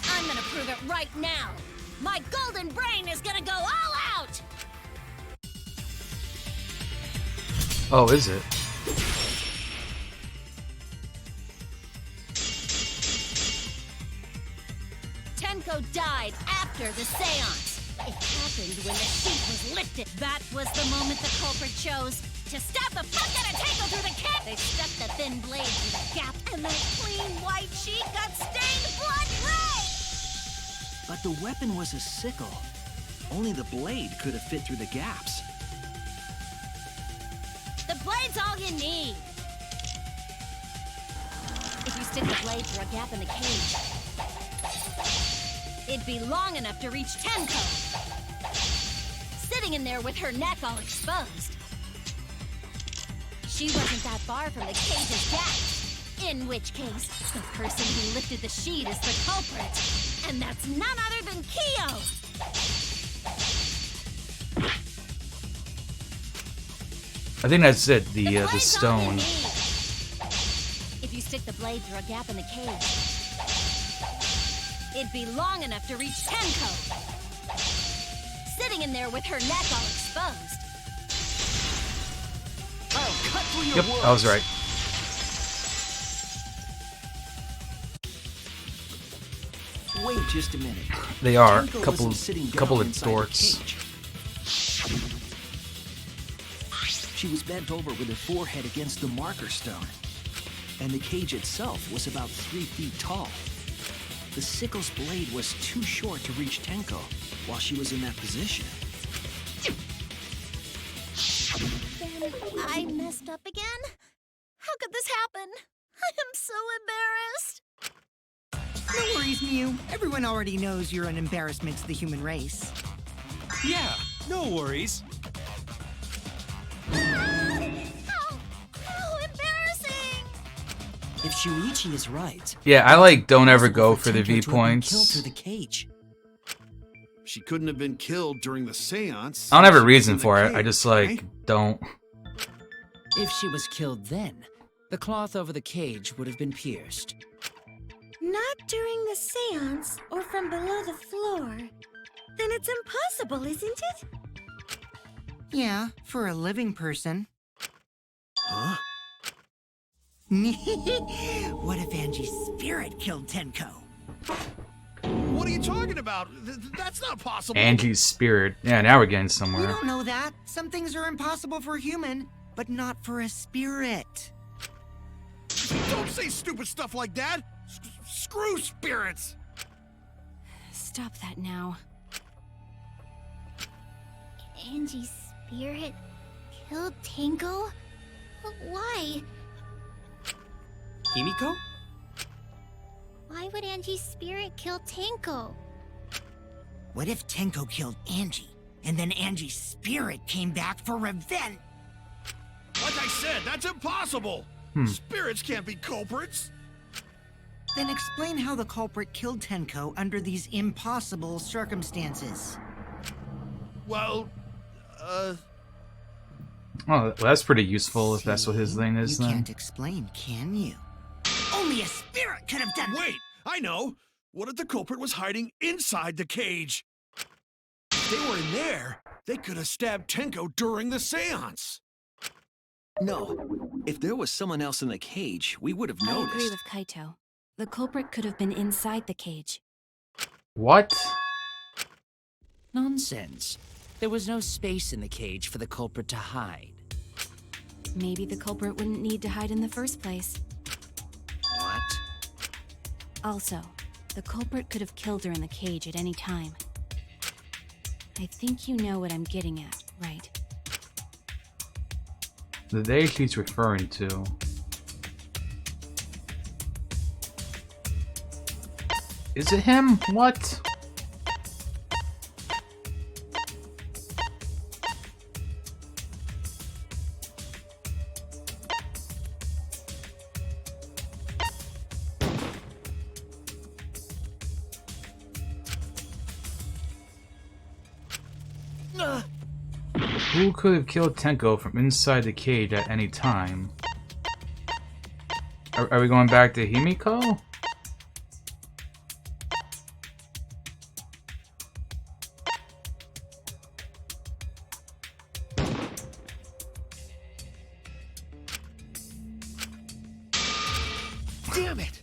I'm gonna prove it right now. My golden brain is gonna go all out! Oh, is it? Tenko died after the seance. It happened when the sheet was lifted. That was the moment the culprit chose to stab the fuck out of Tenko through the kit. They stuck the thin blade through the gap, and that clean white sheet got stained blood red. But the weapon was a sickle. Only the blade could have fit through the gaps. The blade's all you need. If you stick the blade through a gap in the cage, it'd be long enough to reach Tenko, sitting in there with her neck all exposed. She wasn't that far from the cage's gap, in which case, the person who lifted the sheet is the culprit, and that's none other than Kyo! I think that's it, the stone. If you stick the blade through a gap in the cage, it'd be long enough to reach Tenko, sitting in there with her neck all exposed. I'll cut through your Yep, words. I was right. Wait just a minute. They are. Tenko Couple wasn't sitting down of inside the dorks. cage. She was bent over with her forehead against the marker stone, and the cage itself was about 3 feet tall. The sickle's blade was too short to reach Tenko while she was in that position. Then I messed up again? How could this happen? I am so embarrassed. No worries, Mew. Everyone already knows you're an embarrassment to the human race. Yeah, no worries. How embarrassing! If Shuichi is right, Yeah, I like don't ever go for the Tenko to have been killed viewpoints. through the cage. She couldn't have been killed during the seance. I don't have a She was reason in the for it. cage, I just like right? don't. If she was killed then, the cloth over the cage would have been pierced. Not during the seance or from below the floor. Then it's impossible, isn't it? Yeah, for a living person. Huh? What if Angie's spirit killed Tenko? What are you talking about? That's not possible. Angie's spirit. Yeah, now we're getting We somewhere. don't know that. Some things are impossible for a human, but not for a spirit. Don't say stupid stuff like that. Screw spirits. Stop that now. Angie's spirit killed Tenko? Why? Himiko? Why would Angie's spirit kill Tenko? What if Tenko killed Angie, and then Angie's spirit came back for revenge? Like I said, that's impossible. Spirits can't be culprits. Then explain how the culprit killed Tenko under these impossible circumstances. Well, Oh, well, that's pretty useful if that's what his thing is You then. can't explain, can you? Only a spirit could have done. Wait, I know. What if the culprit was hiding inside the cage? If they were in there, they could have stabbed Tenko during the seance. No. If there was someone else in the cage, we would have I noticed. agree with Kaito. The culprit could have been inside the cage. What? Nonsense. There was no space in the cage for the culprit to hide. Maybe the culprit wouldn't need to hide in the first place. What? Also, the culprit could have killed her in the cage at any time. I think you know what I'm getting at, right? The day she's referring to. Is it him? What? Who could have killed Tenko from inside the cage at any time? Are we going back to Himiko? Damn it!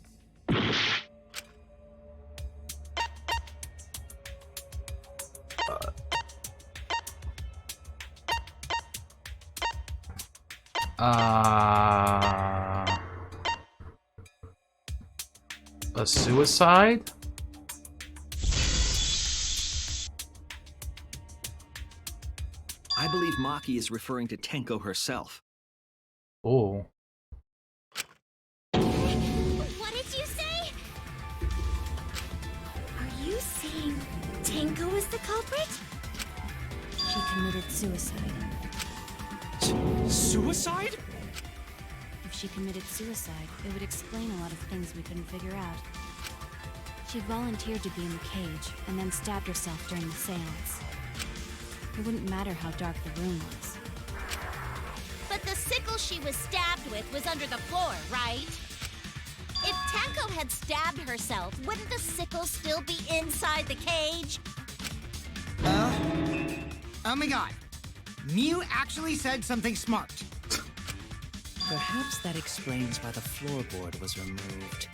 A suicide? I believe Maki is referring to Tenko herself. Oh. What did you say? Are you saying Tenko is the culprit? She committed suicide. Suicide? If she committed suicide, it would explain a lot of things we couldn't figure out. She volunteered to be in the cage, and then stabbed herself during the seance. It wouldn't matter how dark the room was. But the sickle she was stabbed with was under the floor, right? If Tenko had stabbed herself, wouldn't the sickle still be inside the cage? Oh my god. Mew actually said something smart. Perhaps that explains why the floorboard was removed.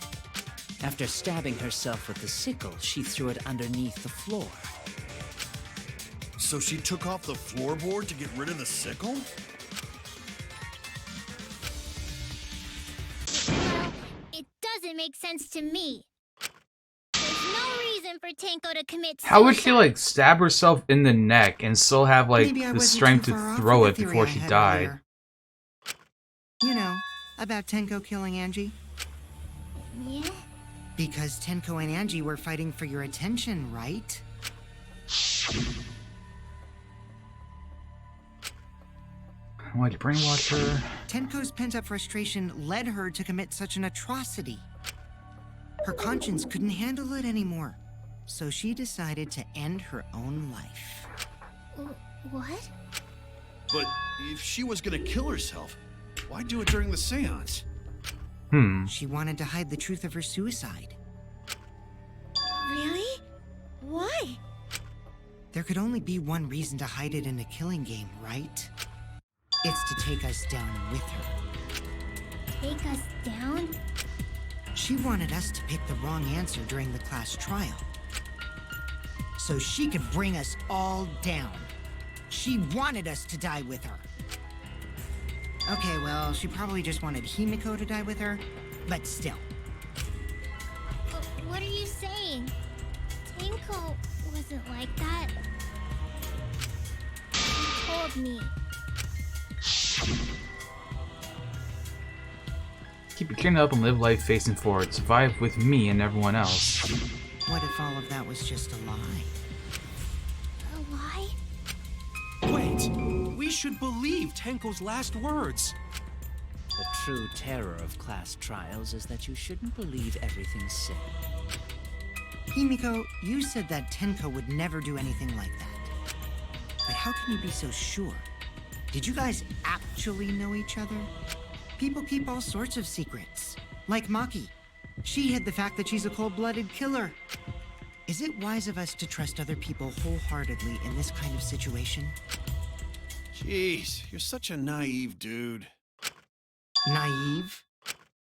After stabbing herself with the sickle, she threw it underneath the floor. So she took off the floorboard to get rid of the sickle? Well, it doesn't make sense to me. There's no reason for Tenko to commit suicide. How would she like stab herself in the neck and still have like Maybe I the wasn't strength too to far off throw with it the theory before I she had died? earlier. You know, about Tenko killing Angie? Yeah? Because Tenko and Angie were fighting for your attention, right? Why'd you brainwash her? Tenko's pent-up frustration led her to commit such an atrocity. Her conscience couldn't handle it anymore, so she decided to end her own life. What? But if she was gonna kill herself, why do it during the seance? She wanted to hide the truth of her suicide. Really? Why? There could only be one reason to hide it in a killing game, right? It's to take us down with her. Take us down? She wanted us to pick the wrong answer during the class trial, so she could bring us all down. She wanted us to die with her. Okay, well, she probably just wanted Himiko to die with her, but still. What are you saying? Tenko wasn't like that. He told me. Keep your chin up and live life facing forward. Survive with me and everyone else. What if all of that was just a lie? A lie? Wait, we should believe Tenko's last words. The true terror of class trials is that you shouldn't believe everything said. Himiko, you said that Tenko would never do anything like that. But how can you be so sure? Did you guys actually know each other? People keep all sorts of secrets. Like Maki. She hid the fact that she's a cold-blooded killer. Is it wise of us to trust other people wholeheartedly in this kind of situation? Jeez, you're such a naive dude. Naive?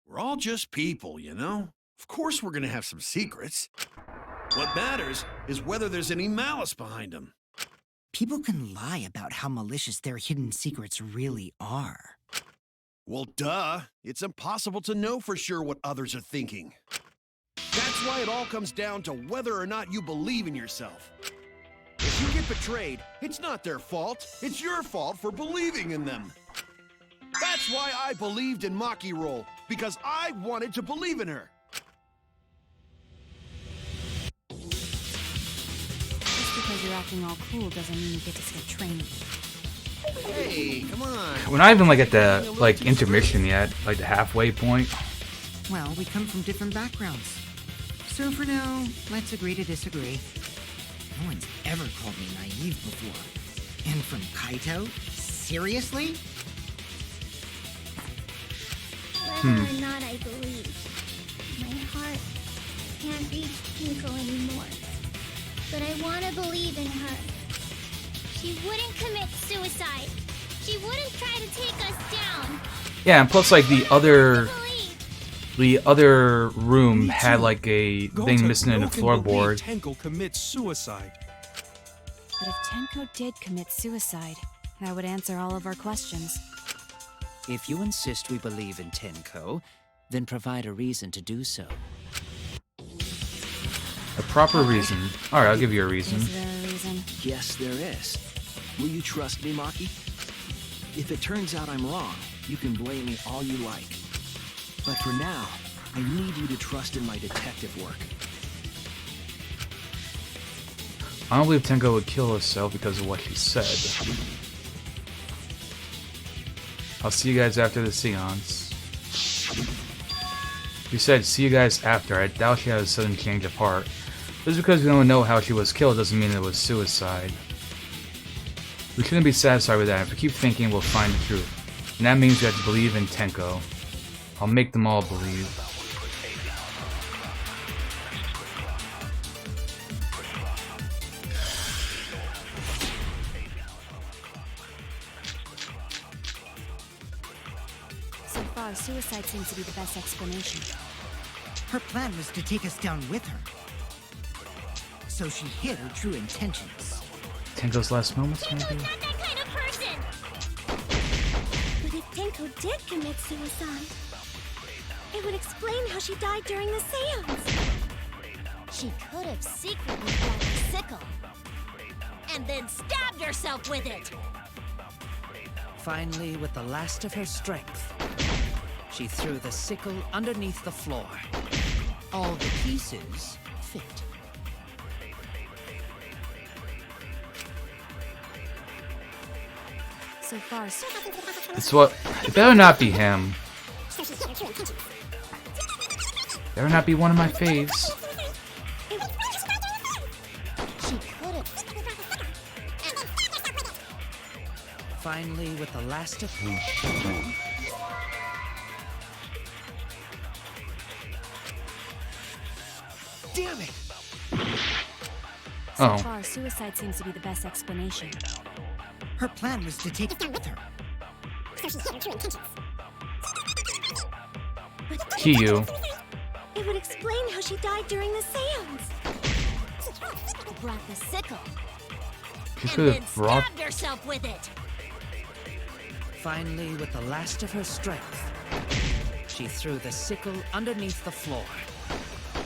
We're all just people, you know? Of course we're gonna have some secrets. What matters is whether there's any malice behind them. People can lie about how malicious their hidden secrets really are. Well, duh. It's impossible to know for sure what others are thinking. That's why it all comes down to whether or not you believe in yourself. If you get betrayed, it's not their fault. It's your fault for believing in them. That's why I believed in Maki Roll, because I wanted to believe in her. Just because you're acting all cool doesn't mean you get to skip training. Hey, come on. We're not even like at the like intermission yet, like the halfway point. Well, we come from different backgrounds. So for now, let's agree to disagree. No one's ever called me naive before. And from Kaito? Seriously? Whether or not I believe, my heart can't reach Tinko anymore. But I want to believe in her. She wouldn't commit suicide. She wouldn't try to take us down. Yeah, and plus like the other room had like a thing missing in the floorboard. Tenko commits suicide. But if Tenko did commit suicide, that would answer all of our questions. If you insist we believe in Tenko, then provide a reason to do so. A proper reason. Alright, I'll give you a reason. Is there a reason? Yes, there is. Will you trust me, Maki? If it turns out I'm wrong, you can blame me all you like. But for now, I need you to trust in my detective work. I don't believe Tenko would kill herself because of what she said. I'll see you guys after the seance. You said, see you guys after. I doubt she had a sudden change of heart. Just because we don't know how she was killed doesn't mean it was suicide. We shouldn't be satisfied with that. If we keep thinking, we'll find the truth. And that means we have to believe in Tenko. I'll make them all believe. So far, suicide seems to be the best explanation. Her plan was to take us down with her. So she hid her true intentions. Tenko's last moments, maybe? Tenko's not that kind of person! But if Tenko did commit suicide, it would explain how she died during the seance. She could have secretly grabbed the sickle and then stabbed herself with it. Finally, with the last of her strength, she threw the sickle underneath the floor. All the pieces fit. So far, It's what. It better not be him. Better not be one of my faves. She could have. Finally, with the last of Damn it! So far, suicide seems to be the best explanation. Her plan was to take us down with her. So she hid her true intentions. Kiyu. It would explain how she died during the seance. She brought the sickle She and could then have brought. stabbed herself with it. Finally, with the last of her strength, she threw the sickle underneath the floor.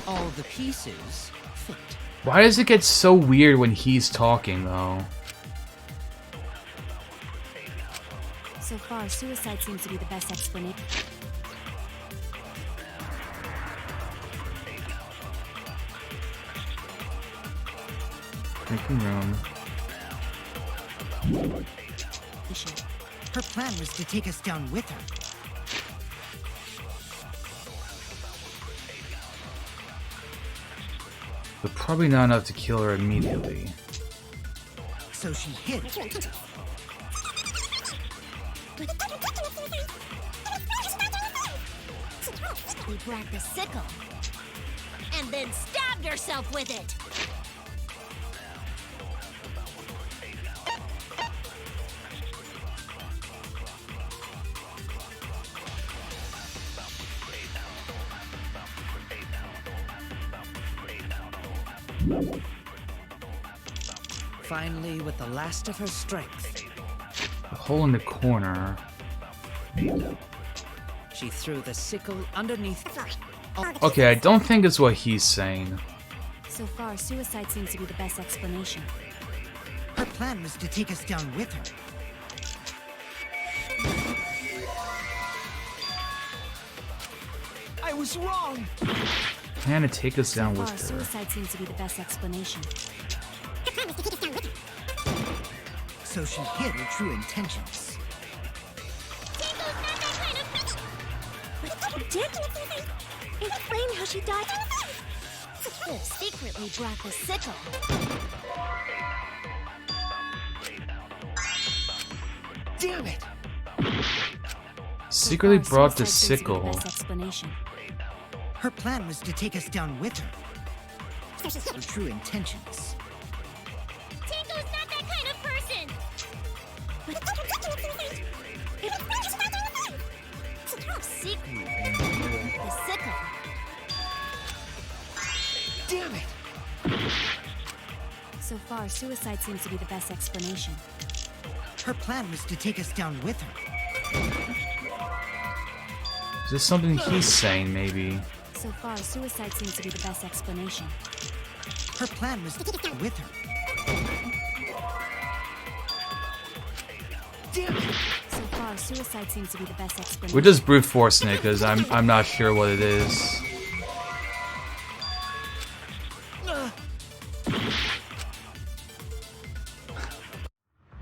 All the pieces fit. Why does it get so weird when he's talking, though? So far, suicide seems to be the best explanation. Making room. Her plan was to take us down with her. But probably not enough to kill her immediately. So she hid her true intentions. She brought the sickle and then stabbed herself with it. Finally, with the last of her strength, A hole in the corner. she threw the sickle underneath. Okay, I don't think it's what he's saying. So far, suicide seems to be the best explanation. Her plan was to take us down with her. I was wrong! Plan to take us down So with far, her. suicide seems to be the best explanation. So she hid her true intentions. Dick? Explain how she died. Could have secretly brought the sickle. Damn it! Secretly So far, brought the suicide seems to be sickle. best explanation. Her plan was to take us down with her. So she hid her true intentions. Tango's not that kind of person. Secret. The sickle. Damn it! So far, suicide seems to be the best explanation. Her plan was to take us down with her. Is this something he's saying, maybe? So far, suicide seems to be the best explanation. Her plan was to take us down with her. Damn it! So far, suicide seems to be the best explanation. We're just brute forcing it because I'm not sure what it is.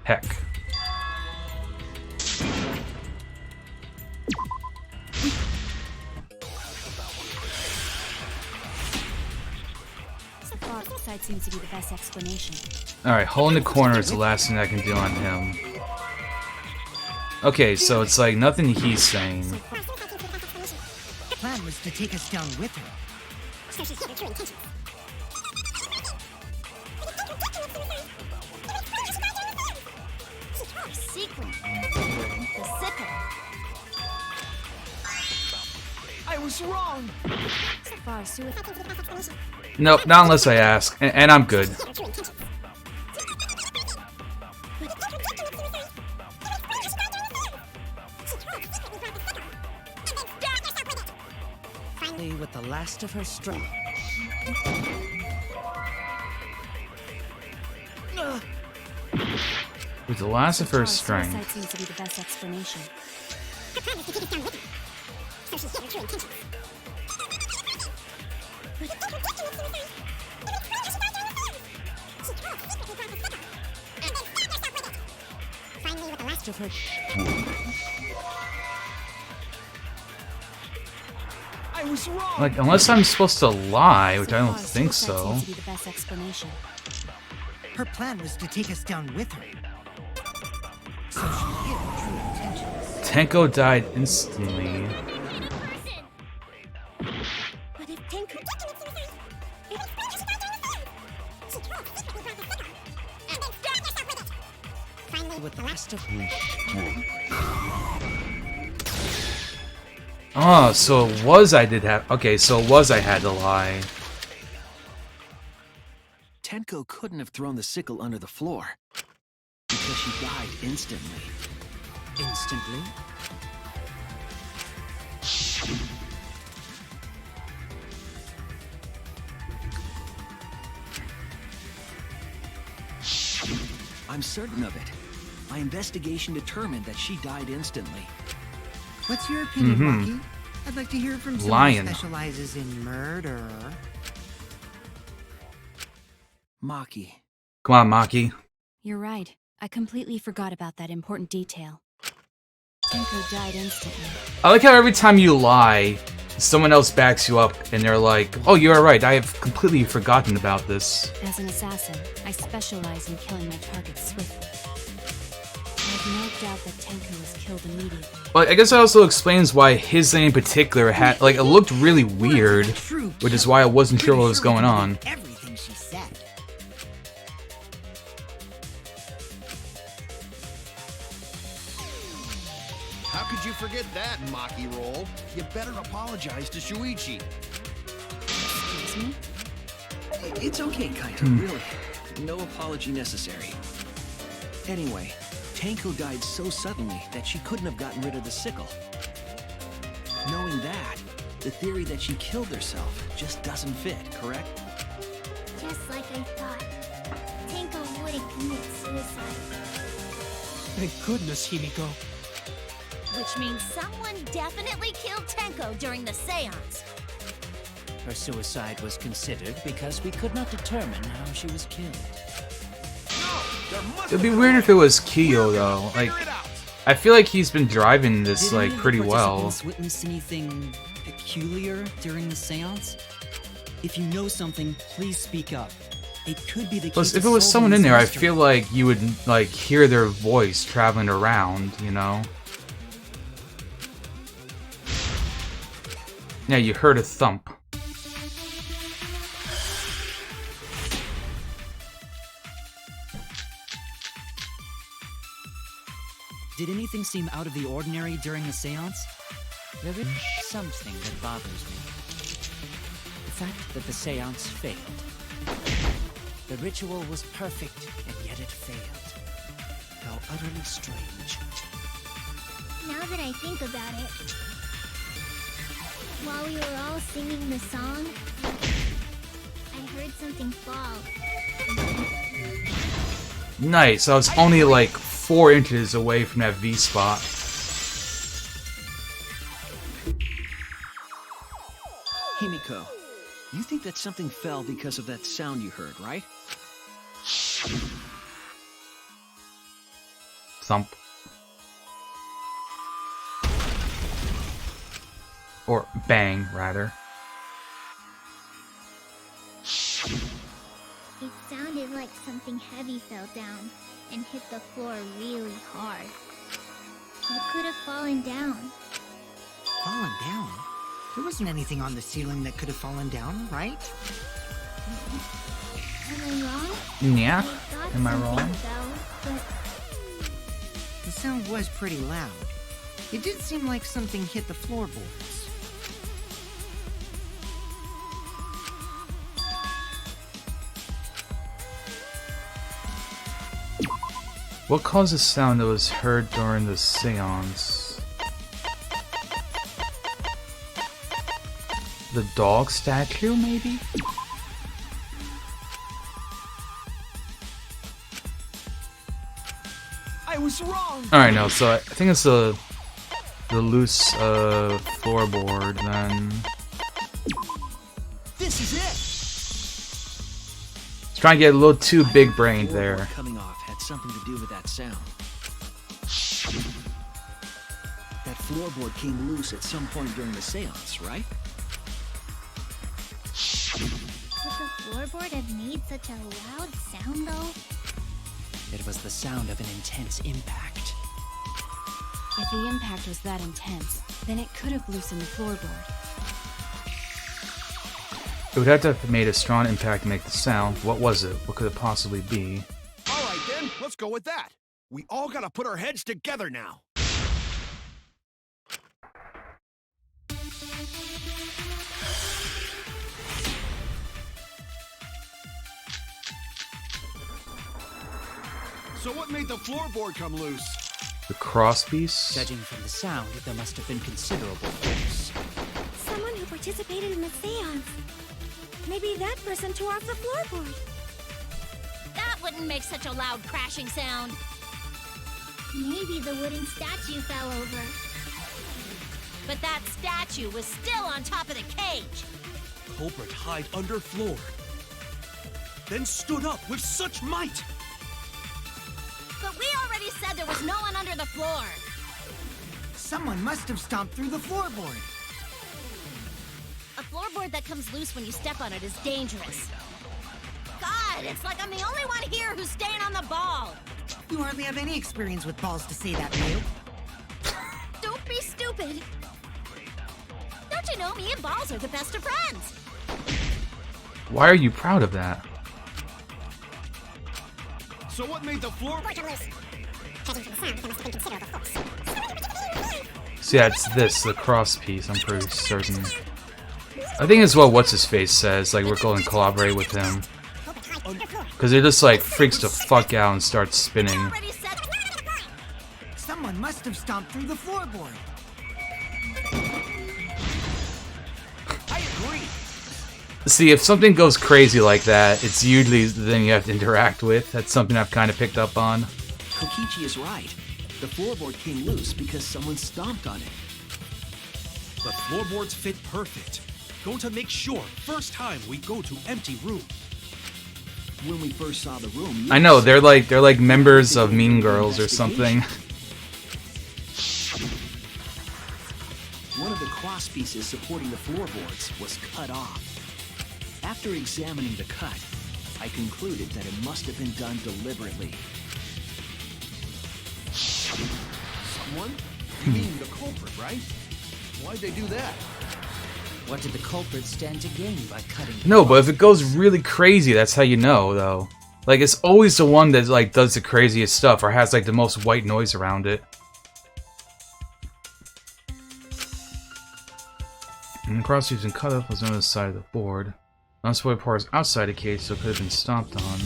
Heck. So far, suicide seems to be the best explanation. Alright, hole in the corner is the last thing I can do on him. Okay, so it's like nothing he's saying. Her plan was to take us down with her. So she hid her true intentions. Secret. The sickle. I was wrong! So far, suicide. Nope, not unless I ask. And I'm good. Finally, with the last of her strength. With the last of her Suicide strength. seems to be the best explanation. Her plan was to take us down with her. So she hid her true intentions. Finally, with the last of her. I was wrong! Like, unless I'm supposed to lie, which I don't think Suicide so. seems to be the best explanation. Her plan was to take us down with her. So she hid her true intentions. Tenko died instantly. But if Tenko With the last of Oh, so it was I did have. Okay, so it was I had to lie. Tenko couldn't have thrown the sickle under the floor because she died instantly. Instantly? I'm certain of it. My investigation determined that she died instantly. What's your opinion, Maki? I'd like to hear it from someone Lion. who specializes in murder. Maki. Come on, Maki. You're right. I completely forgot about that important detail. Tenko died instantly. I like how every time you lie, someone else backs you up and they're like, oh, you're right, I have completely forgotten about this. As an assassin, I specialize in killing my targets swiftly. I have no doubt that Tenko was killed immediately. Well, I guess that also explains why his thing in particular had, like, it looked really weird, which is why I wasn't sure what was going on. Everything she said. How could you forget that, Maki roll? You better apologize to Shuichi. Excuse me? It's okay, Kaito, really. No apology necessary. Anyway, Tanko died so suddenly that she couldn't have gotten rid of the sickle. Knowing that, the theory that she killed herself just doesn't fit, correct? Just like I thought. Tanko wouldn't commit suicide. Thank goodness, Himiko. Which means someone definitely killed Tenko during the seance. Her suicide was considered because we could not determine how she was killed. It'd be weird if it was Kiyo though. Like, I feel like he's been driving this like pretty well. Did witness anything peculiar during the seance? If you know something, please speak up. It could be the Plus, case if it of was solving someone in this there, I mystery. feel like you would like hear their voice traveling around, you know? Yeah, you heard a thump. Did anything seem out of the ordinary during the seance? There is something that bothers me. The fact that the seance failed. The ritual was perfect, and yet it failed. How utterly strange. Now that I think about it, while we were all singing the song, I heard something fall. Nice, I was only like 4 inches away from that V spot. Himiko, you think that something fell because of that sound you heard, right? Thump. Or bang, rather. It sounded like something heavy fell down and hit the floor really hard. What could have fallen down? Fallen down? There wasn't anything on the ceiling that could have fallen down, right? Am I wrong? Yeah, I thought am I something wrong? fell, but The sound was pretty loud. It did seem like something hit the floorboards. What caused the sound that was heard during the seance? The dog statue, maybe? I was wrong. Alright, no, so I think it's the loose floorboard then. This is it. It's trying to get a little too big brained there. Coming off had something to do with that sound. That floorboard came loose at some point during the seance, right? could the floorboard have made such a loud sound though? It was the sound of an intense impact. If the impact was that intense, then it could have loosened the floorboard. It would have to have made a strong impact to make the sound. What was it? What could it possibly be? All right then, let's go with that. We all gotta put our heads together now. So what made the floorboard come loose? The crosspiece? Judging from the sound, there must have been considerable force. Someone who participated in the seance. Maybe that person tore off the floorboard. That wouldn't make such a loud crashing sound. Maybe the wooden statue fell over. But that statue was still on top of the cage. Culprit hid under floor, then stood up with such might. But we already said there was no one under the floor. Someone must have stomped through the floorboard. A floorboard that comes loose when you step on it is dangerous. God, it's like I'm the only one here who's staying on the ball. You hardly have any experience with balls to say that, Ryu. Don't be stupid. Don't you know me and balls are the best of friends? Why are you proud of that? So what made the floorboard come loose? Judging from the sound, there must have been considerable force. So yeah, it's this, the crosspiece, I'm pretty certain. I think it's what What's-His-Face says, like we're going to collaborate with him. Because it just like freaks the fuck out and starts spinning. Someone must have stomped through the floorboard. I agree. See, if something goes crazy like that, it's usually the thing you have to interact with. That's something I've kind of picked up on. Kokichi is right. The floorboard came loose because someone stomped on it. The floorboards fit perfect. Going to make sure first time we go to empty room. When we first saw the room, I know, they're like members of Mean Girls or something. One of the cross pieces supporting the floorboards was cut off. After examining the cut, I concluded that it must have been done deliberately. Someone? You mean the culprit, right? Why'd they do that? What did the culprit stand to gain by cutting? No, but if it goes really crazy, that's how you know, though. Like, it's always the one that like does the craziest stuff or has like the most white noise around it. And the cross using cutoff was on the side of the board. Non-spoiler part is outside the cage, so it could have been stomped on.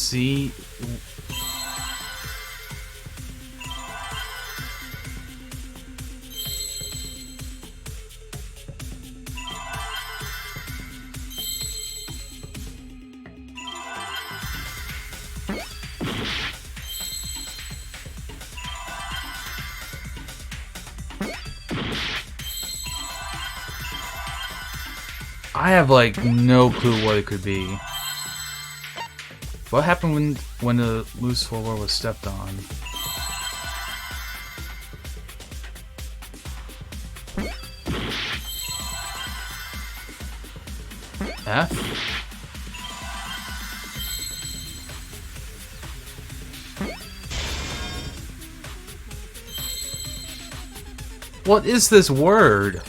See. I have like no clue what it could be. What happened when the loose floorboard was stepped on? F? What is this word?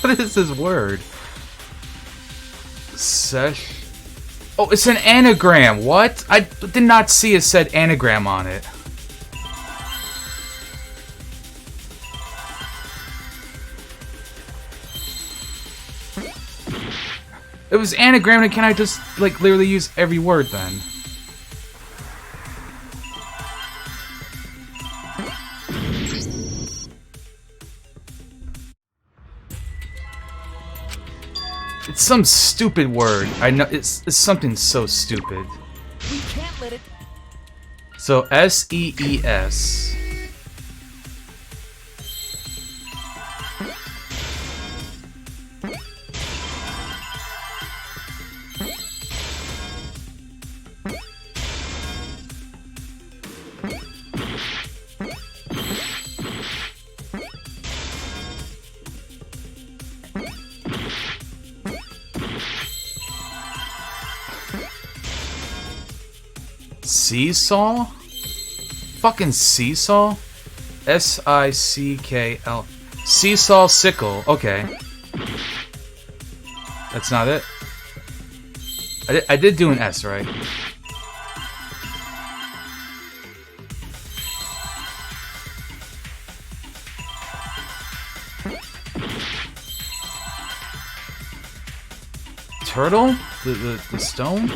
What is this word? Sesh. Oh, it's an anagram. What? I did not see it said anagram on it. It was anagram, and can I just like literally use every word then? It's some stupid word. I know it's something so stupid. We can't let it. So SEES. Seesaw? Fucking seesaw? S-I-C-K-L. Seesaw sickle. Okay. That's not it? I did do an S, right? Turtle? The stone?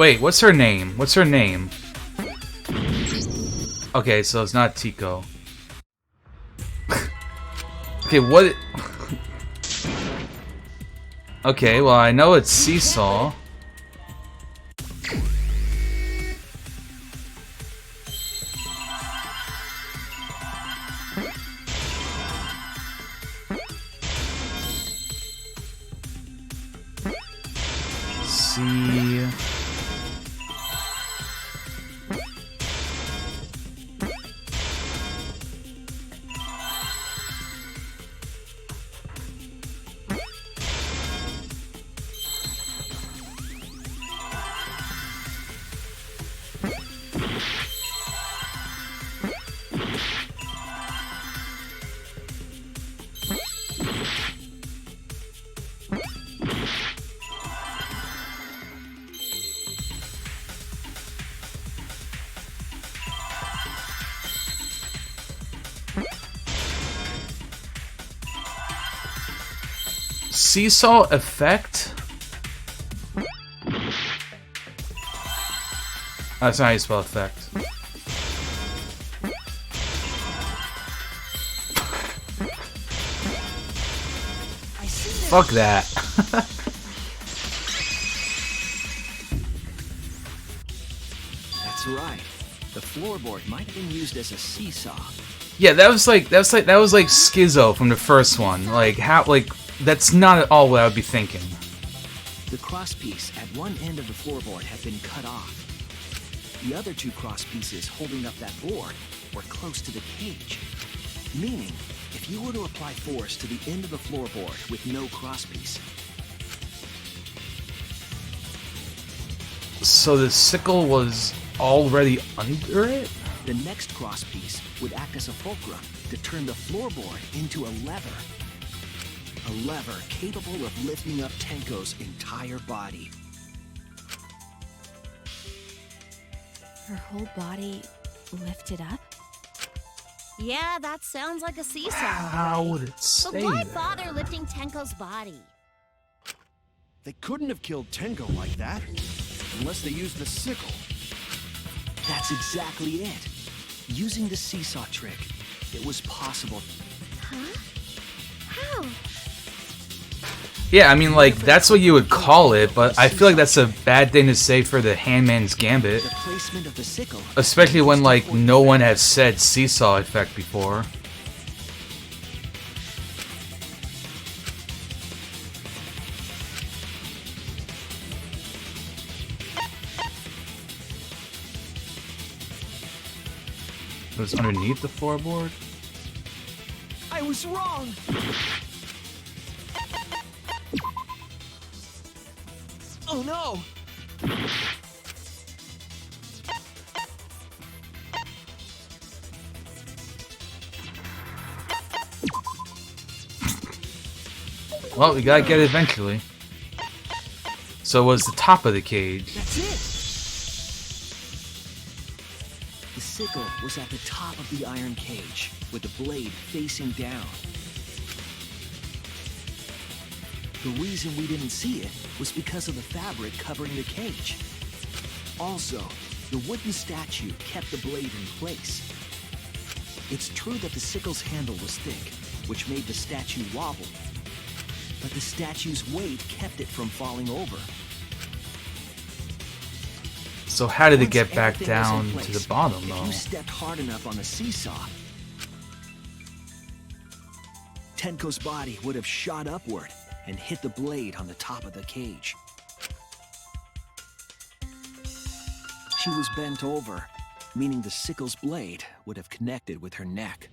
Wait, what's her name? What's her name? Okay, so it's not Tico. Okay, what? Okay, well I know it's Seesaw. See. Seesaw effect? That's not how you spell effect. Fuck that. That's right. The floorboard might have been used as a seesaw. Yeah, that was like Schizo from the first one. Like how that's not at all what I would be thinking. The crosspiece at one end of the floorboard had been cut off. The other two crosspieces holding up that board were close to the cage. Meaning, if you were to apply force to the end of the floorboard with no crosspiece. So the sickle was already under it? The next crosspiece would act as a fulcrum to turn the floorboard into a lever. A lever capable of lifting up Tenko's entire body. Her whole body lifted up? Yeah, that sounds like a seesaw. How would it But stay why there? bother lifting Tenko's body? They couldn't have killed Tenko like that. Unless they used the sickle. That's exactly it. Using the seesaw trick, it was possible. Huh? How? Yeah, I mean, like, that's what you would call it, but I feel like that's a bad thing to say for the Hangman's Gambit. The placement of the sickle. Especially when, like, no one has said seesaw effect before. It was underneath the floorboard? I was wrong! Oh no! Well, we gotta get it eventually. So it was the top of the cage. That's it! The sickle was at the top of the iron cage, with the blade facing down. The reason we didn't see it was because of the fabric covering the cage. Also, the wooden statue kept the blade in place. It's true that the sickle's handle was thick, which made the statue wobble. But the statue's weight kept it from falling over. So how did it Once get back everything was in down to place, the bottom, if though? you stepped hard enough on the seesaw, Tenko's body would have shot upward and hit the blade on the top of the cage. She was bent over, meaning the sickle's blade would have connected with her neck.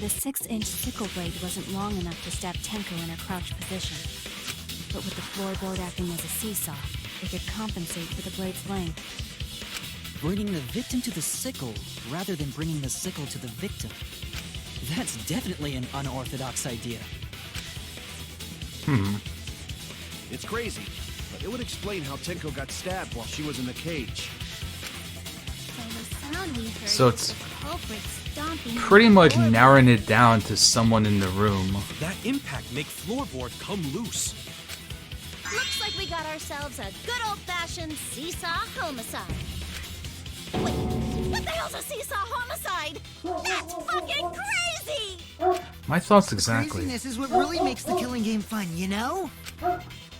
The 6-inch sickle blade wasn't long enough to stab Tenko in her crouched position. But with the floorboard acting as a seesaw, it could compensate for the blade's length. Bringing the victim to the sickle rather than bringing the sickle to the victim. That's definitely an unorthodox idea. It's crazy, but it would explain how Tenko got stabbed while she was in the cage. So the sound we heard So was it's the culprit stomping pretty on the much floorboard. narrowing it down to someone in the room. That impact make floorboard come loose. Looks like we got ourselves a good old-fashioned seesaw homicide. Wait, what the hell's a seesaw homicide? That's fucking crazy! My thoughts exactly. Craziness is what really makes the killing game fun, you know?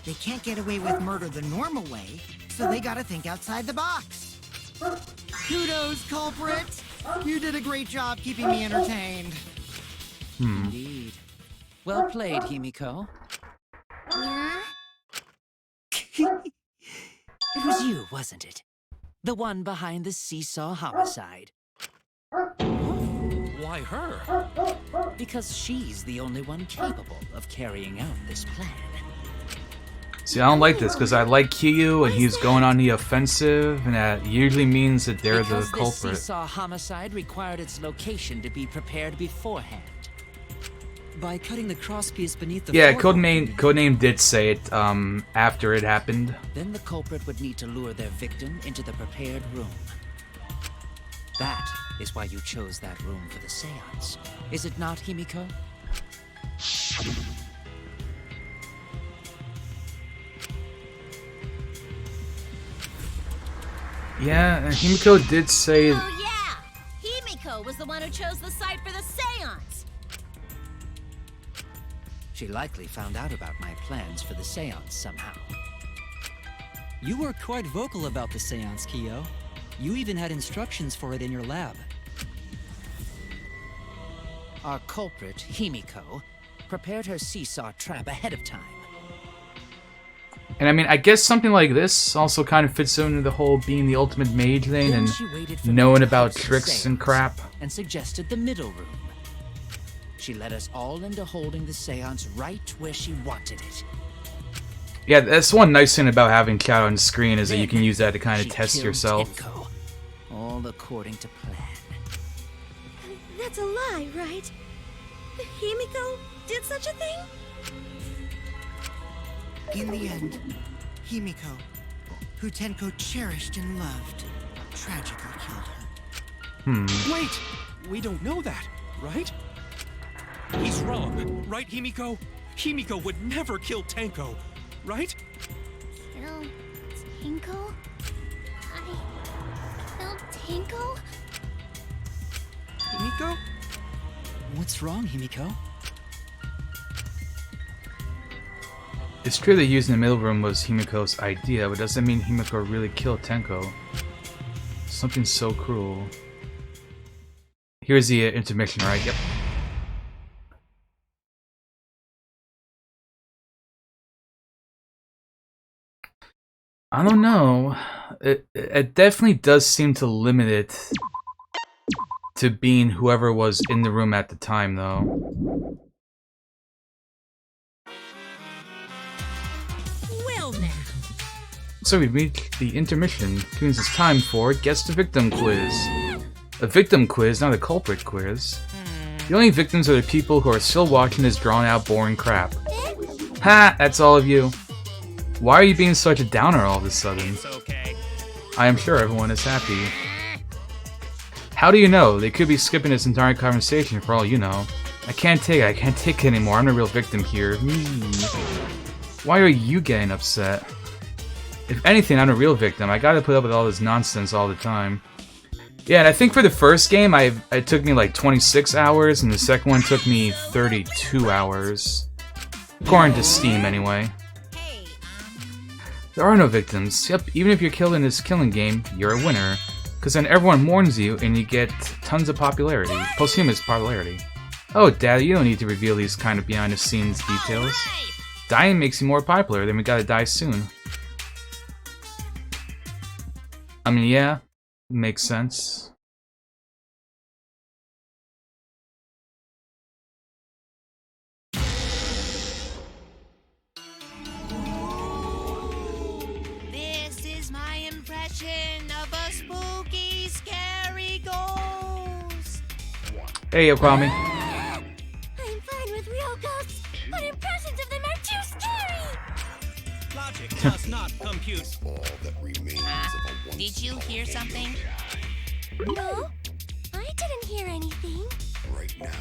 They can't get away with murder the normal way, so they gotta think outside the box. Kudos, culprit! You did a great job keeping me entertained. Indeed. Well played, Himiko. It was you, wasn't it? The one behind the seesaw homicide. Why her? Because she's the only one capable of carrying out this plan. See, I don't like this because I like Kiyu and he's going on the offensive, and that usually means that they're the culprit. Because this seesaw homicide required its location to be prepared beforehand. By cutting the crosspiece beneath the Codename did say it after it happened. Then the culprit would need to lure their victim into the prepared room. That is why you chose that room for the seance. Is it not, Himiko? Yeah, and Himiko did say... Oh yeah! Himiko was the one who chose the site for the seance! She likely found out about my plans for the seance somehow. You were quite vocal about the seance, Kyo. You even had instructions for it in your lab. Our culprit, Himiko, prepared her seesaw trap ahead of time. And I mean, I guess something like this also kind of fits into the whole being the ultimate mage thing and knowing about tricks and crap. And suggested the middle room. She led us all into holding the seance right where she wanted it. Yeah, that's one nice thing about having chat on screen is that you can use that to kind of test yourself. Tenko, all according to plan. That's a lie, right? Himiko did such a thing? In the end, Himiko, who Tenko cherished and loved, tragically killed her. Wait! We don't know that, right? He's wrong, right, Himiko? Himiko would never kill Tenko, right? Kill Tenko? I killed Tenko? Himiko? What's wrong, Himiko? It's true that using the middle room was Himiko's idea, but doesn't mean Himiko really killed Tenko. Something so cruel. Here's the intermission, right? Yep. I don't know. It definitely does seem to limit it to being whoever was in the room at the time, though. Well now. So we reached the intermission, which means it's time for Guess the Victim quiz. A victim quiz, not a culprit quiz. The only victims are the people who are still watching this drawn-out, boring crap. Ha! That's all of you. Why are you being such a downer all of a sudden? It's okay. I am sure everyone is happy. How do you know? They could be skipping this entire conversation for all you know. I can't take it anymore. I'm the real victim here. Why are you getting upset? If anything, I'm a real victim. I gotta put up with all this nonsense all the time. Yeah, and I think for the first game, it took me like 26 hours, and the second one took me 32 hours. According to Steam, anyway. There are no victims. Yep, even if you're killed in this killing game, you're a winner. Because then everyone mourns you, and you get tons of popularity. Posthumous popularity. Oh, Daddy, you don't need to reveal these kind of behind-the-scenes details. Dying makes you more popular, then we gotta die soon. I mean, yeah, makes sense. This is my impression of a spooky, scary ghost. Hey, Yokwami. I'm fine with real ghosts, but impressions of them are too scary! Logic does not compute. Did you hear something? No, I didn't hear anything. Right now,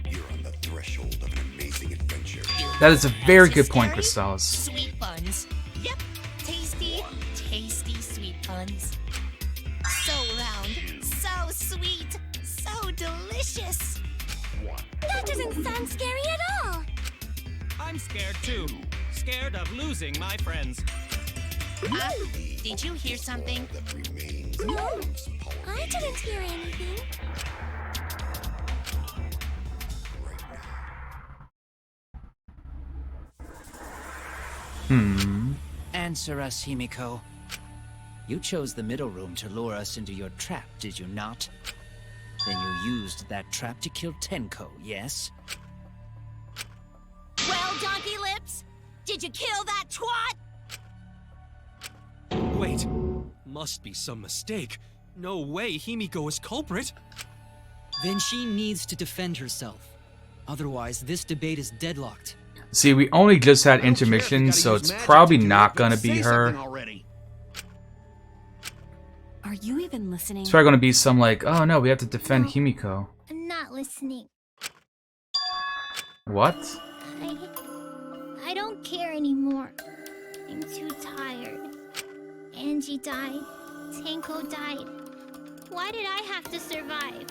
you're on the threshold of an amazing adventure. That is a very good point, Crystallis. Sweet fun. puns. Yep, tasty, tasty sweet puns. So round, so sweet, so delicious. That doesn't sound scary at all. I'm scared too. Scared of losing my friends. Did you hear something? No, I didn't hear anything. Answer us, Himiko. You chose the middle room to lure us into your trap, did you not? Then you used that trap to kill Tenko, yes? Well, Donkey Lips, did you kill that twat? Wait, must be some mistake. No way Himiko is culprit. Then she needs to defend herself. Otherwise, this debate is deadlocked. See, we only just had intermission, so it's probably not gonna be her. Are you even listening? It's probably gonna be some like, oh no, we have to defend Himiko. I'm not listening. What? I don't care anymore. I'm too tired. Angie died. Tenko died. Why did I have to survive?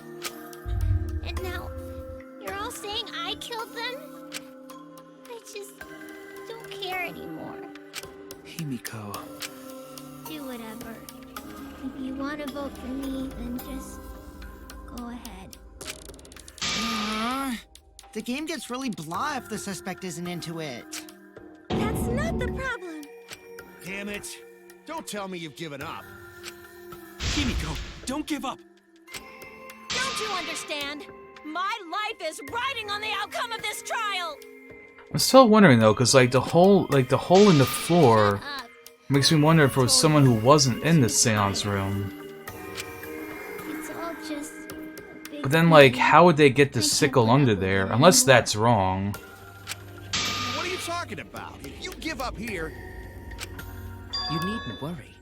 And now, you're all saying I killed them? I just don't care anymore. Himiko. Do whatever. If you want to vote for me, then just go ahead. The game gets really blah if the suspect isn't into it. That's not the problem. Damn it. Don't tell me you've given up. Himiko, don't give up. Don't you understand? My life is riding on the outcome of this trial. I'm still wondering though, cause like the hole in the floor makes me wonder if it was someone who wasn't in the seance room. It's all just a big But then like, how would they get the sickle under there? Unless that's wrong. What are you talking about? If you give up here... You needn't worry.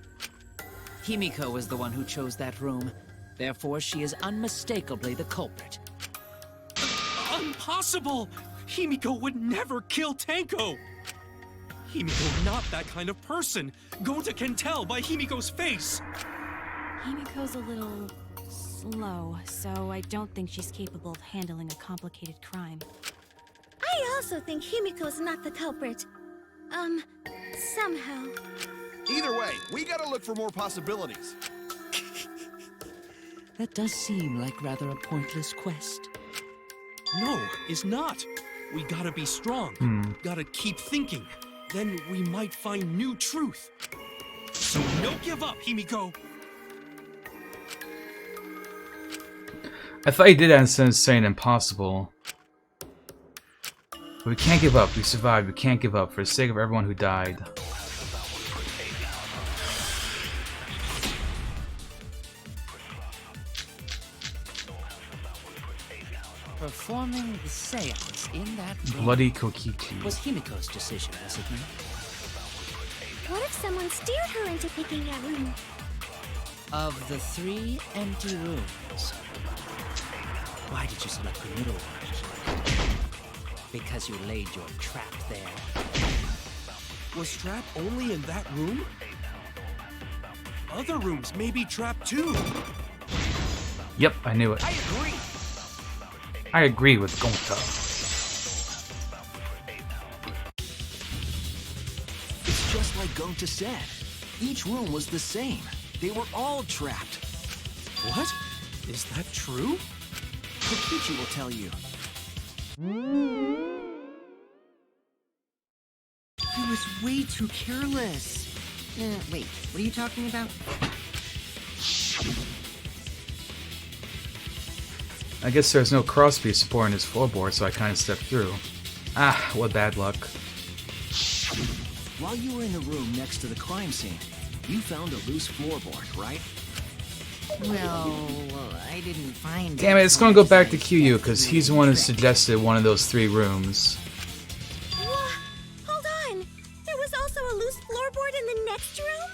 Himiko was the one who chose that room. Therefore, she is unmistakably the culprit. Impossible! Himiko would never kill Tenko! Himiko not that kind of person. Gonta can tell by Himiko's face. Himiko's a little slow, so I don't think she's capable of handling a complicated crime. I also think Himiko's not the culprit. Somehow. Either way, we gotta look for more possibilities. That does seem like rather a pointless quest. No, it's not. We gotta be strong. Gotta keep thinking. Then we might find new truth. So no give up, Himiko. I thought he did that instead of saying impossible. But we can't give up. We survived. We can't give up for the sake of everyone who died. Performing the seance in that room Bloody Kokichi. was Himiko's decision, was it not? What if someone steered her into picking that room? Of the 3 empty rooms, why did you select the middle one? Because you laid your trap there. Was Trap only in that room? Other rooms may be trapped too. Yep, I knew it. I agree. I agree with Gonta. It's just like Gonta said. Each room was the same. They were all trapped. What? Is that true? Kokichi will tell you. I was way too careless. Wait, what are you talking about? I guess there's no crossbeam support in his floorboard, so I kind of stepped through. Ah, what bad luck. While you were in the room next to the crime scene, you found a loose floorboard, right? Well, I didn't find Damn it, it's gonna go back to Kyu because he's the one who suggested one of those 3 rooms. Hold on! There was also a loose floorboard in the next room?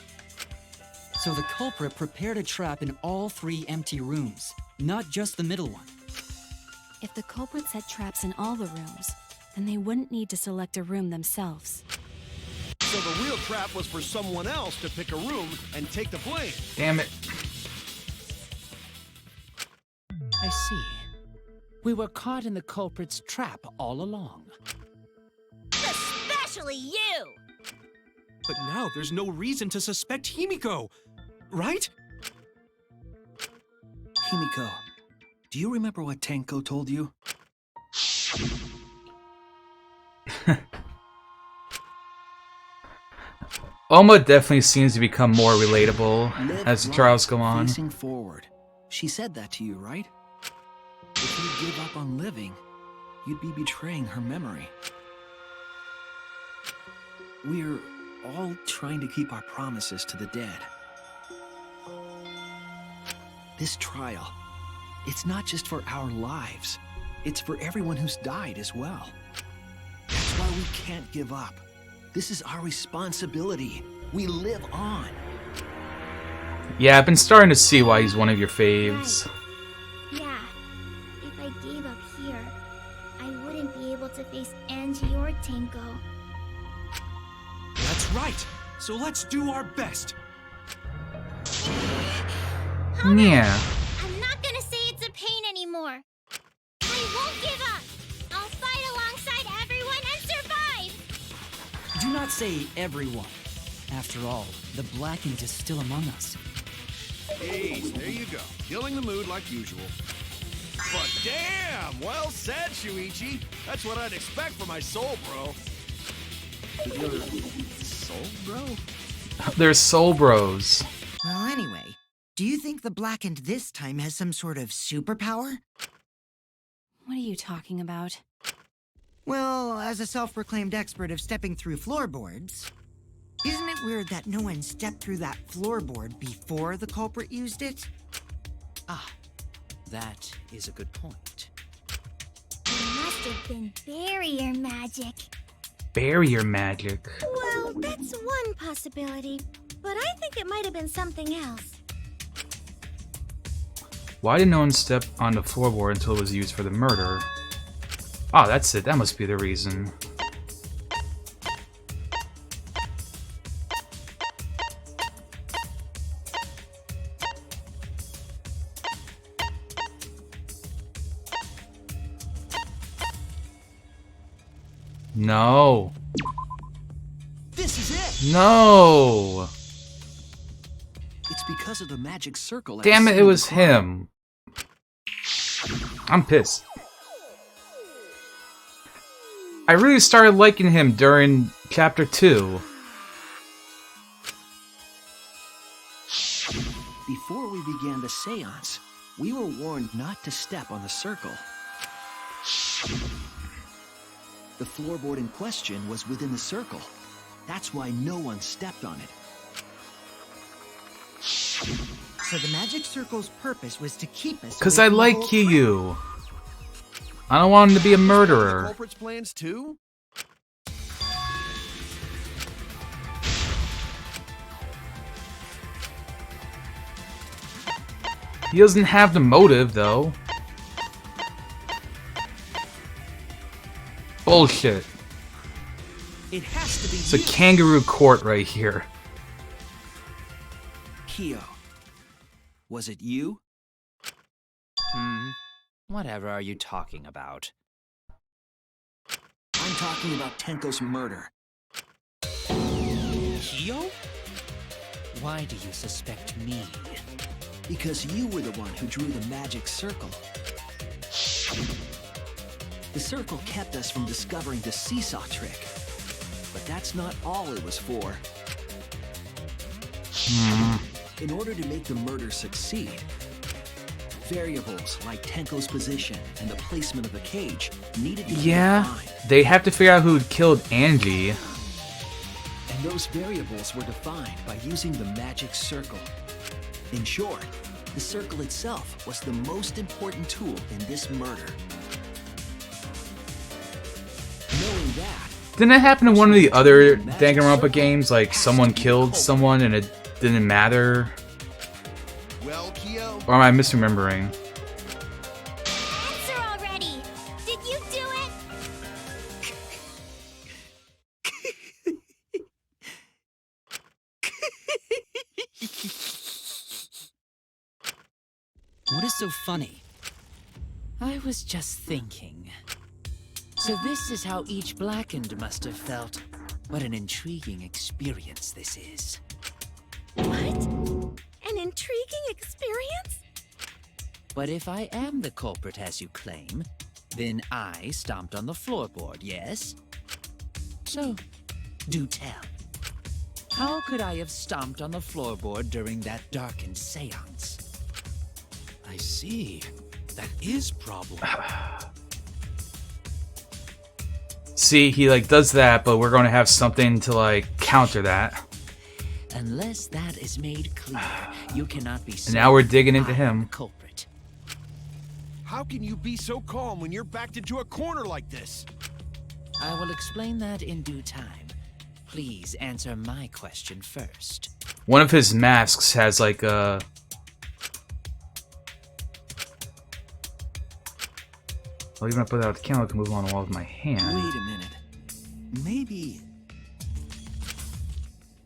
So the culprit prepared a trap in all 3 empty rooms, not just the middle one. If the culprit set traps in all the rooms, then they wouldn't need to select a room themselves. So the real trap was for someone else to pick a room and take the blame. Damn it. I see. We were caught in the culprit's trap all along. Especially you! But now there's no reason to suspect Himiko, right? Himiko, do you remember what Tenko told you? Oma definitely seems to become more relatable as the Live trials go life on. Facing forward. She said that to you, right? If you give up on living, you'd be betraying her memory. We're all trying to keep our promises to the dead. This trial, it's not just for our lives. It's for everyone who's died as well. That's why we can't give up. This is our responsibility. We live on. Yeah, I've been starting to see why he's one of your faves. Yeah, if I gave up here, I wouldn't be able to face Angie or Tenko. That's right. So let's do our best. Yeah. I'm not gonna say it's a pain anymore. I won't give up. I'll fight alongside everyone and survive. Do not say everyone. After all, the Blackened is still among us. Jeez, there you go. Killing the mood like usual. But damn, well said, Shuichi. That's what I'd expect from my soul bro. Your soul bro? They're soul bros. Well, anyway, do you think the Blackened this time has some sort of superpower? What are you talking about? Well, as a self-proclaimed expert of stepping through floorboards, isn't it weird that no one stepped through that floorboard before the culprit used it? Ah, that is a good point. It must have been barrier magic. Barrier magic. Well, that's one possibility, but I think it might have been something else. Why did no one step on the floorboard until it was used for the murder? Oh, that's it. That must be the reason. No. This is it! No. It's because of the magic circle. Damn it, it was him. I'm pissed. I really started liking him during Chapter 2. Before we began the seance, we were warned not to step on the circle. The floorboard in question was within the circle. That's why no one stepped on it. So the magic circle's purpose was to keep us. Because away I from the like whole Kiyu. I don't want him to be a The murderer. culprit's plans too? He doesn't have the motive, though. Bullshit. It has to be It's a kangaroo court right here. Kyo. Was it you? Whatever are you talking about? I'm talking about Tenko's murder. Kyo? Why do you suspect me? Because you were the one who drew the magic circle. The circle kept us from discovering the seesaw trick. But that's not all it was for. In order to make the murder succeed, variables like Tenko's position and the placement of the cage needed to be defined. They have to figure out who killed Angie. And those variables were defined by using the magic circle. In short, the circle itself was the most important tool in this murder. Knowing that, Didn't it happen in one of the other Danganronpa games? Like, someone killed someone and it didn't matter? Well, Kyo. Or am I misremembering? Answer already! Did you do it? so funny? I was just thinking. So this is how each Blackened must have felt. What an intriguing experience this is. What? An intriguing experience? But if I am the culprit as you claim, then I stomped on the floorboard, yes? So, do tell. How could I have stomped on the floorboard during that darkened seance? I see. That is problem. See, he like does that, but we're going to have something to like counter that. Unless that is made clear, you cannot be. And now we're digging into him. Culprit. How can you be so calm when you're backed into a corner like this? I will explain that in due time. Please answer my question first. One of his masks has like a... Well, even if I put out the candle, I can move on the wall with my hand. Wait a minute. Maybe...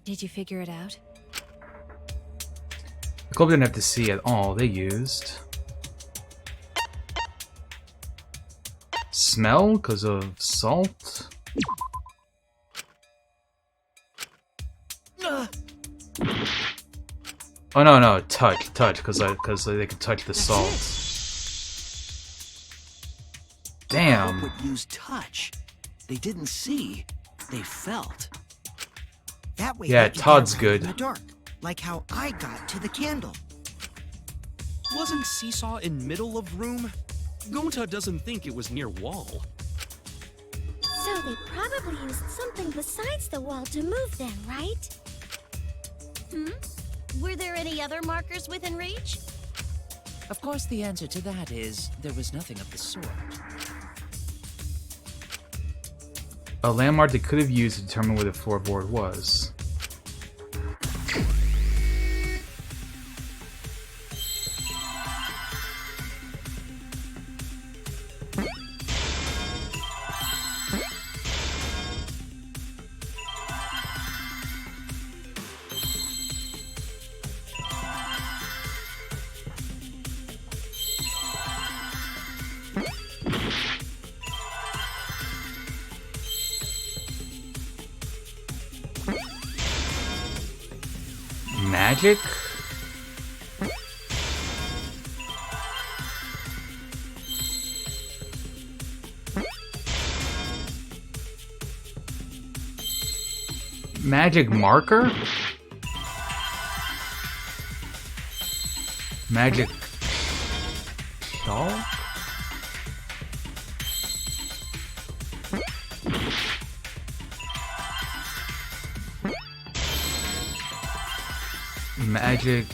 Did you figure it out? The club didn't have to see at all. They used... Smell, because of salt? Oh no, touch, because they can touch the salt. Damn. Would use touch. They didn't see. They felt. That way. Yeah, they could Todd's get around good. In the dark, like how I got to the candle. Wasn't Seesaw in middle of room? Gonta doesn't think it was near wall. So they probably used something besides the wall to move them, right? Were there any other markers within reach? Of course, the answer to that is there was nothing of the sort. A landmark they could have used to determine where the floorboard was. Magic? Magic marker? Magic doll? Magic.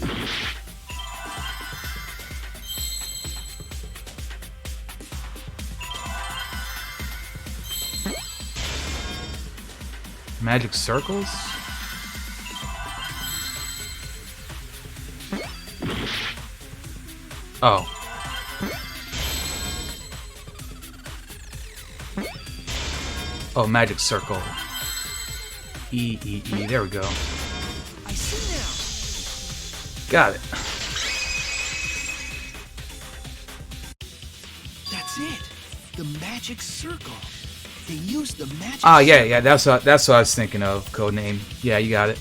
Magic circles? Oh. Oh, magic circle. E, there we go. I see now. Got it. That's it. The magic circle. They used the magic. Ah, yeah. That's what I was thinking of. Codename. Yeah, you got it.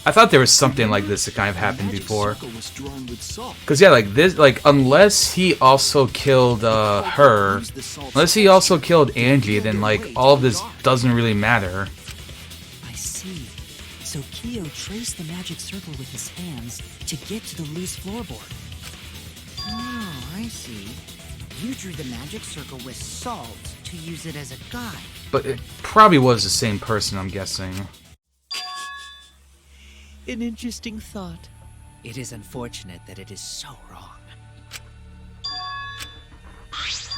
I thought there was something like this that kind of happened before. Cause yeah, like this, like unless he also killed her, unless he also killed Angie, then like all of this doesn't really matter. I see. So Kyo traced the magic circle with his hands to get to the loose floorboard. Oh, I see. You drew the magic circle with salt to use it as a guide. But it probably was the same person, I'm guessing. An interesting thought. It is unfortunate that it is so wrong.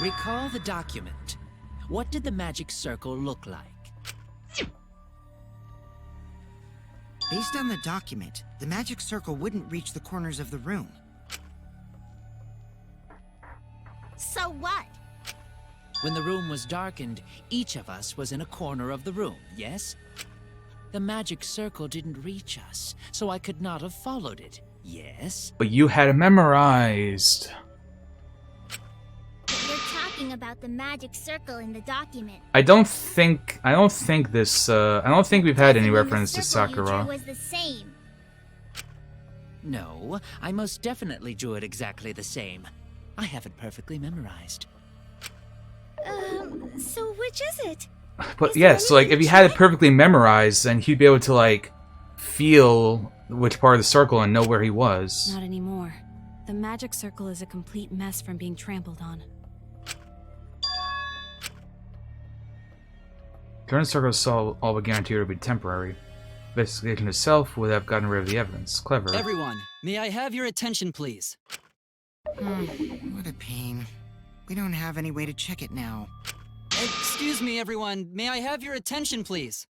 Recall the document. What did the magic circle look like? Based on the document, the magic circle wouldn't reach the corners of the room. So what? When the room was darkened, each of us was in a corner of the room, yes? The magic circle didn't reach us, so I could not have followed it, yes? But you had it memorized. talking about the magic circle in the document. I don't think this. I don't think we've had any Doesn't mean reference to the circle you drew Sakura. was the same. No, I most definitely drew it exactly the same. I have it perfectly memorized. So which is it? But yes, so like if he had it perfectly memorized, then he'd be able to like feel which part of the circle and know where he was. Not anymore. The magic circle is a complete mess from being trampled on. During the circle's all but guaranteed to be temporary. Investigation itself would have gotten rid of the evidence. Clever. Everyone, may I have your attention, please? What a pain. We don't have any way to check it now. Excuse me, everyone. May I have your attention, please?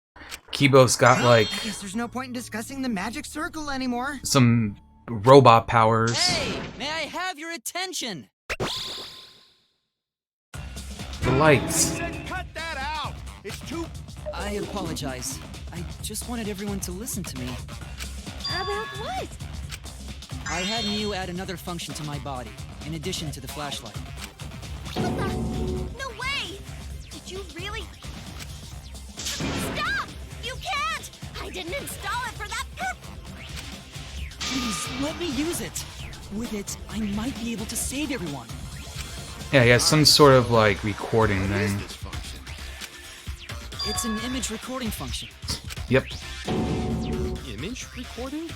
Kibo's got like I guess there's no point in discussing the magic circle anymore. some robot powers. Hey, may I have your attention? The lights. Cut that out! It's too... I apologize. I just wanted everyone to listen to me. About what? I had Mew add another function to my body, in addition to the flashlight. What the? No way! Did you really? Stop! You can't! I didn't install it for that purpose! Please, let me use it. With it, I might be able to save everyone. Yeah, he has some sort of like recording thing. It's an image recording function. Yep. Image recording?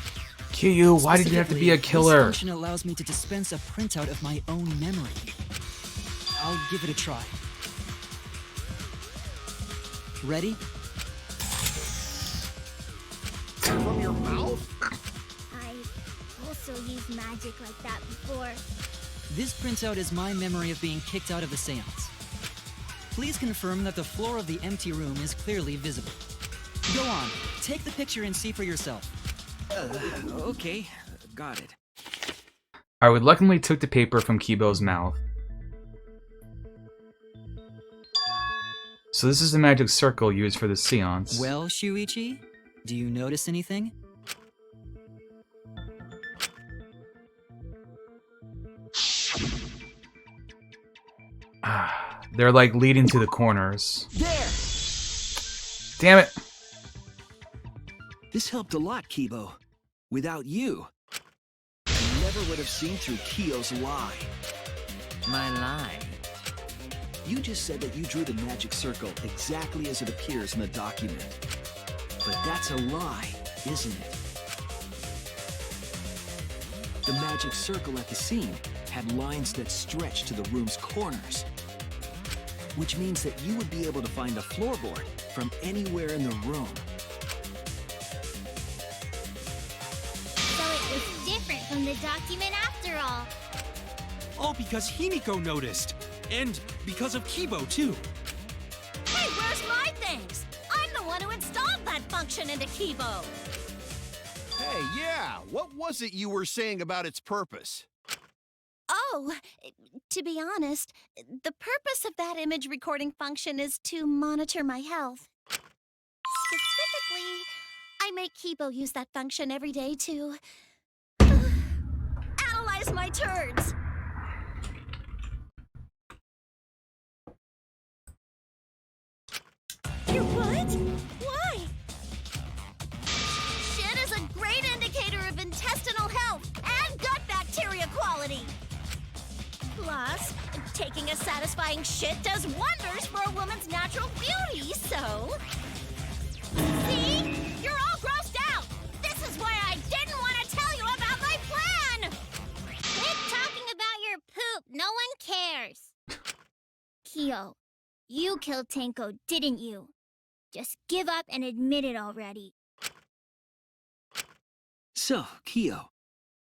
Kyu, why did you have to be a This killer? function allows me to dispense a printout of my own memory. I'll give it a try. Ready? From your mouth? I also used magic like that before. This printout is my memory of being kicked out of the seance. Please confirm that the floor of the empty room is clearly visible. Go on, take the picture and see for yourself. Okay, got it. I reluctantly took the paper from Kibo's mouth. So this is the magic circle used for the seance. Well, Shuichi, do you notice anything? They're like leading to the corners. There! Damn it! This helped a lot, Kibo. Without you, I never would have seen through Kyo's lie. My lie? You just said that you drew the magic circle exactly as it appears in the document. But that's a lie, isn't it? The magic circle at the scene had lines that stretched to the room's corners. Which means that you would be able to find a floorboard from anywhere in the room. So it was different from the document after all. All because Himiko noticed. And because of Kibo, too. Hey, where's my things? I'm the one who installed that function into Kibo. Hey, yeah, what was it you were saying about its purpose? Oh, to be honest, the purpose of that image recording function is to monitor my health. Specifically, I make Kibo use that function every day to analyze my turds. Your what? Why? Shit is a great indicator of intestinal health and gut bacteria quality. Plus, taking a satisfying shit does wonders for a woman's natural beauty, so... See? You're all grossed out! This is why I didn't want to tell you about my plan! Quit talking about your poop. No one cares. Kyo, you killed Tenko, didn't you? Just give up and admit it already. So, Kyo,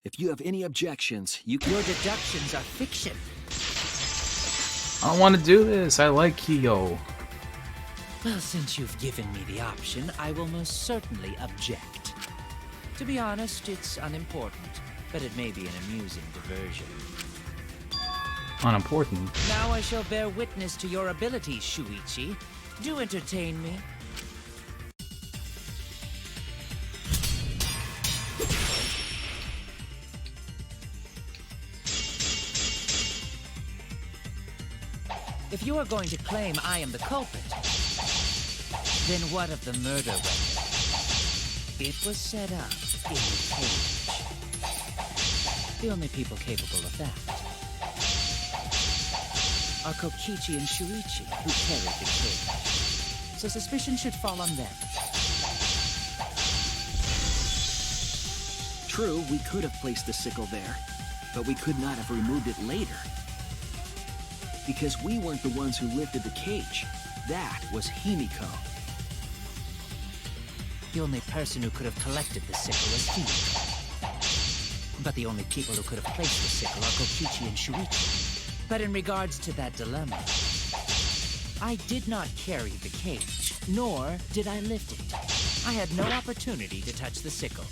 if you have any objections, you can... Your deductions are fiction. I don't want to do this. I like Kyo. Well, since you've given me the option, I will most certainly object. To be honest, it's unimportant, but it may be an amusing diversion. Unimportant. Now I shall bear witness to your abilities, Shuichi. Do entertain me. If you are going to claim I am the culprit, then what of the murder weapon? It was set up in the cage. The only people capable of that are Kokichi and Shuichi, who carried the cage. So suspicion should fall on them. True, we could have placed the sickle there, but we could not have removed it later. Because we weren't the ones who lifted the cage. That was Himiko. The only person who could have collected the sickle is Himiko. But the only people who could have placed the sickle are Kokichi and Shuichi. But in regards to that dilemma, I did not carry the cage, nor did I lift it. I had no opportunity to touch the sickle.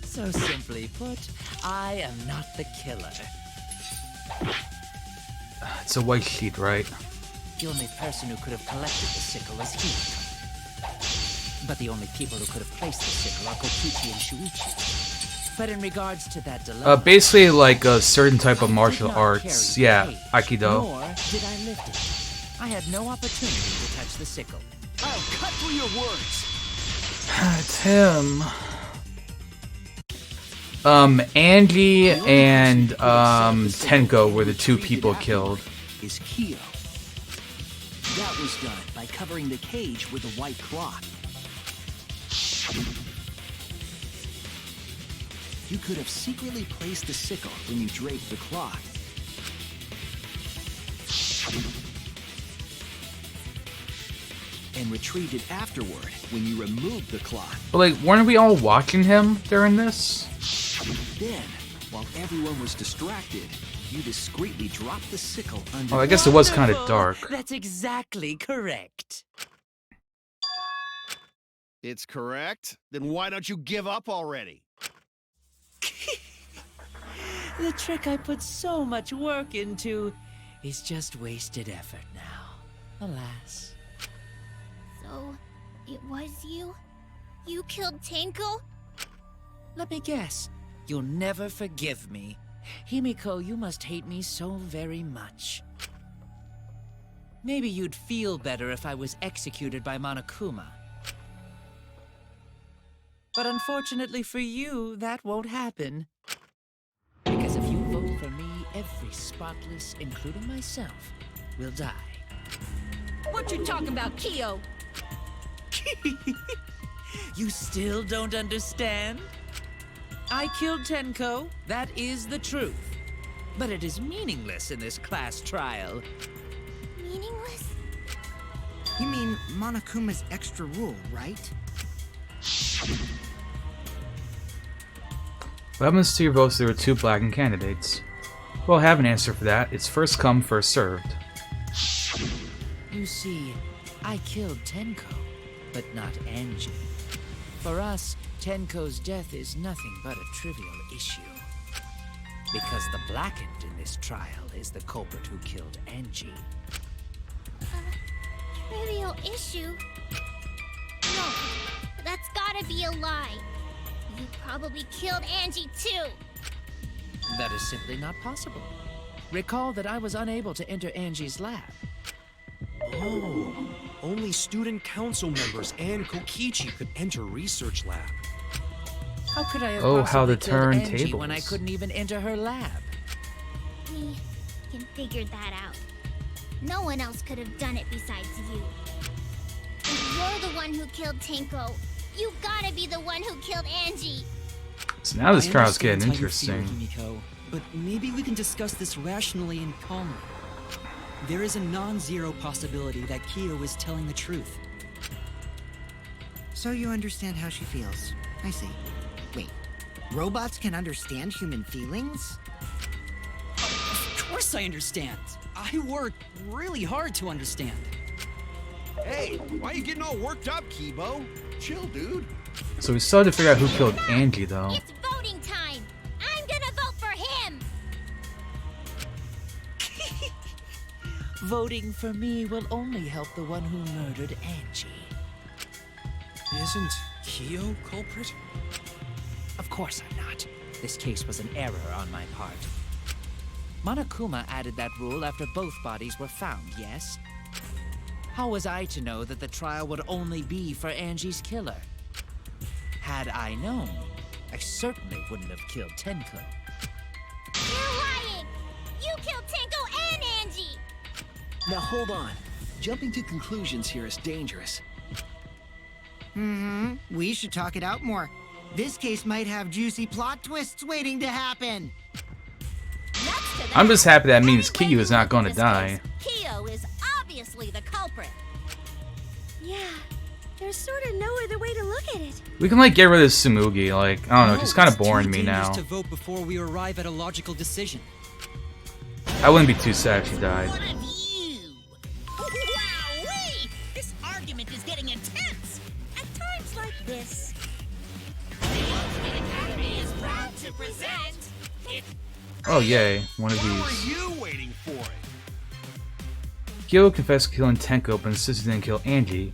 So simply put, I am not the killer. It's a white sheet, right? The only person who could have collected the sickle is Himiko. But the only people who could have placed the sickle are Kokichi and Shuichi. But in regards to that dilemma, Basically like a certain type of martial arts. Yeah, Aikido. nor did I lift it. I had no opportunity to touch the sickle. I'll cut through your words. It's him. Angie and Tenko were the two people killed. Is Kyo. That was done by covering the cage with a white cloth. You could have secretly placed the sickle when you draped the cloth. And retrieved it afterward when you removed the cloth. But like, weren't we all watching him during this? Then, while everyone was distracted, you discreetly dropped the sickle under. Oh, I guess it was kind of dark. That's exactly correct. It's correct? Then why don't you give up already? The trick I put so much work into is just wasted effort now. Alas. So, it was you? You killed Tenko? Let me guess. You'll never forgive me. Himiko, you must hate me so very much. Maybe you'd feel better if I was executed by Monokuma. But unfortunately for you, that won't happen. Because if you vote for me, every spotless, including myself, will die. What you talking about, Kyo? You still don't understand? I killed Tenko, that is the truth. But it is meaningless in this class trial. Meaningless? You mean Monokuma's extra rule, right? What happens to your votes? There were two blackened candidates. Well, I have an answer for that. It's first come, first served. You see, I killed Tenko, but not Angie. For us, Tenko's death is nothing but a trivial issue. Because the blackened in this trial is the culprit who killed Angie. Trivial issue? No, that's gotta be a lie. You probably killed Angie too. That is simply not possible. Recall that I was unable to enter Angie's lab. Oh, only student council members and Kokichi could enter research lab. How could I have how the possibly killed Angie when I turntables. couldn't even enter her lab? We can figure that out. No one else could have done it besides you. If you're the one who killed Tenko, you gotta be the one who killed Angie. So now this I trial's understand getting how you feel, interesting. Himiko, but maybe we can discuss this rationally and calmly. There is a non-zero possibility that Kyo is telling the truth. So you understand how she feels. I see. Wait, robots can understand human feelings? Of course I understand. I worked really hard to understand. Hey, why are you getting all worked up, Kibo? Chill, dude. So we still have to figure out who killed Angie, though. It's voting time. I'm gonna vote for him. Voting for me will only help the one who murdered Angie. Isn't Kyo culprit? Of course I'm not. This case was an error on my part. Monokuma added that rule after both bodies were found, yes? How was I to know that the trial would only be for Angie's killer? Had I known, I certainly wouldn't have killed Tenko. You're lying! You killed Tenko and Angie! Now hold on. Jumping to conclusions here is dangerous. We should talk it out more. This case might have juicy plot twists waiting to happen. I'm just happy that means Kiyu is not going to die. Kyo is obviously the culprit. Yeah, there's sort of no other way to look at it. We can like get rid of Tsumugi. Like, I don't know, she's kind of boring me now. To vote before we arrive at a logical decision. I wouldn't be too sad if she died. Wowee! This argument is getting intense. At times like this, the Ultimate Academy is proud to present. Oh yay, one of What these. were you waiting for? Kyo confessed to killing Tenko, but insisted he didn't kill Angie.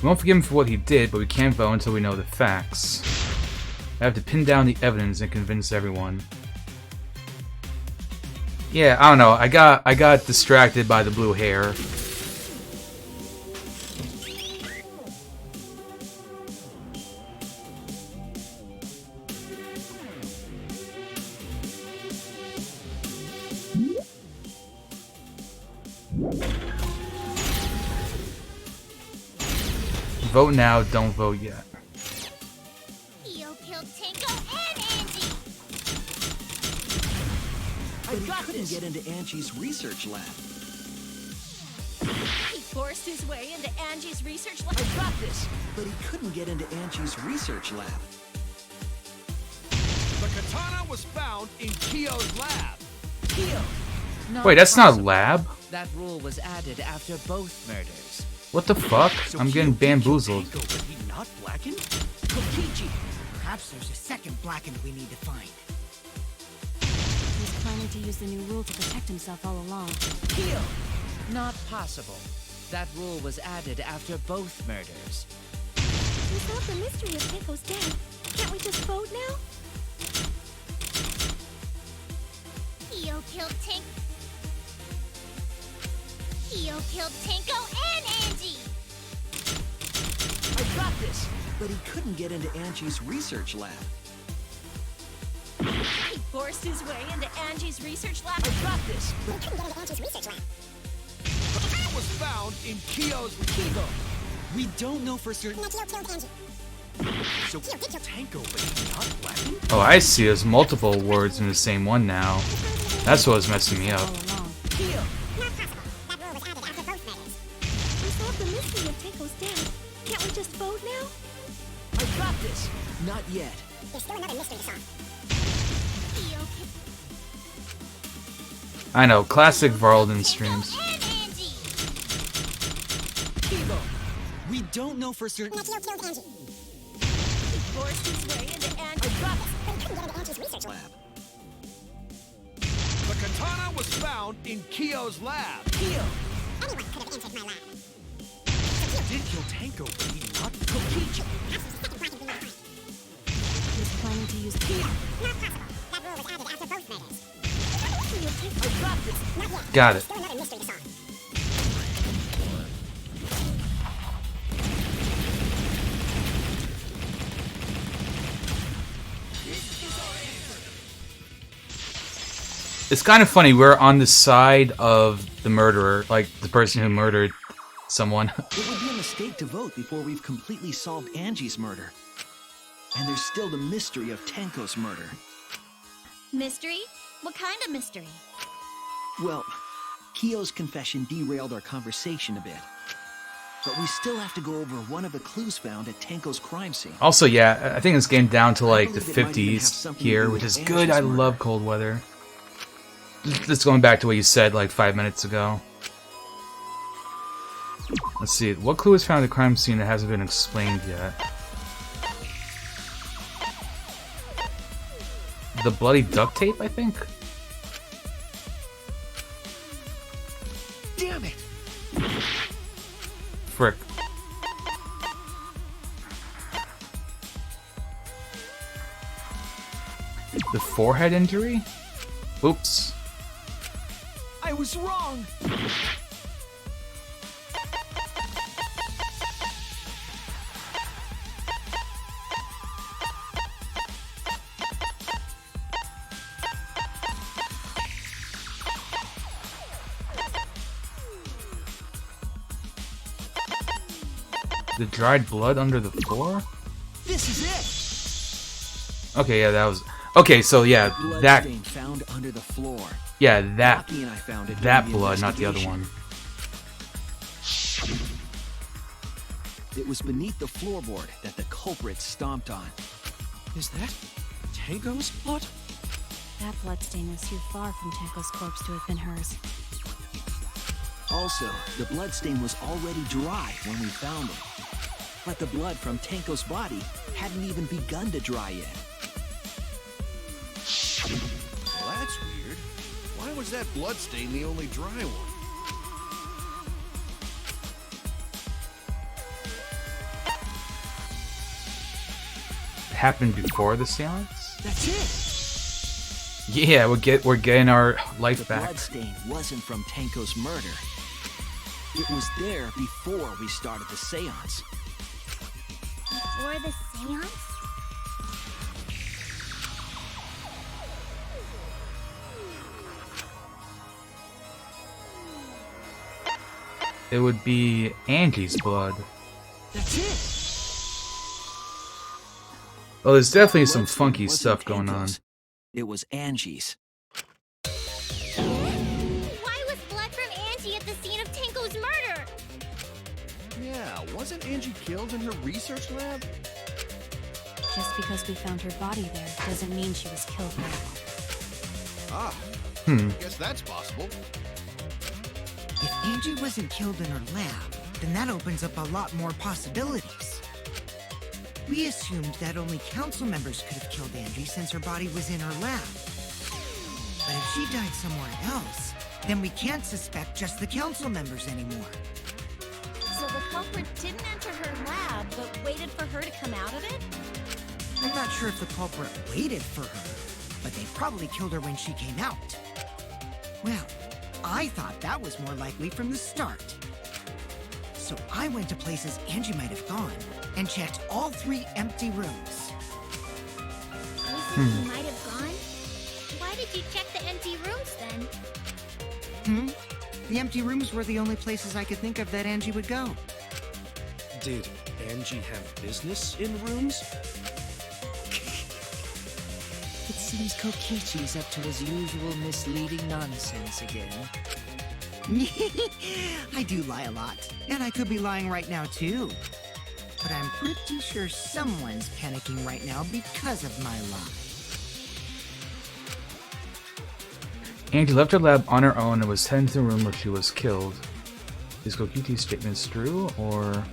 We won't forgive him for what he did, but we can't vote until we know the facts. I have to pin down the evidence and convince everyone. Yeah, I don't know. I got distracted by the blue hair. Vote now, don't vote yet. Kyo killed Tenko and Angie! But he couldn't get into Angie's research lab. He forced his way into Angie's research lab. I got this! But he couldn't get into Angie's research lab. The katana was found in Kyo's lab. Kyo! Wait, that's not a lab? That rule was added after both murders. What the fuck? I'm getting bamboozled. Not blackened? Kokichi! Perhaps there's a second blackened we need to find. He's planning to use the new rule to protect himself all along. Kyo! Not possible. That rule was added after both murders. We solved the mystery of Tenko's death. Can't we just vote now? Kyo killed Tenko. Kyo killed Tenko and Angie! I got this! But he couldn't get into Angie's research lab. He forced his way into Angie's research lab. I got this! We couldn't get into Angie's research lab. The katana was found in Kyo's Kibo. We don't know for certain. Kyo killed Angie. So Tenko, but he's not blackened? Oh, I see. There's multiple words in the same one now. That's what was messing me up. Kyo. Not possible. That rule was added after both murders. We solved the mystery of Tenko's death. Can't we just vote now? I got this! Not yet. There's still another mystery to solve. Kyo killed I know, classic Varlden streams. and Angie! Kibo! We don't know for certain. Kyo killed Angie. He forced his way into I Angie's got this, but he couldn't get into Angie's research lab. The katana was found in Kyo's lab. Kyo! Anyone could have entered my lab. Did kill Tenko, but he's not. Kokichi! Perhaps there's a second blackened we need to find. He's planning to use Kyo. Not possible. That rule was added after both murders. I got this! Not yet. Got There's it. still another mystery to solve. It's kind of funny, we're on the side of the murderer, like the person who murdered someone. It would be a mistake to vote before we've completely solved Angie's murder. And there's still the mystery of Tenko's murder. Mystery? What kind of mystery? Well, Kyo's confession derailed our conversation a bit. But we still have to go over one of the clues found at Tenko's crime scene. Also, yeah, I think it's getting down to like the believe it might even have 50s something to here, do which with is Angie's good. I murder. love cold weather. Just going back to what you said like 5 minutes ago. Let's see, what clue is found at the crime scene that hasn't been explained yet? The bloody duct tape, I think? Damn it! Frick. The forehead injury? Oops. Who's wrong? The dried blood under the floor? This is it. Okay, yeah, that was... Okay, so yeah, that... Bloodstain found under the floor. Yeah, that... Rocky and I found it that during the blood, not the other investigation. one. It was beneath the floorboard that the culprit stomped on. Is that Tango's blood? That bloodstain was too far from Tanko's corpse to have been hers. Also, the bloodstain was already dry when we found it. But the blood from Tanko's body hadn't even begun to dry yet. Well, that's weird. Why was that bloodstain the only dry one? Happened before the seance? That's it. Yeah, we're getting our life The back. bloodstain wasn't from Tanko's murder. It was there before we started the seance. For the seance? It would be Angie's blood. That's it. Well, there's definitely some Bloodstain funky wasn't stuff going on. Tanko's. It was Angie's. Why was blood from Angie at the scene of Tanko's murder? Yeah, wasn't Angie killed in her research lab? Just because we found her body there doesn't mean she was killed there. Ah, Hmm. guess that's possible. If Angie wasn't killed in her lab, then that opens up a lot more possibilities. We assumed that only council members could have killed Angie since her body was in her lab. But if she died somewhere else, then we can't suspect just the council members anymore. So the culprit didn't enter her lab, but waited for her to come out of it? I'm not sure if the culprit waited for her, but they probably killed her when she came out. Well, I thought that was more likely from the start. So I went to places Angie might have gone and checked all 3 empty rooms. Places you might have gone? Why did you check the empty rooms then? The empty rooms were the only places I could think of that Angie would go. Did Angie have business in rooms? It seems Kokichi's up to his usual misleading nonsense again. I do lie a lot, and I could be lying right now too. But I'm pretty sure someone's panicking right now because of my lie. Angie left her lab on her own and was heading to the room where she was killed. Is Kokichi's statements true, or...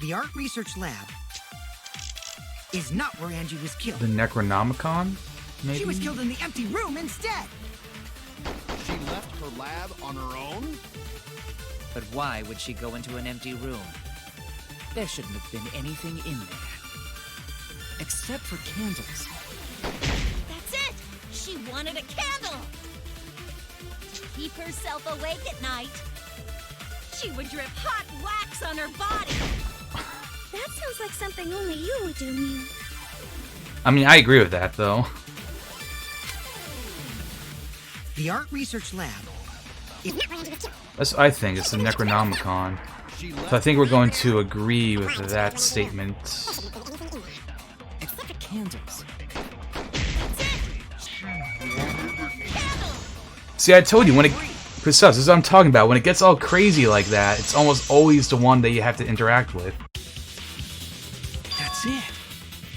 The art research lab is not where Angie was killed. The Necronomicon? Maybe? She was killed in the empty room instead. She left her lab on her own? But why would she go into an empty room? There shouldn't have been anything in there. Except for candles. That's it! She wanted a candle! To keep herself awake at night. She would drip hot wax on her body. That sounds like something only you would do, Mew. I mean, I agree with that, though. The art research lab is not where Angie was killed. That's, I think, it's the Necronomicon. So I think we're going to agree with that statement. Except for candles. See, I told you, when it... Chris, this is what I'm talking about. When it gets all crazy like that, it's almost always the one that you have to interact with. That's it.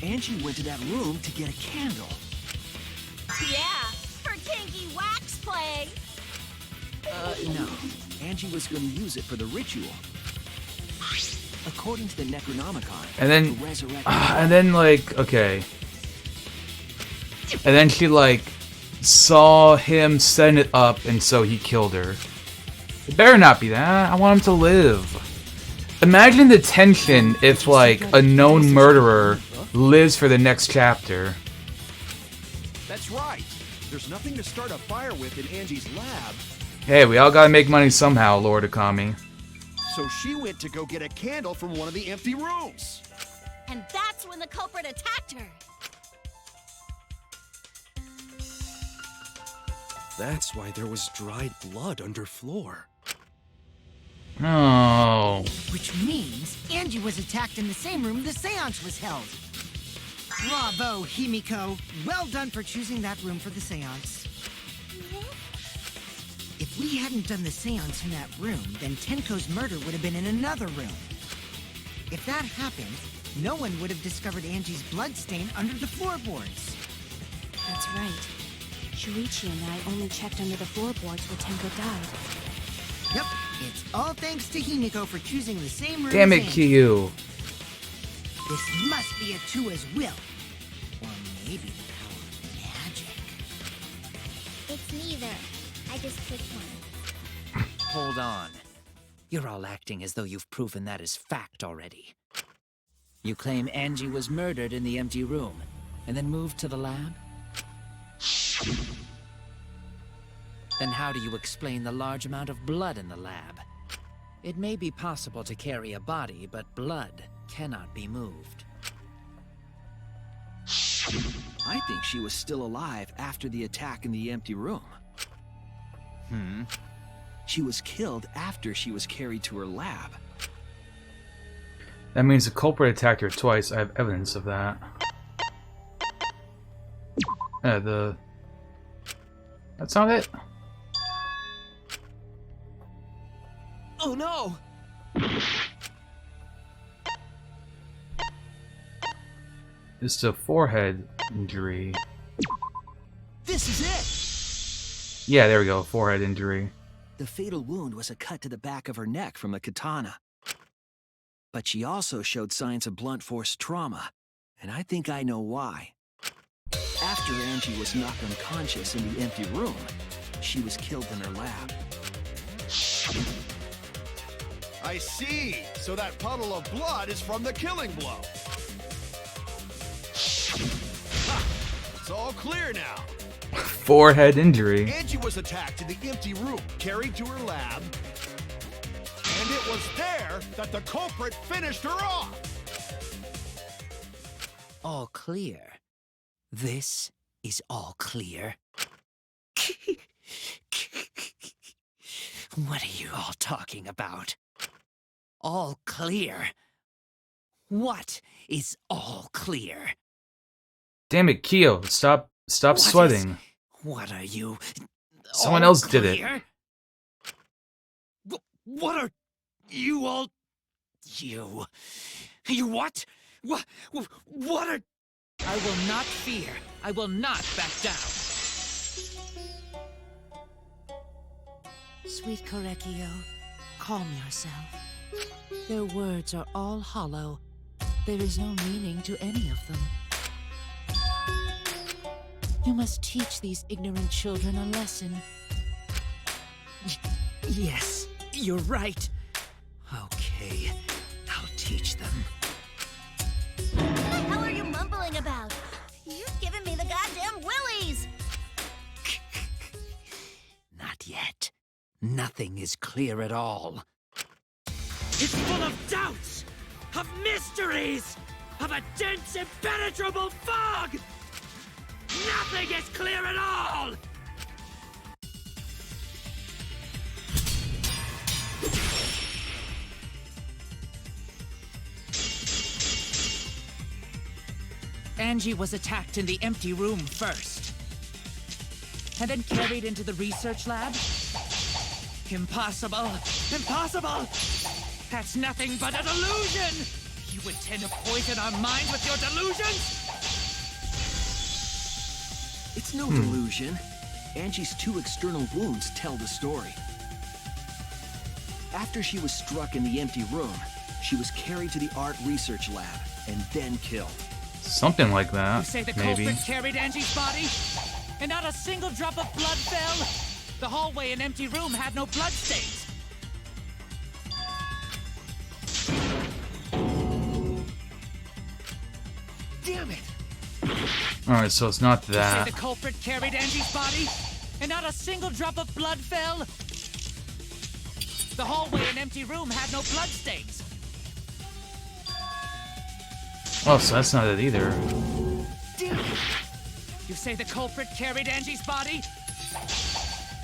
Angie went to that room to get a candle. Yeah, her kinky wax play. No. Angie was going to use it for the ritual. According to the Necronomicon, And then... the resurrected and then, like, okay. And then she, like, saw him setting it up, and so he killed her. It better not be that. I want him to live. Imagine the tension if, like, a known murderer lives for the next chapter. That's right. There's nothing to start a fire with in Angie's lab. Hey, we all gotta make money somehow, Lord Akami. So she went to go get a candle from one of the empty rooms. And that's when the culprit attacked her. That's why there was dried blood under floor. Oh. Which means Angie was attacked in the same room the seance was held. Bravo, Himiko. Well done for choosing that room for the seance. If we hadn't done the seance in that room, then Tenko's murder would have been in another room. If that happened, no one would have discovered Angie's bloodstain under the floorboards. That's right. Shuichi and I only checked under the floorboards where Tenko died. Yep, it's all thanks to Himiko for choosing the same room. Damn it, as Angie. Kyu. This must be Atua's will. Or maybe the power of magic. It's neither. I just clicked one. Hold on. You're all acting as though you've proven that as fact already. You claim Angie was murdered in the empty room, and then moved to the lab? Then how do you explain the large amount of blood in the lab? It may be possible to carry a body, but blood cannot be moved. I think she was still alive after the attack in the empty room. She was killed after she was carried to her lab. That means the culprit attacked her twice. I have evidence of that. That's not it. Oh no! It's a forehead injury. This is it! Yeah, there we go. Forehead injury. The fatal wound was a cut to the back of her neck from a katana. But she also showed signs of blunt force trauma, and I think I know why. After Angie was knocked unconscious in the empty room, she was killed in her lab. I see. So that puddle of blood is from the killing blow. Ha! It's all clear now. Forehead injury. Angie was attacked in the empty room, carried to her lab, and it was there that the culprit finished her off. All clear. This is all clear. What are you all talking about? All clear? What is all clear? Damn it, Kyo. Stop sweating. What are you? Someone else did it. What are you all? You what? What are? I will not fear. I will not back down. Sweet Korekio, calm yourself. Their words are all hollow. There is no meaning to any of them. You must teach these ignorant children a lesson. Yes, you're right. Okay, I'll teach them. What the hell are you mumbling about? You're giving me the goddamn willies! Not yet. Nothing is clear at all. It's full of doubts, of mysteries, of a dense, impenetrable fog! Nothing is clear at all! Angie was attacked in the empty room first, and then carried into the research lab? Impossible! Impossible! That's nothing but a delusion! You intend to poison our minds with your delusions? It's no delusion. Angie's 2 external wounds tell the story. After she was struck in the empty room, she was carried to the art research lab and then killed. Something like that, You say the maybe. culprit carried Angie's body? And not a single drop of blood fell? The hallway and empty room had no bloodstains. Damn it! Alright, so it's not You say that. the culprit carried Angie's body, and not a single drop of blood fell? The hallway and empty room had no bloodstains. Oh, so that's not it either. Damn it! You say the culprit carried Angie's body,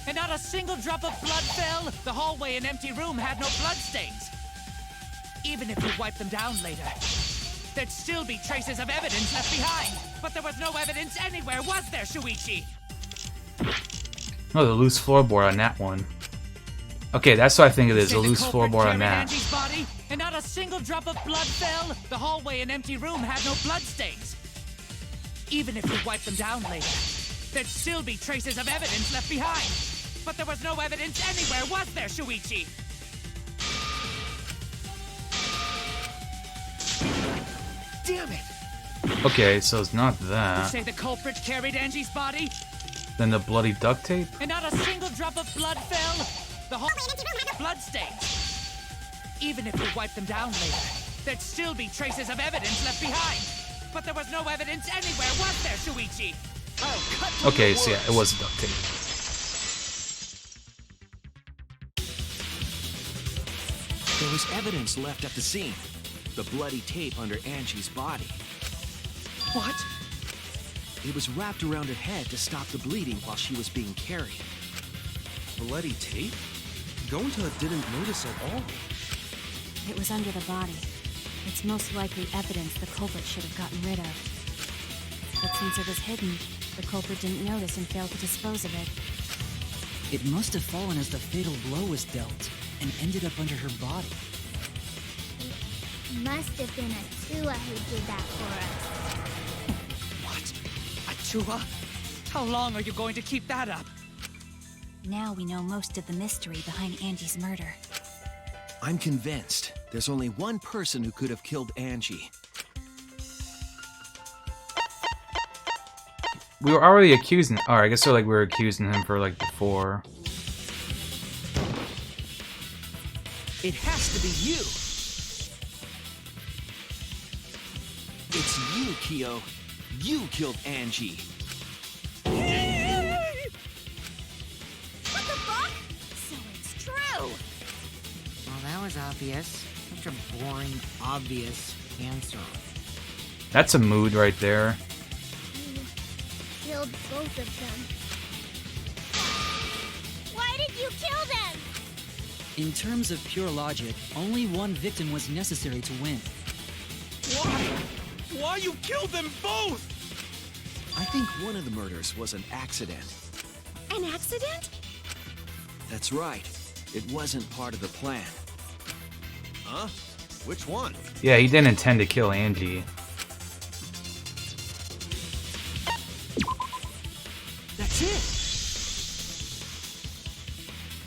and not a single drop of blood fell? The hallway and empty room had no bloodstains. Even if you wiped them down later, there'd still be traces of evidence left behind. But there was no evidence anywhere, was there, Shuichi? Oh, the loose floorboard on that one. Okay, that's what I think it is, a loose floorboard on that. Angie's body, and not a single drop of blood fell? The hallway and empty room had no bloodstains. Even if you wiped them down later, there'd still be traces of evidence left behind. But there was no evidence anywhere, was there, Shuichi? Damn it! Okay, so it's not You that. say the culprit carried Angie's body, Then the bloody duct tape? and not a single drop of blood fell? The hallway and empty room had no bloodstains. Even if you wiped them down later, there'd still be traces of evidence left behind. But there was no evidence anywhere, was there, Shuichi? Okay, so yeah, it was duct tape. There was evidence left at the scene. The bloody tape under Angie's body. What? It was wrapped around her head to stop the bleeding while she was being carried. Bloody tape? Gonta didn't notice at all. It was under the body. It's most likely evidence the culprit should have gotten rid of. But since it was hidden, the culprit didn't notice and failed to dispose of it. It must have fallen as the fatal blow was dealt, and ended up under her body. Must have been Atua who did that for us. What? Atua? How long are you going to keep that up? Now we know most of the mystery behind Angie's murder. I'm convinced there's only one person who could have killed Angie. We were already accusing. Alright, I guess so, like we were accusing him for like before. It has to be you. It's you, Kyo. You killed Angie. What the fuck? So it's true! Well, that was obvious. Such a boring, obvious answer. That's a mood right there. Killed both of them. Why did you kill them? In terms of pure logic, only one victim was necessary to win. Why? Why you killed them both? I think one of the murders was an accident. An accident? That's right. It wasn't part of the plan. Huh? Which one? Yeah, he didn't intend to kill Angie. That's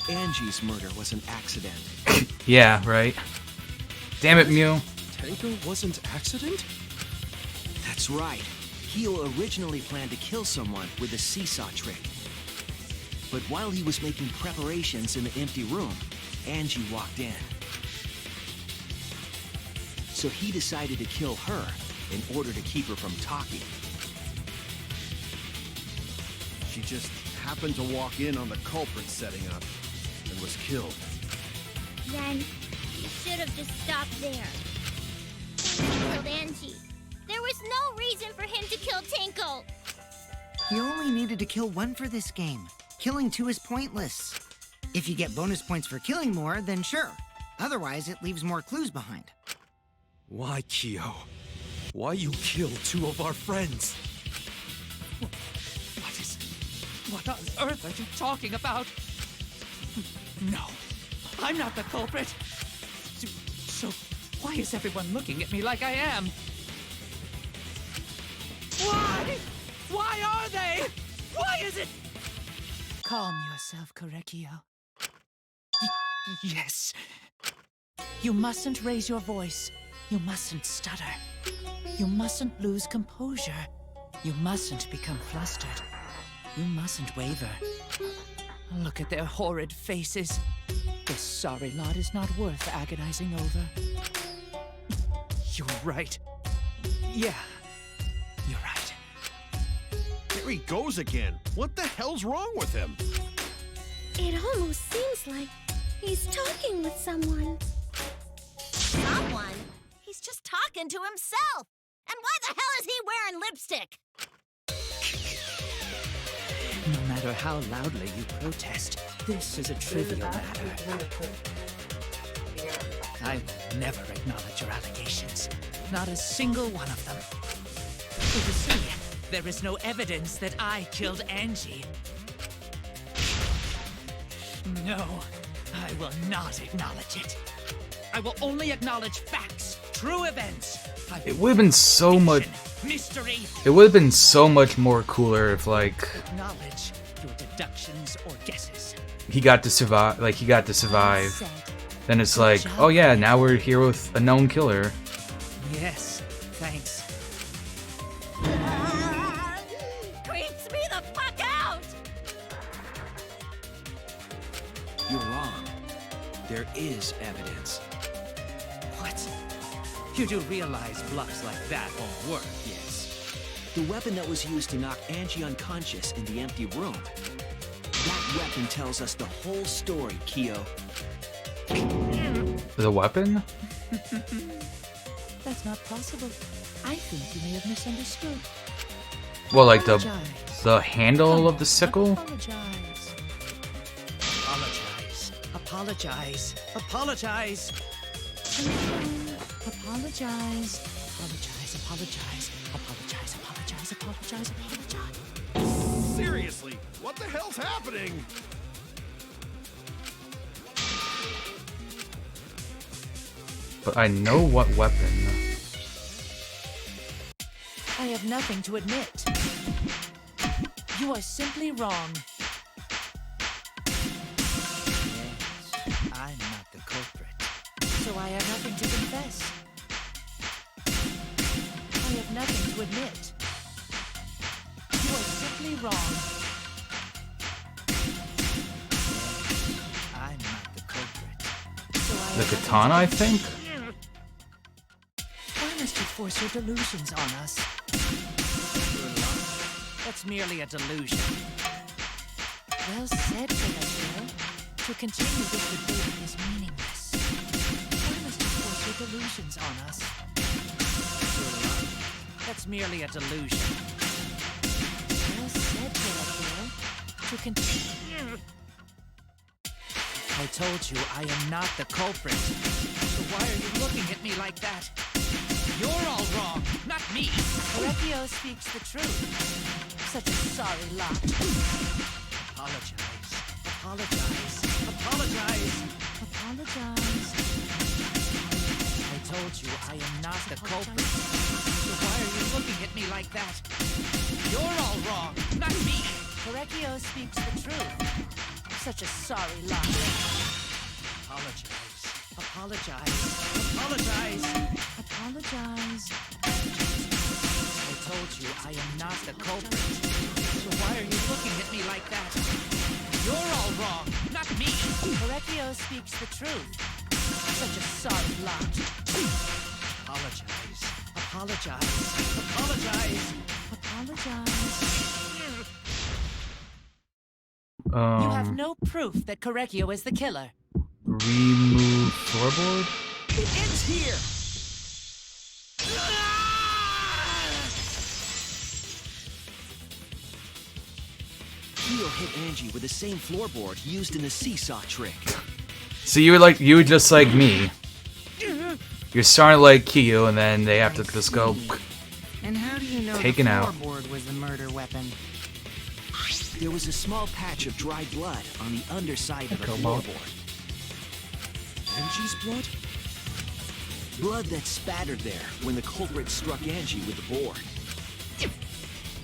it! Angie's murder was an accident. Yeah, right. Damn it, Mew. Tenko wasn't accident? That's right. Kyo originally planned to kill someone with a seesaw trick. But while he was making preparations in the empty room, Angie walked in. So he decided to kill her in order to keep her from talking. She just happened to walk in on the culprit setting up and was killed. Then you should have just stopped there. He killed Angie. There was no reason for him to kill Tinkle. You only needed to kill one for this game. Killing two is pointless. If you get bonus points for killing more, then sure. Otherwise, it leaves more clues behind. Why, Kyo? Why you killed two of our friends? What on earth are you talking about? No, I'm not the culprit. So why is everyone looking at me like I am? Why? Why are they? Why is it? Calm yourself, Korekio. Yes. You mustn't raise your voice. You mustn't stutter. You mustn't lose composure. You mustn't become flustered. You mustn't waver. Look at their horrid faces. This sorry lot is not worth agonizing over. You're right. Yeah. There he goes again. What the hell's wrong with him? It almost seems like he's talking with someone. Someone? He's just talking to himself. And why the hell is he wearing lipstick? No matter how loudly you protest, this is a trivial matter. I will never acknowledge your allegations. Not a single one of them. So you see, there is no evidence that I killed Angie. No, I will not acknowledge it. I will only acknowledge facts, true events. It would have been so much. Mystery. It would have been so much more cooler if, like, Acknowledge your deductions or guesses. he got to survive. Like, he got to survive. Then it's like, oh yeah, now we're here with a known killer. Yes, thanks. Creeps me the fuck out! You're wrong. There is evidence. What? You do realize bluffs like that won't work, Yes. The weapon that was used to knock Angie unconscious in the empty room. That weapon tells us the whole story, Kyo. The weapon? That's not possible. I think you may have misunderstood. Well, like the handle of the sickle? Apologize. Apologize. Apologize. Apologize. Apologize. Apologize. Apologize. Apologize. Apologize. Apologize. Apologize. Seriously, what the hell's happening? But I know what weapon. I have nothing to admit. You are simply wrong. Yes, I'm not the culprit. So I have nothing to confess. I have nothing to admit. You are simply wrong. I'm not the culprit. So I The have katana, I think? Why must you force your delusions on us? That's merely a delusion. Well said, Pinocchio. To continue this debate is meaningless. Why must you force your delusions on us? That's merely a delusion. Well said, Pinocchio. To continue. I told you I am not the culprit. So why are you looking at me like that? You're all wrong, not me. Pinocchio speaks the truth. Such a sorry lot. Apologize. Apologize. Apologize. Apologize. I told you I am not the culprit. So why are you looking at me like that? You're all wrong, not me. Pinocchio speaks the truth. Such a sorry lot. Apologize. Apologize. Apologize. Apologize. I told you I am not the culprit. So why are you looking at me like that? You're all wrong, not me. Pinocchio speaks the truth. Such a sorry lot. Apologize. Apologize. Apologize. Apologize. You have no proof that Correcchio is the killer. Remove floorboard? It ends here! Kyo hit Angie with the same floorboard used in the seesaw trick. So you were just like me. You're starting like Kyo, and then they have to just go. And how do you know Taken the out. floorboard was the murder weapon? There was a small patch of dried blood on the underside of the floorboard. Angie's blood? Blood that spattered there when the culprit struck Angie with the board.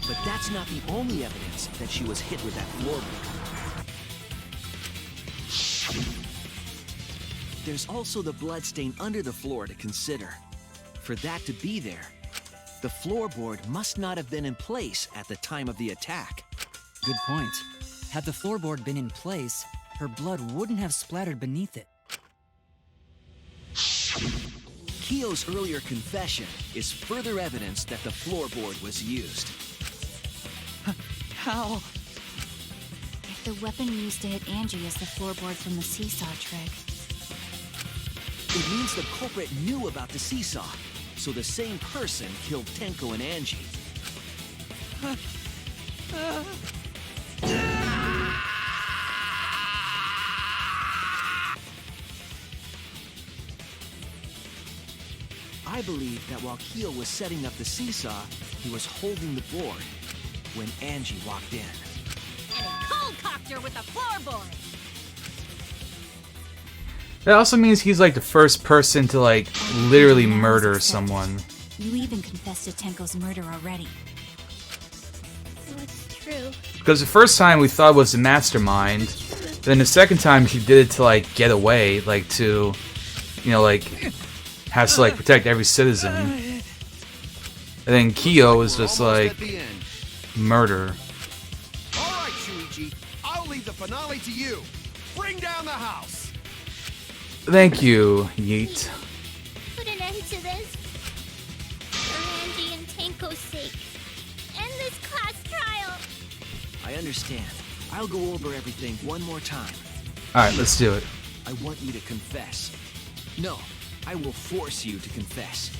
But that's not the only evidence that she was hit with that floorboard. There's also the bloodstain under the floor to consider. For that to be there, the floorboard must not have been in place at the time of the attack. Good point. Had the floorboard been in place, her blood wouldn't have splattered beneath it. Kyo's earlier confession is further evidence that the floorboard was used. How? If the weapon used to hit Angie is the floorboard from the seesaw trick. It means the culprit knew about the seesaw, so the same person killed Tenko and Angie. I believe that while Kyo was setting up the seesaw, he was holding the board when Angie walked in. And he cold-cocked her with the floorboard. That also means he's like the first person to like literally murder someone. You even confessed to Tenko's murder already. What's true? Because the first time we thought it was the mastermind, then the second time she did it to like get away, like to, you know, like has to like protect every citizen. And then Kyo is just like murder. All right, Shuichi, I'll leave the finale to you. Bring down the house. Thank you, Yeet. Put an end to this. For Angie and Tenko's sake. End this class trial. I understand. I'll go over everything one more time. Alright, let's do it. I want you to confess. No, I will force you to confess.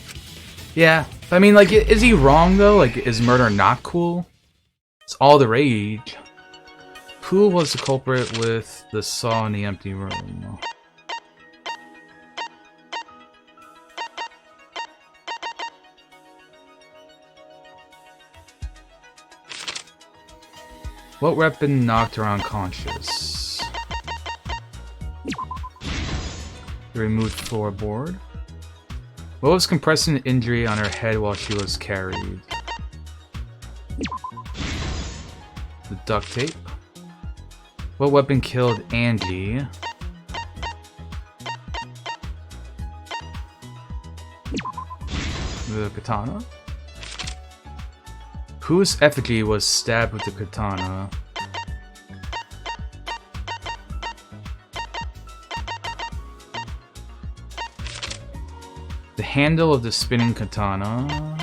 Yeah, I mean, like, is he wrong though? Like, is murder not cool? It's all the rage. Who was the culprit with the saw in the empty room? What weapon knocked her unconscious? The removed floorboard. What was compressing the injury on her head while she was carried? The duct tape. What weapon killed Angie? The katana. Whose effigy was stabbed with the katana? The handle of the spinning katana.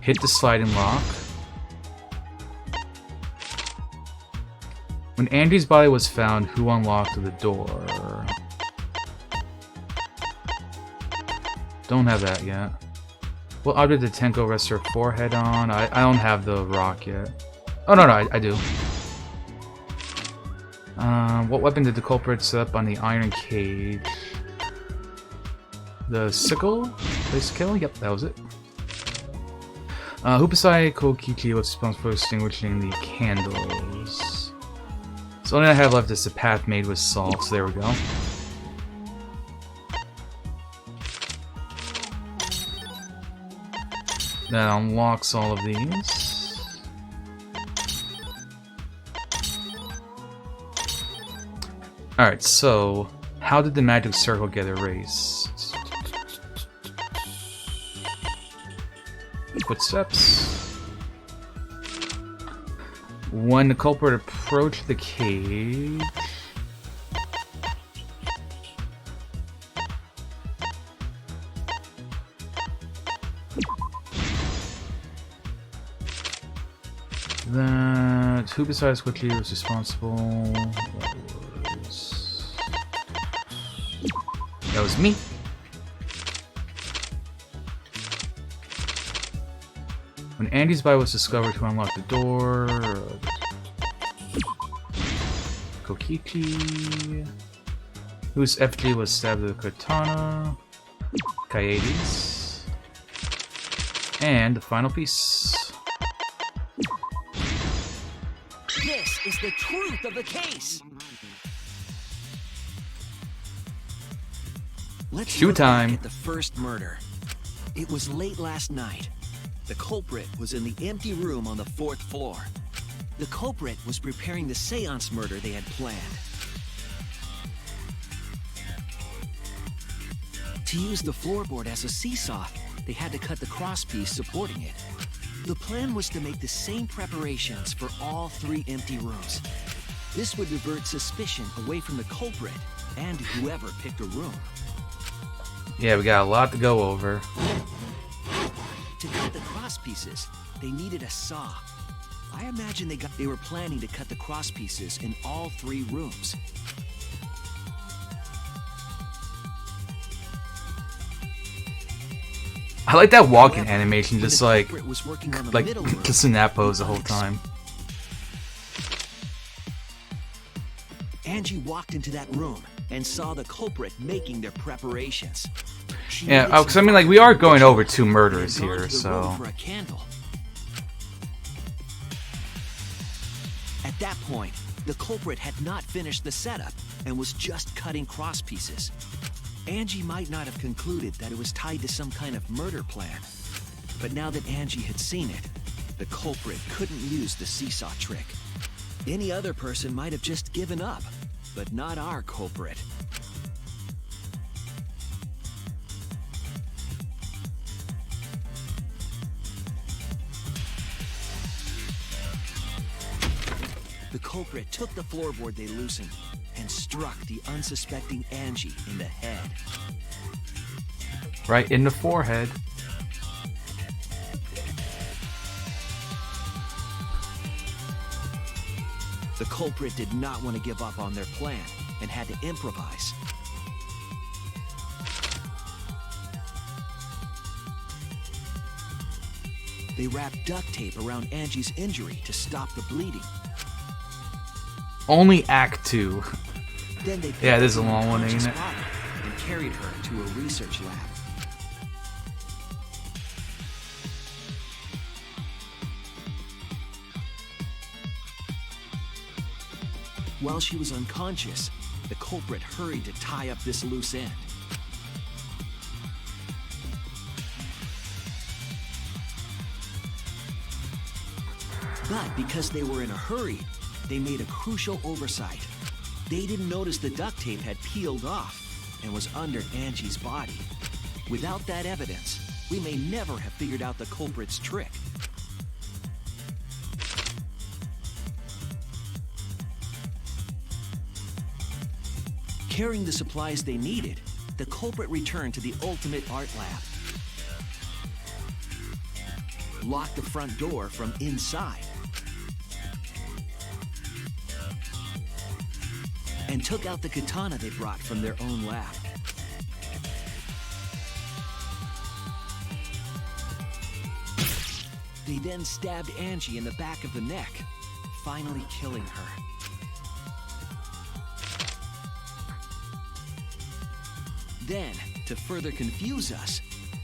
Hit the sliding lock. When Angie's body was found, who unlocked the door? Don't have that yet. What object did Tenko rest her forehead on? I don't have the rock yet. Oh, no, I do. What weapon did the culprit set up on the iron cage? The sickle? Place kill? Yep, that was it. Who beside Kokichi was responsible for extinguishing the candles? So only I have left is the path made with salt, so there we go. That unlocks all of these. Alright, so how did the magic circle get erased? Footsteps. When the culprit approached the cage, that who besides quickly was responsible? That was me. When Andy's body was discovered to unlock the door, Kokichi, whose effigy was stabbed with a katana, Kaedes, and the final piece. This is the truth of the case. Let's Shoot look back time. at the first murder. It was late last night. The culprit was in the empty room on the 4th floor. The culprit was preparing the seance murder they had planned. To use the floorboard as a seesaw, they had to cut the crosspiece supporting it. The plan was to make the same preparations for all 3 empty rooms. This would divert suspicion away from the culprit and whoever picked a room. Yeah, we got a lot to go over. To cut the cross pieces, they needed a saw. I imagine they were planning to cut the cross pieces in all 3 rooms. I like that walking animation, just like Was working on the middle room, just in that pose the whole time. Angie walked into that room and saw the culprit making their preparations. Yeah, because I mean, like, we are going over 2 murders here, so. For a candle. At that point, the culprit had not finished the setup and was just cutting cross pieces. Angie might not have concluded that it was tied to some kind of murder plan. But now that Angie had seen it, the culprit couldn't use the seesaw trick. Any other person might have just given up, but not our culprit. The culprit took the floorboard they loosened and struck the unsuspecting Angie in the head. Right in the forehead. The culprit did not want to give up on their plan and had to improvise. They wrapped duct tape around Angie's injury to stop the bleeding. Only Act 2. Then they Yeah, this is a long one, ain't it? And carried her to a research lab. While she was unconscious, the culprit hurried to tie up this loose end. But because they were in a hurry, they made a crucial oversight. They didn't notice the duct tape had peeled off and was under Angie's body. Without that evidence, we may never have figured out the culprit's trick. Carrying the supplies they needed, the culprit returned to the ultimate art lab. Locked the front door from inside. And took out the katana they brought from their own lab. They then stabbed Angie in the back of the neck, finally killing her. Then, to further confuse us,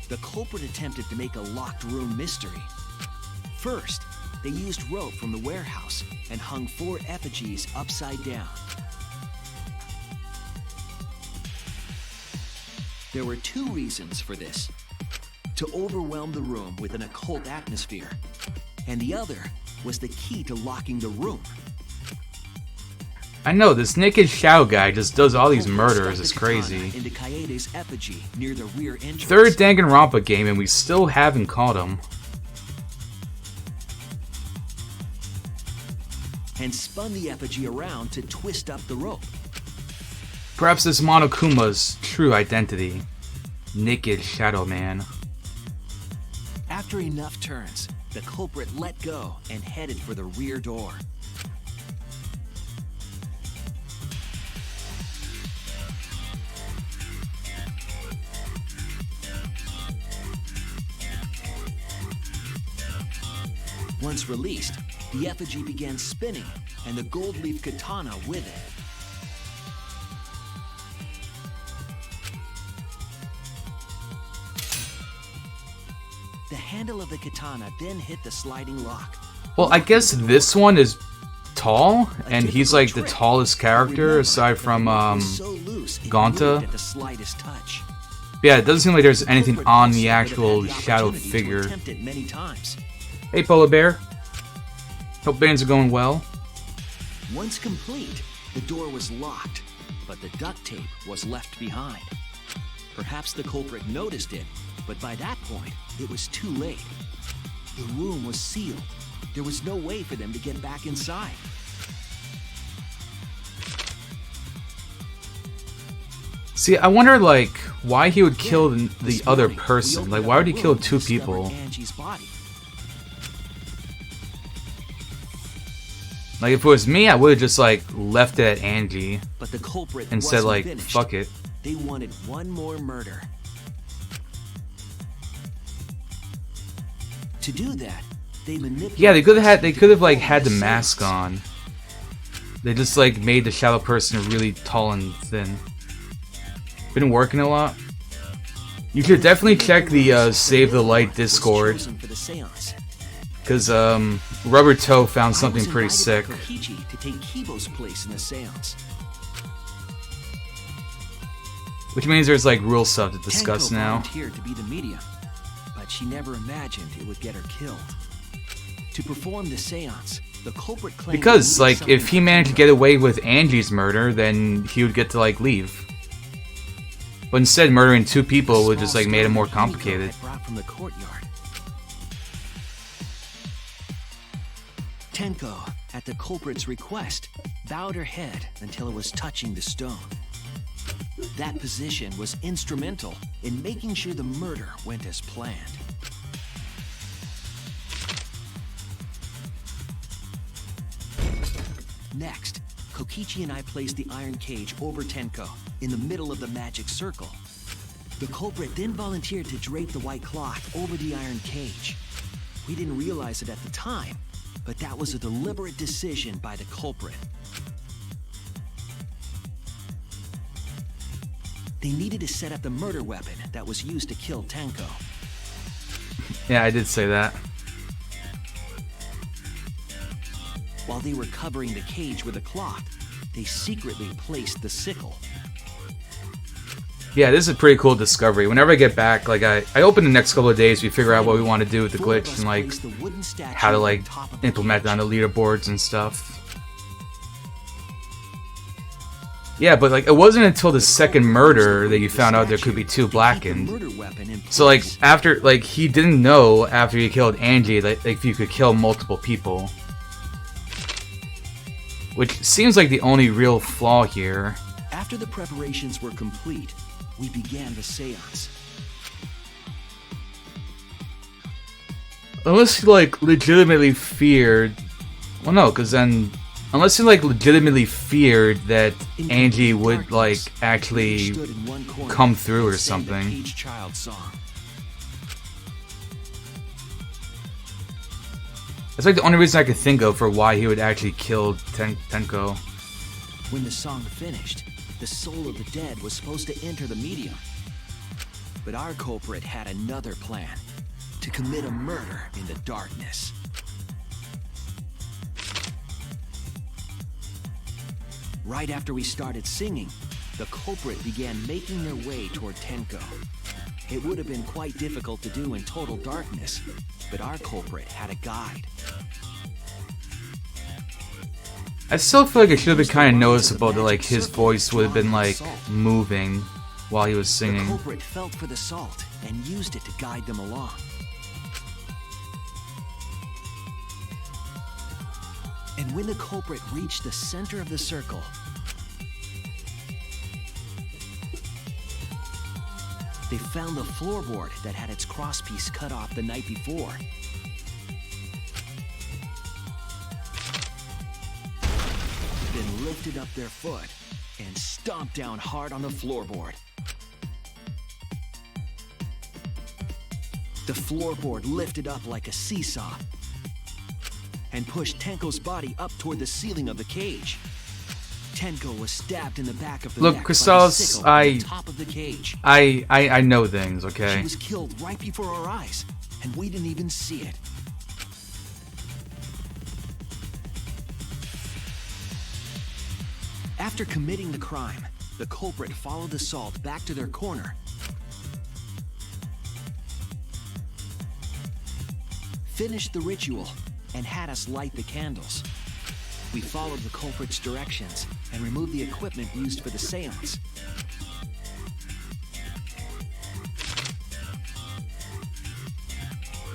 the culprit attempted to make a locked room mystery. First, they used rope from the warehouse and hung 4 effigies upside down. There were 2 reasons for this. To overwhelm the room with an occult atmosphere, and the other was the key to locking the room. I know, this naked Shao guy just does all these murders, it's crazy. Into Kaede's effigy near the rear entrance. 3rd Danganronpa game and we still haven't caught him. And spun the effigy around to twist up the rope. Perhaps this Monokuma's true identity. Naked Shadow Man. After enough turns, the culprit let go and headed for the rear door. Once released, the effigy began spinning, and the gold leaf katana with it. The handle of the katana then hit the sliding lock. Well, I guess this one is tall, and he's like the tallest character aside from Gonta. At the slightest touch. Yeah, it doesn't seem like there's anything on the actual shadow figure. Attempt it many times. Hey, Polar Bear. Hope bands are going well. Once complete, the door was locked, but the duct tape was left behind. Perhaps the culprit noticed it, but by that point, it was too late. The room was sealed. There was no way for them to get back inside. See, I wonder, like, why he would kill the other person. Like, why would he kill 2 people? Angie's body. Like, if it was me, I would have just, like, left it at Angie. But the culprit and said, wasn't like, finished. fuck it. They wanted one more murder. To do that, they manipulated. Yeah, they could have like had the mask on. They just like made the shadow person really tall and thin. Been working a lot. You should definitely check the Save the Light Discord, because Rubber Toe found something pretty sick. Kokichi to take Kibo's place in the seance. Which means there's like real stuff to discuss Tenko now. volunteered to be the medium, but she never imagined it would get her killed. To perform the seance, the culprit claimed Because, he needed like, if he something managed to get away with Angie's murder, then he would get to, like, leave. But instead, murdering two people would just, like, made it more complicated. brought from the courtyard. Tenko, at the culprit's request, bowed her head until it was touching the stone. That position was instrumental in making sure the murder went as planned. Next, Kokichi and I placed the iron cage over Tenko in the middle of the magic circle. The culprit then volunteered to drape the white cloth over the iron cage. We didn't realize it at the time, but that was a deliberate decision by the culprit. They needed to set up the murder weapon that was used to kill Tenko. Yeah, I did say that. While they were covering the cage with a cloth, they secretly placed the sickle. Yeah, this is a pretty cool discovery. Whenever I get back, like, I open the next couple of days, we figure out what we want to do with the glitch and, like, how to, like, implement it on the leaderboards and stuff. Yeah, but, like, it wasn't until the second murder that you found out there could be two blackened. So, like, after, like, he didn't know after he killed Angie that, like, you could kill multiple people. Which seems like the only real flaw here. After the preparations were complete, we began the seance. Unless you, like, legitimately feared... Well, no, because then... Unless you, like, legitimately feared that Angie would, like, actually come through or something. That's, like, the only reason I could think of for why he would actually kill Tenko. When the song finished, the soul of the dead was supposed to enter the medium. But our culprit had another plan, to commit a murder in the darkness. Right after we started singing, the culprit began making their way toward Tenko. It would have been quite difficult to do in total darkness, but our culprit had a guide. I still feel like it should have been kind of noticeable that, like, his voice would have been, like, moving while he was The singing. culprit felt for the salt and used it to guide them along. And when the culprit reached the center of the circle, they found the floorboard that had its crosspiece cut off the night before. Then lifted up their foot and stomped down hard on the floorboard. The floorboard lifted up like a seesaw and pushed Tenko's body up toward the ceiling of the cage. Tenko was stabbed in the back of the Look, neck Crystallis, by the top of the cage. I know things, okay? She was killed right before our eyes, and we didn't even see it. After committing the crime, the culprit followed the salt back to their corner, finished the ritual, and had us light the candles. We followed the culprit's directions and removed the equipment used for the seance.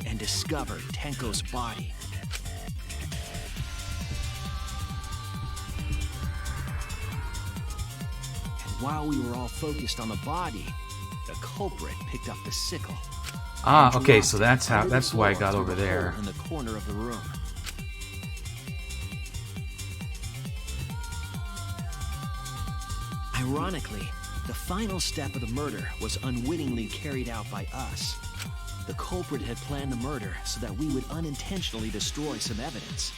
And discovered Tenko's body. And while we were all focused on the body, the culprit picked up the sickle. Ah, okay, so that's why I got over there. In the corner of the room. Ironically, the final step of the murder was unwittingly carried out by us. The culprit had planned the murder so that we would unintentionally destroy some evidence.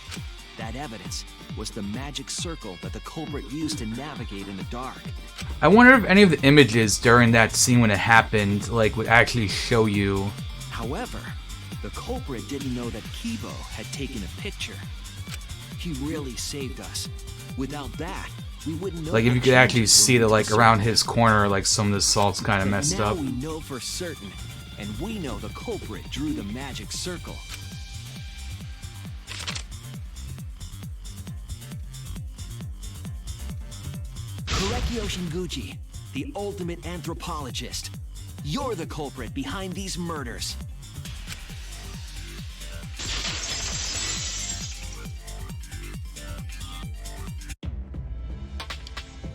That evidence was the magic circle that the culprit used to navigate in the dark. I wonder if any of the images during that scene when it happened, like, would actually show you. However, the culprit didn't know that Kibo had taken a picture. He really saved us. Without that, we wouldn't know. Like, if you could actually see that, like, around his corner, like, some of the salt's kind of messed up. Now we know for certain, and we know the culprit drew the magic circle. Korekio Shinguchi, the ultimate anthropologist. You're the culprit behind these murders.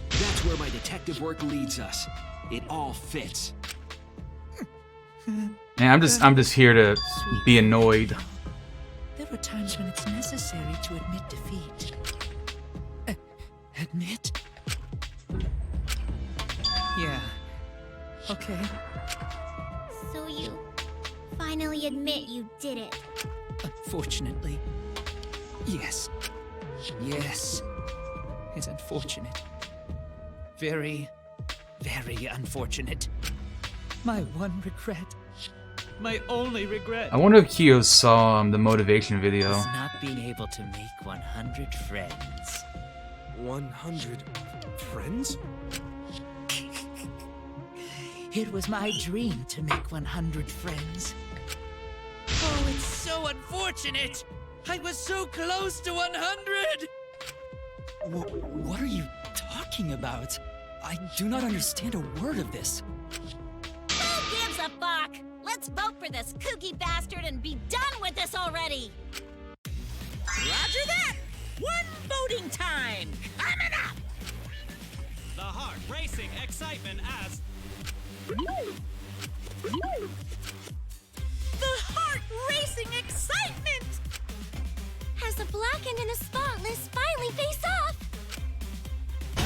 That's where my detective work leads us. It all fits. Man, I'm just here to be annoyed. There are times when it's necessary to admit defeat. Admit? Yeah. Okay. So you finally admit you did it. Unfortunately. Yes. Yes. It's unfortunate. Very, very unfortunate. My one regret. My only regret. I wonder if Kyo saw the motivation video. Is not being able to make 100 friends. 100 friends? It was my dream to make 100 friends. Oh, it's so unfortunate! I was so close to 100! What are you talking about? I do not understand a word of this. Who gives a fuck? Let's vote for this kooky bastard and be done with this already! Roger that! One voting time! Coming up! The heart racing excitement as... The heart racing excitement! As the blackened and the spotless finally face off.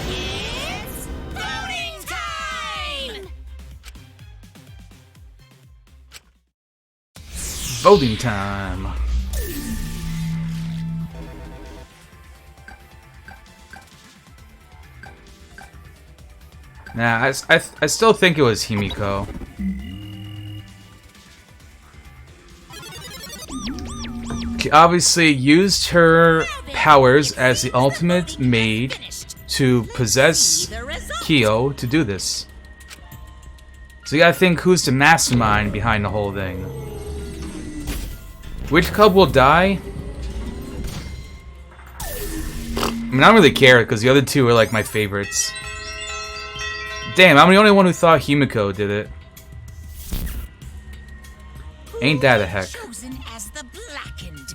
It's voting time! Voting time. Nah, I still think it was Himiko. She obviously used her powers as the ultimate maid to possess Kyo to do this. So you gotta think who's the mastermind behind the whole thing. Which cub will die? I mean, I don't really care because the other two are like my favorites. Damn, I'm the only one who thought Himiko did it. Ain't that a heck? Chosen as the blackened.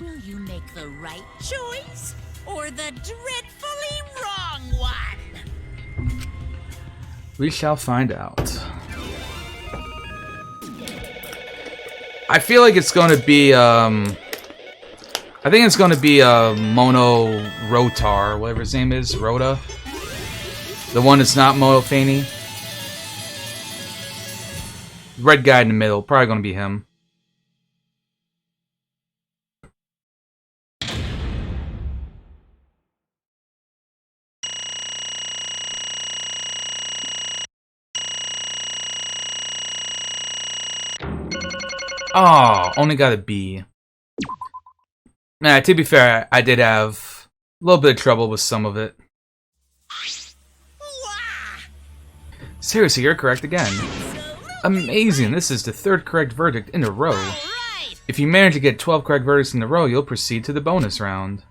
Will you make the right choice or the dreadfully wrong one? We shall find out. I feel like it's gonna be I think it's gonna be Mono Rotar, whatever his name is, Rota. The one that's not Mono Faney. Red guy in the middle, probably gonna be him. Oh, only got a B. Nah, to be fair, I did have a little bit of trouble with some of it. Seriously, you're correct again. Amazing, this is the third correct verdict in a row. If you manage to get 12 correct verdicts in a row, you'll proceed to the bonus round.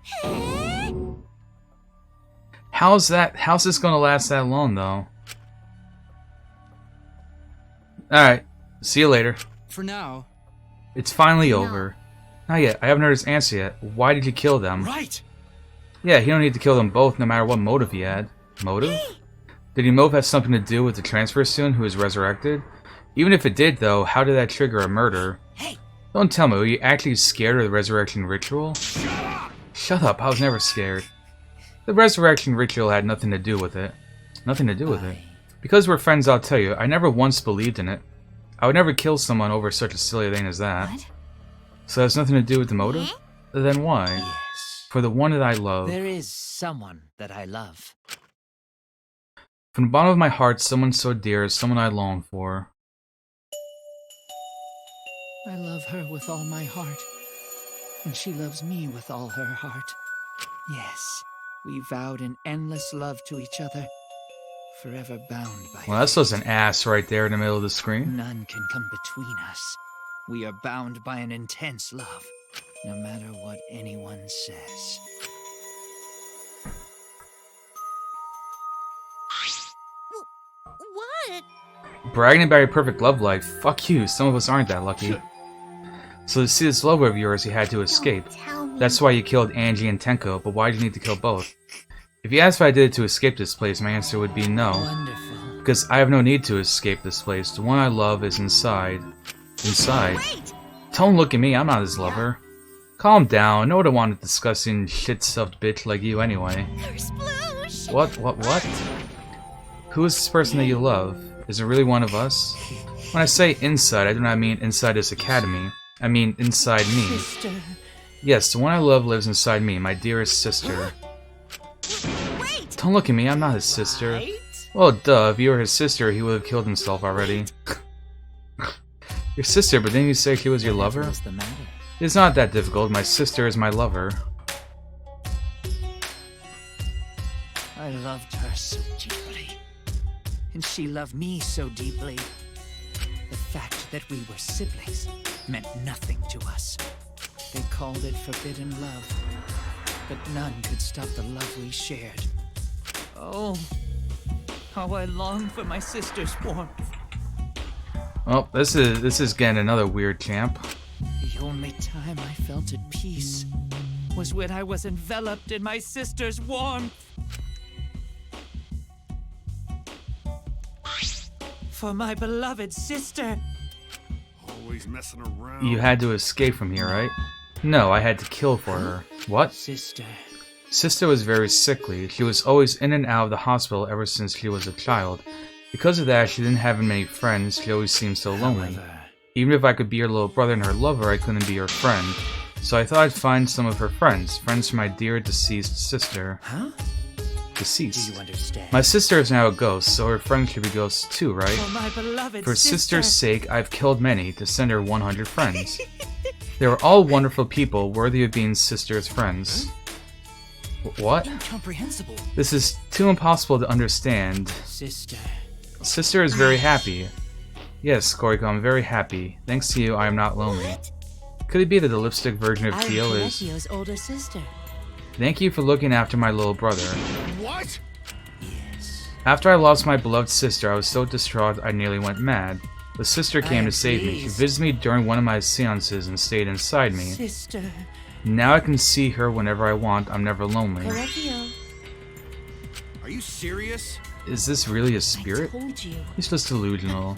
How's this gonna last that long, though? Alright, see you later. For now. It's finally over. Not yet, I haven't heard his answer yet. Why did you kill them? Right! Yeah, he don't need to kill them both no matter what motive he had. Motive? Did your motive have something to do with the transfer student who was resurrected? Even if it did, though, how did that trigger a murder? Hey. Don't tell me, were you actually scared of the resurrection ritual? Shut up, I was never scared. The resurrection ritual had nothing to do with it. Nothing to do with it. Because we're friends, I'll tell you, I never once believed in it. I would never kill someone over such a silly thing as that. What? So it has nothing to do with the motive? Then why? Yes. For the one that I love. There is someone that I love. From the bottom of my heart, someone so dear is someone I long for. I love her with all my heart, and she loves me with all her heart. Yes, we vowed an endless love to each other, forever bound by Well, that's just an ass right there in the middle of the screen. None can come between us. We are bound by an intense love, no matter what anyone says. What? Bragging about your perfect love life? Fuck you, some of us aren't that lucky. So to see this lover of yours, you had to escape. That's why you killed Angie and Tenko, but why did you need to kill both? If you asked if I did it to escape this place, my answer would be no. Wonderful. Because I have no need to escape this place. The one I love is inside. Inside. Don't look at me, I'm not his lover. Calm down, no one wanted discussing shit-stuffed bitch like you anyway. What? Who is this person that you love? Is it really one of us? When I say inside, I do not mean inside this academy. I mean inside me. Sister. Yes, the one I love lives inside me, my dearest sister. Don't look at me, I'm not his sister. Well, duh, if you were his sister, he would have killed himself already. Your sister, but didn't you say she was your lover? What's the matter? It's not that difficult, my sister is my lover. I loved her so deeply, and she loved me so deeply. The fact that we were siblings meant nothing to us. They called it forbidden love, but none could stop the love we shared. Oh, how I long for my sister's warmth. Well, this is getting another weird champ. The only time I felt at peace was when I was enveloped in my sister's warmth. For my beloved sister. Always messing around. You had to escape from here, right? No, I had to kill for her. What? Sister. Sister was very sickly. She was always in and out of the hospital ever since she was a child. Because of that, she didn't have many friends. She always seemed so lonely. Even if I could be her little brother and her lover, I couldn't be her friend. So I thought I'd find some of her friends. Friends for my dear deceased sister. Huh? Deceased. Do you understand? My sister is now a ghost, so her friends should be ghosts too, right? For my beloved For sister. sister's sake, I've killed many to send her 100 friends. They were all wonderful people, worthy of being sister's friends. What? Incomprehensible. This is too impossible to understand. Sister. Sister is very happy. Yes, Koriko, I'm very happy. Thanks to you, I am not lonely. Could it be that the lipstick version of Kyo is... Pinocchio's older sister. Thank you for looking after my little brother. What? Yes. After I lost my beloved sister, I was so distraught I nearly went mad. The sister came to save me. She visited me during one of my seances and stayed inside me. Sister. Now I can see her whenever I want. I'm never lonely. Pinocchio. Are you serious? Is this really a spirit? I told you. He's just delusional.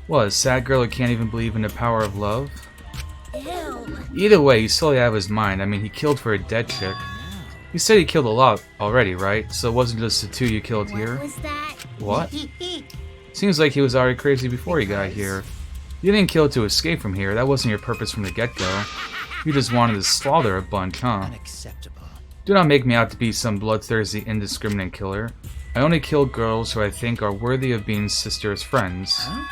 What, a sad girl who can't even believe in the power of love? Ew. Either way, he's totally out of his mind. I mean, he killed for a dead chick. You said he killed a lot already, right? So it wasn't just the two you killed here? What was that? What? Seems like he was already crazy before he got here. You didn't kill to escape from here. That wasn't your purpose from the get-go. You just wanted to slaughter a bunch, huh? Unacceptable. Do not make me out to be some bloodthirsty, indiscriminate killer. I only kill girls who I think are worthy of being sister's friends. Huh?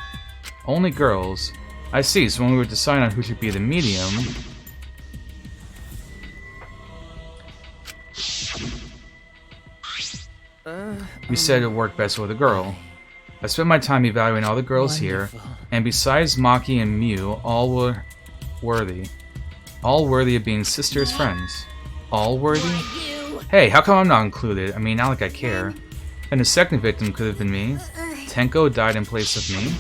Only girls. I see, so when we were deciding on who should be the medium... we said it worked best with a girl. I spent my time evaluating all the girls here, and besides Maki and Mew, all were worthy. All worthy of being sister's friends. All worthy? Hey, how come I'm not included? I mean, not like I care. And the second victim could have been me. Tenko died in place of me.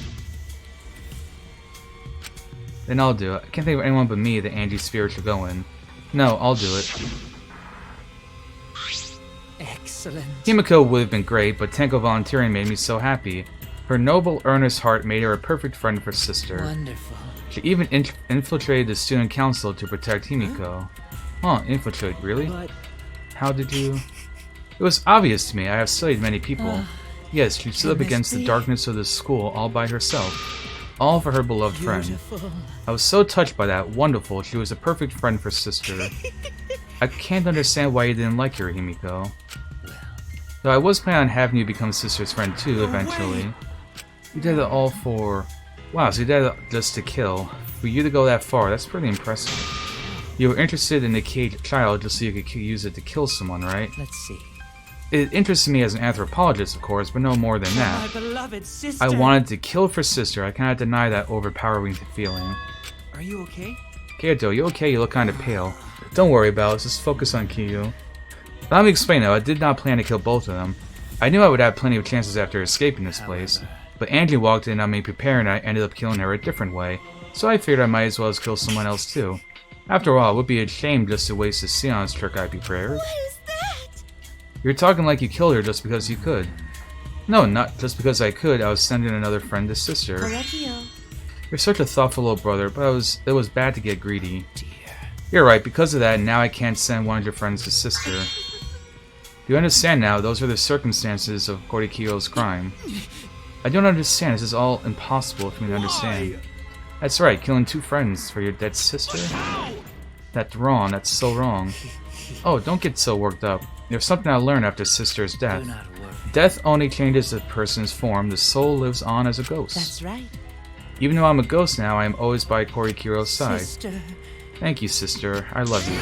Then I'll do it. I can't think of anyone but me that Angie's spirit should go in. No, I'll do it. Excellent. Himiko would have been great, but Tenko volunteering made me so happy. Her noble, earnest heart made her a perfect friend for sister. Wonderful. She even infiltrated the student council to protect Himiko. Huh, infiltrate, really? But How did you... It was obvious to me. I have studied many people. Yes, she stood up against the darkness of the school all by herself. All for her beloved friend. I was so touched by that. Wonderful. She was a perfect friend for Sister. I can't understand why you didn't like her, Himiko. Though I was planning on having you become Sister's friend too, eventually. You did it all for... Wow, so you did it just to kill. For you to go that far, that's pretty impressive. You were interested in the caged child just so you could use it to kill someone, right? Let's see. It interested me as an anthropologist, of course, but no more than that. My beloved sister. I wanted to kill for Sister. I cannot deny that overpowering feeling. Are you okay? Kaito, you okay? You look kinda pale. Don't worry about it, just focus on Kiyu. Let me explain though, I did not plan to kill both of them. I knew I would have plenty of chances after escaping this place, but Angie walked in on me preparing and I ended up killing her a different way, so I figured I might as well as kill someone else too. After all, it would be a shame just to waste a seance trick I prepared. What is that? You're talking like you killed her just because you could. No, not just because I could, I was sending another friend to Sister. Correctio. You're such a thoughtful little brother, but it was bad to get greedy. You're right, because of that, now I can't send one of your friends to Sister. You understand now, those are the circumstances of Korikyo's crime. I don't understand, this is all impossible for me to understand. That's right, killing 2 friends for your dead sister? That's wrong, that's so wrong. Oh, don't get so worked up. There's something I learned after Sister's death. Death only changes a person's form, the soul lives on as a ghost. That's right. Even though I'm a ghost now, I am always by Korikiro's side. Sister. Thank you, Sister. I love you.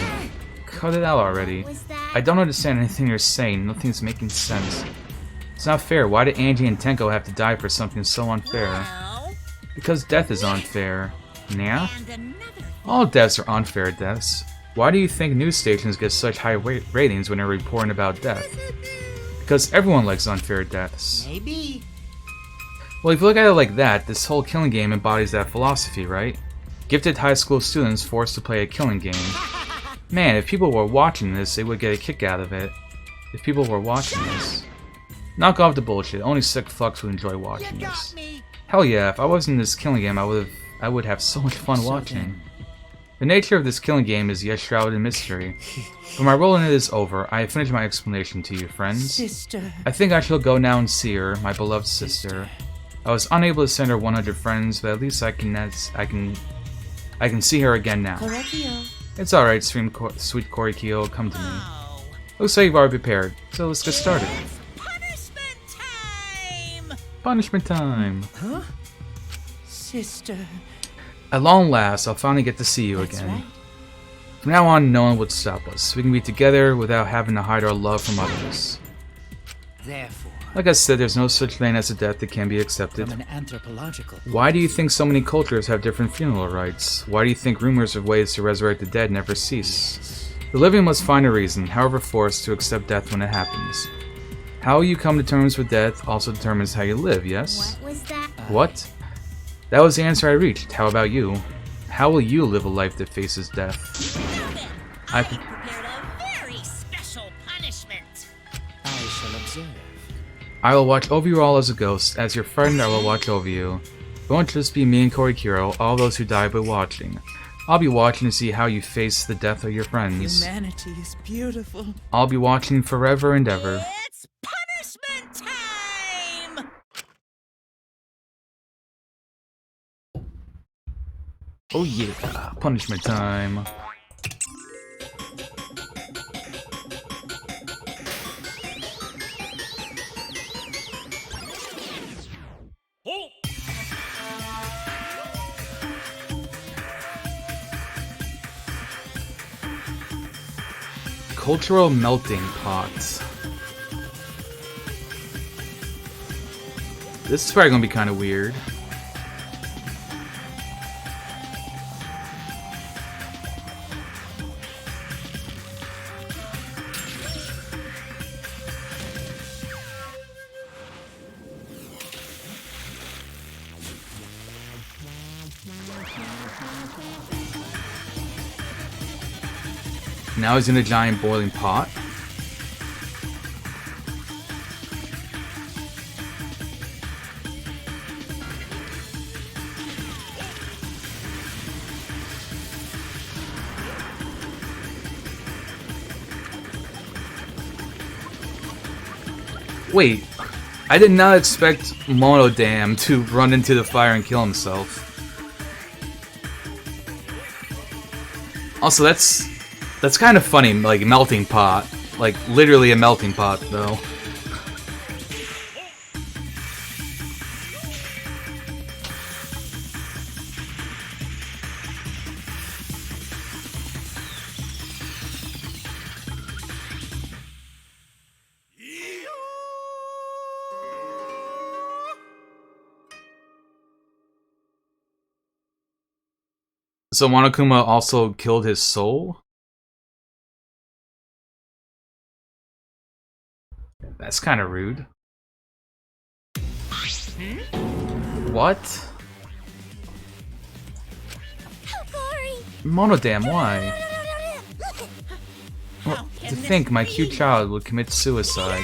Cut it out already. I don't understand anything you're saying. Nothing's making sense. It's not fair. Why did Angie and Tenko have to die for something so unfair? Because death is unfair. Yeah? All deaths are unfair deaths. Why do you think news stations get such high ratings when they're reporting about death? Because everyone likes unfair deaths. Maybe. Well, if you look at it like that, this whole killing game embodies that philosophy, right? Gifted high school students forced to play a killing game. Man, if people were watching this, they would get a kick out of it. If people were watching this. Knock off the bullshit. Only sick fucks would enjoy watching this. Hell yeah, if I was in this killing game, I would have so much fun watching. The nature of this killing game is yet shrouded in mystery. But my role in it is over. I have finished my explanation to you, friends. Sister. I think I shall go now and see her, my beloved sister. I was unable to send her 100 friends, but at least I can see her again now. Correctio. It's alright, sweet Korikyo, come to me. Looks like you've already prepared, so let's get started. Punishment time! Huh? Sister. At long last, I'll finally get to see you again. Right. From now on, no one would stop us. We can be together without having to hide our love from others. Therefore, like I said, there's no such thing as a death that can be accepted. from an anthropological... Why do you think so many cultures have different funeral rites? Why do you think rumors of ways to resurrect the dead never cease? The living must find a reason, however forced, to accept death when it happens. How you come to terms with death also determines how you live, yes? What was that? What? That was the answer I reached. How about you? How will you live a life that faces death? I prepared a very special punishment. I shall observe. I will watch over you all as a ghost. As your friend, I will watch over you. It won't just be me and Korikiro, all those who died by watching. I'll be watching to see how you face the death of your friends. Humanity is beautiful. I'll be watching forever and ever. It's punishment time! Oh yeah, punishment time. Cultural melting pot. This is probably gonna be kind of weird. Now he's in a giant boiling pot. Wait, I did not expect Monodam to run into the fire and kill himself. Also, that's kind of funny, like melting pot. Like, literally a melting pot, though. So Monokuma also killed his soul? That's kind of rude. What? Monodam, why? Well, to think my cute child would commit suicide.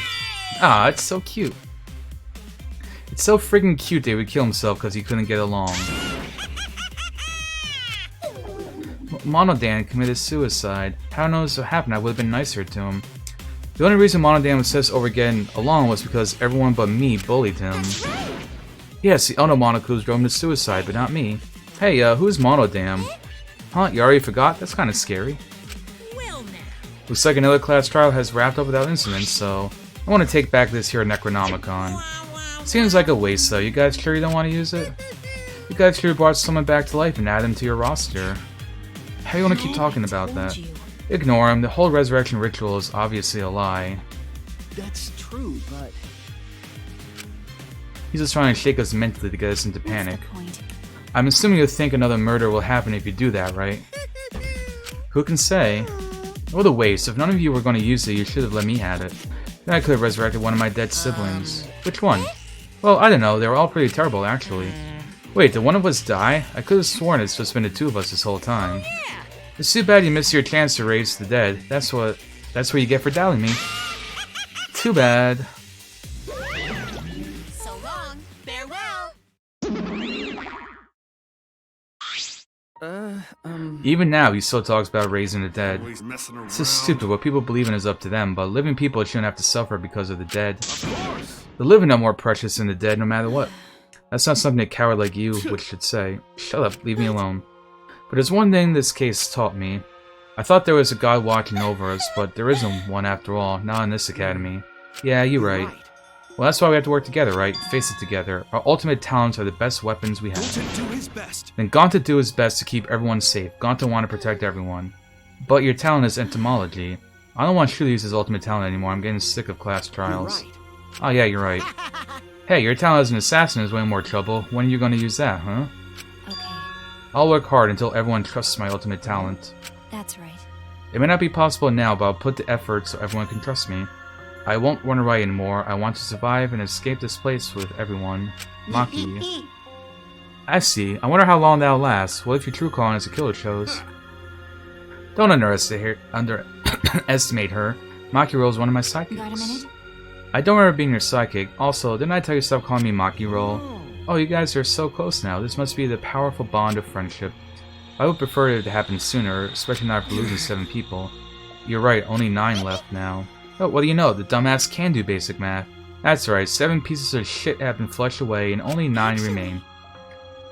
Ah, it's so cute. It's so friggin' cute that he would kill himself because he couldn't get along. Monodam committed suicide. How knows what happened? I would have been nicer to him. The only reason Monodam obsessed over getting along was because everyone but me bullied him. Yes, the other Monoku's drove him to suicide, but not me. Hey, who's Monodam? Huh, you already forgot? That's kinda scary. Looks like another class trial has wrapped up without incident, so I want to take back this here Necronomicon. Seems like a waste though. You guys sure you don't want to use it? You guys sure brought someone back to life and add him to your roster. How do you want to keep talking about that? Ignore him. The whole resurrection ritual is obviously a lie. That's true, but... He's just trying to shake us mentally to get us into panic. I'm assuming you think another murder will happen if you do that, right? Who can say? What a waste. If none of you were going to use it, you should have let me have it. Then I could have resurrected one of my dead siblings. Which one? Well, I don't know. They were all pretty terrible, actually. Wait, did one of us die? I could have sworn it's just been the two of us this whole time. It's too bad you missed your chance to raise the dead. That's what you get for doubting me. Too bad. So long. Farewell. Even now, he still talks about raising the dead. It's just stupid. What people believe in is up to them, but living people shouldn't have to suffer because of the dead. The living are more precious than the dead, no matter what. That's not something a coward like you should say. Shut up, leave me alone. But there's one thing this case taught me. I thought there was a god watching over us, but there isn't one after all, not in this academy. Yeah, you're right. Well, that's why we have to work together, right? Face it together. Our ultimate talents are the best weapons we have. Gonta do his best. Then Gonta do his best to keep everyone safe. Gonta want to protect everyone. But your talent is entomology. I don't want Shu to use his ultimate talent anymore. I'm getting sick of class trials. Oh yeah, you're right. Hey, your talent as an assassin is way more trouble. When are you going to use that, huh? Okay, I'll work hard until everyone trusts my ultimate talent. that's right. It may not be possible now, but I'll put the effort so everyone can trust me. I won't run away anymore. I want to survive and escape this place with everyone. Maki. I see. I wonder how long that'll last. What if your true calling is a killer shows? Don't underestimate her. Maki is one of my sidekicks. Got a minute? I don't remember being your sidekick. Also, didn't I tell you to stop calling me Maki-Roll? Oh, you guys are so close now. This must be the powerful bond of friendship. I would prefer it to happen sooner, especially not for losing 7 people. You're right, only 9 left now. Oh, what do you know? The dumbass can do basic math. That's right, 7 pieces of shit have been flushed away and only 9 remain.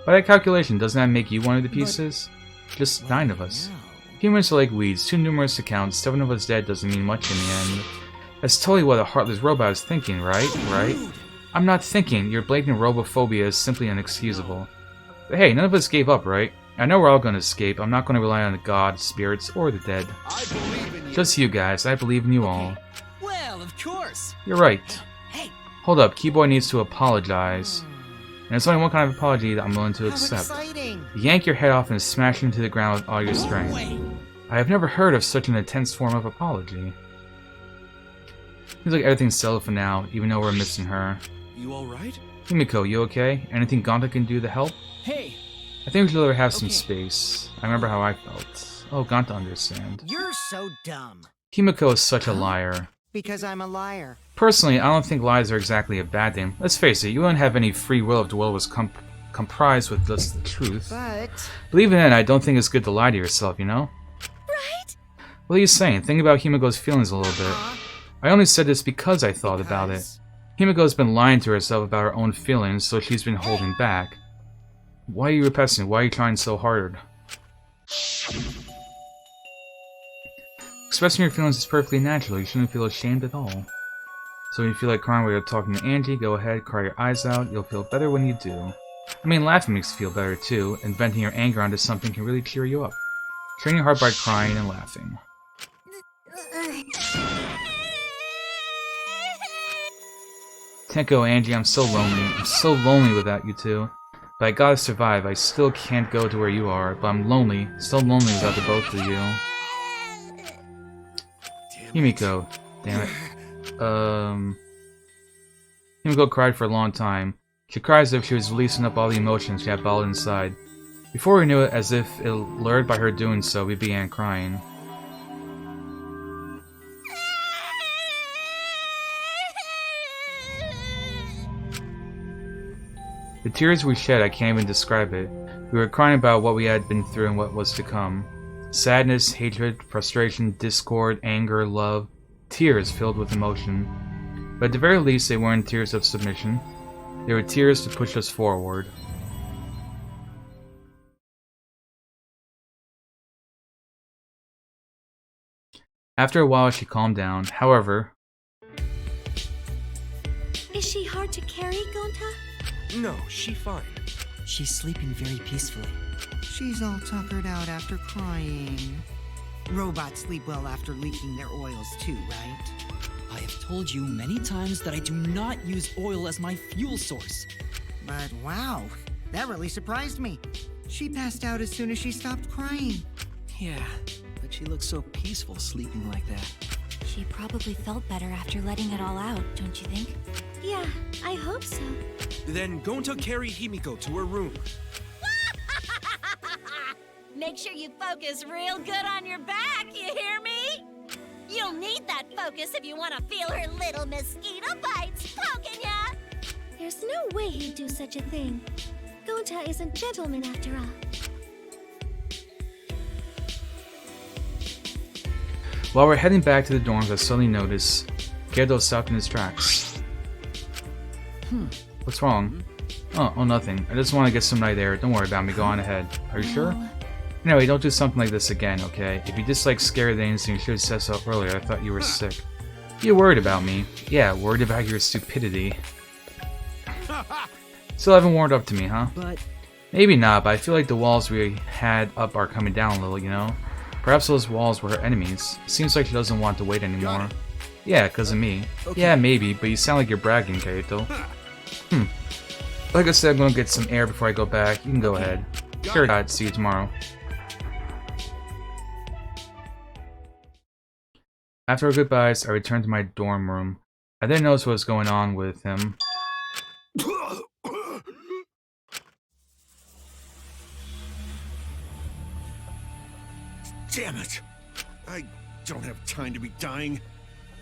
By that calculation, doesn't that make you one of the pieces? Just 9 of us. Humans are like weeds, too numerous to count. 7 of us dead doesn't mean much in the end. That's totally what a heartless robot is thinking, right? Right? I'm not thinking. Your blatant robophobia is simply inexcusable. But hey, none of us gave up, right? I know we're all going to escape. I'm not going to rely on the gods, spirits, or the dead. Just you guys. I believe in you all. Well, of course. You're right. Hey. Hold up. Keyboy needs to apologize. And there's only one kind of apology that I'm willing to accept. Yank your head off and smash into the ground with all your strength. I have never heard of such an intense form of apology. Seems like everything's settled for now, even though we're missing her. You alright? Himiko, you okay? Anything Gonta can do to help? Hey! I think we should let her have some space. I remember how I felt. Oh, Gonta understand. You're so dumb. Himiko is such a liar. Because I'm a liar. Personally, I don't think lies are exactly a bad thing. Let's face it, you wouldn't have any free will if the world was comprised with just the truth. But even then, I don't think it's good to lie to yourself, you know? Right? What are you saying? Think about Himiko's feelings a little bit. I only said this because I thought about it. Himiko's been lying to herself about her own feelings, so she's been holding back. Why are you repressing? Why are you trying so hard? Expressing your feelings is perfectly natural. You shouldn't feel ashamed at all. So when you feel like crying while you're talking to Angie, go ahead, cry your eyes out. You'll feel better when you do. I mean, laughing makes you feel better too, and venting your anger onto something can really cheer you up. Train your heart by crying and laughing. Can't go, Angie. I'm so lonely. I'm so lonely without you two. But I gotta survive. I still can't go to where you are, but I'm lonely. So lonely without the both of you. Himiko. Damn it. Himiko cried for a long time. She cried as if she was releasing up all the emotions she had bottled inside. Before we knew it, as if lured by her doing so, we began crying. The tears we shed, I can't even describe it. We were crying about what we had been through and what was to come. Sadness, hatred, frustration, discord, anger, love. Tears filled with emotion. But at the very least, they weren't tears of submission. They were tears to push us forward. After a while, she calmed down. However... Is she hard to carry, Gonta? No, she fine. She's sleeping very peacefully. She's all tuckered out after crying. Robots sleep well after leaking their oils too, right? I have told you many times that I do not use oil as my fuel source. But wow, that really surprised me. She passed out as soon as she stopped crying. Yeah, but she looks so peaceful sleeping like that. She probably felt better after letting it all out, don't you think? Yeah, I hope so. Then Gonta carried Himiko to her room. Make sure you focus real good on your back, you hear me? You'll need that focus if you want to feel her little mosquito bites poking ya! There's no way he'd do such a thing. Gonta is a gentleman after all. While we're heading back to the dorms, I suddenly notice Gerdo stopped in his tracks. What's wrong? Oh, nothing. I just want to get some night air. Don't worry about me. Go on ahead. Are you sure? Anyway, don't do something like this again, okay? If you dislike scary things, you should have said so earlier. I thought you were sick. You're worried about me. Yeah, worried about your stupidity. Still haven't warmed up to me, huh? But... Maybe not, but I feel like the walls we had up are coming down a little, you know? Perhaps those walls were her enemies. It seems like she doesn't want to wait anymore. Yeah, because of me. Okay. Yeah, maybe, but you sound like you're bragging, Kaito. Like I said, I'm gonna get some air before I go back. You can go ahead. Sure, God, see you tomorrow. After our goodbyes, I returned to my dorm room. I didn't notice what was going on with him. Damn it! I don't have time to be dying.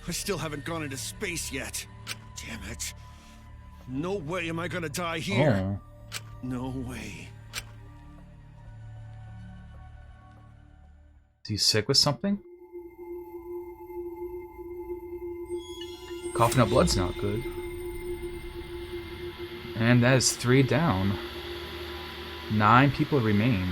I still haven't gone into space yet. Damn it. No way am I gonna die here. Oh. No way. Is he sick with something? Coughing up blood's not good. And that is 3 down. 9 people remain.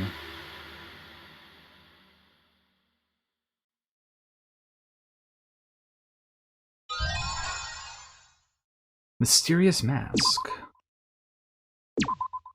Mysterious mask.